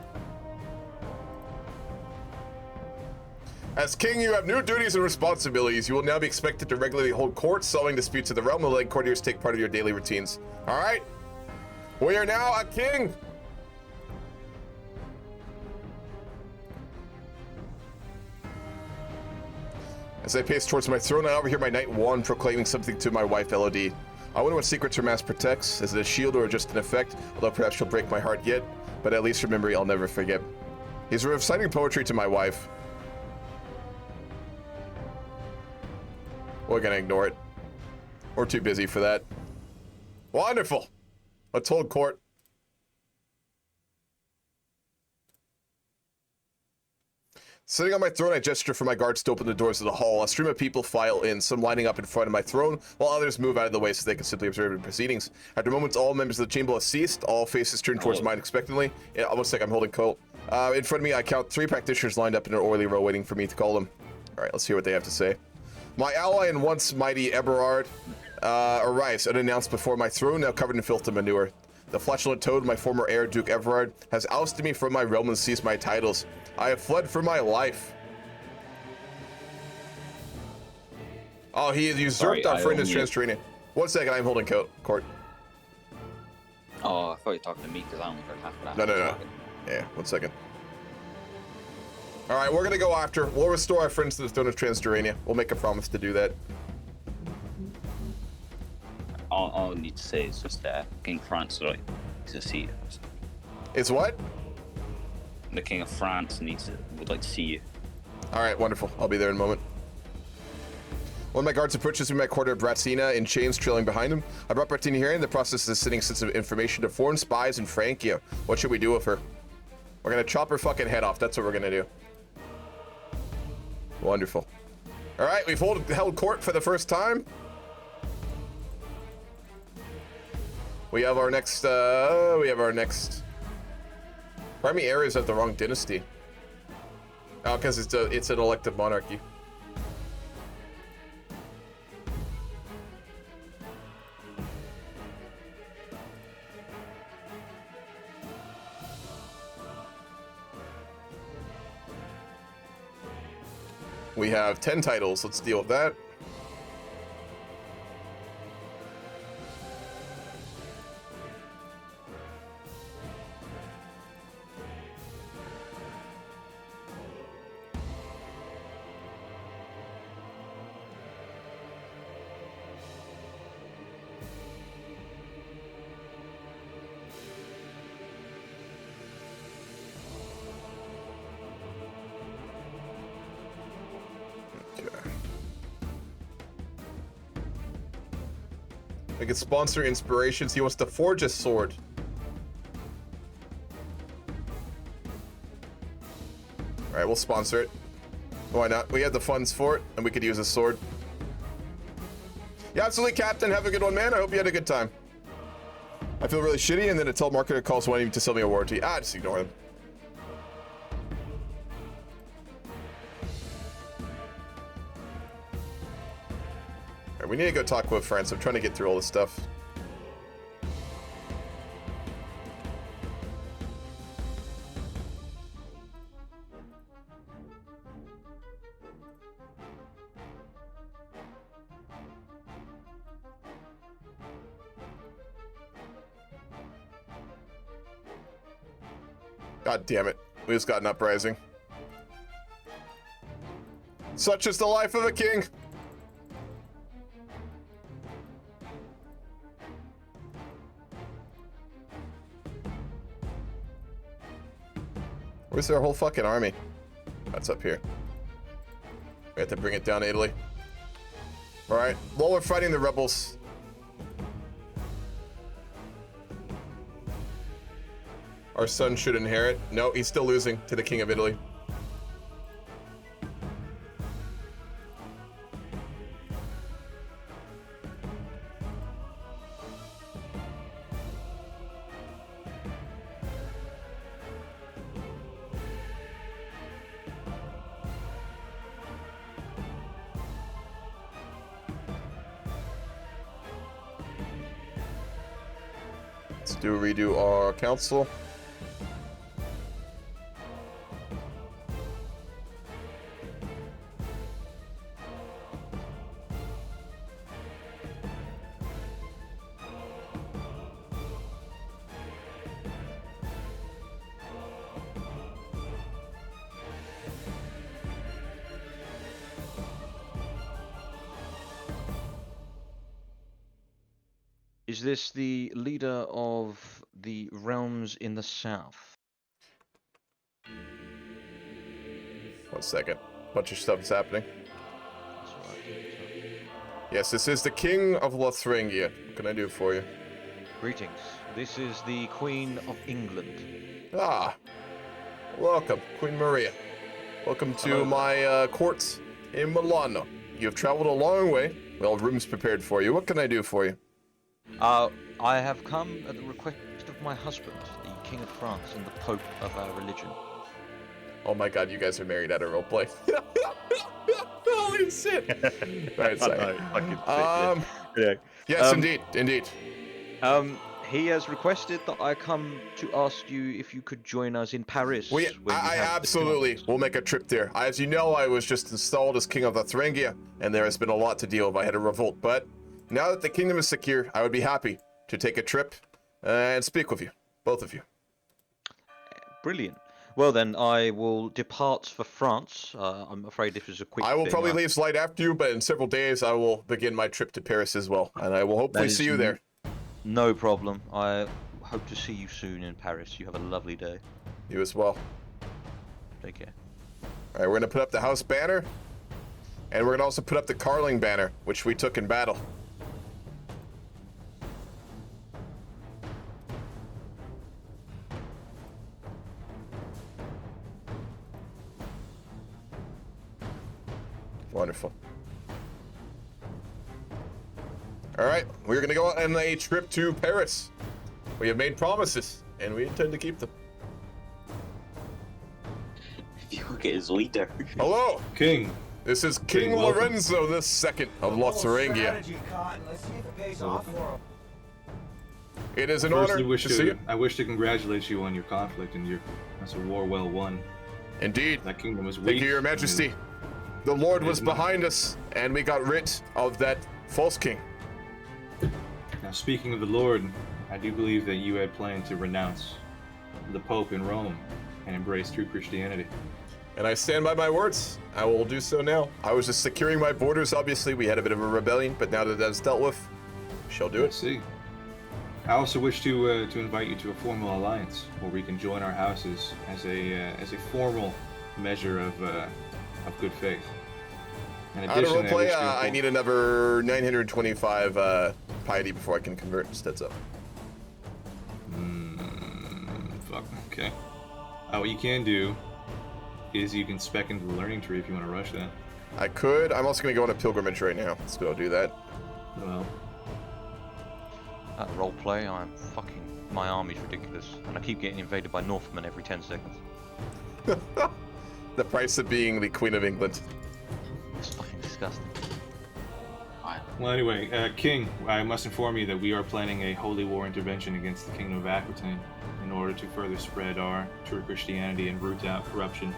As king, you have new duties and responsibilities. You will now be expected to regularly hold court, settling disputes of the realm, and letting courtiers take part of your daily routines. All right? We are now a king! As I pace towards my throne, I overhear my Knight Wand proclaiming something to my wife, Elodie. I wonder what secrets her mask protects. Is it a shield or just an effect? Although perhaps she'll break my heart yet. But at least her memory I'll never forget. He's reciting poetry to my wife. We're gonna ignore it. We're too busy for that. Wonderful. Let's hold court. Sitting on my throne, I gesture for my guards to open the doors of the hall. A stream of people file in, some lining up in front of my throne, while others move out of the way so they can simply observe the proceedings. After moments, all members of the chamber have ceased. All faces turn towards mine expectantly. Yeah, almost like I'm holding coat. In front of me, I count 3 practitioners lined up in an orderly row waiting for me to call them. All right, let's hear what they have to say. My ally and once mighty Eberhard arrives unannounced before my throne, now covered in filth and manure. The flatulent toad, my former heir, Duke Everard, has ousted me from my realm and seized my titles. I have fled for my life. Oh, he usurped our friend in Transjorania. 1 second, I'm holding court. Oh, I thought you were talking to me because I only heard half of that. No. Yeah, 1 second. All right, we're gonna go after. We'll restore our friends to the throne of Transjorania. We'll make a promise to do that. All I need to say is just King France would like to see you. Is what? The King of France would like to see you. All right, wonderful. I'll be there in a moment. One of my guards approaches me my quarter of Bratina in chains trailing behind him. I brought Bratina here in the process of sending sensitive information to foreign spies in Francia. What should we do with her? We're gonna chop her fucking head off. That's what we're gonna do. Wonderful. All right, we've held court for the first time. We have our next. Primary heir is of the wrong dynasty. Oh, because it's an elective monarchy. We have 10 titles. Let's deal with that. I can sponsor inspirations. He wants to forge a sword. Alright, we'll sponsor it. Why not? We have the funds for it, and we could use a sword. Yeah, absolutely, Captain. Have a good one, man. I hope you had a good time. I feel really shitty, and then a telemarketer calls wanting to sell me a warranty. Just ignore them. We need to go talk with France. I'm trying to get through all this stuff. God damn it. We just got an uprising. Such is the life of a king. Where's their whole fucking army? That's up here. We have to bring it down to Italy. Alright, while we're fighting the rebels. Our son should inherit. No, he's still losing to the King of Italy. Redo our council. Is this the leader of the realms in the south? 1 second. Bunch of stuff is happening. Yes, this is the King of Lothringia. What can I do for you? Greetings. This is the Queen of England. Ah, welcome, Queen Maria. Welcome to my court in Milano. You have traveled a long way. Well, rooms prepared for you. What can I do for you? I have come at the request of my husband, the King of France and the Pope of our religion. Oh my god, you guys are married at a roleplay. Holy shit! Right, sorry. Yes, indeed. He has requested that I come to ask you if you could join us in Paris. I absolutely will make a trip there. As you know, I was just installed as King of Lothringia, and there has been a lot to deal with. I had a revolt, but now that the kingdom is secure, I would be happy to take a trip and speak with you, both of you. Brilliant. Well then, I will depart for France. I'm afraid this is a quick I will thing. probably leave slight after you, but in several days I will begin my trip to Paris as well, and I will hopefully see you there. No problem. I hope to see you soon in Paris. You have a lovely day. You as well. Take care. All right, we're going to put up the house banner, and we're going to also put up the Carling banner, which we took in battle. Wonderful. All right, we're gonna go on a trip to Paris. We have made promises, and we intend to keep them. If you look at his leader. Hello, King. this is King welcome. Lorenzo II of Lotharingia. Strategy, Cotton. Let's see if it pays off for him. It is an Firstly, honor to see you. I wish to congratulate you on your conflict and that's a war well won. Indeed. That kingdom was weak. Thank you, Your Majesty. The Lord was behind us, and we got rid of that false king. Now, speaking of the Lord, I do believe that you had planned to renounce the Pope in Rome and embrace true Christianity. And I stand by my words. I will do so now. I was just securing my borders, obviously. We had a bit of a rebellion, but now that that's dealt with, we shall do I it. see. I also wish to invite you to a formal alliance where we can join our houses as a formal measure of good faith. In Out of addition, roleplay, wish to I inform- need another 925 piety before I can convert instead of. Fuck. Okay. What you can do is you can spec into the learning tree if you want to rush that. I could. I'm also going to go on a pilgrimage right now. Let's go do that. Well, At roleplay, my army's ridiculous, and I keep getting invaded by Northmen every 10 seconds. The price of being the Queen of England. It's fucking disgusting. well, anyway, King, I must inform you that we are planning a holy war intervention against the Kingdom of Aquitaine in order to further spread our true Christianity and root out corruption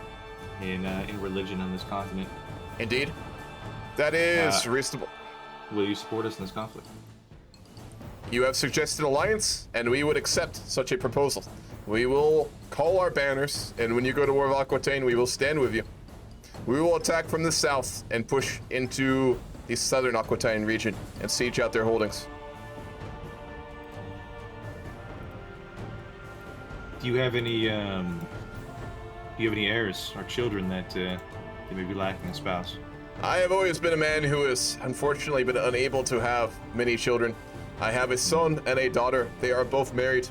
in religion on this continent. Indeed. That is reasonable. Will you support us in this conflict? You have suggested alliance, and we would accept such a proposal. We will call our banners, and when you go to War of Aquitaine, we will stand with you. We will attack from the south and push into the southern Aquitaine region and siege out their holdings. Do you have any heirs or children that may be lacking a spouse? I have always been a man who has unfortunately been unable to have many children. I have a son and a daughter. They are both married.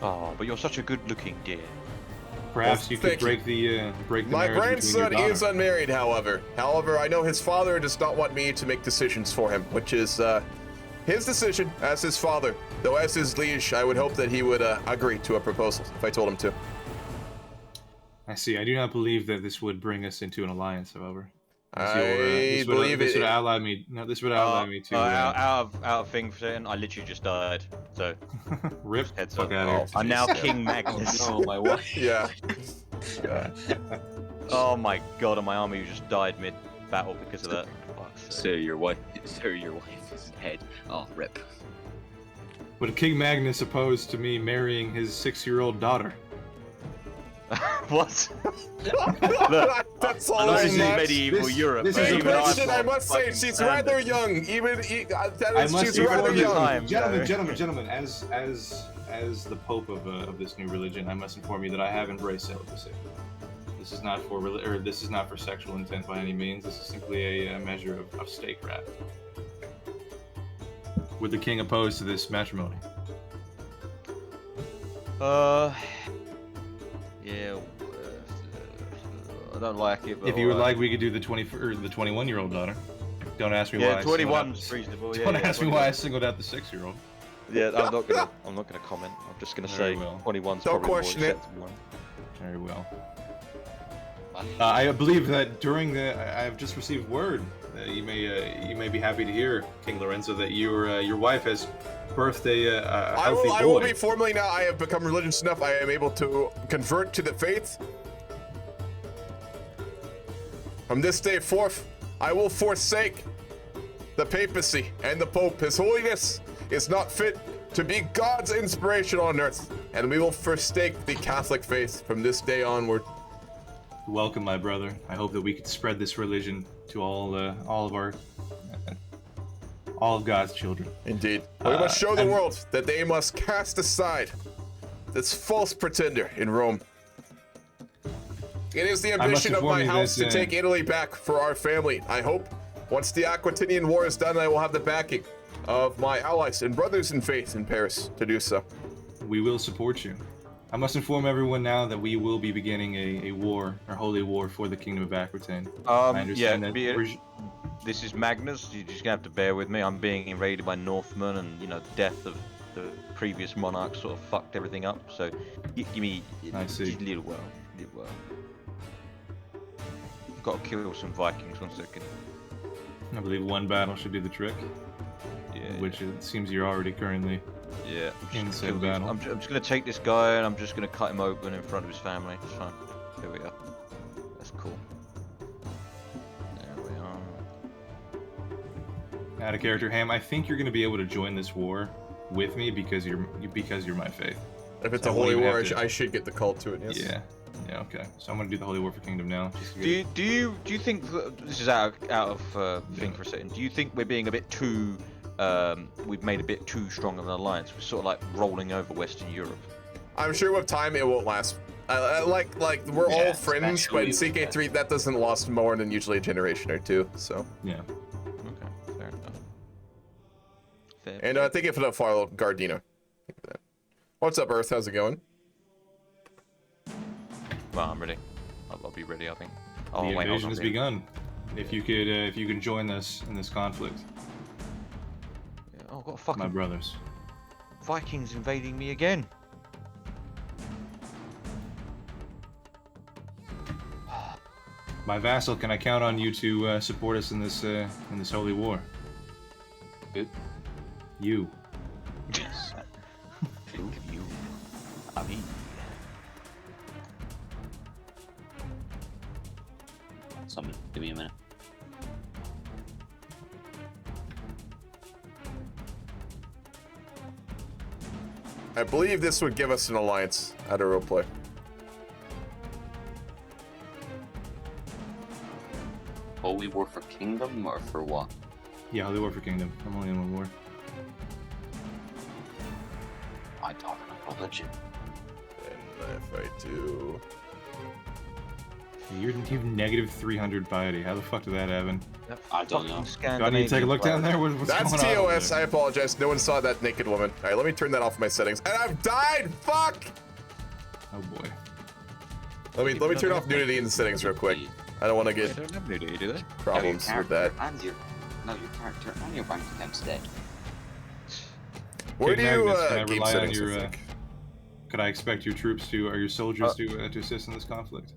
Oh, but you're such a good-looking dear. Perhaps Well, you could thank break the My marriage grandson between your is daughter. unmarried, however. However, I know his father does not want me to make decisions for him, which is his decision as his father. Though as his liege, I would hope that he would agree to a proposal if I told him to. I see. I do not believe that this would bring us into an alliance, however. As I believe this it- would ally me. No, this would ally me to out of thing for saying, I literally just died. So rip. heads Fuck up. outta here. I'm now King Magnus. Oh, my wife. Yeah. Oh my god, and my army just died mid-battle because of that. Fuck's sake. Sir, your wife is dead. Oh, rip. Would King Magnus oppose to me marrying his 6-year-old daughter? What? That's all This I is know. medieval this- Europe. this man. is In a Even question, I I'm must say, fucking she's standard. rather young. She's inform rather you- young. time, Gentlemen, as the Pope of this new religion, I must inform you that I have embraced celibacy. This is not for sexual intent by any means. This is simply a measure of statecraft. Would the king oppose to this matrimony? Yeah. I don't like it. But If you would alright. like, we could do the 21-year-old daughter. Don't ask me why. Yeah, I singled out 21's the- reasonable. Don't yeah, ask me why I singled out the 6-year-old. Yeah, I'm not gonna comment. I'm just gonna Very say well. 21's Don't probably more question it. acceptable one. Very well. I believe that during I have just received word that you may be happy to hear, King Lorenzo, that your wife has birthed a healthy boy. I will be formally now. I have become religious enough. I am able to convert to the faith. From this day forth, I will forsake the papacy and the Pope. His Holiness is not fit to be God's inspiration on earth, and we will forsake the Catholic faith from this day onward. Welcome, my brother. I hope that we could spread this religion to all of God's children. Indeed. We must show the and- world that they must cast aside this false pretender in Rome. It is the must ambition of inform my you house that, to take Italy back for our family. I hope once the Aquitanian War is done, I will have the backing of my allies and brothers in faith in Paris to do so. We will support you. I must inform everyone now that we will be beginning a war, our holy war for the Kingdom of Aquitaine. I understand that this is Magnus. You're just gonna have to bear with me. I'm being invaded by Northmen, and you know the death of the previous monarch sort of fucked everything up. So give me just a little while. I've got to kill some Vikings. 1 second. I believe one battle should do the trick. Yeah. Which it seems you're already currently. Yeah. In said battle. I'm just gonna take this guy and I'm just gonna cut him open in front of his family. It's fine. There we are. That's cool. There we are. Out of character, Ham. I think you're gonna be able to join this war with me because you're my faith. If it's a holy war, I should get the cult to it. Yes. Yeah. Yeah. Okay. So I'm gonna do the holy war for Kingdom now. Do you think this is out of thing for a second? Do you think we're being a bit too we've made a bit too strong of an alliance? We're sort of like rolling over Western Europe. I'm sure with time it won't last. Like we're all friends, but in CK3 that doesn't last more than usually a generation or two. So yeah. Okay, fair enough. And I think if it follow Gardena. What's up, Earth? How's it going? Well, I'm ready. I'll be ready. I think. The invasion has begun. If you could join us in this conflict. Oh, I've got fucking my brothers. Vikings invading me again. My vassal, can I count on you to support us in this holy war? Good. You. Yes. You. I mean. Someone, give me a minute. I believe this would give us an alliance at a roleplay. Holy war for Kingdom or for what? Yeah, holy war for Kingdom. I'm only in one war. I don't know religion. And if I do... You're negative 300 piety. How the fuck did that happen? I don't know. Do I need to take a look down there? What's That's going on TOS. I apologize. No one saw that naked woman. All right, let me turn that off my settings. And I've died. Fuck. Oh boy. Let me turn off nudity in the settings real quick. I don't want to get don't have nudity, do they? problems with that. And your character and your bank account's dead. Where do you game rely settings? on your, could I expect your troops to, or your soldiers to assist in this conflict?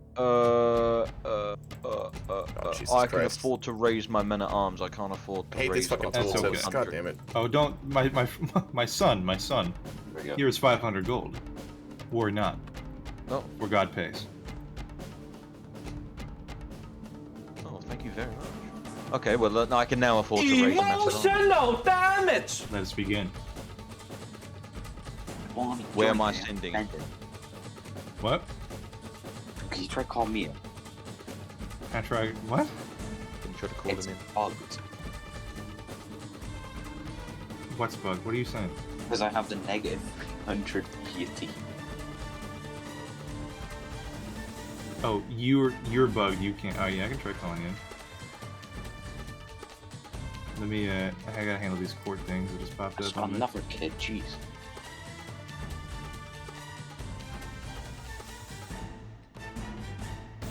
Jesus I can Christ. afford to raise my men at arms. I can't afford to I hate raise these fucking my tool That's tips. okay. God damn it. Oh, don't my son. There you go. Here is 500 gold. Worry not. Oh. For God pays. Oh, thank you very much. Okay, well, I can now afford to raise my men at arms. Emotional damage! Let us begin. Where am I sending? What? Can you try calling me up? Can I try what? Can you try to call It's him in? bugged. What's bug? What are you saying? Because I have the negative 100 piety. Oh, you're bugged. You can't. Oh yeah, I can try calling in. Let me. I gotta handle these court things that just popped That's up. on me. another kid. Jeez.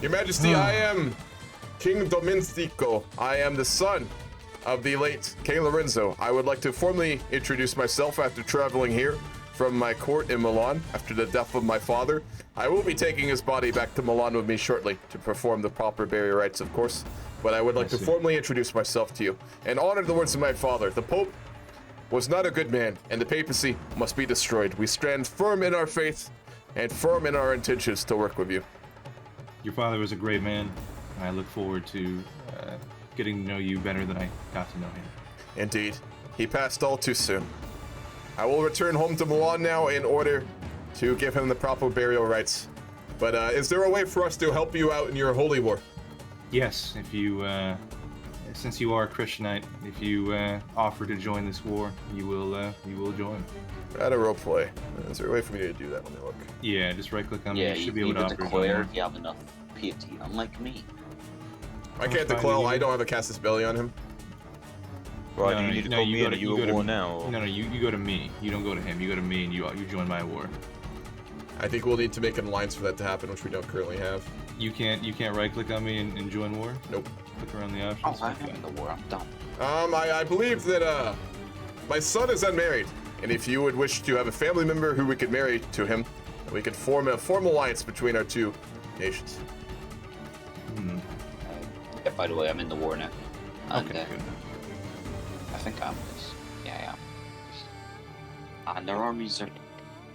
Your Majesty, I am King Domenico. I am the son of the late King Lorenzo. I would like to formally introduce myself after traveling here from my court in Milan after the death of my father. I will be taking his body back to Milan with me shortly to perform the proper burial rites, of course. But I would like to formally introduce myself to you and honor the words of my father. The Pope was not a good man, and the papacy must be destroyed. We stand firm in our faith and firm in our intentions to work with you. Your father was a great man, and I look forward to getting to know you better than I got to know him. Indeed. He passed all too soon. I will return home to Milan now in order to give him the proper burial rites. But is there a way for us to help you out in your holy war? Yes, if you, since you are a Christianite, if you offer to join this war, you will join. At a roleplay. Is there a way for me to do that? Let me look. Yeah, just right-click on Yeah, it. You you should be able to offer to declare join. if you have enough piety, unlike me. I can't declare. I don't have a Castus Belli on him. Right, do you need to call me in? Are you at war now? No, you go to me. You don't go to him. You go to me, and you join my war. I think we'll need to make an alliance for that to happen, which we don't currently have. You can't right-click on me and join war? Nope. Click around the options. Oh, I'm in the war. I'm done. I believe that my son is unmarried, and if you would wish to have a family member who we could marry to him, we could form a formal alliance between our two nations. Yeah, by the way, I'm in the war now. And, Okay, good. I think I'm this. Yeah, yeah. And their armies are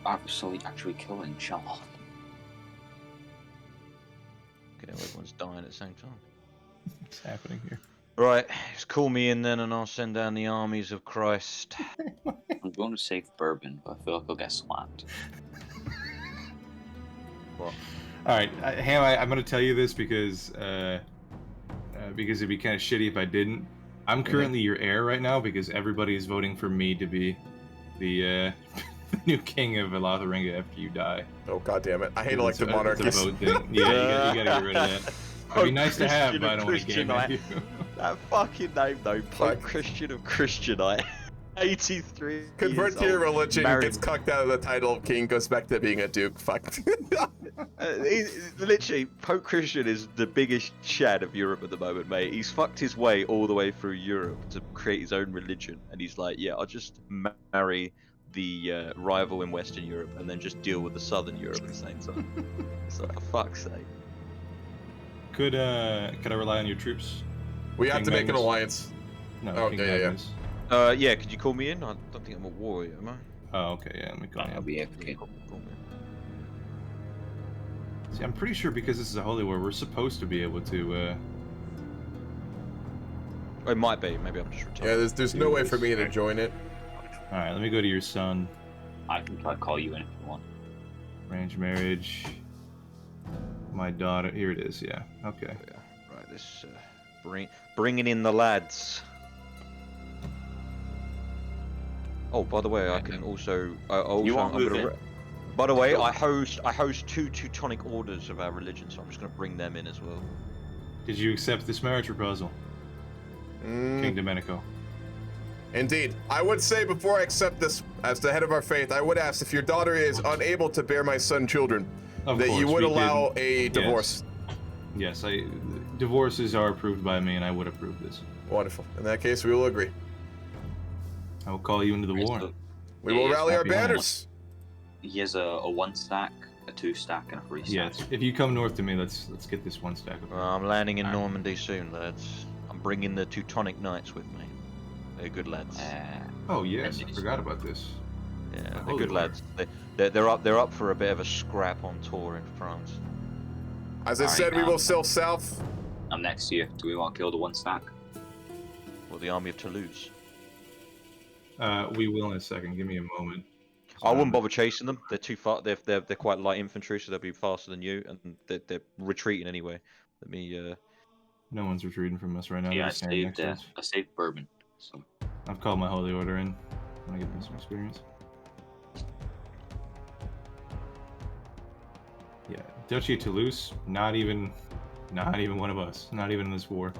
actually killing Sean. Okay, everyone's dying at the same time. What's happening here? Right, just call me in then and I'll send down the armies of Christ. I'm going to save Bourbon, but I feel like I'll get slammed. What? Alright, Ham, I'm going to tell you this because it'd be kind of shitty if I didn't. I'm currently your heir right now because everybody is voting for me to be the new king of Lotharinga after you die. Oh, god damn it. I hate elected monarchies. It's a vote thing. Yeah, you gotta get rid of that. It'd be nice to have, but I don't want to game with you. That fucking name though, Pope Christian of Christianite. 83. Convert to your religion, gets cucked out of the title of king, goes back to being a duke. Fuck. Literally, Pope Christian is the biggest shad of Europe at the moment, mate. He's fucked his way all the way through Europe to create his own religion, and he's like, yeah, I'll just marry the rival in Western Europe and then just deal with the Southern Europe at the same time. It's like, for fuck's sake. Could I rely on your troops? We have King to make an Magnus? alliance. No, Oh, King yeah, yeah. Magnus. Yeah, could you call me in? I don't think I'm a warrior, am I? Oh, okay, yeah, let me call I'll you. be AFK. Call me. See, I'm pretty sure because this is a holy war, we're supposed to be able to, It might be. Maybe I'm just retired. Yeah, there's no way for me to join it. Alright, let me go to your son. I can try to call you in if you want. Arranged marriage. My daughter, here it is, yeah, okay. Yeah. Right, this bringing in the lads. Oh, by the way, I can also. You won't move in. By the way, I host 2 Teutonic orders of our religion, so I'm just gonna bring them in as well. Did you accept this marriage proposal, King Domenico? Indeed. I would say before I accept this as the head of our faith, I would ask if your daughter is unable to bear my son children, Of that course, you would we allow didn't. a divorce. Yes, divorces are approved by me, and I would approve this. Wonderful. In that case, we will agree. I will call you into the war. So, We will rally our happy land. banners. he has a 1 stack, a 2 stack, and a 3 stack. Yes, if you come north to me, let's get this 1 stack of. I'm landing in Normandy soon, lads. I'm bringing the Teutonic Knights with me. They're good lads. Oh yes, I forgot about this. Yeah, they're holy good war. lads. They're up for a bit of a scrap on tour in France. As I Alright, said, we will sail south. I'm next to you. Do we want to kill the 1 stack? Or the army of Toulouse. We will in a second. Give me a moment. I wouldn't bother chasing them. They're too far. They're quite light infantry, so they'll be faster than you, and they're retreating anyway. Let me. No one's retreating from us right now. Yeah, They're standing next to us. I saved Bourbon. So I've called my holy order in. I want to give them some experience. Yeah, Duchy of Toulouse, not even one of us. Not even in this war.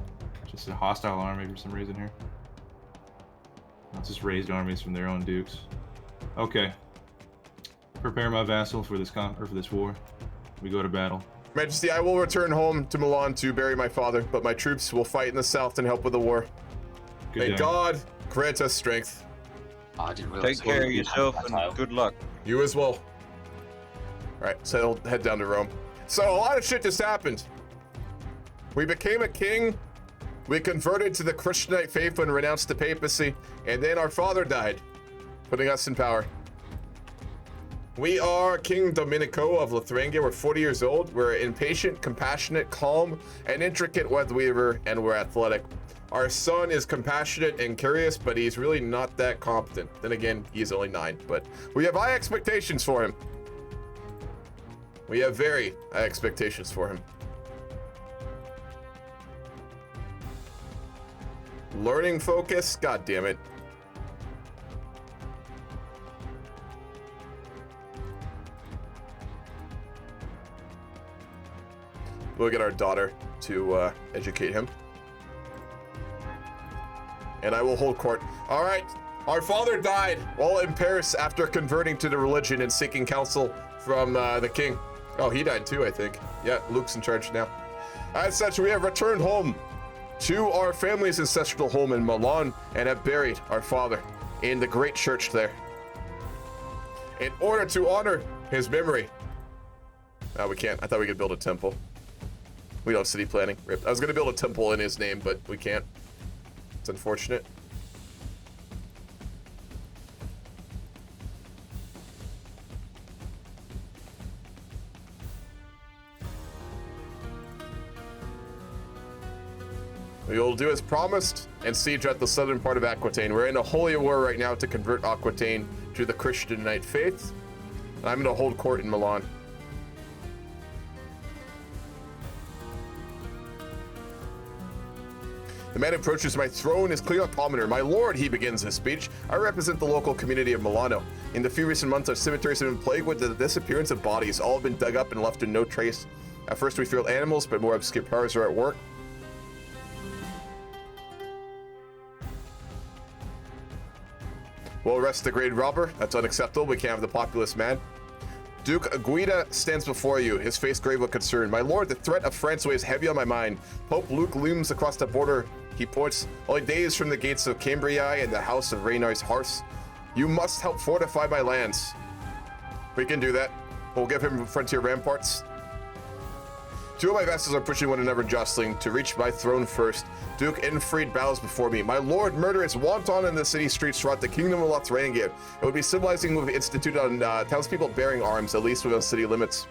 Just a hostile army for some reason here. It's just raised armies from their own dukes. Okay. Prepare my vassal for this for this war. We go to battle. Majesty, I will return home to Milan to bury my father, but my troops will fight in the south and help with the war. Good May day. God grant us strength. I didn't realize. Take care of yourself and good luck. You as well. Alright, so I'll head down to Rome. So a lot of shit just happened. We became a king, we converted to the Christianite faith and renounced the papacy, and then our father died, putting us in power. We are King Domenico of Lotharingia. We're 40 years old. We're impatient, compassionate, calm, and intricate web weaver, and we're athletic. Our son is compassionate and curious, but he's really not that competent. Then again, he's only 9, but we have high expectations for him. We have very high expectations for him. Learning focus? God damn it. We'll get our daughter to educate him. And I will hold court. All right, Our father died while in Paris after converting to the religion and seeking counsel from the king. Oh, he died too, I think. Yeah, Luke's in charge now. As such, we have returned home to our family's ancestral home in Milan and have buried our father in the great church there. In order to honor his memory. No, we can't. I thought we could build a temple. We don't have city planning. Rip. I was gonna build a temple in his name, but we can't. It's unfortunate. We will do as promised and siege at the southern part of Aquitaine. We're in a holy war right now to convert Aquitaine to the Christianite faith. And I'm going to hold court in Milan. The man who approaches my throne is Cleopometer. My lord, he begins his speech. I represent the local community of Milano. In the few recent months, our cemeteries have been plagued with the disappearance of bodies. All have been dug up and left in no trace. At first we feared animals, but more obscure powers are at work. We'll arrest the grave robber. That's unacceptable. We can't have the populous man. Duke Guida stands before you, his face grave with concern. My lord, the threat of France weighs heavy on my mind. Pope Luke looms across the border. He points only days from the gates of Cambrai and the house of Raynar's hearth. You must help fortify my lands. We can do that. We'll give him frontier ramparts. Two of my vassals are pushing one another, jostling to reach my throne first. Duke Infried bows before me. My lord, murder is wanton in the city streets throughout the kingdom of Lotharingia. It would be civilizing if we instituted on townspeople bearing arms, at least within city limits.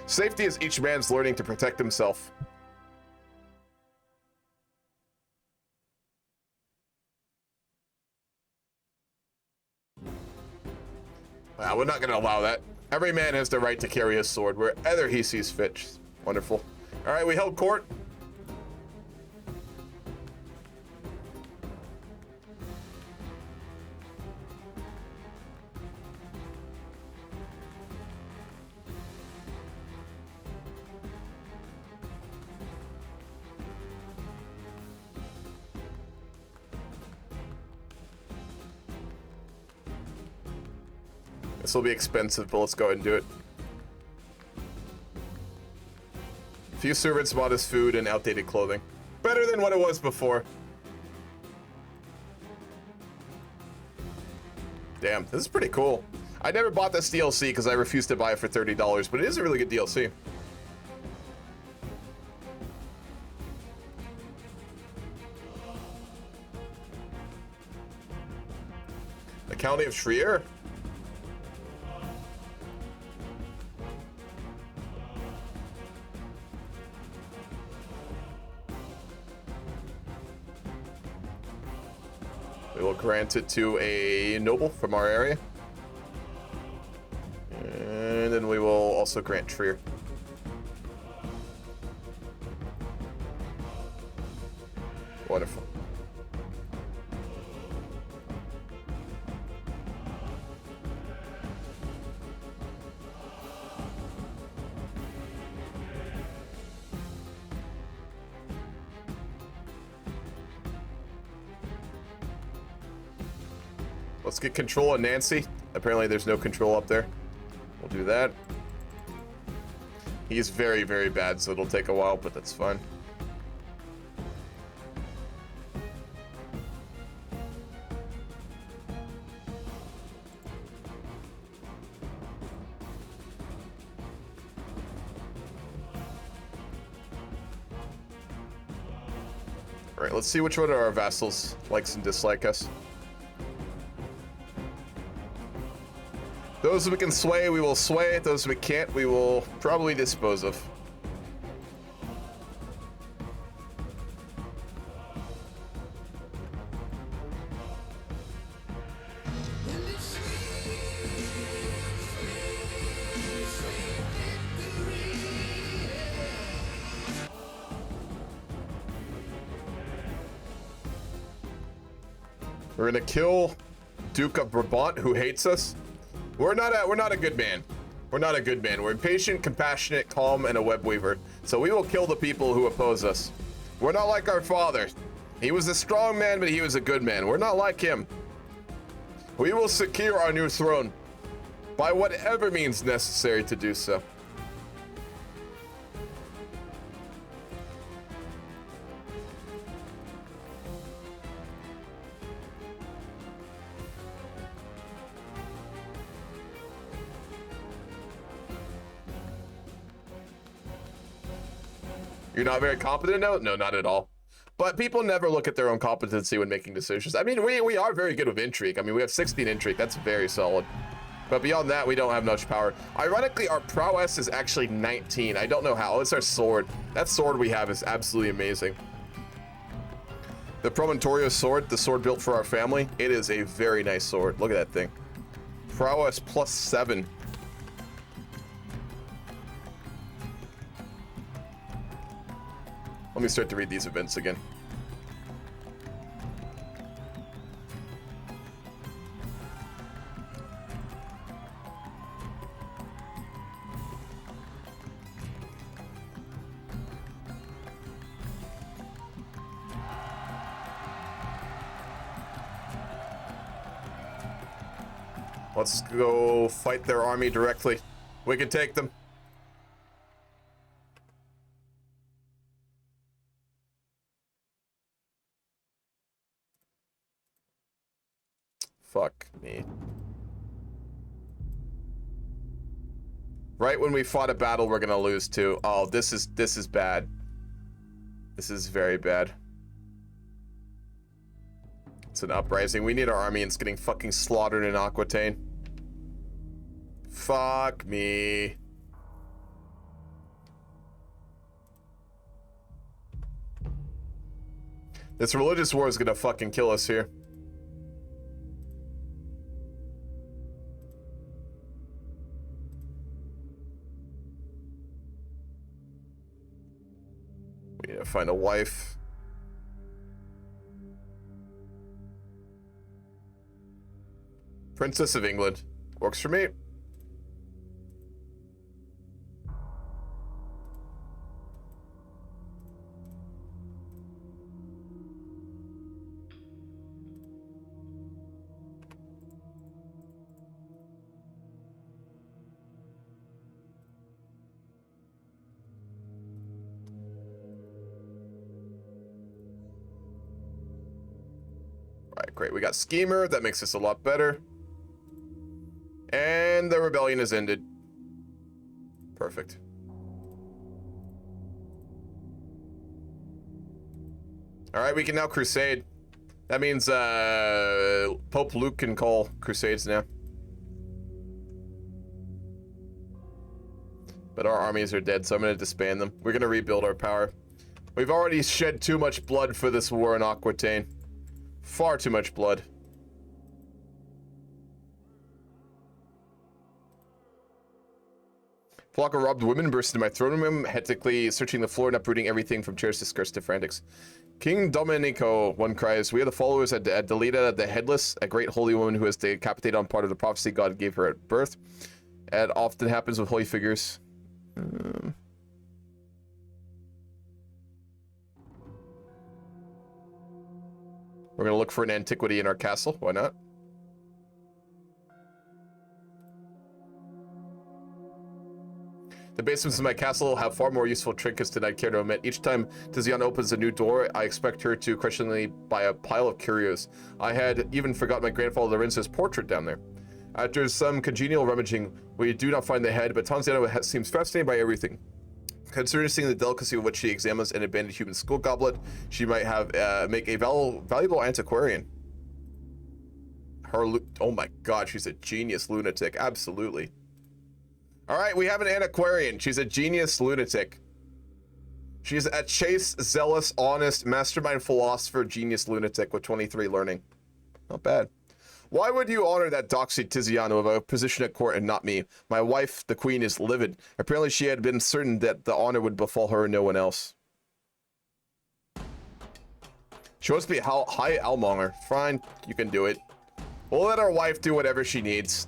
Safety is each man's learning to protect himself. Wow, we're not going to allow that. Every man has the right to carry his sword wherever he sees fit. Wonderful. All right, we held court. This will be expensive, but let's go ahead and do it. Few servants, modest food, and outdated clothing. Better than what it was before. Damn, this is pretty cool. I never bought this DLC because I refused to buy it for $30, but it is a really good DLC. The County of Trier? We will grant it to a noble from our area. And then we will also grant Trier. Wonderful. Let's get control of Nancy. Apparently there's no control up there. We'll do that. He's very, very bad, so it'll take a while, but that's fine. All right, let's see which one of our vassals likes and dislikes us. Those we can sway, we will sway. Those we can't, we will probably dispose of. We're gonna kill Duke of Brabant, who hates us. We're not a good man. We're not a good man. We're impatient, compassionate, calm, and a web weaver. So we will kill the people who oppose us. We're not like our father. He was a strong man, but he was a good man. We're not like him. We will secure our new throne by whatever means necessary to do so. You're not very competent? No, not at all. But people never look at their own competency when making decisions. I mean, we are very good with intrigue. I mean, we have 16 intrigue. That's very solid. But beyond that, we don't have much power. Ironically, our prowess is actually 19. I don't know how. It's our sword. That sword we have is absolutely amazing. The Promontorio sword, the sword built for our family, it is a very nice sword. Look at that thing. Prowess +7. Let me start to read these events again. Let's go fight their army directly. We can take them. Fuck me. Right when we fought a battle, we're gonna lose too. Oh, this is bad. This is very bad. It's an uprising. We need our army, and it's getting fucking slaughtered in Aquitaine. Fuck me. This religious war is gonna fucking kill us here. We need to find a wife. Princess of England. Works for me. Alright, great. We got Schemer. That makes us a lot better. And the rebellion has ended. Perfect. Alright, we can now crusade. That means Pope Luke can call crusades now. But our armies are dead, so I'm going to disband them. We're going to rebuild our power. We've already shed too much blood for this war in Aquitaine. Far too much blood. Flock of robbed women burst into my throne room, hectically searching the floor and uprooting everything from chairs to skirts to frantics. King Domenico, one cries, we are the followers of Adelita the Headless, a great holy woman who has decapitated on part of the prophecy God gave her at birth. It often happens with holy figures. We're gonna look for an antiquity in our castle, why not? The basements of my castle have far more useful trinkets than I'd care to omit. Each time Tiziana opens a new door, I expect her to questioningly buy a pile of curios. I had even forgotten my grandfather Lorenzo's portrait down there. After some congenial rummaging, we do not find the head, but Tiziana seems fascinated by everything. Considering seeing the delicacy with which she examines an abandoned human skull goblet, she might have make a valuable antiquarian. Oh my god, she's a genius lunatic, absolutely. All right, we have an antiquarian. She's a genius lunatic. She's a chaste, zealous, honest, mastermind philosopher, genius lunatic with 23 learning. Not bad. Why would you honor that doxy Tiziano of a position at court and not me? My wife, the queen, is livid. Apparently she had been certain that the honor would befall her and no one else. She wants to be High Almonger. Fine, you can do it. We'll let our wife do whatever she needs.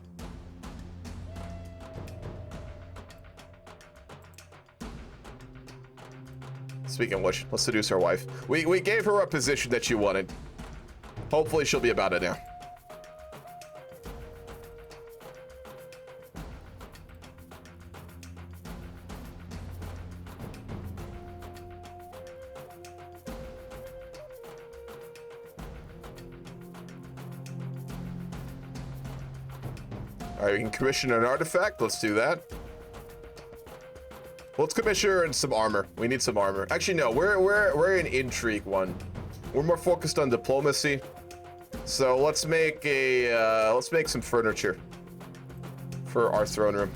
Speaking of which, let's seduce our wife. We gave her a position that she wanted. Hopefully she'll be about it now. Alright, we can commission an artifact. Let's do that. Let's commission some armor. We need some armor. Actually, no, we're in intrigue one. We're more focused on diplomacy. So let's make some furniture for our throne room.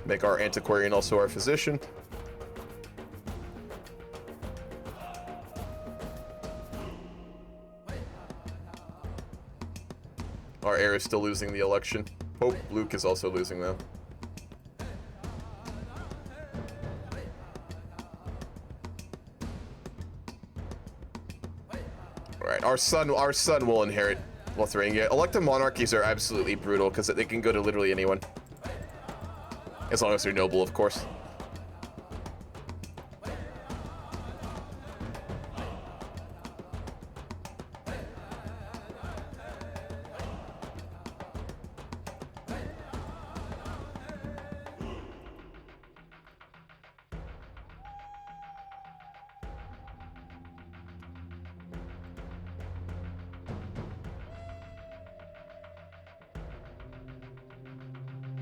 Make our antiquarian also our physician. Our heir is still losing the election. Pope Luke is also losing though. Alright, our son will inherit Lithuania. Elective monarchies are absolutely brutal because they can go to literally anyone. As long as they're noble, of course.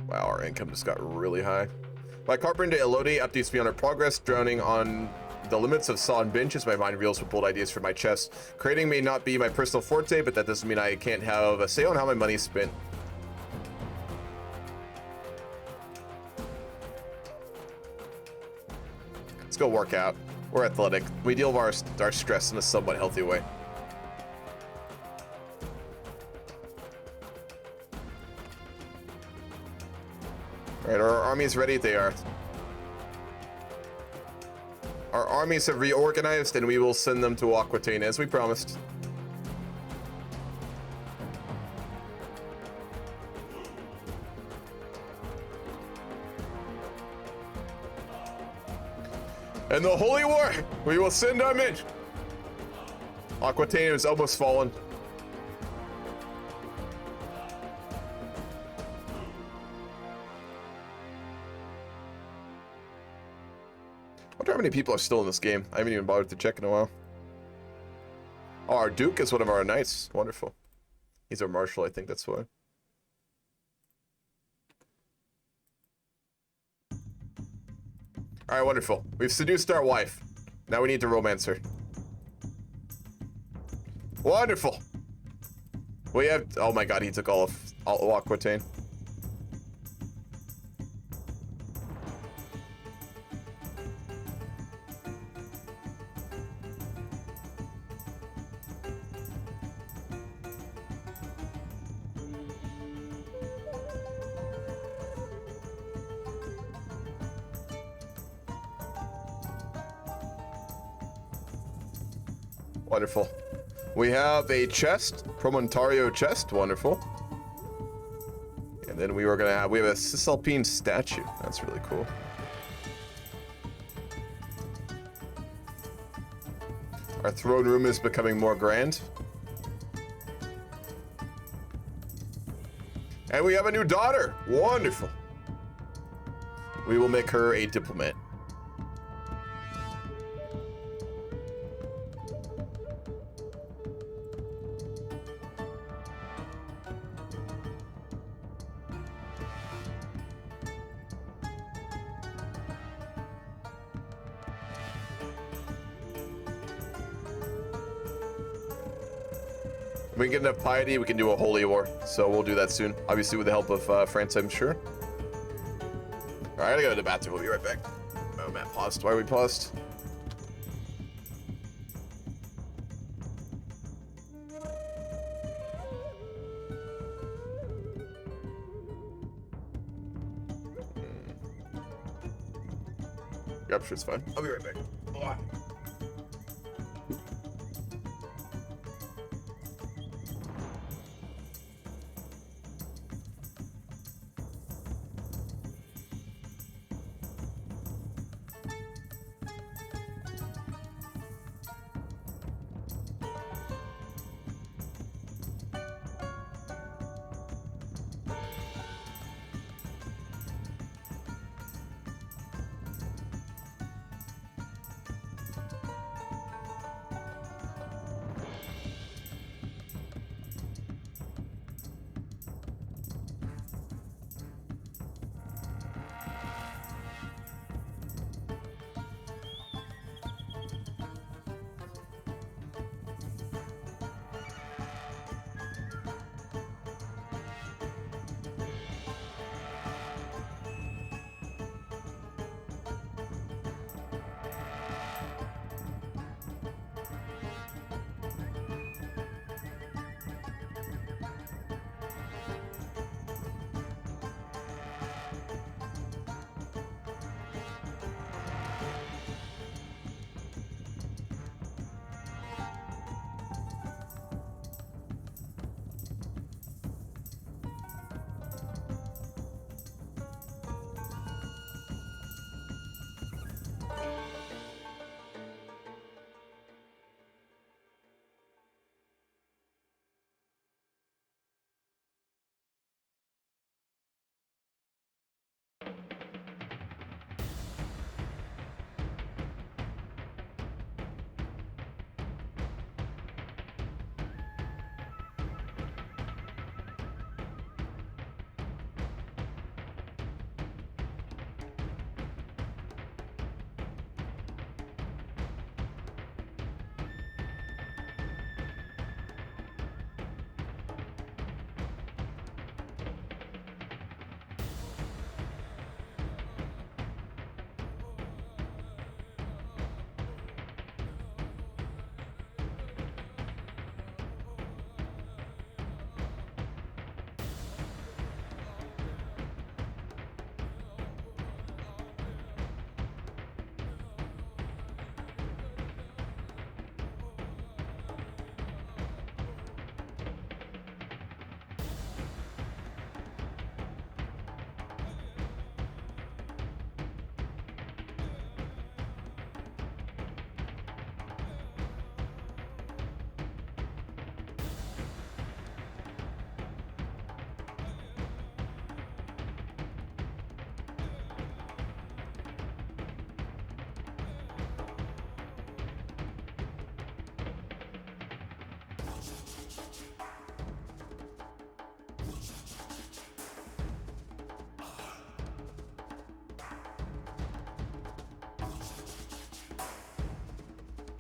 Wow, our income just got really high. My carpenter Elodie updates me on our progress, drowning on the limits of saw and bench as my mind reels with bold ideas for my chest. Creating may not be my personal forte, but that doesn't mean I can't have a say on how my money is spent. Let's go work out. We're athletic. We deal with our stress in a somewhat healthy way. Alright, our army's ready. They are. Our armies have reorganized and we will send them to Aquitaine as we promised. And the Holy War, we will send our men. Aquitaine is almost fallen. I wonder how many people are still in this game. I haven't even bothered to check in a while. Oh, our Duke is one of our knights. Wonderful. He's our marshal, I think that's why. Alright, wonderful. We've seduced our wife. Now we need to romance her. Wonderful. We have... Oh my god, he took all of Aquitaine. Wonderful. We have a chest, Promontorio chest, wonderful. And then we have a Cisalpine statue. That's really cool. Our throne room is becoming more grand. And we have a new daughter. Wonderful. We will make her a diplomat. If we can get enough piety, we can do a holy war. So we'll do that soon. Obviously with the help of France, I'm sure. Alright, I gotta go to the bathroom. We'll be right back. Oh, Matt paused. Why are we paused? Yep, sure, it's fine. I'll be right back. Ugh.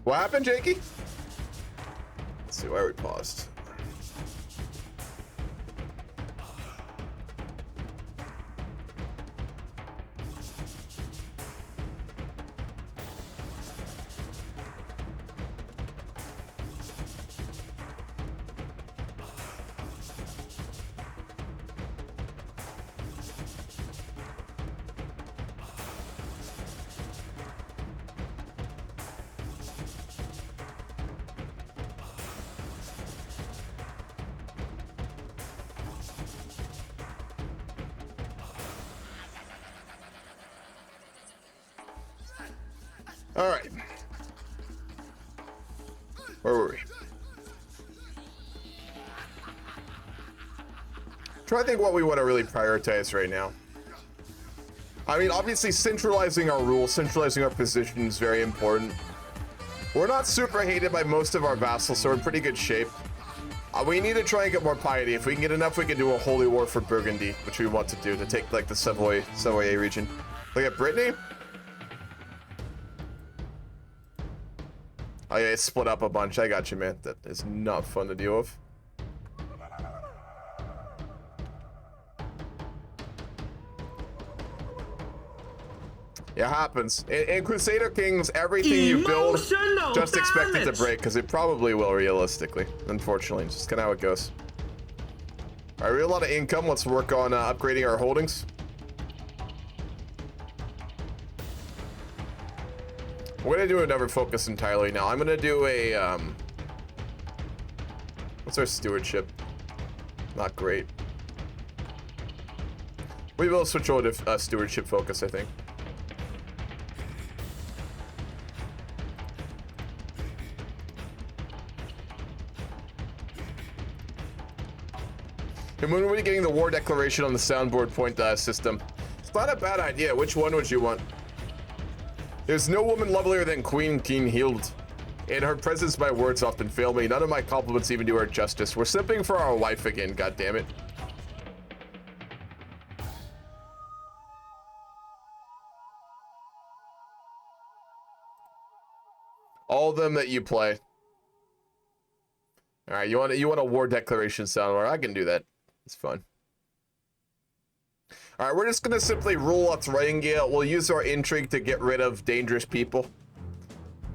What happened, Jakey? Let's see why we paused. All right. Where were we? Try to think what we want to really prioritize right now. I mean, obviously centralizing our rules, centralizing our position is very important. We're not super hated by most of our vassals, so we're in pretty good shape. We need to try and get more piety. If we can get enough, we can do a holy war for Burgundy, which we want to do, to take like the Savoy region. Look at Brittany. Oh yeah, it's split up a bunch. I got you, man. That is not fun to deal with. It happens. In Crusader Kings, everything you build, just expect it to break, because it probably will, realistically. Unfortunately, it's just kind of how it goes. All right, we have a lot of income. Let's work on upgrading our holdings. We're gonna do another focus entirely now. I'm gonna do a what's our stewardship? Not great. We will switch over to stewardship focus, I think. And when are we getting the war declaration on the soundboard point system? It's not a bad idea. Which one would you want? There's no woman lovelier than Queen Keenhild. In her presence, my words often fail me. None of my compliments even do her justice. We're simping for our wife again, goddammit. All of them that you play. All right, you want a war declaration soundboard? I can do that. It's fun. All right, we're just gonna simply rule Lotharingia. We'll use our intrigue to get rid of dangerous people,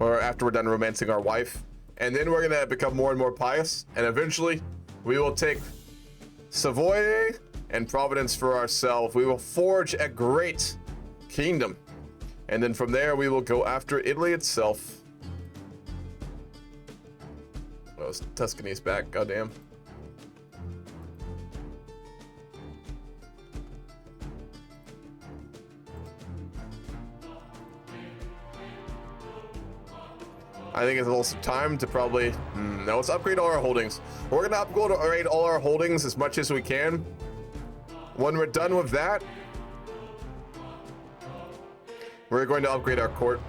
or after we're done romancing our wife, and then we're gonna become more and more pious, and eventually we will take Savoy and Providence for ourselves. We will forge a great kingdom, and then from there we will go after Italy itself. Oh, Tuscany's back. Goddamn. I think it's also time to probably, no, let's upgrade all our holdings. We're gonna upgrade all our holdings as much as we can. When we're done with that, we're going to upgrade our court.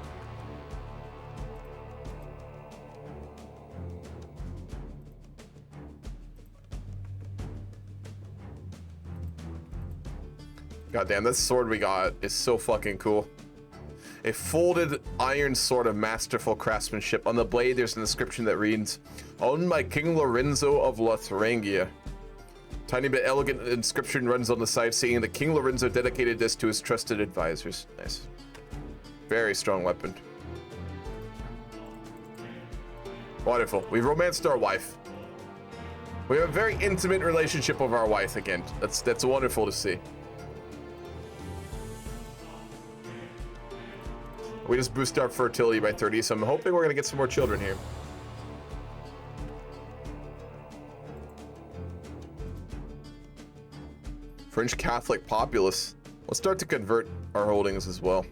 Goddamn, this sword we got is so fucking cool. A folded iron sword of masterful craftsmanship. On the blade, there's an inscription that reads, "Owned by King Lorenzo of Lotharingia." Tiny bit elegant inscription runs on the side, saying that King Lorenzo dedicated this to his trusted advisors. Nice. Very strong weapon. Wonderful. We've romanced our wife. We have a very intimate relationship with our wife again. That's wonderful to see. We just boosted our fertility by 30, so I'm hoping we're gonna get some more children here. French Catholic populace. Let's start to convert our holdings as well.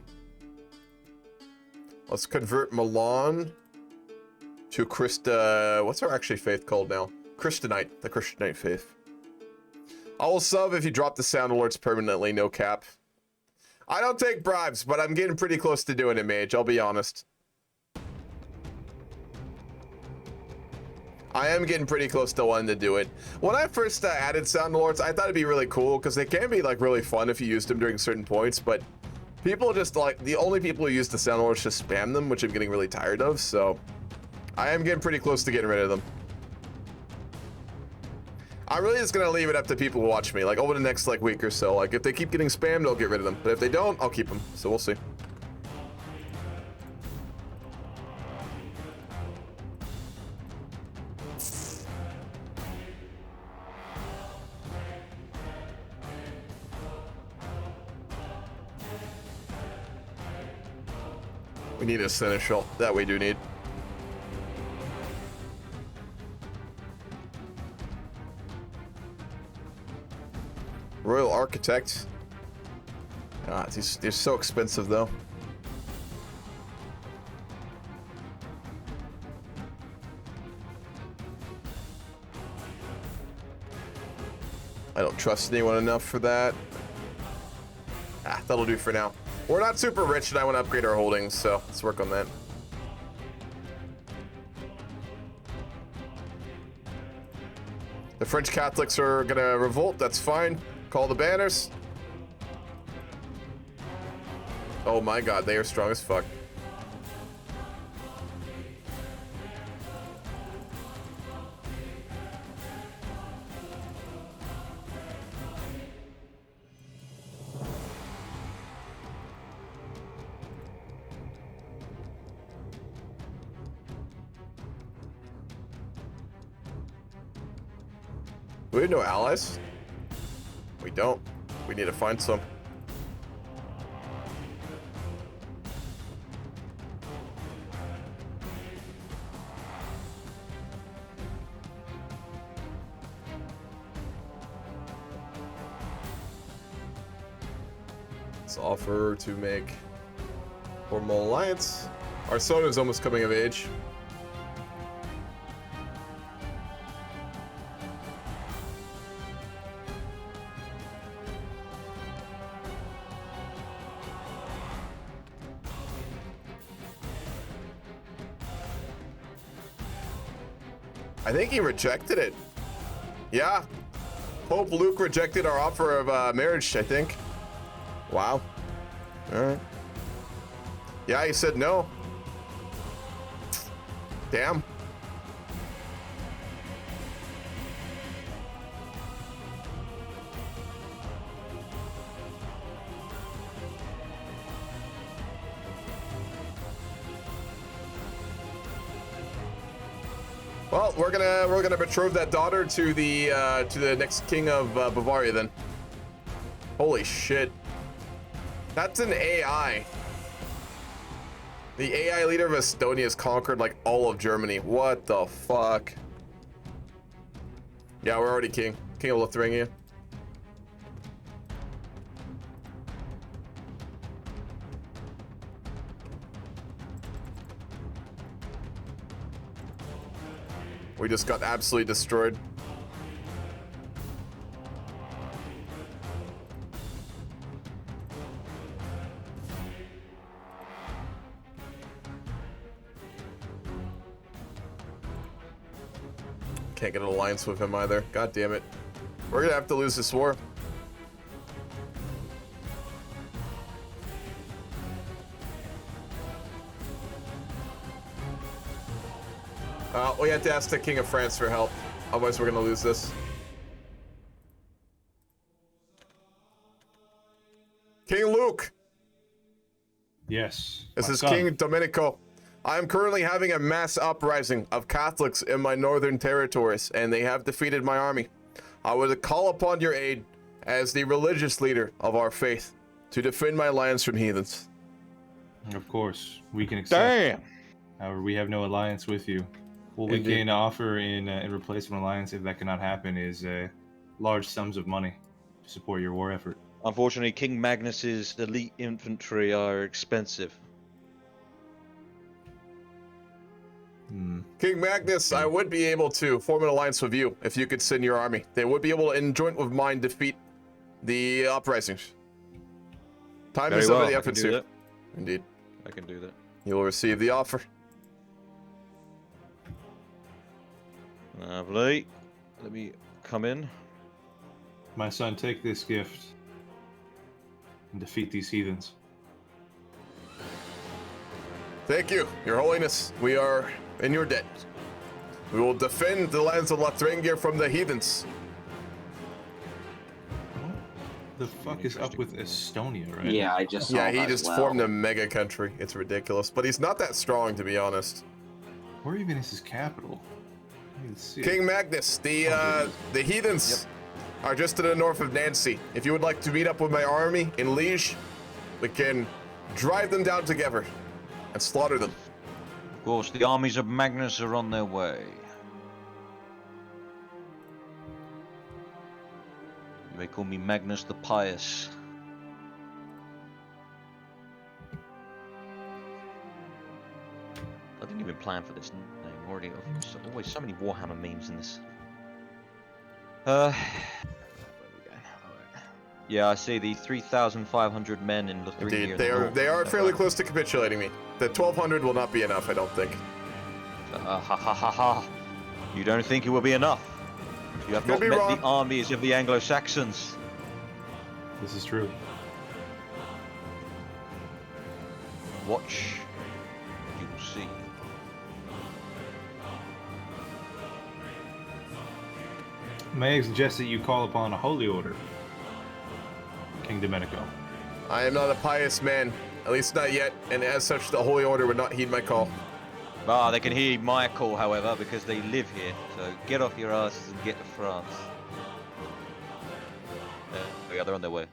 Let's convert Milan to what's our actually faith called now? Christianite, the Christianite faith. I will sub if you drop the sound alerts permanently, no cap. I don't take bribes, but I'm getting pretty close to doing it, Mage, I'll be honest. I am getting pretty close to wanting to do it. When I first added Sound Lords, I thought it'd be really cool because they can be like really fun if you use them during certain points, but people just like, the only people who use the Sound Lords just spam them, which I'm getting really tired of, so I am getting pretty close to getting rid of them. I'm really just gonna leave it up to people who watch me, like over the next like week or so. Like if they keep getting spammed, I'll get rid of them, but if they don't, I'll keep them, so we'll see. We need a Seneschal. That we do need. Royal Architect. Ah, they're so expensive though. I don't trust anyone enough for that. Ah, that'll do for now. We're not super rich and I want to upgrade our holdings, so let's work on that. The French Catholics are gonna revolt, that's fine. Call the banners. Oh my god, they are strong as fuck. Do we have no allies? We don't. We need to find some. Let's offer to make formal alliance. Our son is almost coming of age. I think he rejected it. Yeah. Pope Luke rejected our offer of marriage, I think. Wow. Alright. Yeah, he said no. Damn. Well, we're gonna betroth that daughter to the next king of Bavaria then. Holy shit. That's an AI. The AI leader of Estonia has conquered like all of Germany. What the fuck? Yeah, we're already king. King of Lithuania. We just got absolutely destroyed. Can't get an alliance with him either. God damn it. We're gonna have to lose this war. We have to ask the King of France for help. Otherwise, we're gonna lose this. King Luke! Yes. This is King Domenico. I am currently having a mass uprising of Catholics in my northern territories, and they have defeated my army. I would call upon your aid as the religious leader of our faith to defend my lands from heathens. Of course, we can accept. Damn! However, we have no alliance with you. What we can offer in replacement alliance, if that cannot happen, is large sums of money to support your war effort. Unfortunately, King Magnus's elite infantry are expensive. King Magnus, I would be able to form an alliance with you if you could send your army. They would be able to, in joint with mine, defeat the uprisings. Time is up for the efforts here. Indeed. I can do that. You will receive the offer. Lovely. Let me come in. My son, take this gift and defeat these heathens. Thank you, Your Holiness. We are in your debt. We will defend the lands of Lothringia from the heathens. The fuck is up with Estonia, right? Yeah, I just saw Yeah, he that just as well. formed a mega country. It's ridiculous, but he's not that strong, to be honest. Where even is his capital? Let's see. King Magnus, the heathens are just to the north of Nancy. If you would like to meet up with my army in Liege, we can drive them down together and slaughter them. Of course, the armies of Magnus are on their way. You may call me Magnus the Pious. I didn't even plan for this name. Already, always so many Warhammer memes in this. Where we go? Alright. Yeah, I see the 3,500 men in Lothringia. Indeed, they are fairly close to capitulating me. The 1,200 will not be enough, I don't think. Ha ha ha ha! You don't think it will be enough? You have not met the armies of the Anglo-Saxons. This is true. Watch. You will see. May I suggest that you call upon a holy order, King Domenico? I am not a pious man, at least not yet, and as such, the Holy Order would not heed my call. Ah, they can heed my call, however, because they live here. So get off your asses and get to France. Yeah, they're on their way.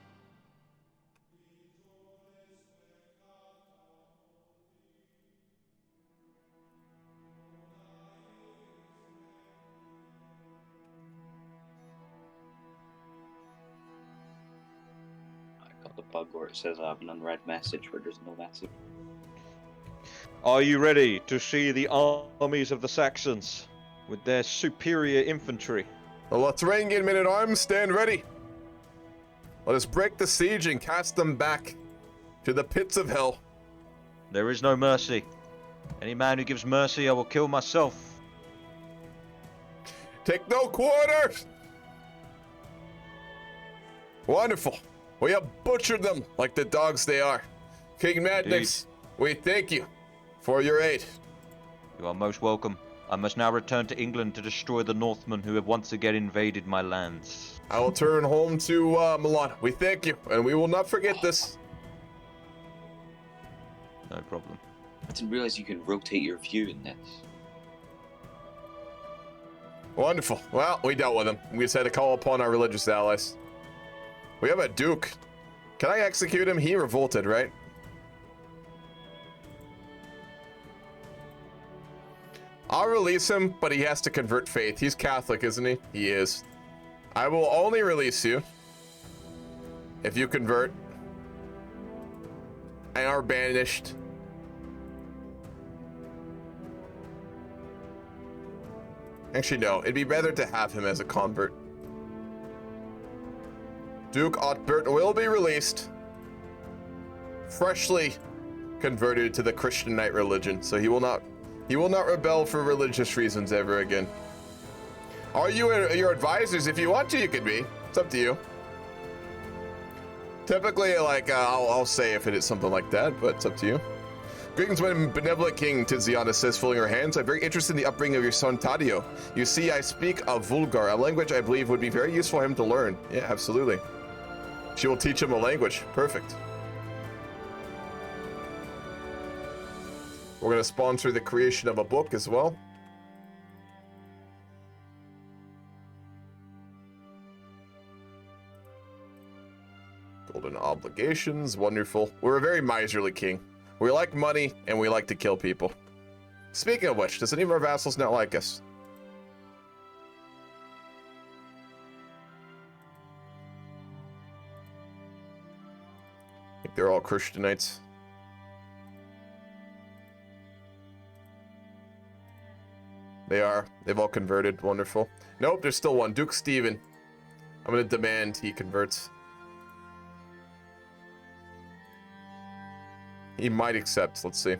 I got the bug where it says I have an unread message where there's no message. Are you ready to see the armies of the Saxons with their superior infantry? The Lothringian men-at-arms, stand ready. Let us break the siege and cast them back to the pits of hell. There is no mercy. Any man who gives mercy, I will kill myself. Take no quarter! Wonderful. We have butchered them like the dogs they are. King Magnus, we thank you for your aid. You are most welcome. I must now return to England to destroy the Northmen who have once again invaded my lands. I will turn home to Milan. We thank you, and we will not forget this. No problem. I didn't realize you can rotate your view in this. Wonderful. Well, we dealt with him. We just had to call upon our religious allies. We have a duke. Can I execute him? He revolted, right? I'll release him, but he has to convert faith. He's Catholic, isn't he? He is. I will only release you if you convert and are banished. Actually, no. It'd be better to have him as a convert. Duke Otbert will be released, freshly converted to the Christian Knight religion, so he will not rebel for religious reasons ever again. Are you your advisors? If you want to, you can be. It's up to you. Typically, like, I'll say if it is something like that, but it's up to you. Greetings, my benevolent King, Tiziana says, folding her hands. I'm very interested in the upbringing of your son, Taddeo. You see, I speak a Vulgar, a language I believe would be very useful for him to learn. Yeah, absolutely. She will teach him a language. Perfect. We're going to sponsor the creation of a book as well. Golden obligations. Wonderful. We're a very miserly king. We like money, and we like to kill people. Speaking of which, does any of our vassals not like us? I think they're all Christianites. They are. They've all converted. Wonderful. Nope, there's still one. Duke Stephen. I'm going to demand he converts. He might accept. Let's see.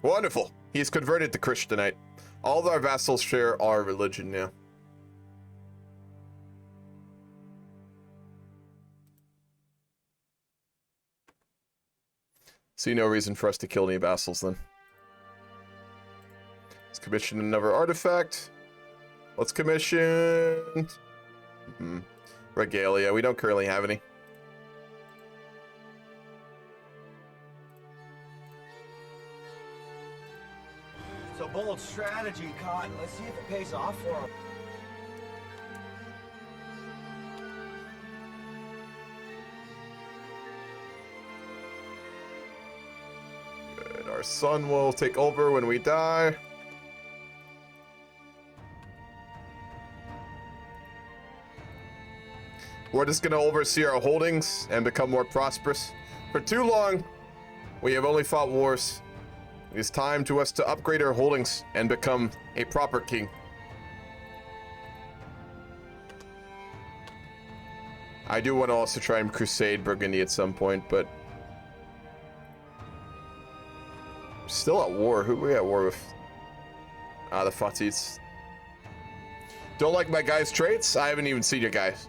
Wonderful. He's converted to Christianite. All of our vassals share our religion now. See no reason for us to kill any vassals then. Let's commission another artifact. Let's commission... Regalia. We don't currently have any. It's a bold strategy, Cotton. Let's see if it pays off for him. Good. Our son will take over when we die. We're just going to oversee our holdings and become more prosperous. For too long, we have only fought wars. It is time to us to upgrade our holdings and become a proper king. I do want to also try and crusade Burgundy at some point, but... Still at war. Who are we at war with? The Fatihs. Don't like my guy's traits? I haven't even seen your guys.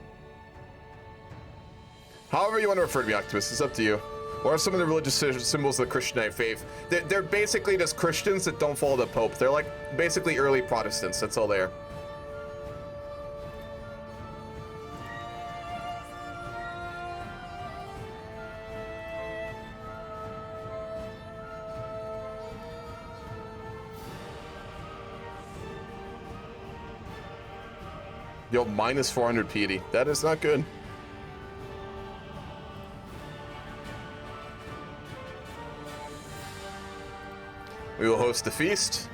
However you want to refer to me, Octopus, it's up to you. What are some of the religious symbols of the Christianite faith? They're basically just Christians that don't follow the Pope. They're like basically early Protestants. That's all they are. Yo, minus 400 piety. That is not good. We will host the feast.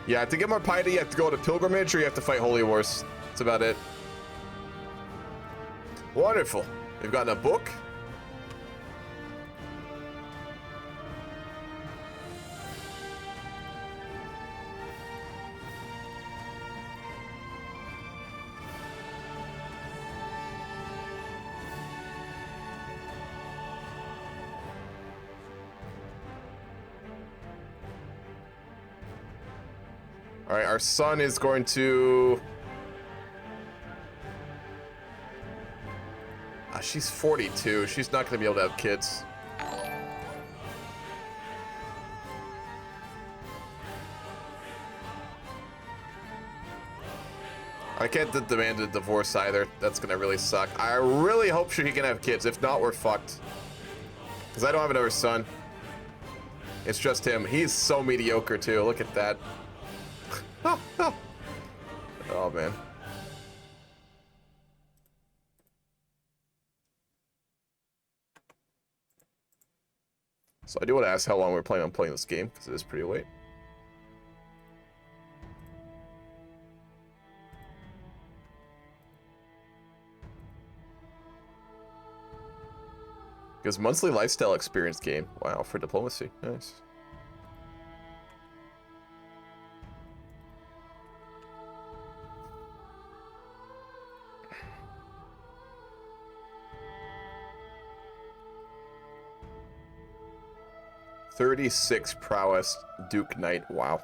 Yeah, to get more piety, you have to go to pilgrimage or you have to fight holy wars. That's about it. Wonderful. We've gotten a book. All right, our son is going to... she's 42. She's not going to be able to have kids. I can't demand a divorce either. That's going to really suck. I really hope she can have kids. If not, we're fucked. Because I don't have another son. It's just him. He's so mediocre, too. Look at that. Oh, man. So I do want to ask how long we're planning on playing this game, because it is pretty late. Because monthly lifestyle experience game. Wow, for diplomacy. Nice. "36 prowess, Duke Knight." Wow.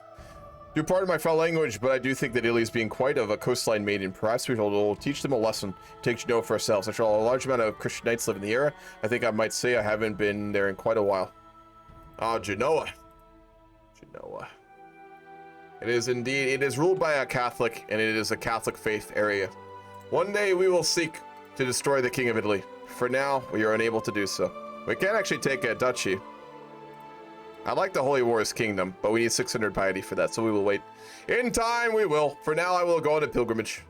Do pardon my foul language, but I do think that Italy's being quite of a coastline maiden. Perhaps we will teach them a lesson, take Genoa for ourselves. After all, a large amount of Christian knights live in the area. I think I might say I haven't been there in quite a while. Ah, Genoa. Genoa. It is indeed, it is ruled by a Catholic, and it is a Catholic faith area. One day we will seek to destroy the King of Italy. For now, we are unable to do so. We can actually take a duchy. I like the Holy Wars Kingdom, but we need 600 piety for that, so we will wait. In time, we will. For now, I will go on a pilgrimage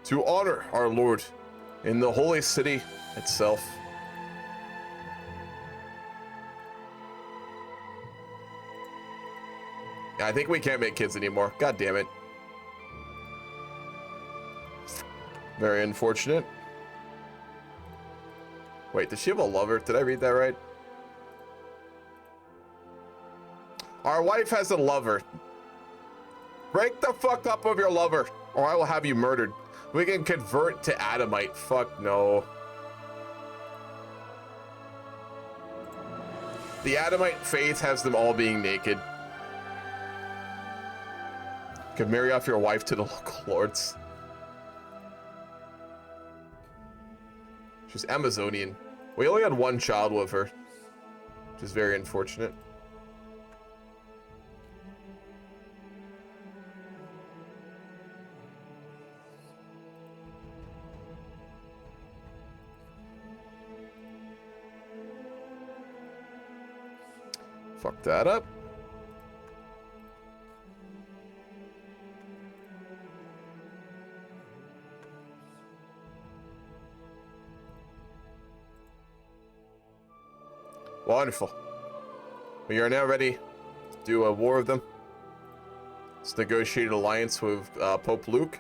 to honor our Lord in the holy city itself. I think we can't make kids anymore. God damn it. Very unfortunate. Wait, does she have a lover? Did I read that right? Our wife has a lover. Break the fuck up of your lover, or I will have you murdered. We can convert to Adamite. Fuck no. The Adamite faith has them all being naked. You can marry off your wife to the local lords. She's Amazonian. We only had one child with her, which is very unfortunate. Fuck that up. Wonderful. We are now ready to do a war with them. Let's negotiate an alliance with Pope Luke.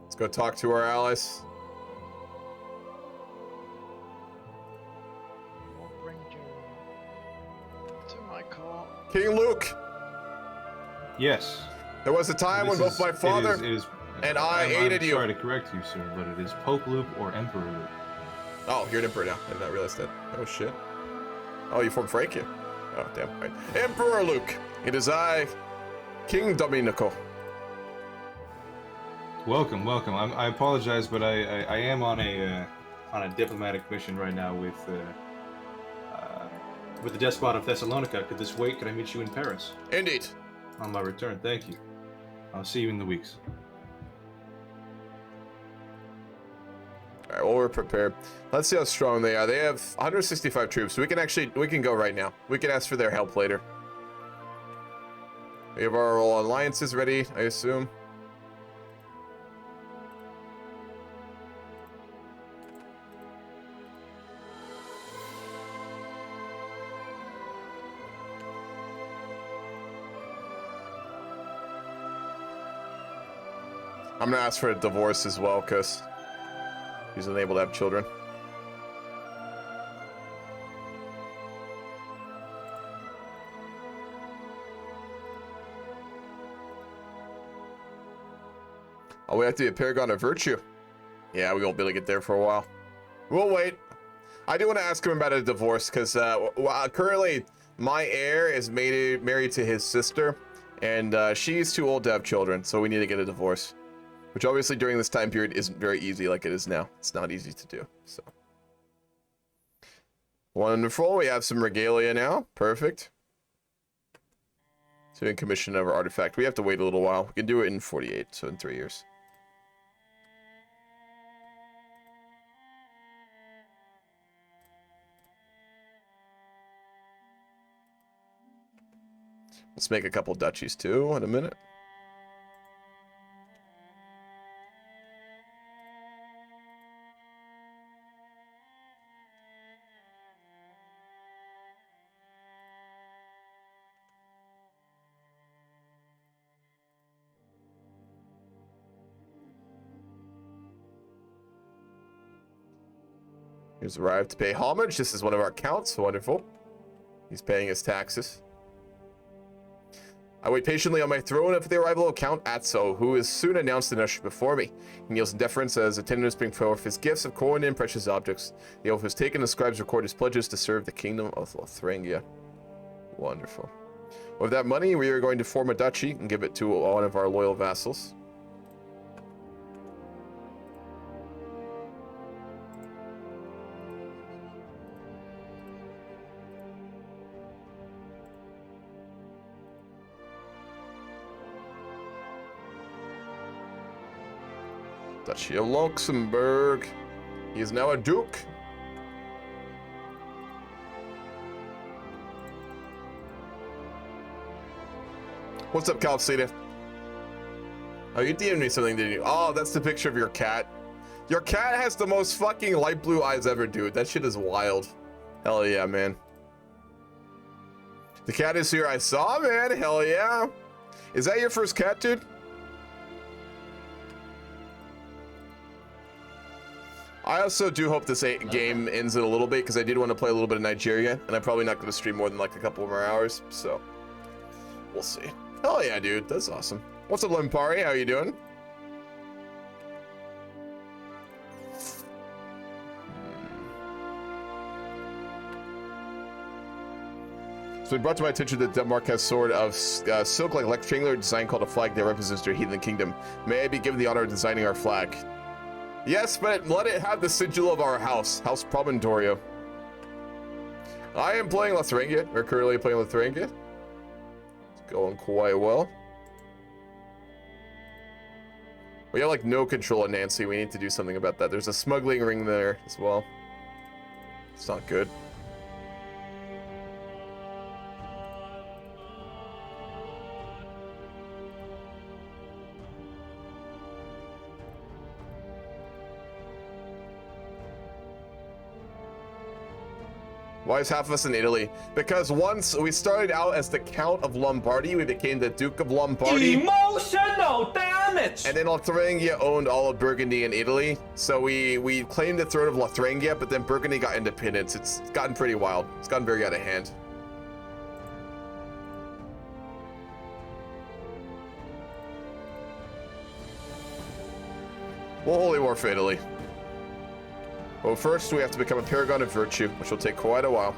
Let's go talk to our allies. I'll bring you to my car. King Luke. Yes. There was a time when both my father and I aided you. I'm sorry to correct you, sir, but it is Pope Luke or Emperor Luke. Oh, you're an emperor now. I did not realize that. Oh, shit. Oh, you from Frankia. Oh, damn. Right. Emperor Luke. It is I, King Domenico. Welcome, welcome. I apologize, but I am on a diplomatic mission right now with the Despot of Thessalonica. Could this wait? Could I meet you in Paris? Indeed. On my return, thank you. I'll see you in the weeks. All right, well, we're prepared. Let's see how strong they are. They have 165 troops, so we can go right now. We can ask for their help later. We have our alliances ready, I assume. I'm gonna ask for a divorce as well, because he's unable to have children. Oh, we have to be a paragon of virtue. Yeah, we won't be able to get there for a while. We'll wait. I do want to ask him about a divorce, because currently my heir is married to his sister, and she's too old to have children, so we need to get a divorce. Which obviously during this time period isn't very easy like it is now. It's not easy to do, so. Wonderful, we have some regalia now, perfect. So in commission of our artifact, we have to wait a little while. We can do it in 48, so in 3 years. Let's make a couple duchies too in a minute. He's arrived to pay homage. This is one of our counts. Wonderful. He's paying his taxes. I wait patiently on my throne for the arrival of Count Atso, who is soon announced and ushered before me. He kneels in deference as attendants bring forth his gifts of coin and precious objects. The oath is taken, the scribes record his pledges to serve the kingdom of Lothringia. Wonderful. With that money, we are going to form a duchy and give it to one of our loyal vassals. Duchy of Luxembourg. He is now a duke. What's up, Calcita? Oh, you DM'd me something, didn't you? Oh, that's the picture of your cat. Your cat has the most fucking light blue eyes ever, dude. That shit is wild. Hell yeah, man. The cat is here. I saw, man. Hell yeah. Is that your first cat, dude? I also do hope this game ends in a little bit because I did want to play a little bit of Nigeria, and I'm probably not going to stream more than like a couple more hours, so we'll see. Hell yeah, dude, that's awesome. What's up, Limpari? How you doing? So it brought to my attention that Denmark has sword of silk like rectangular design called a flag that represents their heathen kingdom. May I be given the honor of designing our flag? Yes, but let it have the sigil of our house, House Promontorio. I am playing Lotharingia. We're currently playing Lotharingia. It's going quite well. We have like no control of Nancy. We need to do something about that. There's a smuggling ring there as well. It's not good. Why is half of us in Italy? Because once we started out as the Count of Lombardy, we became the Duke of Lombardy. Emotional damage! And then Lotharingia owned all of Burgundy and Italy. So we claimed the throne of Lotharingia, but then Burgundy got independence. It's gotten pretty wild. It's gotten very out of hand. We'll holy war for Italy. Well, first we have to become a paragon of virtue, which will take quite a while.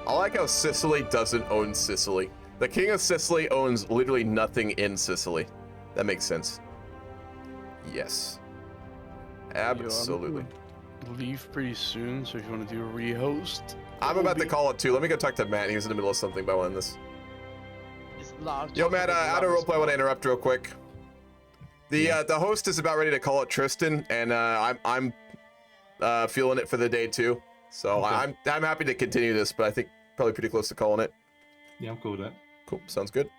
I like how Sicily doesn't own Sicily. The King of Sicily owns literally nothing in Sicily. That makes sense. Yes. Absolutely. Leave pretty soon, so if you want to do a rehost. I'm about to call it too. Let me go talk to Matt. He was in the middle of something by one of this. Yo, Matt, out of roleplay, I want to interrupt real quick. The host is about ready to call it Tristan, and I'm feeling it for the day too. So okay. I'm happy to continue this, but I think probably pretty close to calling it. Yeah, I'm cool with that. Cool, sounds good.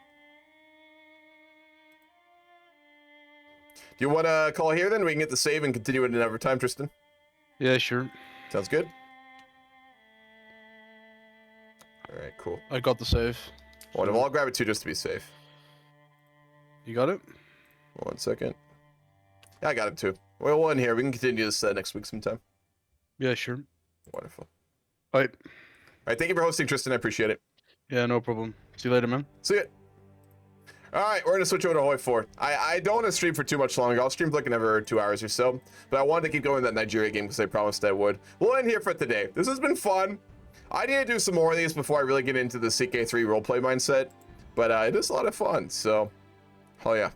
Do you want to call here then? We can get the save and continue it another time, Tristan. Yeah, sure. Sounds good. All right, cool. I got the save. Well, I'll grab it too just to be safe. You got it? 1 second. Yeah, I got it too. We'll end here. We can continue this next week sometime. Yeah, sure. Wonderful. All right. All right, thank you for hosting, Tristan. I appreciate it. Yeah, no problem. See you later, man. See ya. All right, we're going to switch over to Hoi 4. I don't want to stream for too much longer. I'll stream for like another 2 hours or so. But I wanted to keep going that Nigeria game because I promised I would. We'll end here for today. This has been fun. I need to do some more of these before I really get into the CK3 roleplay mindset. But it is a lot of fun, so... Oh yeah.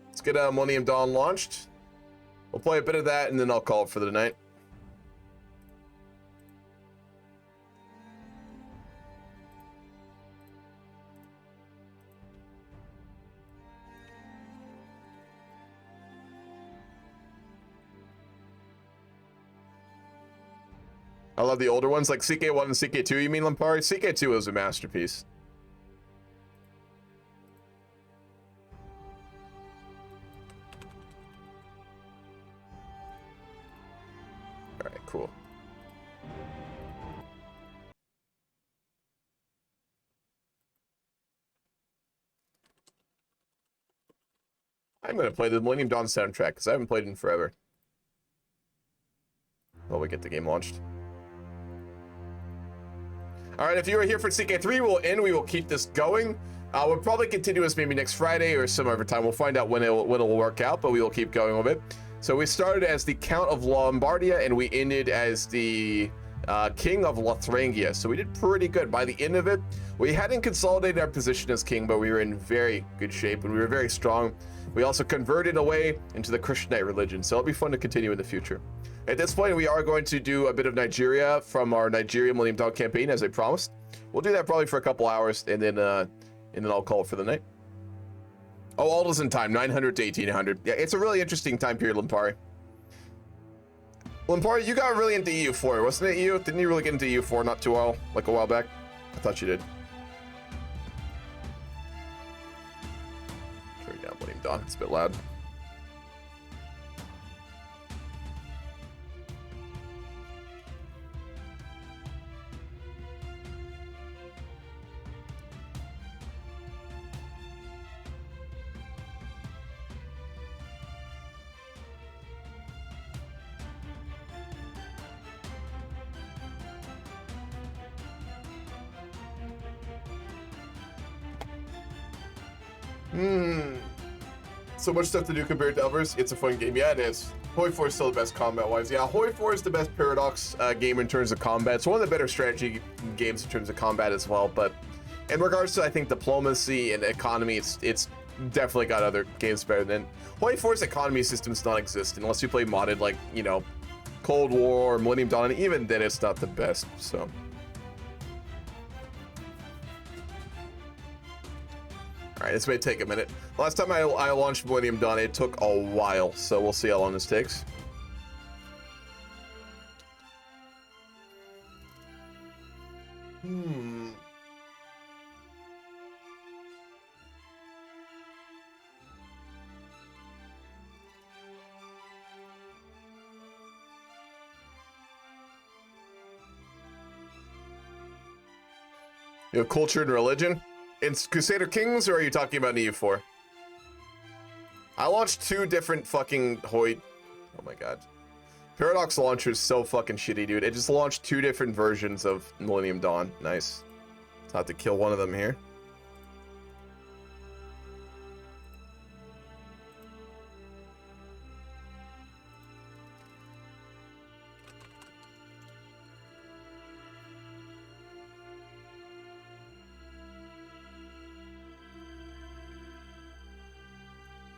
Let's get Millennium Dawn launched. We'll play a bit of that, and then I'll call it for the night. I love the older ones, like CK1 and CK2, you mean, Lampari? CK2 is a masterpiece. Alright, cool. I'm going to play the Millennium Dawn soundtrack, because I haven't played it in forever. While we get the game launched. All right, if you are here for CK3, we'll end. We will keep this going. We'll probably continue this maybe next Friday or some other time. We'll find out when it'll work out, but we will keep going with it. So we started as the Count of Lombardia, and we ended as the King of Lotharingia. So we did pretty good. By the end of it, we hadn't consolidated our position as king, but we were in very good shape, and we were very strong. We also converted away into the Christianite religion, so it'll be fun to continue in the future. At this point, we are going to do a bit of Nigeria from our Nigeria Millennium Dawn campaign, as I promised. We'll do that probably for a couple hours, and then I'll call it for the night. Oh, all is in time, 900 to 1800. Yeah, it's a really interesting time period, Lampari. Lampard, you got really into EU4, wasn't it you? Didn't you really get into EU4 not too well, like a while back? I thought you did. Turn down William Dawn, it's a bit loud. So much stuff to do compared to others. It's a fun game. Yeah, it is. Hoi 4 is still the best combat-wise. Yeah, Hoi 4 is the best Paradox game in terms of combat. It's one of the better strategy games in terms of combat as well. But in regards to, I think, diplomacy and economy, it's definitely got other games better than. Hoi 4's economy system's non-existent unless you play modded, like, you know, Cold War or Millennium Dawn, and even then it's not the best, so. Alright, this may take a minute. Last time I launched Millennium Dawn, it took a while, so we'll see how long this takes. You have culture and religion? In Crusader Kings, or are you talking about EU4? I launched 2 different fucking Hoi. Oh my god. Paradox launcher is so fucking shitty, dude. It just launched 2 different versions of Millennium Dawn. Nice. I'll have to kill one of them here.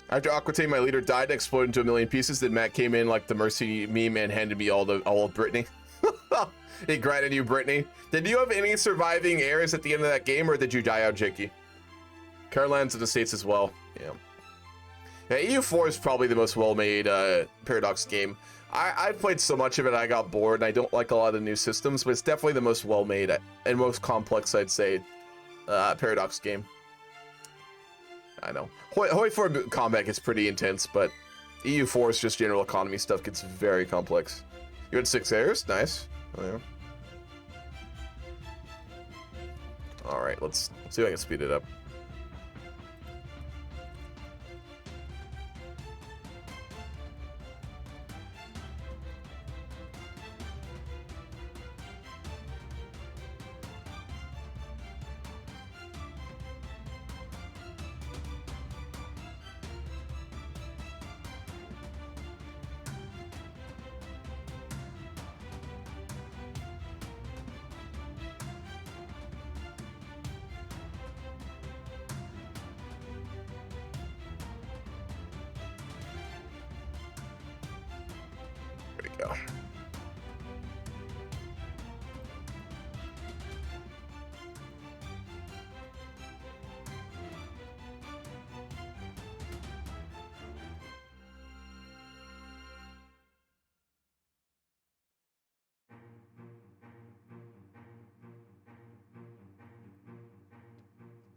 After Aquitaine, my leader died and exploded into a million pieces, then Matt came in like the Mercy meme and handed me all of Brittany. He granted you Brittany. Did you have any surviving heirs at the end of that game, or did you die out, Jakey? Caroline's in the States as well. Yeah. EU4 is probably the most well-made Paradox game. I've played so much of it, I got bored, and I don't like a lot of the new systems, but it's definitely the most well-made and most complex, I'd say, Paradox game. I know. Hoi 4 combat gets pretty intense, but EU4's just general economy stuff gets very complex. You had 6 heirs? Nice. Oh, yeah. Alright, let's see if I can speed it up.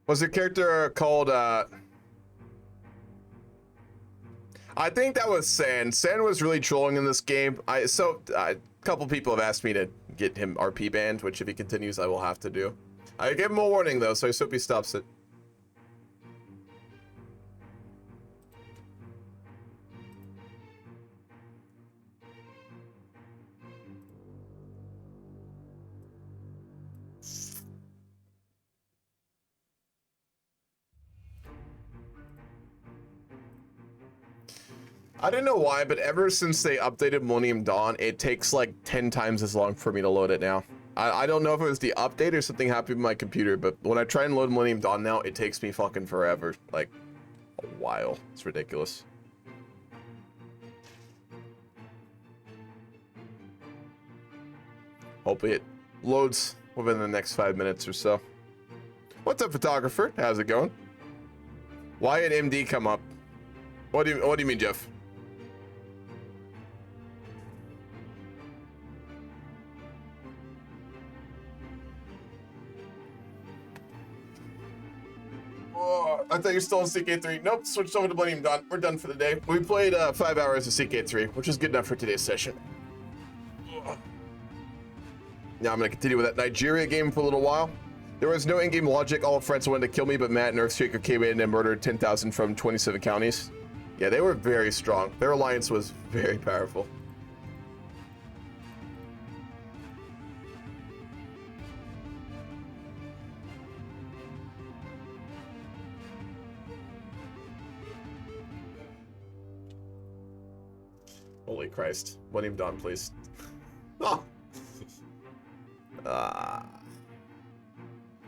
Was the character called, I think that was Sen. Sen was really trolling in this game. A couple people have asked me to get him RP banned, which if he continues, I will have to do. I gave him a warning though, so I hope he stops it. I don't know why, but ever since they updated Millennium Dawn, it takes like 10 times as long for me to load it now. I don't know if it was the update or something happened with my computer, but when I try and load Millennium Dawn now, it takes me fucking forever. Like, a while. It's ridiculous. Hopefully it loads within the next 5 minutes or so. What's up, photographer? How's it going? Why did MD come up? What do you mean, Jeff? Oh, I thought you were still in CK3. Nope, switched over to Millennium Dawn. We're done for the day. We played 5 hours of CK3, which is good enough for today's session. Now I'm gonna continue with that Nigeria game for a little while. There was no in-game logic. All friends wanted to kill me, but Matt and Earthshaker came in and murdered 10,000 from 27 counties. Yeah, they were very strong. Their alliance was very powerful. Holy Christ. Millennium Dawn, please. Oh.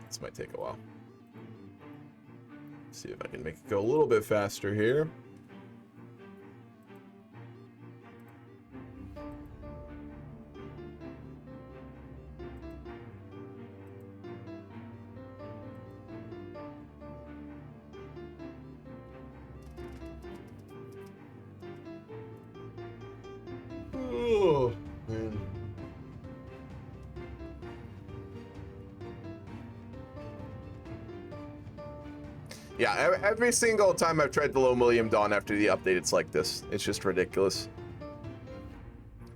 This might take a while. See if I can make it go a little bit faster here. Oh, man. Yeah, every single time I've tried to load Millennium Dawn after the update, it's like this. It's just ridiculous.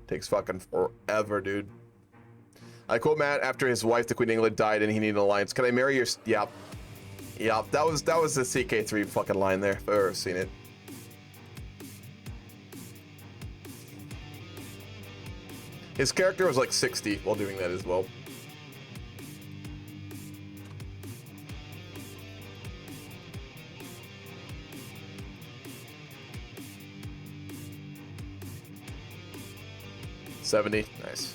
Takes fucking forever, dude. I quote Matt after his wife, the Queen of England, died and he needed an alliance. Can I marry your... Yep. Yep, that was the CK3 fucking line there, if I've ever seen it. His character was like 60 while doing that as well. $70, nice.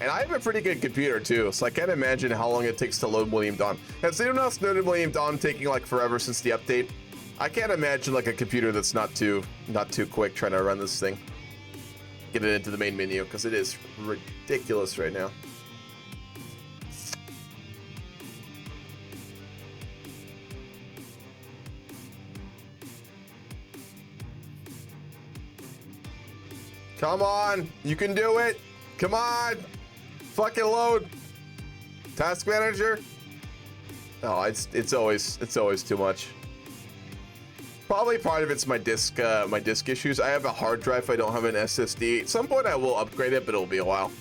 And I have a pretty good computer too, so I can't imagine how long it takes to load Millennium Dawn. Has anyone else noted Millennium Dawn taking like forever since the update? I can't imagine like a computer that's not too quick trying to run this thing. Get it into the main menu, because it is ridiculous right now. Come on, you can do it. Come on, fucking load. Task manager. Oh, it's always too much. Probably part of it's my disk issues. I have a hard drive. I don't have an SSD. At some point I will upgrade it, but it'll be a while.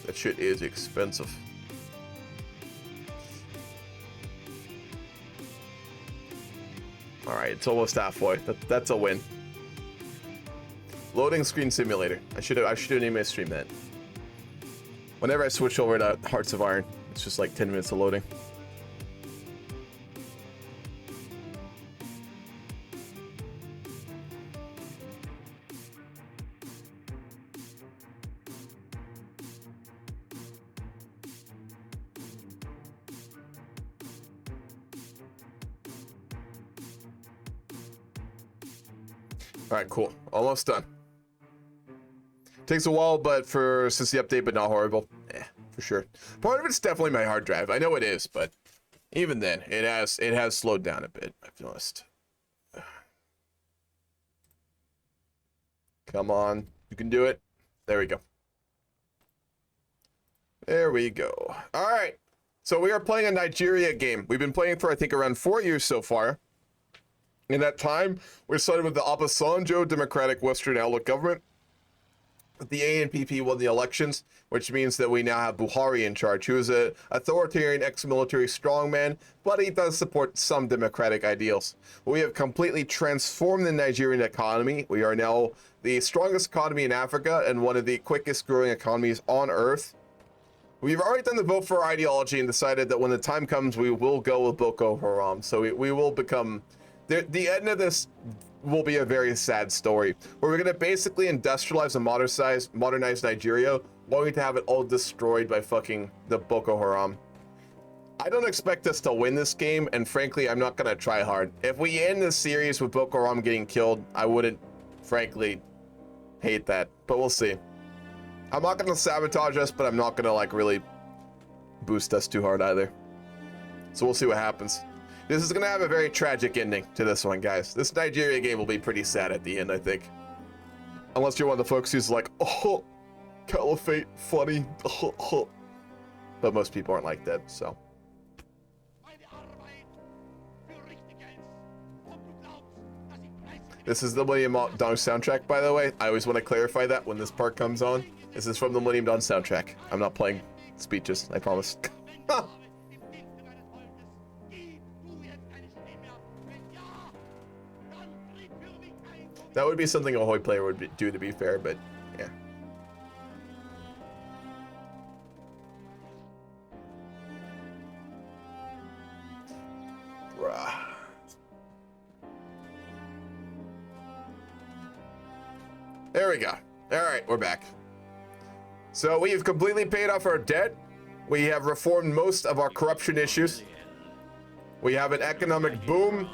That shit is expensive. All right, it's almost halfway. That's a win. Loading screen simulator. I should have named my stream that. Whenever I switch over to Hearts of Iron, it's just like 10 minutes of loading. All right, cool. Almost done. Takes a while, but since the update, but not horrible. For sure. Part of it's definitely my hard drive. I know it is, but even then, it has slowed down a bit, I've noticed. Come on, you can do it. There we go. There we go. All right. So we are playing a Nigeria game. We've been playing for I think around 4 years so far. In that time, we started with the Obasanjo Democratic Western Outlook government. The ANPP won the elections, which means that we now have Buhari in charge, who is an authoritarian ex-military strongman, but he does support some democratic ideals. We have completely transformed the Nigerian economy. We are now the strongest economy in Africa and one of the quickest growing economies on Earth. We've already done the vote for ideology and decided that when the time comes, we will go with Boko Haram. So we will become... The end of this will be a very sad story, where we're going to basically industrialize and modernize Nigeria, only to have it all destroyed by fucking the Boko Haram. I don't expect us to win this game, and frankly, I'm not going to try hard. If we end this series with Boko Haram getting killed, I wouldn't, frankly, hate that, but we'll see. I'm not going to sabotage us, but I'm not going to, like, really boost us too hard either. So we'll see what happens. This is gonna have a very tragic ending to this one, guys. This Nigeria game will be pretty sad at the end, I think. Unless you're one of the folks who's like, oh, Caliphate, funny, oh. But most people aren't like that, so. This is the Millennium Dawn soundtrack, by the way. I always want to clarify that when this part comes on. This is from the Millennium Dawn soundtrack. I'm not playing speeches, I promise. That would be something a Hoi player would do, to be fair, but yeah. Bruh. There we go. All right, we're back. So we have completely paid off our debt. We have reformed most of our corruption issues. We have an economic boom.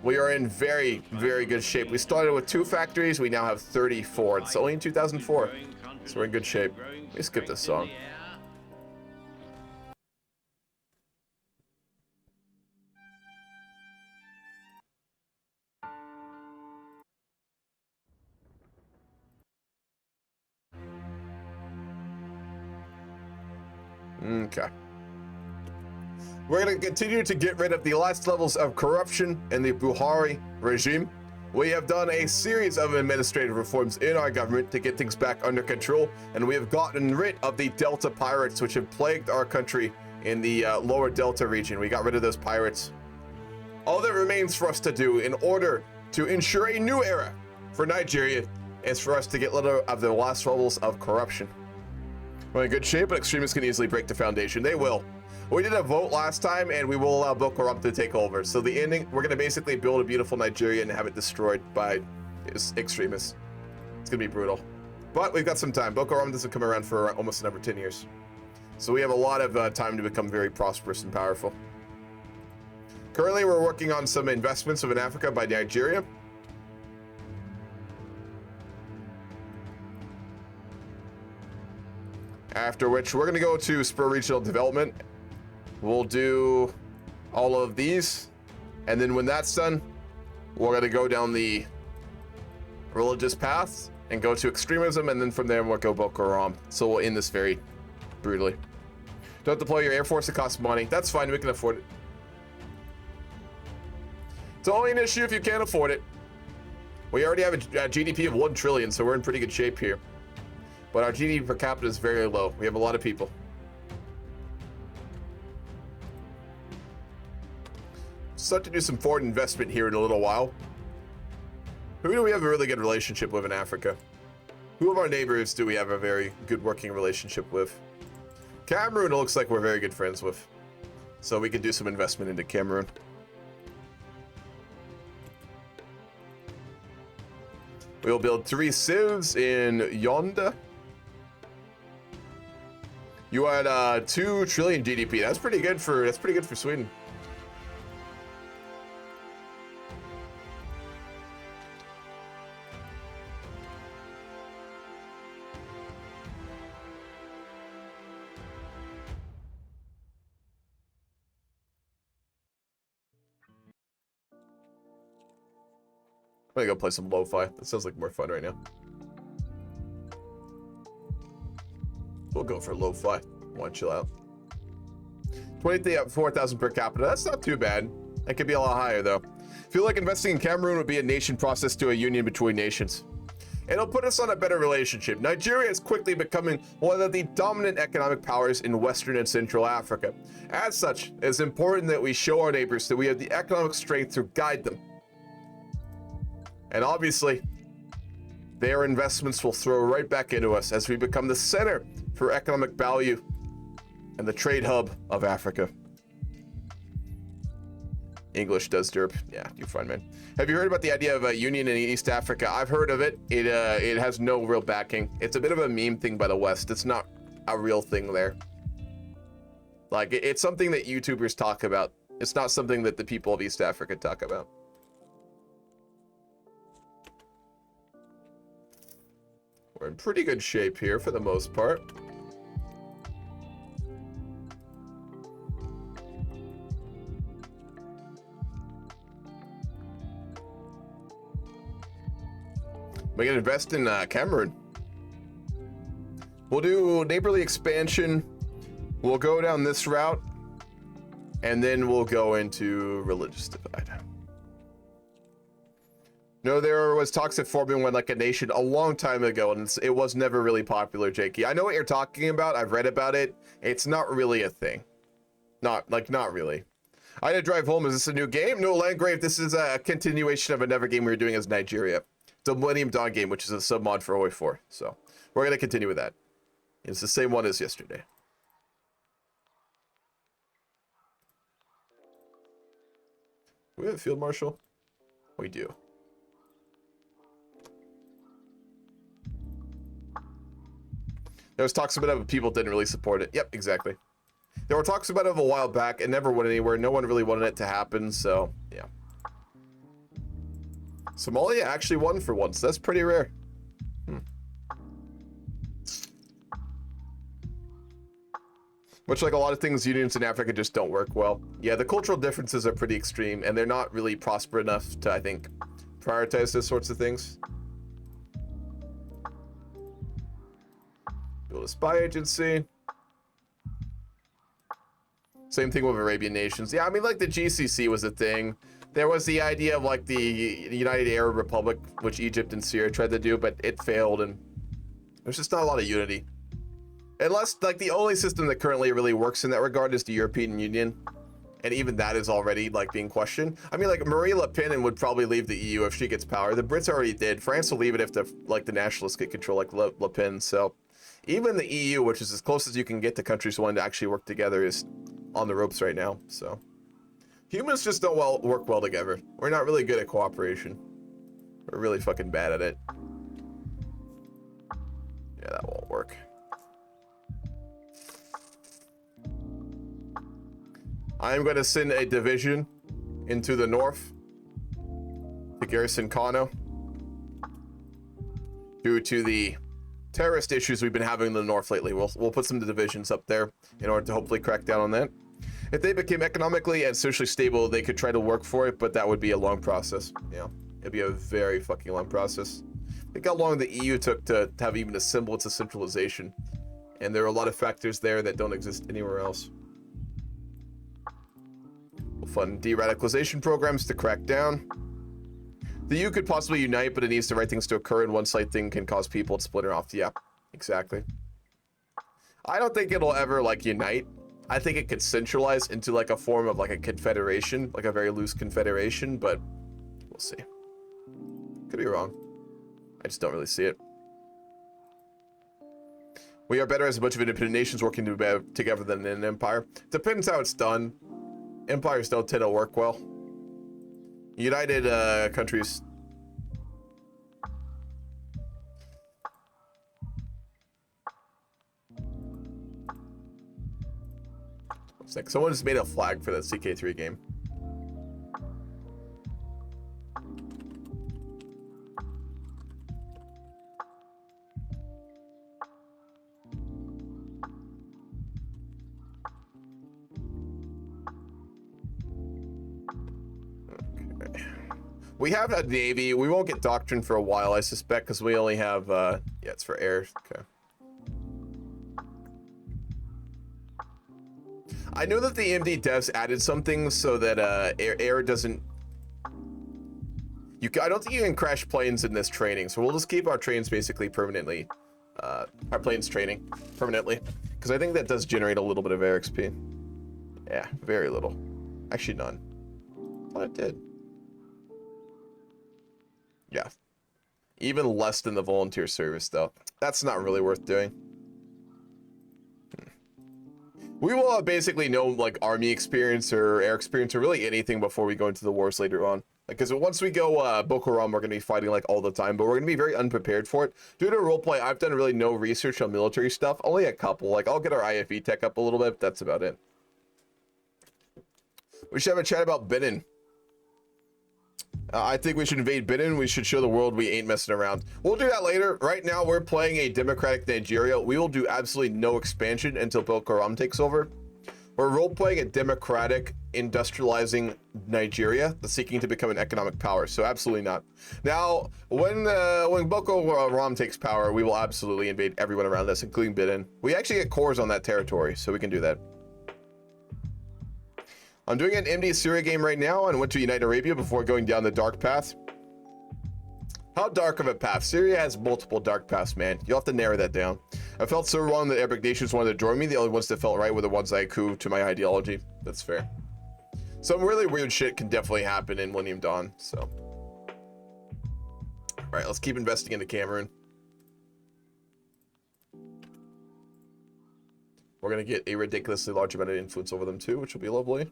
We are in very, very good shape. We started with 2 factories. We now have 34. It's only in 2004. So we're in good shape. Let me skip this song. Okay. We're going to continue to get rid of the last levels of corruption in the Buhari regime. We have done a series of administrative reforms in our government to get things back under control, and we have gotten rid of the Delta pirates, which have plagued our country in the lower Delta region. We got rid of those pirates. All that remains for us to do in order to ensure a new era for Nigeria is for us to get rid of the last levels of corruption. We're in good shape, but extremists can easily break the foundation. They will. We did a vote last time, and we will allow Boko Haram to take over. So the ending, we're going to basically build a beautiful Nigeria and have it destroyed by extremists. It's going to be brutal. But we've got some time. Boko Haram doesn't come around for almost another 10 years. So we have a lot of time to become very prosperous and powerful. Currently, we're working on some investments within Africa by Nigeria. After which, we're going to go to Spur Regional Development. We'll do all of these. And then when that's done, we're going to go down the religious path and go to extremism. And then from there, we'll go Boko Haram. So we'll end this very brutally. Don't deploy your Air Force. It costs money. That's fine. We can afford it. It's only an issue if you can't afford it. We already have a GDP of 1 trillion, so we're in pretty good shape here. But our GDP per capita is very low. We have a lot of people. Start to do some foreign investment here in a little while. Who do we have a really good relationship with in Africa? Who of our neighbors do we have a very good working relationship with? Cameroon, it looks like we're very good friends with. So we can do some investment into Cameroon. We'll build 3 civs in Yonda. You had 2 trillion GDP. That's pretty good for Sweden. I'm gonna go play some lo-fi. That sounds like more fun right now. We'll go for lo-fi. Want to chill out. 24,000 per capita. That's not too bad. That could be a lot higher though. Feel like investing in Cameroon would be a nation process to a union between nations. It'll put us on a better relationship. Nigeria is quickly becoming one of the dominant economic powers in Western and Central Africa. As such, it's important that we show our neighbors that we have the economic strength to guide them. And obviously, their investments will throw right back into us as we become the center for economic value and the trade hub of Africa. English does derp. Yeah, you're fine, man. Have you heard about the idea of a union in East Africa? I've heard of it. It has no real backing. It's a bit of a meme thing by the West. It's not a real thing there. Like, it's something that YouTubers talk about. It's not something that the people of East Africa talk about. We're in pretty good shape here for the most part. We can invest in Cameroon. We'll do neighborly expansion. We'll go down this route, and then we'll go into religious divide. No, there was talks of forming one like a nation a long time ago, and it was never really popular, Jakey. I know what you're talking about. I've read about it. It's not really a thing. Not really. I had to drive home. Is this a new game? No, Landgrave. This is a continuation of another game we were doing as Nigeria. The Millennium Dawn game, which is a submod for OI 4. So we're going to continue with that. It's the same one as yesterday. Do we have a field marshal? We do. There was talks about it, but people didn't really support it. Yep, exactly. There were talks about it a while back. It never went anywhere. No one really wanted it to happen, so yeah. Somalia actually won for once. That's pretty rare. Much like a lot of things, unions in Africa just don't work well. Yeah, the cultural differences are pretty extreme, and they're not really prosper enough to, I think, prioritize those sorts of things. Build a spy agency. Same thing with Arabian nations. Yeah, I mean, like the GCC was a thing. There was the idea of like the United Arab Republic, which Egypt and Syria tried to do, but it failed, and there's just not a lot of unity. Unless, like, the only system that currently really works in that regard is the European Union, and even that is already, like, being questioned. I mean, like, Marie Le Pen would probably leave the EU if she gets power. The Brits already did. France will leave it if the nationalists get control, like Le Pen. So even the EU, which is as close as you can get to countries wanting to actually work together, is on the ropes right now. So humans just don't work well together. We're not really good at cooperation. We're really fucking bad at it. Yeah, that won't work. I'm going to send a division into the north to garrison Kano due to the terrorist issues we've been having in the north lately. We'll put some divisions up there in order to hopefully crack down on that. If they became economically and socially stable, they could try to work for it, but that would be a long process. Yeah, it'd be a very fucking long process. Think how long the EU took to have even a semblance of centralization, and there are a lot of factors there that don't exist anywhere else. We'll fund de-radicalization programs to crack down. The EU could possibly unite, but it needs the right things to occur, and one slight thing can cause people to splinter off. Yeah, exactly. I don't think it'll ever, like, unite. I think it could centralize into, like, a form of, like, a confederation, like a very loose confederation, but we'll see. Could be wrong. I just don't really see it. We are better as a bunch of independent nations working together than an empire. Depends how it's done. Empires don't tend to work well. United countries. It's like someone just made a flag for that CK3 game. We have a navy. We won't get doctrine for a while, I suspect, because we only have, yeah, it's for air. Okay. I know that the AMD devs added something so that air doesn't. I don't think you can crash planes in this training, so we'll just keep our trains basically permanently. Our planes training permanently, because I think that does generate a little bit of air XP. Yeah, very little. Actually, none. I thought it did. Yeah, even less than the volunteer service, though. That's not really worth doing. We will basically know, like, army experience or air experience or really anything before we go into the wars later on. Like, because once we go Boko Haram, we're going to be fighting, like, all the time, but we're going to be very unprepared for it. Due to roleplay, I've done really no research on military stuff. Only a couple. Like, I'll get our IFE tech up a little bit, but that's about it. We should have a chat about Benin. I think we should invade Benin. We should show the world we ain't messing around. We'll do that later. Right now, we're playing a democratic Nigeria. We will do absolutely no expansion until Boko Haram takes over. We're role-playing a democratic industrializing Nigeria, the seeking to become an economic power. So absolutely not. Now, when Boko Haram takes power, we will absolutely invade everyone around us, including Bidin. We actually get cores on that territory, so we can do that. I'm doing an MD Syria game right now and went to Unite Arabia before going down the dark path. How dark of a path? Syria has multiple dark paths, man. You'll have to narrow that down. I felt so wrong that Arabic nations wanted to join me. The only ones that felt right were the ones I coup to my ideology. That's fair. Some really weird shit can definitely happen in Millennium Dawn, so. All right, let's keep investing into Cameroon. We're gonna get a ridiculously large amount of influence over them too, which will be lovely.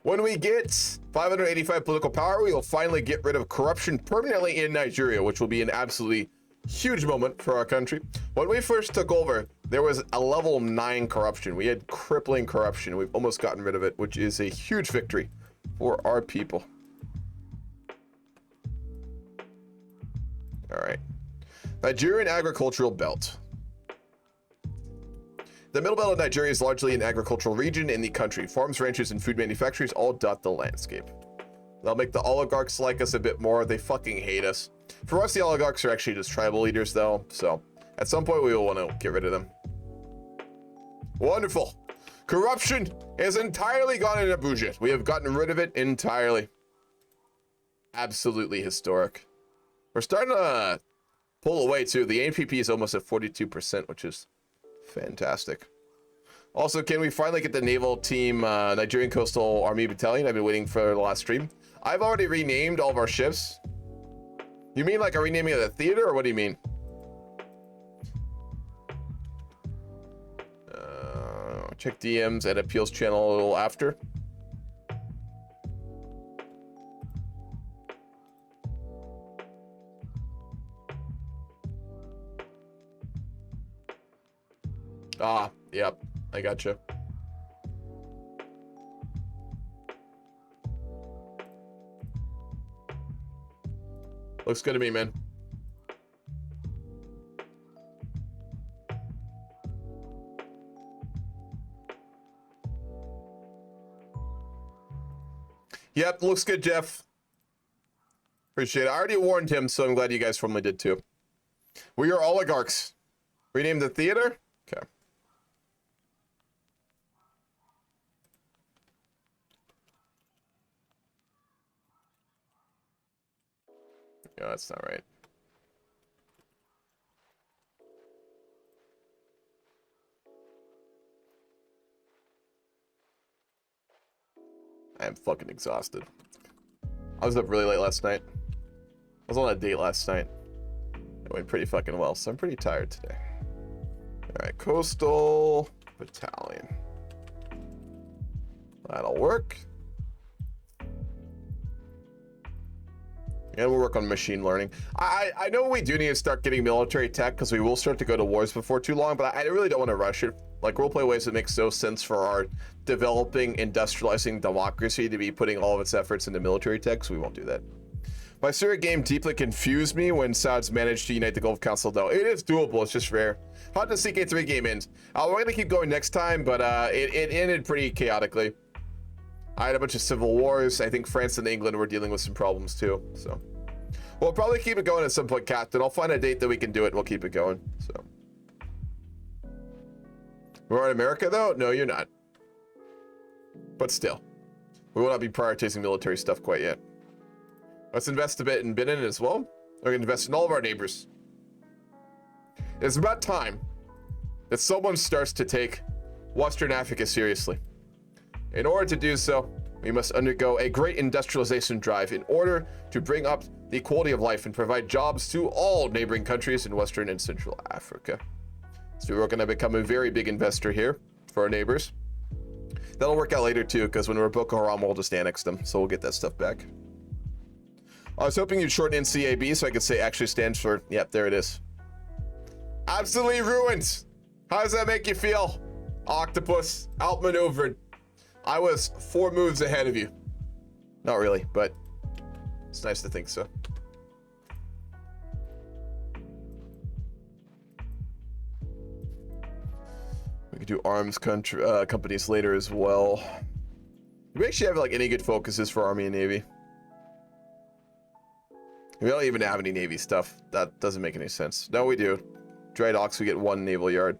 When we get 585 political power, we will finally get rid of corruption permanently in Nigeria, which will be an absolutely huge moment for our country. When we first took over, there was a level 9 corruption. We had crippling corruption. We've almost gotten rid of it, which is a huge victory for our people. All right. Nigerian agricultural belt. The middle belt of Nigeria is largely an agricultural region in the country. Farms, ranches, and food manufacturers all dot the landscape. That'll make the oligarchs like us a bit more. They fucking hate us. For us, the oligarchs are actually just tribal leaders, though. So, at some point, we will want to get rid of them. Wonderful. Corruption is entirely gone in Abuja. We have gotten rid of it entirely. Absolutely historic. We're starting to pull away, too. The ANPP is almost at 42%, which is fantastic. Also, can we finally get the naval team Nigerian Coastal Army Battalion? I've been waiting for the last stream. I've already renamed all of our ships. You mean like a renaming of the theater, or what do you mean? Check DMs and appeals channel a little after. Ah, yep, I gotcha. Looks good to me, man. Yep, looks good, Jeff. Appreciate it. I already warned him, so I'm glad you guys formally did too. We are oligarchs. Rename the theater? Okay. No, that's not right. I am fucking exhausted. I was up really late last night. I was on a date last night. It went pretty fucking well, so I'm pretty tired today. Alright, Coastal Battalion. That'll work. And we'll work on machine learning. I know we do need to start getting military tech because we will start to go to wars before too long, but I really don't want to rush it. Like, roleplay ways that makes no sense for our developing, industrializing democracy to be putting all of its efforts into military tech, so we won't do that. My Syria game deeply confused me when Saud's managed to unite the Gulf Council, though. It is doable, it's just rare. How did the CK3 game end? We're going to keep going next time, but it ended pretty chaotically. I had a bunch of civil wars. I think France and England were dealing with some problems too, so. We'll probably keep it going at some point, Captain. I'll find a date that we can do it and we'll keep it going, so. We're in America, though? No, you're not. But still. We will not be prioritizing military stuff quite yet. Let's invest a bit in Benin as well. We're going to invest in all of our neighbors. It's about time that someone starts to take Western Africa seriously. In order to do so, we must undergo a great industrialization drive in order to bring up the quality of life and provide jobs to all neighboring countries in Western and Central Africa. So we're going to become a very big investor here for our neighbors. That'll work out later too, because when we're Boko Haram, we'll just annex them, so we'll get that stuff back. I was hoping you'd shorten NCAB so I could say actually stands for, yep, there it is. Absolutely ruined. How does that make you feel? Octopus, outmaneuvered. I was 4 moves ahead of you. Not really, but it's nice to think so. We could do arms companies later as well. Do we actually have like any good focuses for Army and Navy? We don't even have any Navy stuff. That doesn't make any sense. No, we do. Dry docks, we get 1 naval yard.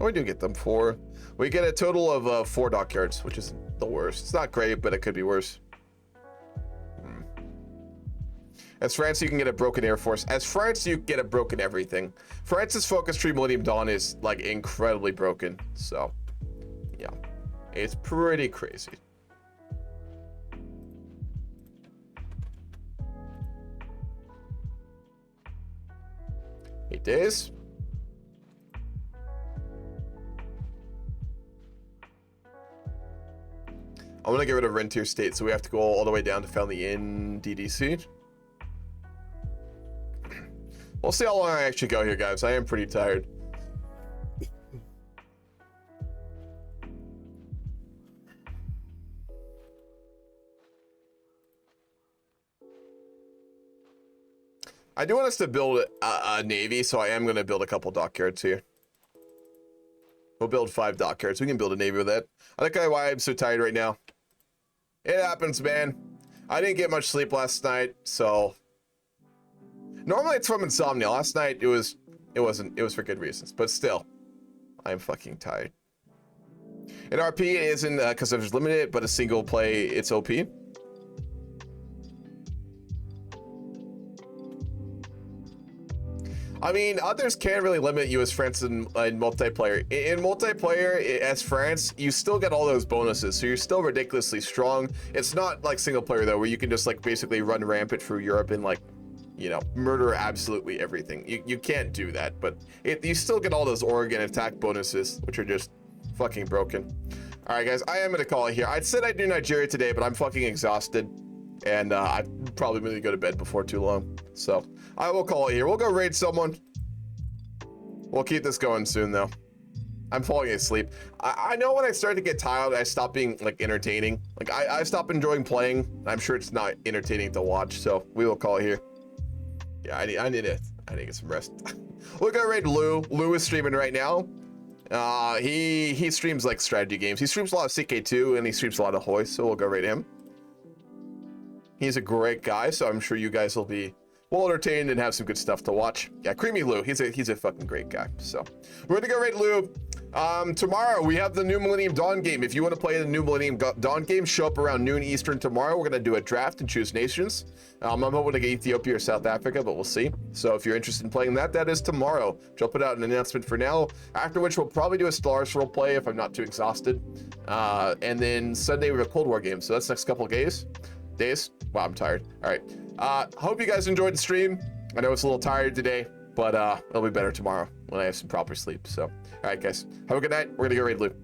Oh, we do get them 4. We get a total of 4 dockyards, which isn't the worst. It's not great, but it could be worse. As France, you can get a broken Air Force. As France, you get a broken everything. France's focus tree Millennium Dawn is like incredibly broken. So, yeah, it's pretty crazy. Eight days. I'm gonna get rid of Rentier State, so we have to go all the way down to Family Inn DDC. We'll see how long I actually go here, guys. I am pretty tired. I do want us to build a navy, so I am going to build a couple dockyards here. We'll build 5 dockyards. We can build a navy with that. I think why I'm so tired right now. It happens, man. I didn't get much sleep last night, so... Normally it's from insomnia. Last night it was for good reasons, but still, I'm fucking tired. And RP isn't because there's limited, but a single play, it's OP. I mean, others can't really limit you as France in multiplayer. In multiplayer, as France, you still get all those bonuses, so you're still ridiculously strong. It's not like single player though, where you can just like basically run rampant through Europe and like, you know, murder absolutely everything. You can't do that, but you still get all those Oregon attack bonuses, which are just fucking broken. All right, guys, I am gonna call it here. I said I'd do Nigeria today, but I'm fucking exhausted, and I probably really go to bed before too long. So I will call it here. We'll go raid someone. We'll keep this going soon, though. I'm falling asleep. I know when I start to get tired, I stop being like entertaining. Like I stop enjoying playing. I'm sure it's not entertaining to watch, so we will call it here. Yeah, I need to get some rest. We'll go raid Lou. Lou is streaming right now. He streams like strategy games. He streams a lot of CK2 and he streams a lot of Hoist, so we'll go raid him. He's a great guy, so I'm sure you guys will be well entertained and have some good stuff to watch. Yeah, Creamy Lou, he's a fucking great guy. So we're gonna go raid Lou. Tomorrow we have the new Millennium Dawn game. If you want to play the new Millennium Dawn game, show up around noon Eastern tomorrow. We're gonna do a draft and choose nations. I'm hoping to get Ethiopia or South Africa, but we'll see. So if you're interested in playing that, that is tomorrow. I'll put out an announcement for now, after which we'll probably do a Stellaris role play if I'm not too exhausted. And then Sunday we have a Cold War game, so that's next couple of days. Wow, I'm tired. All right. Hope you guys enjoyed the stream. I know it's a little tired today, but it'll be better tomorrow when I have some proper sleep. So, all right, guys, have a good night. We're gonna go raid Lou.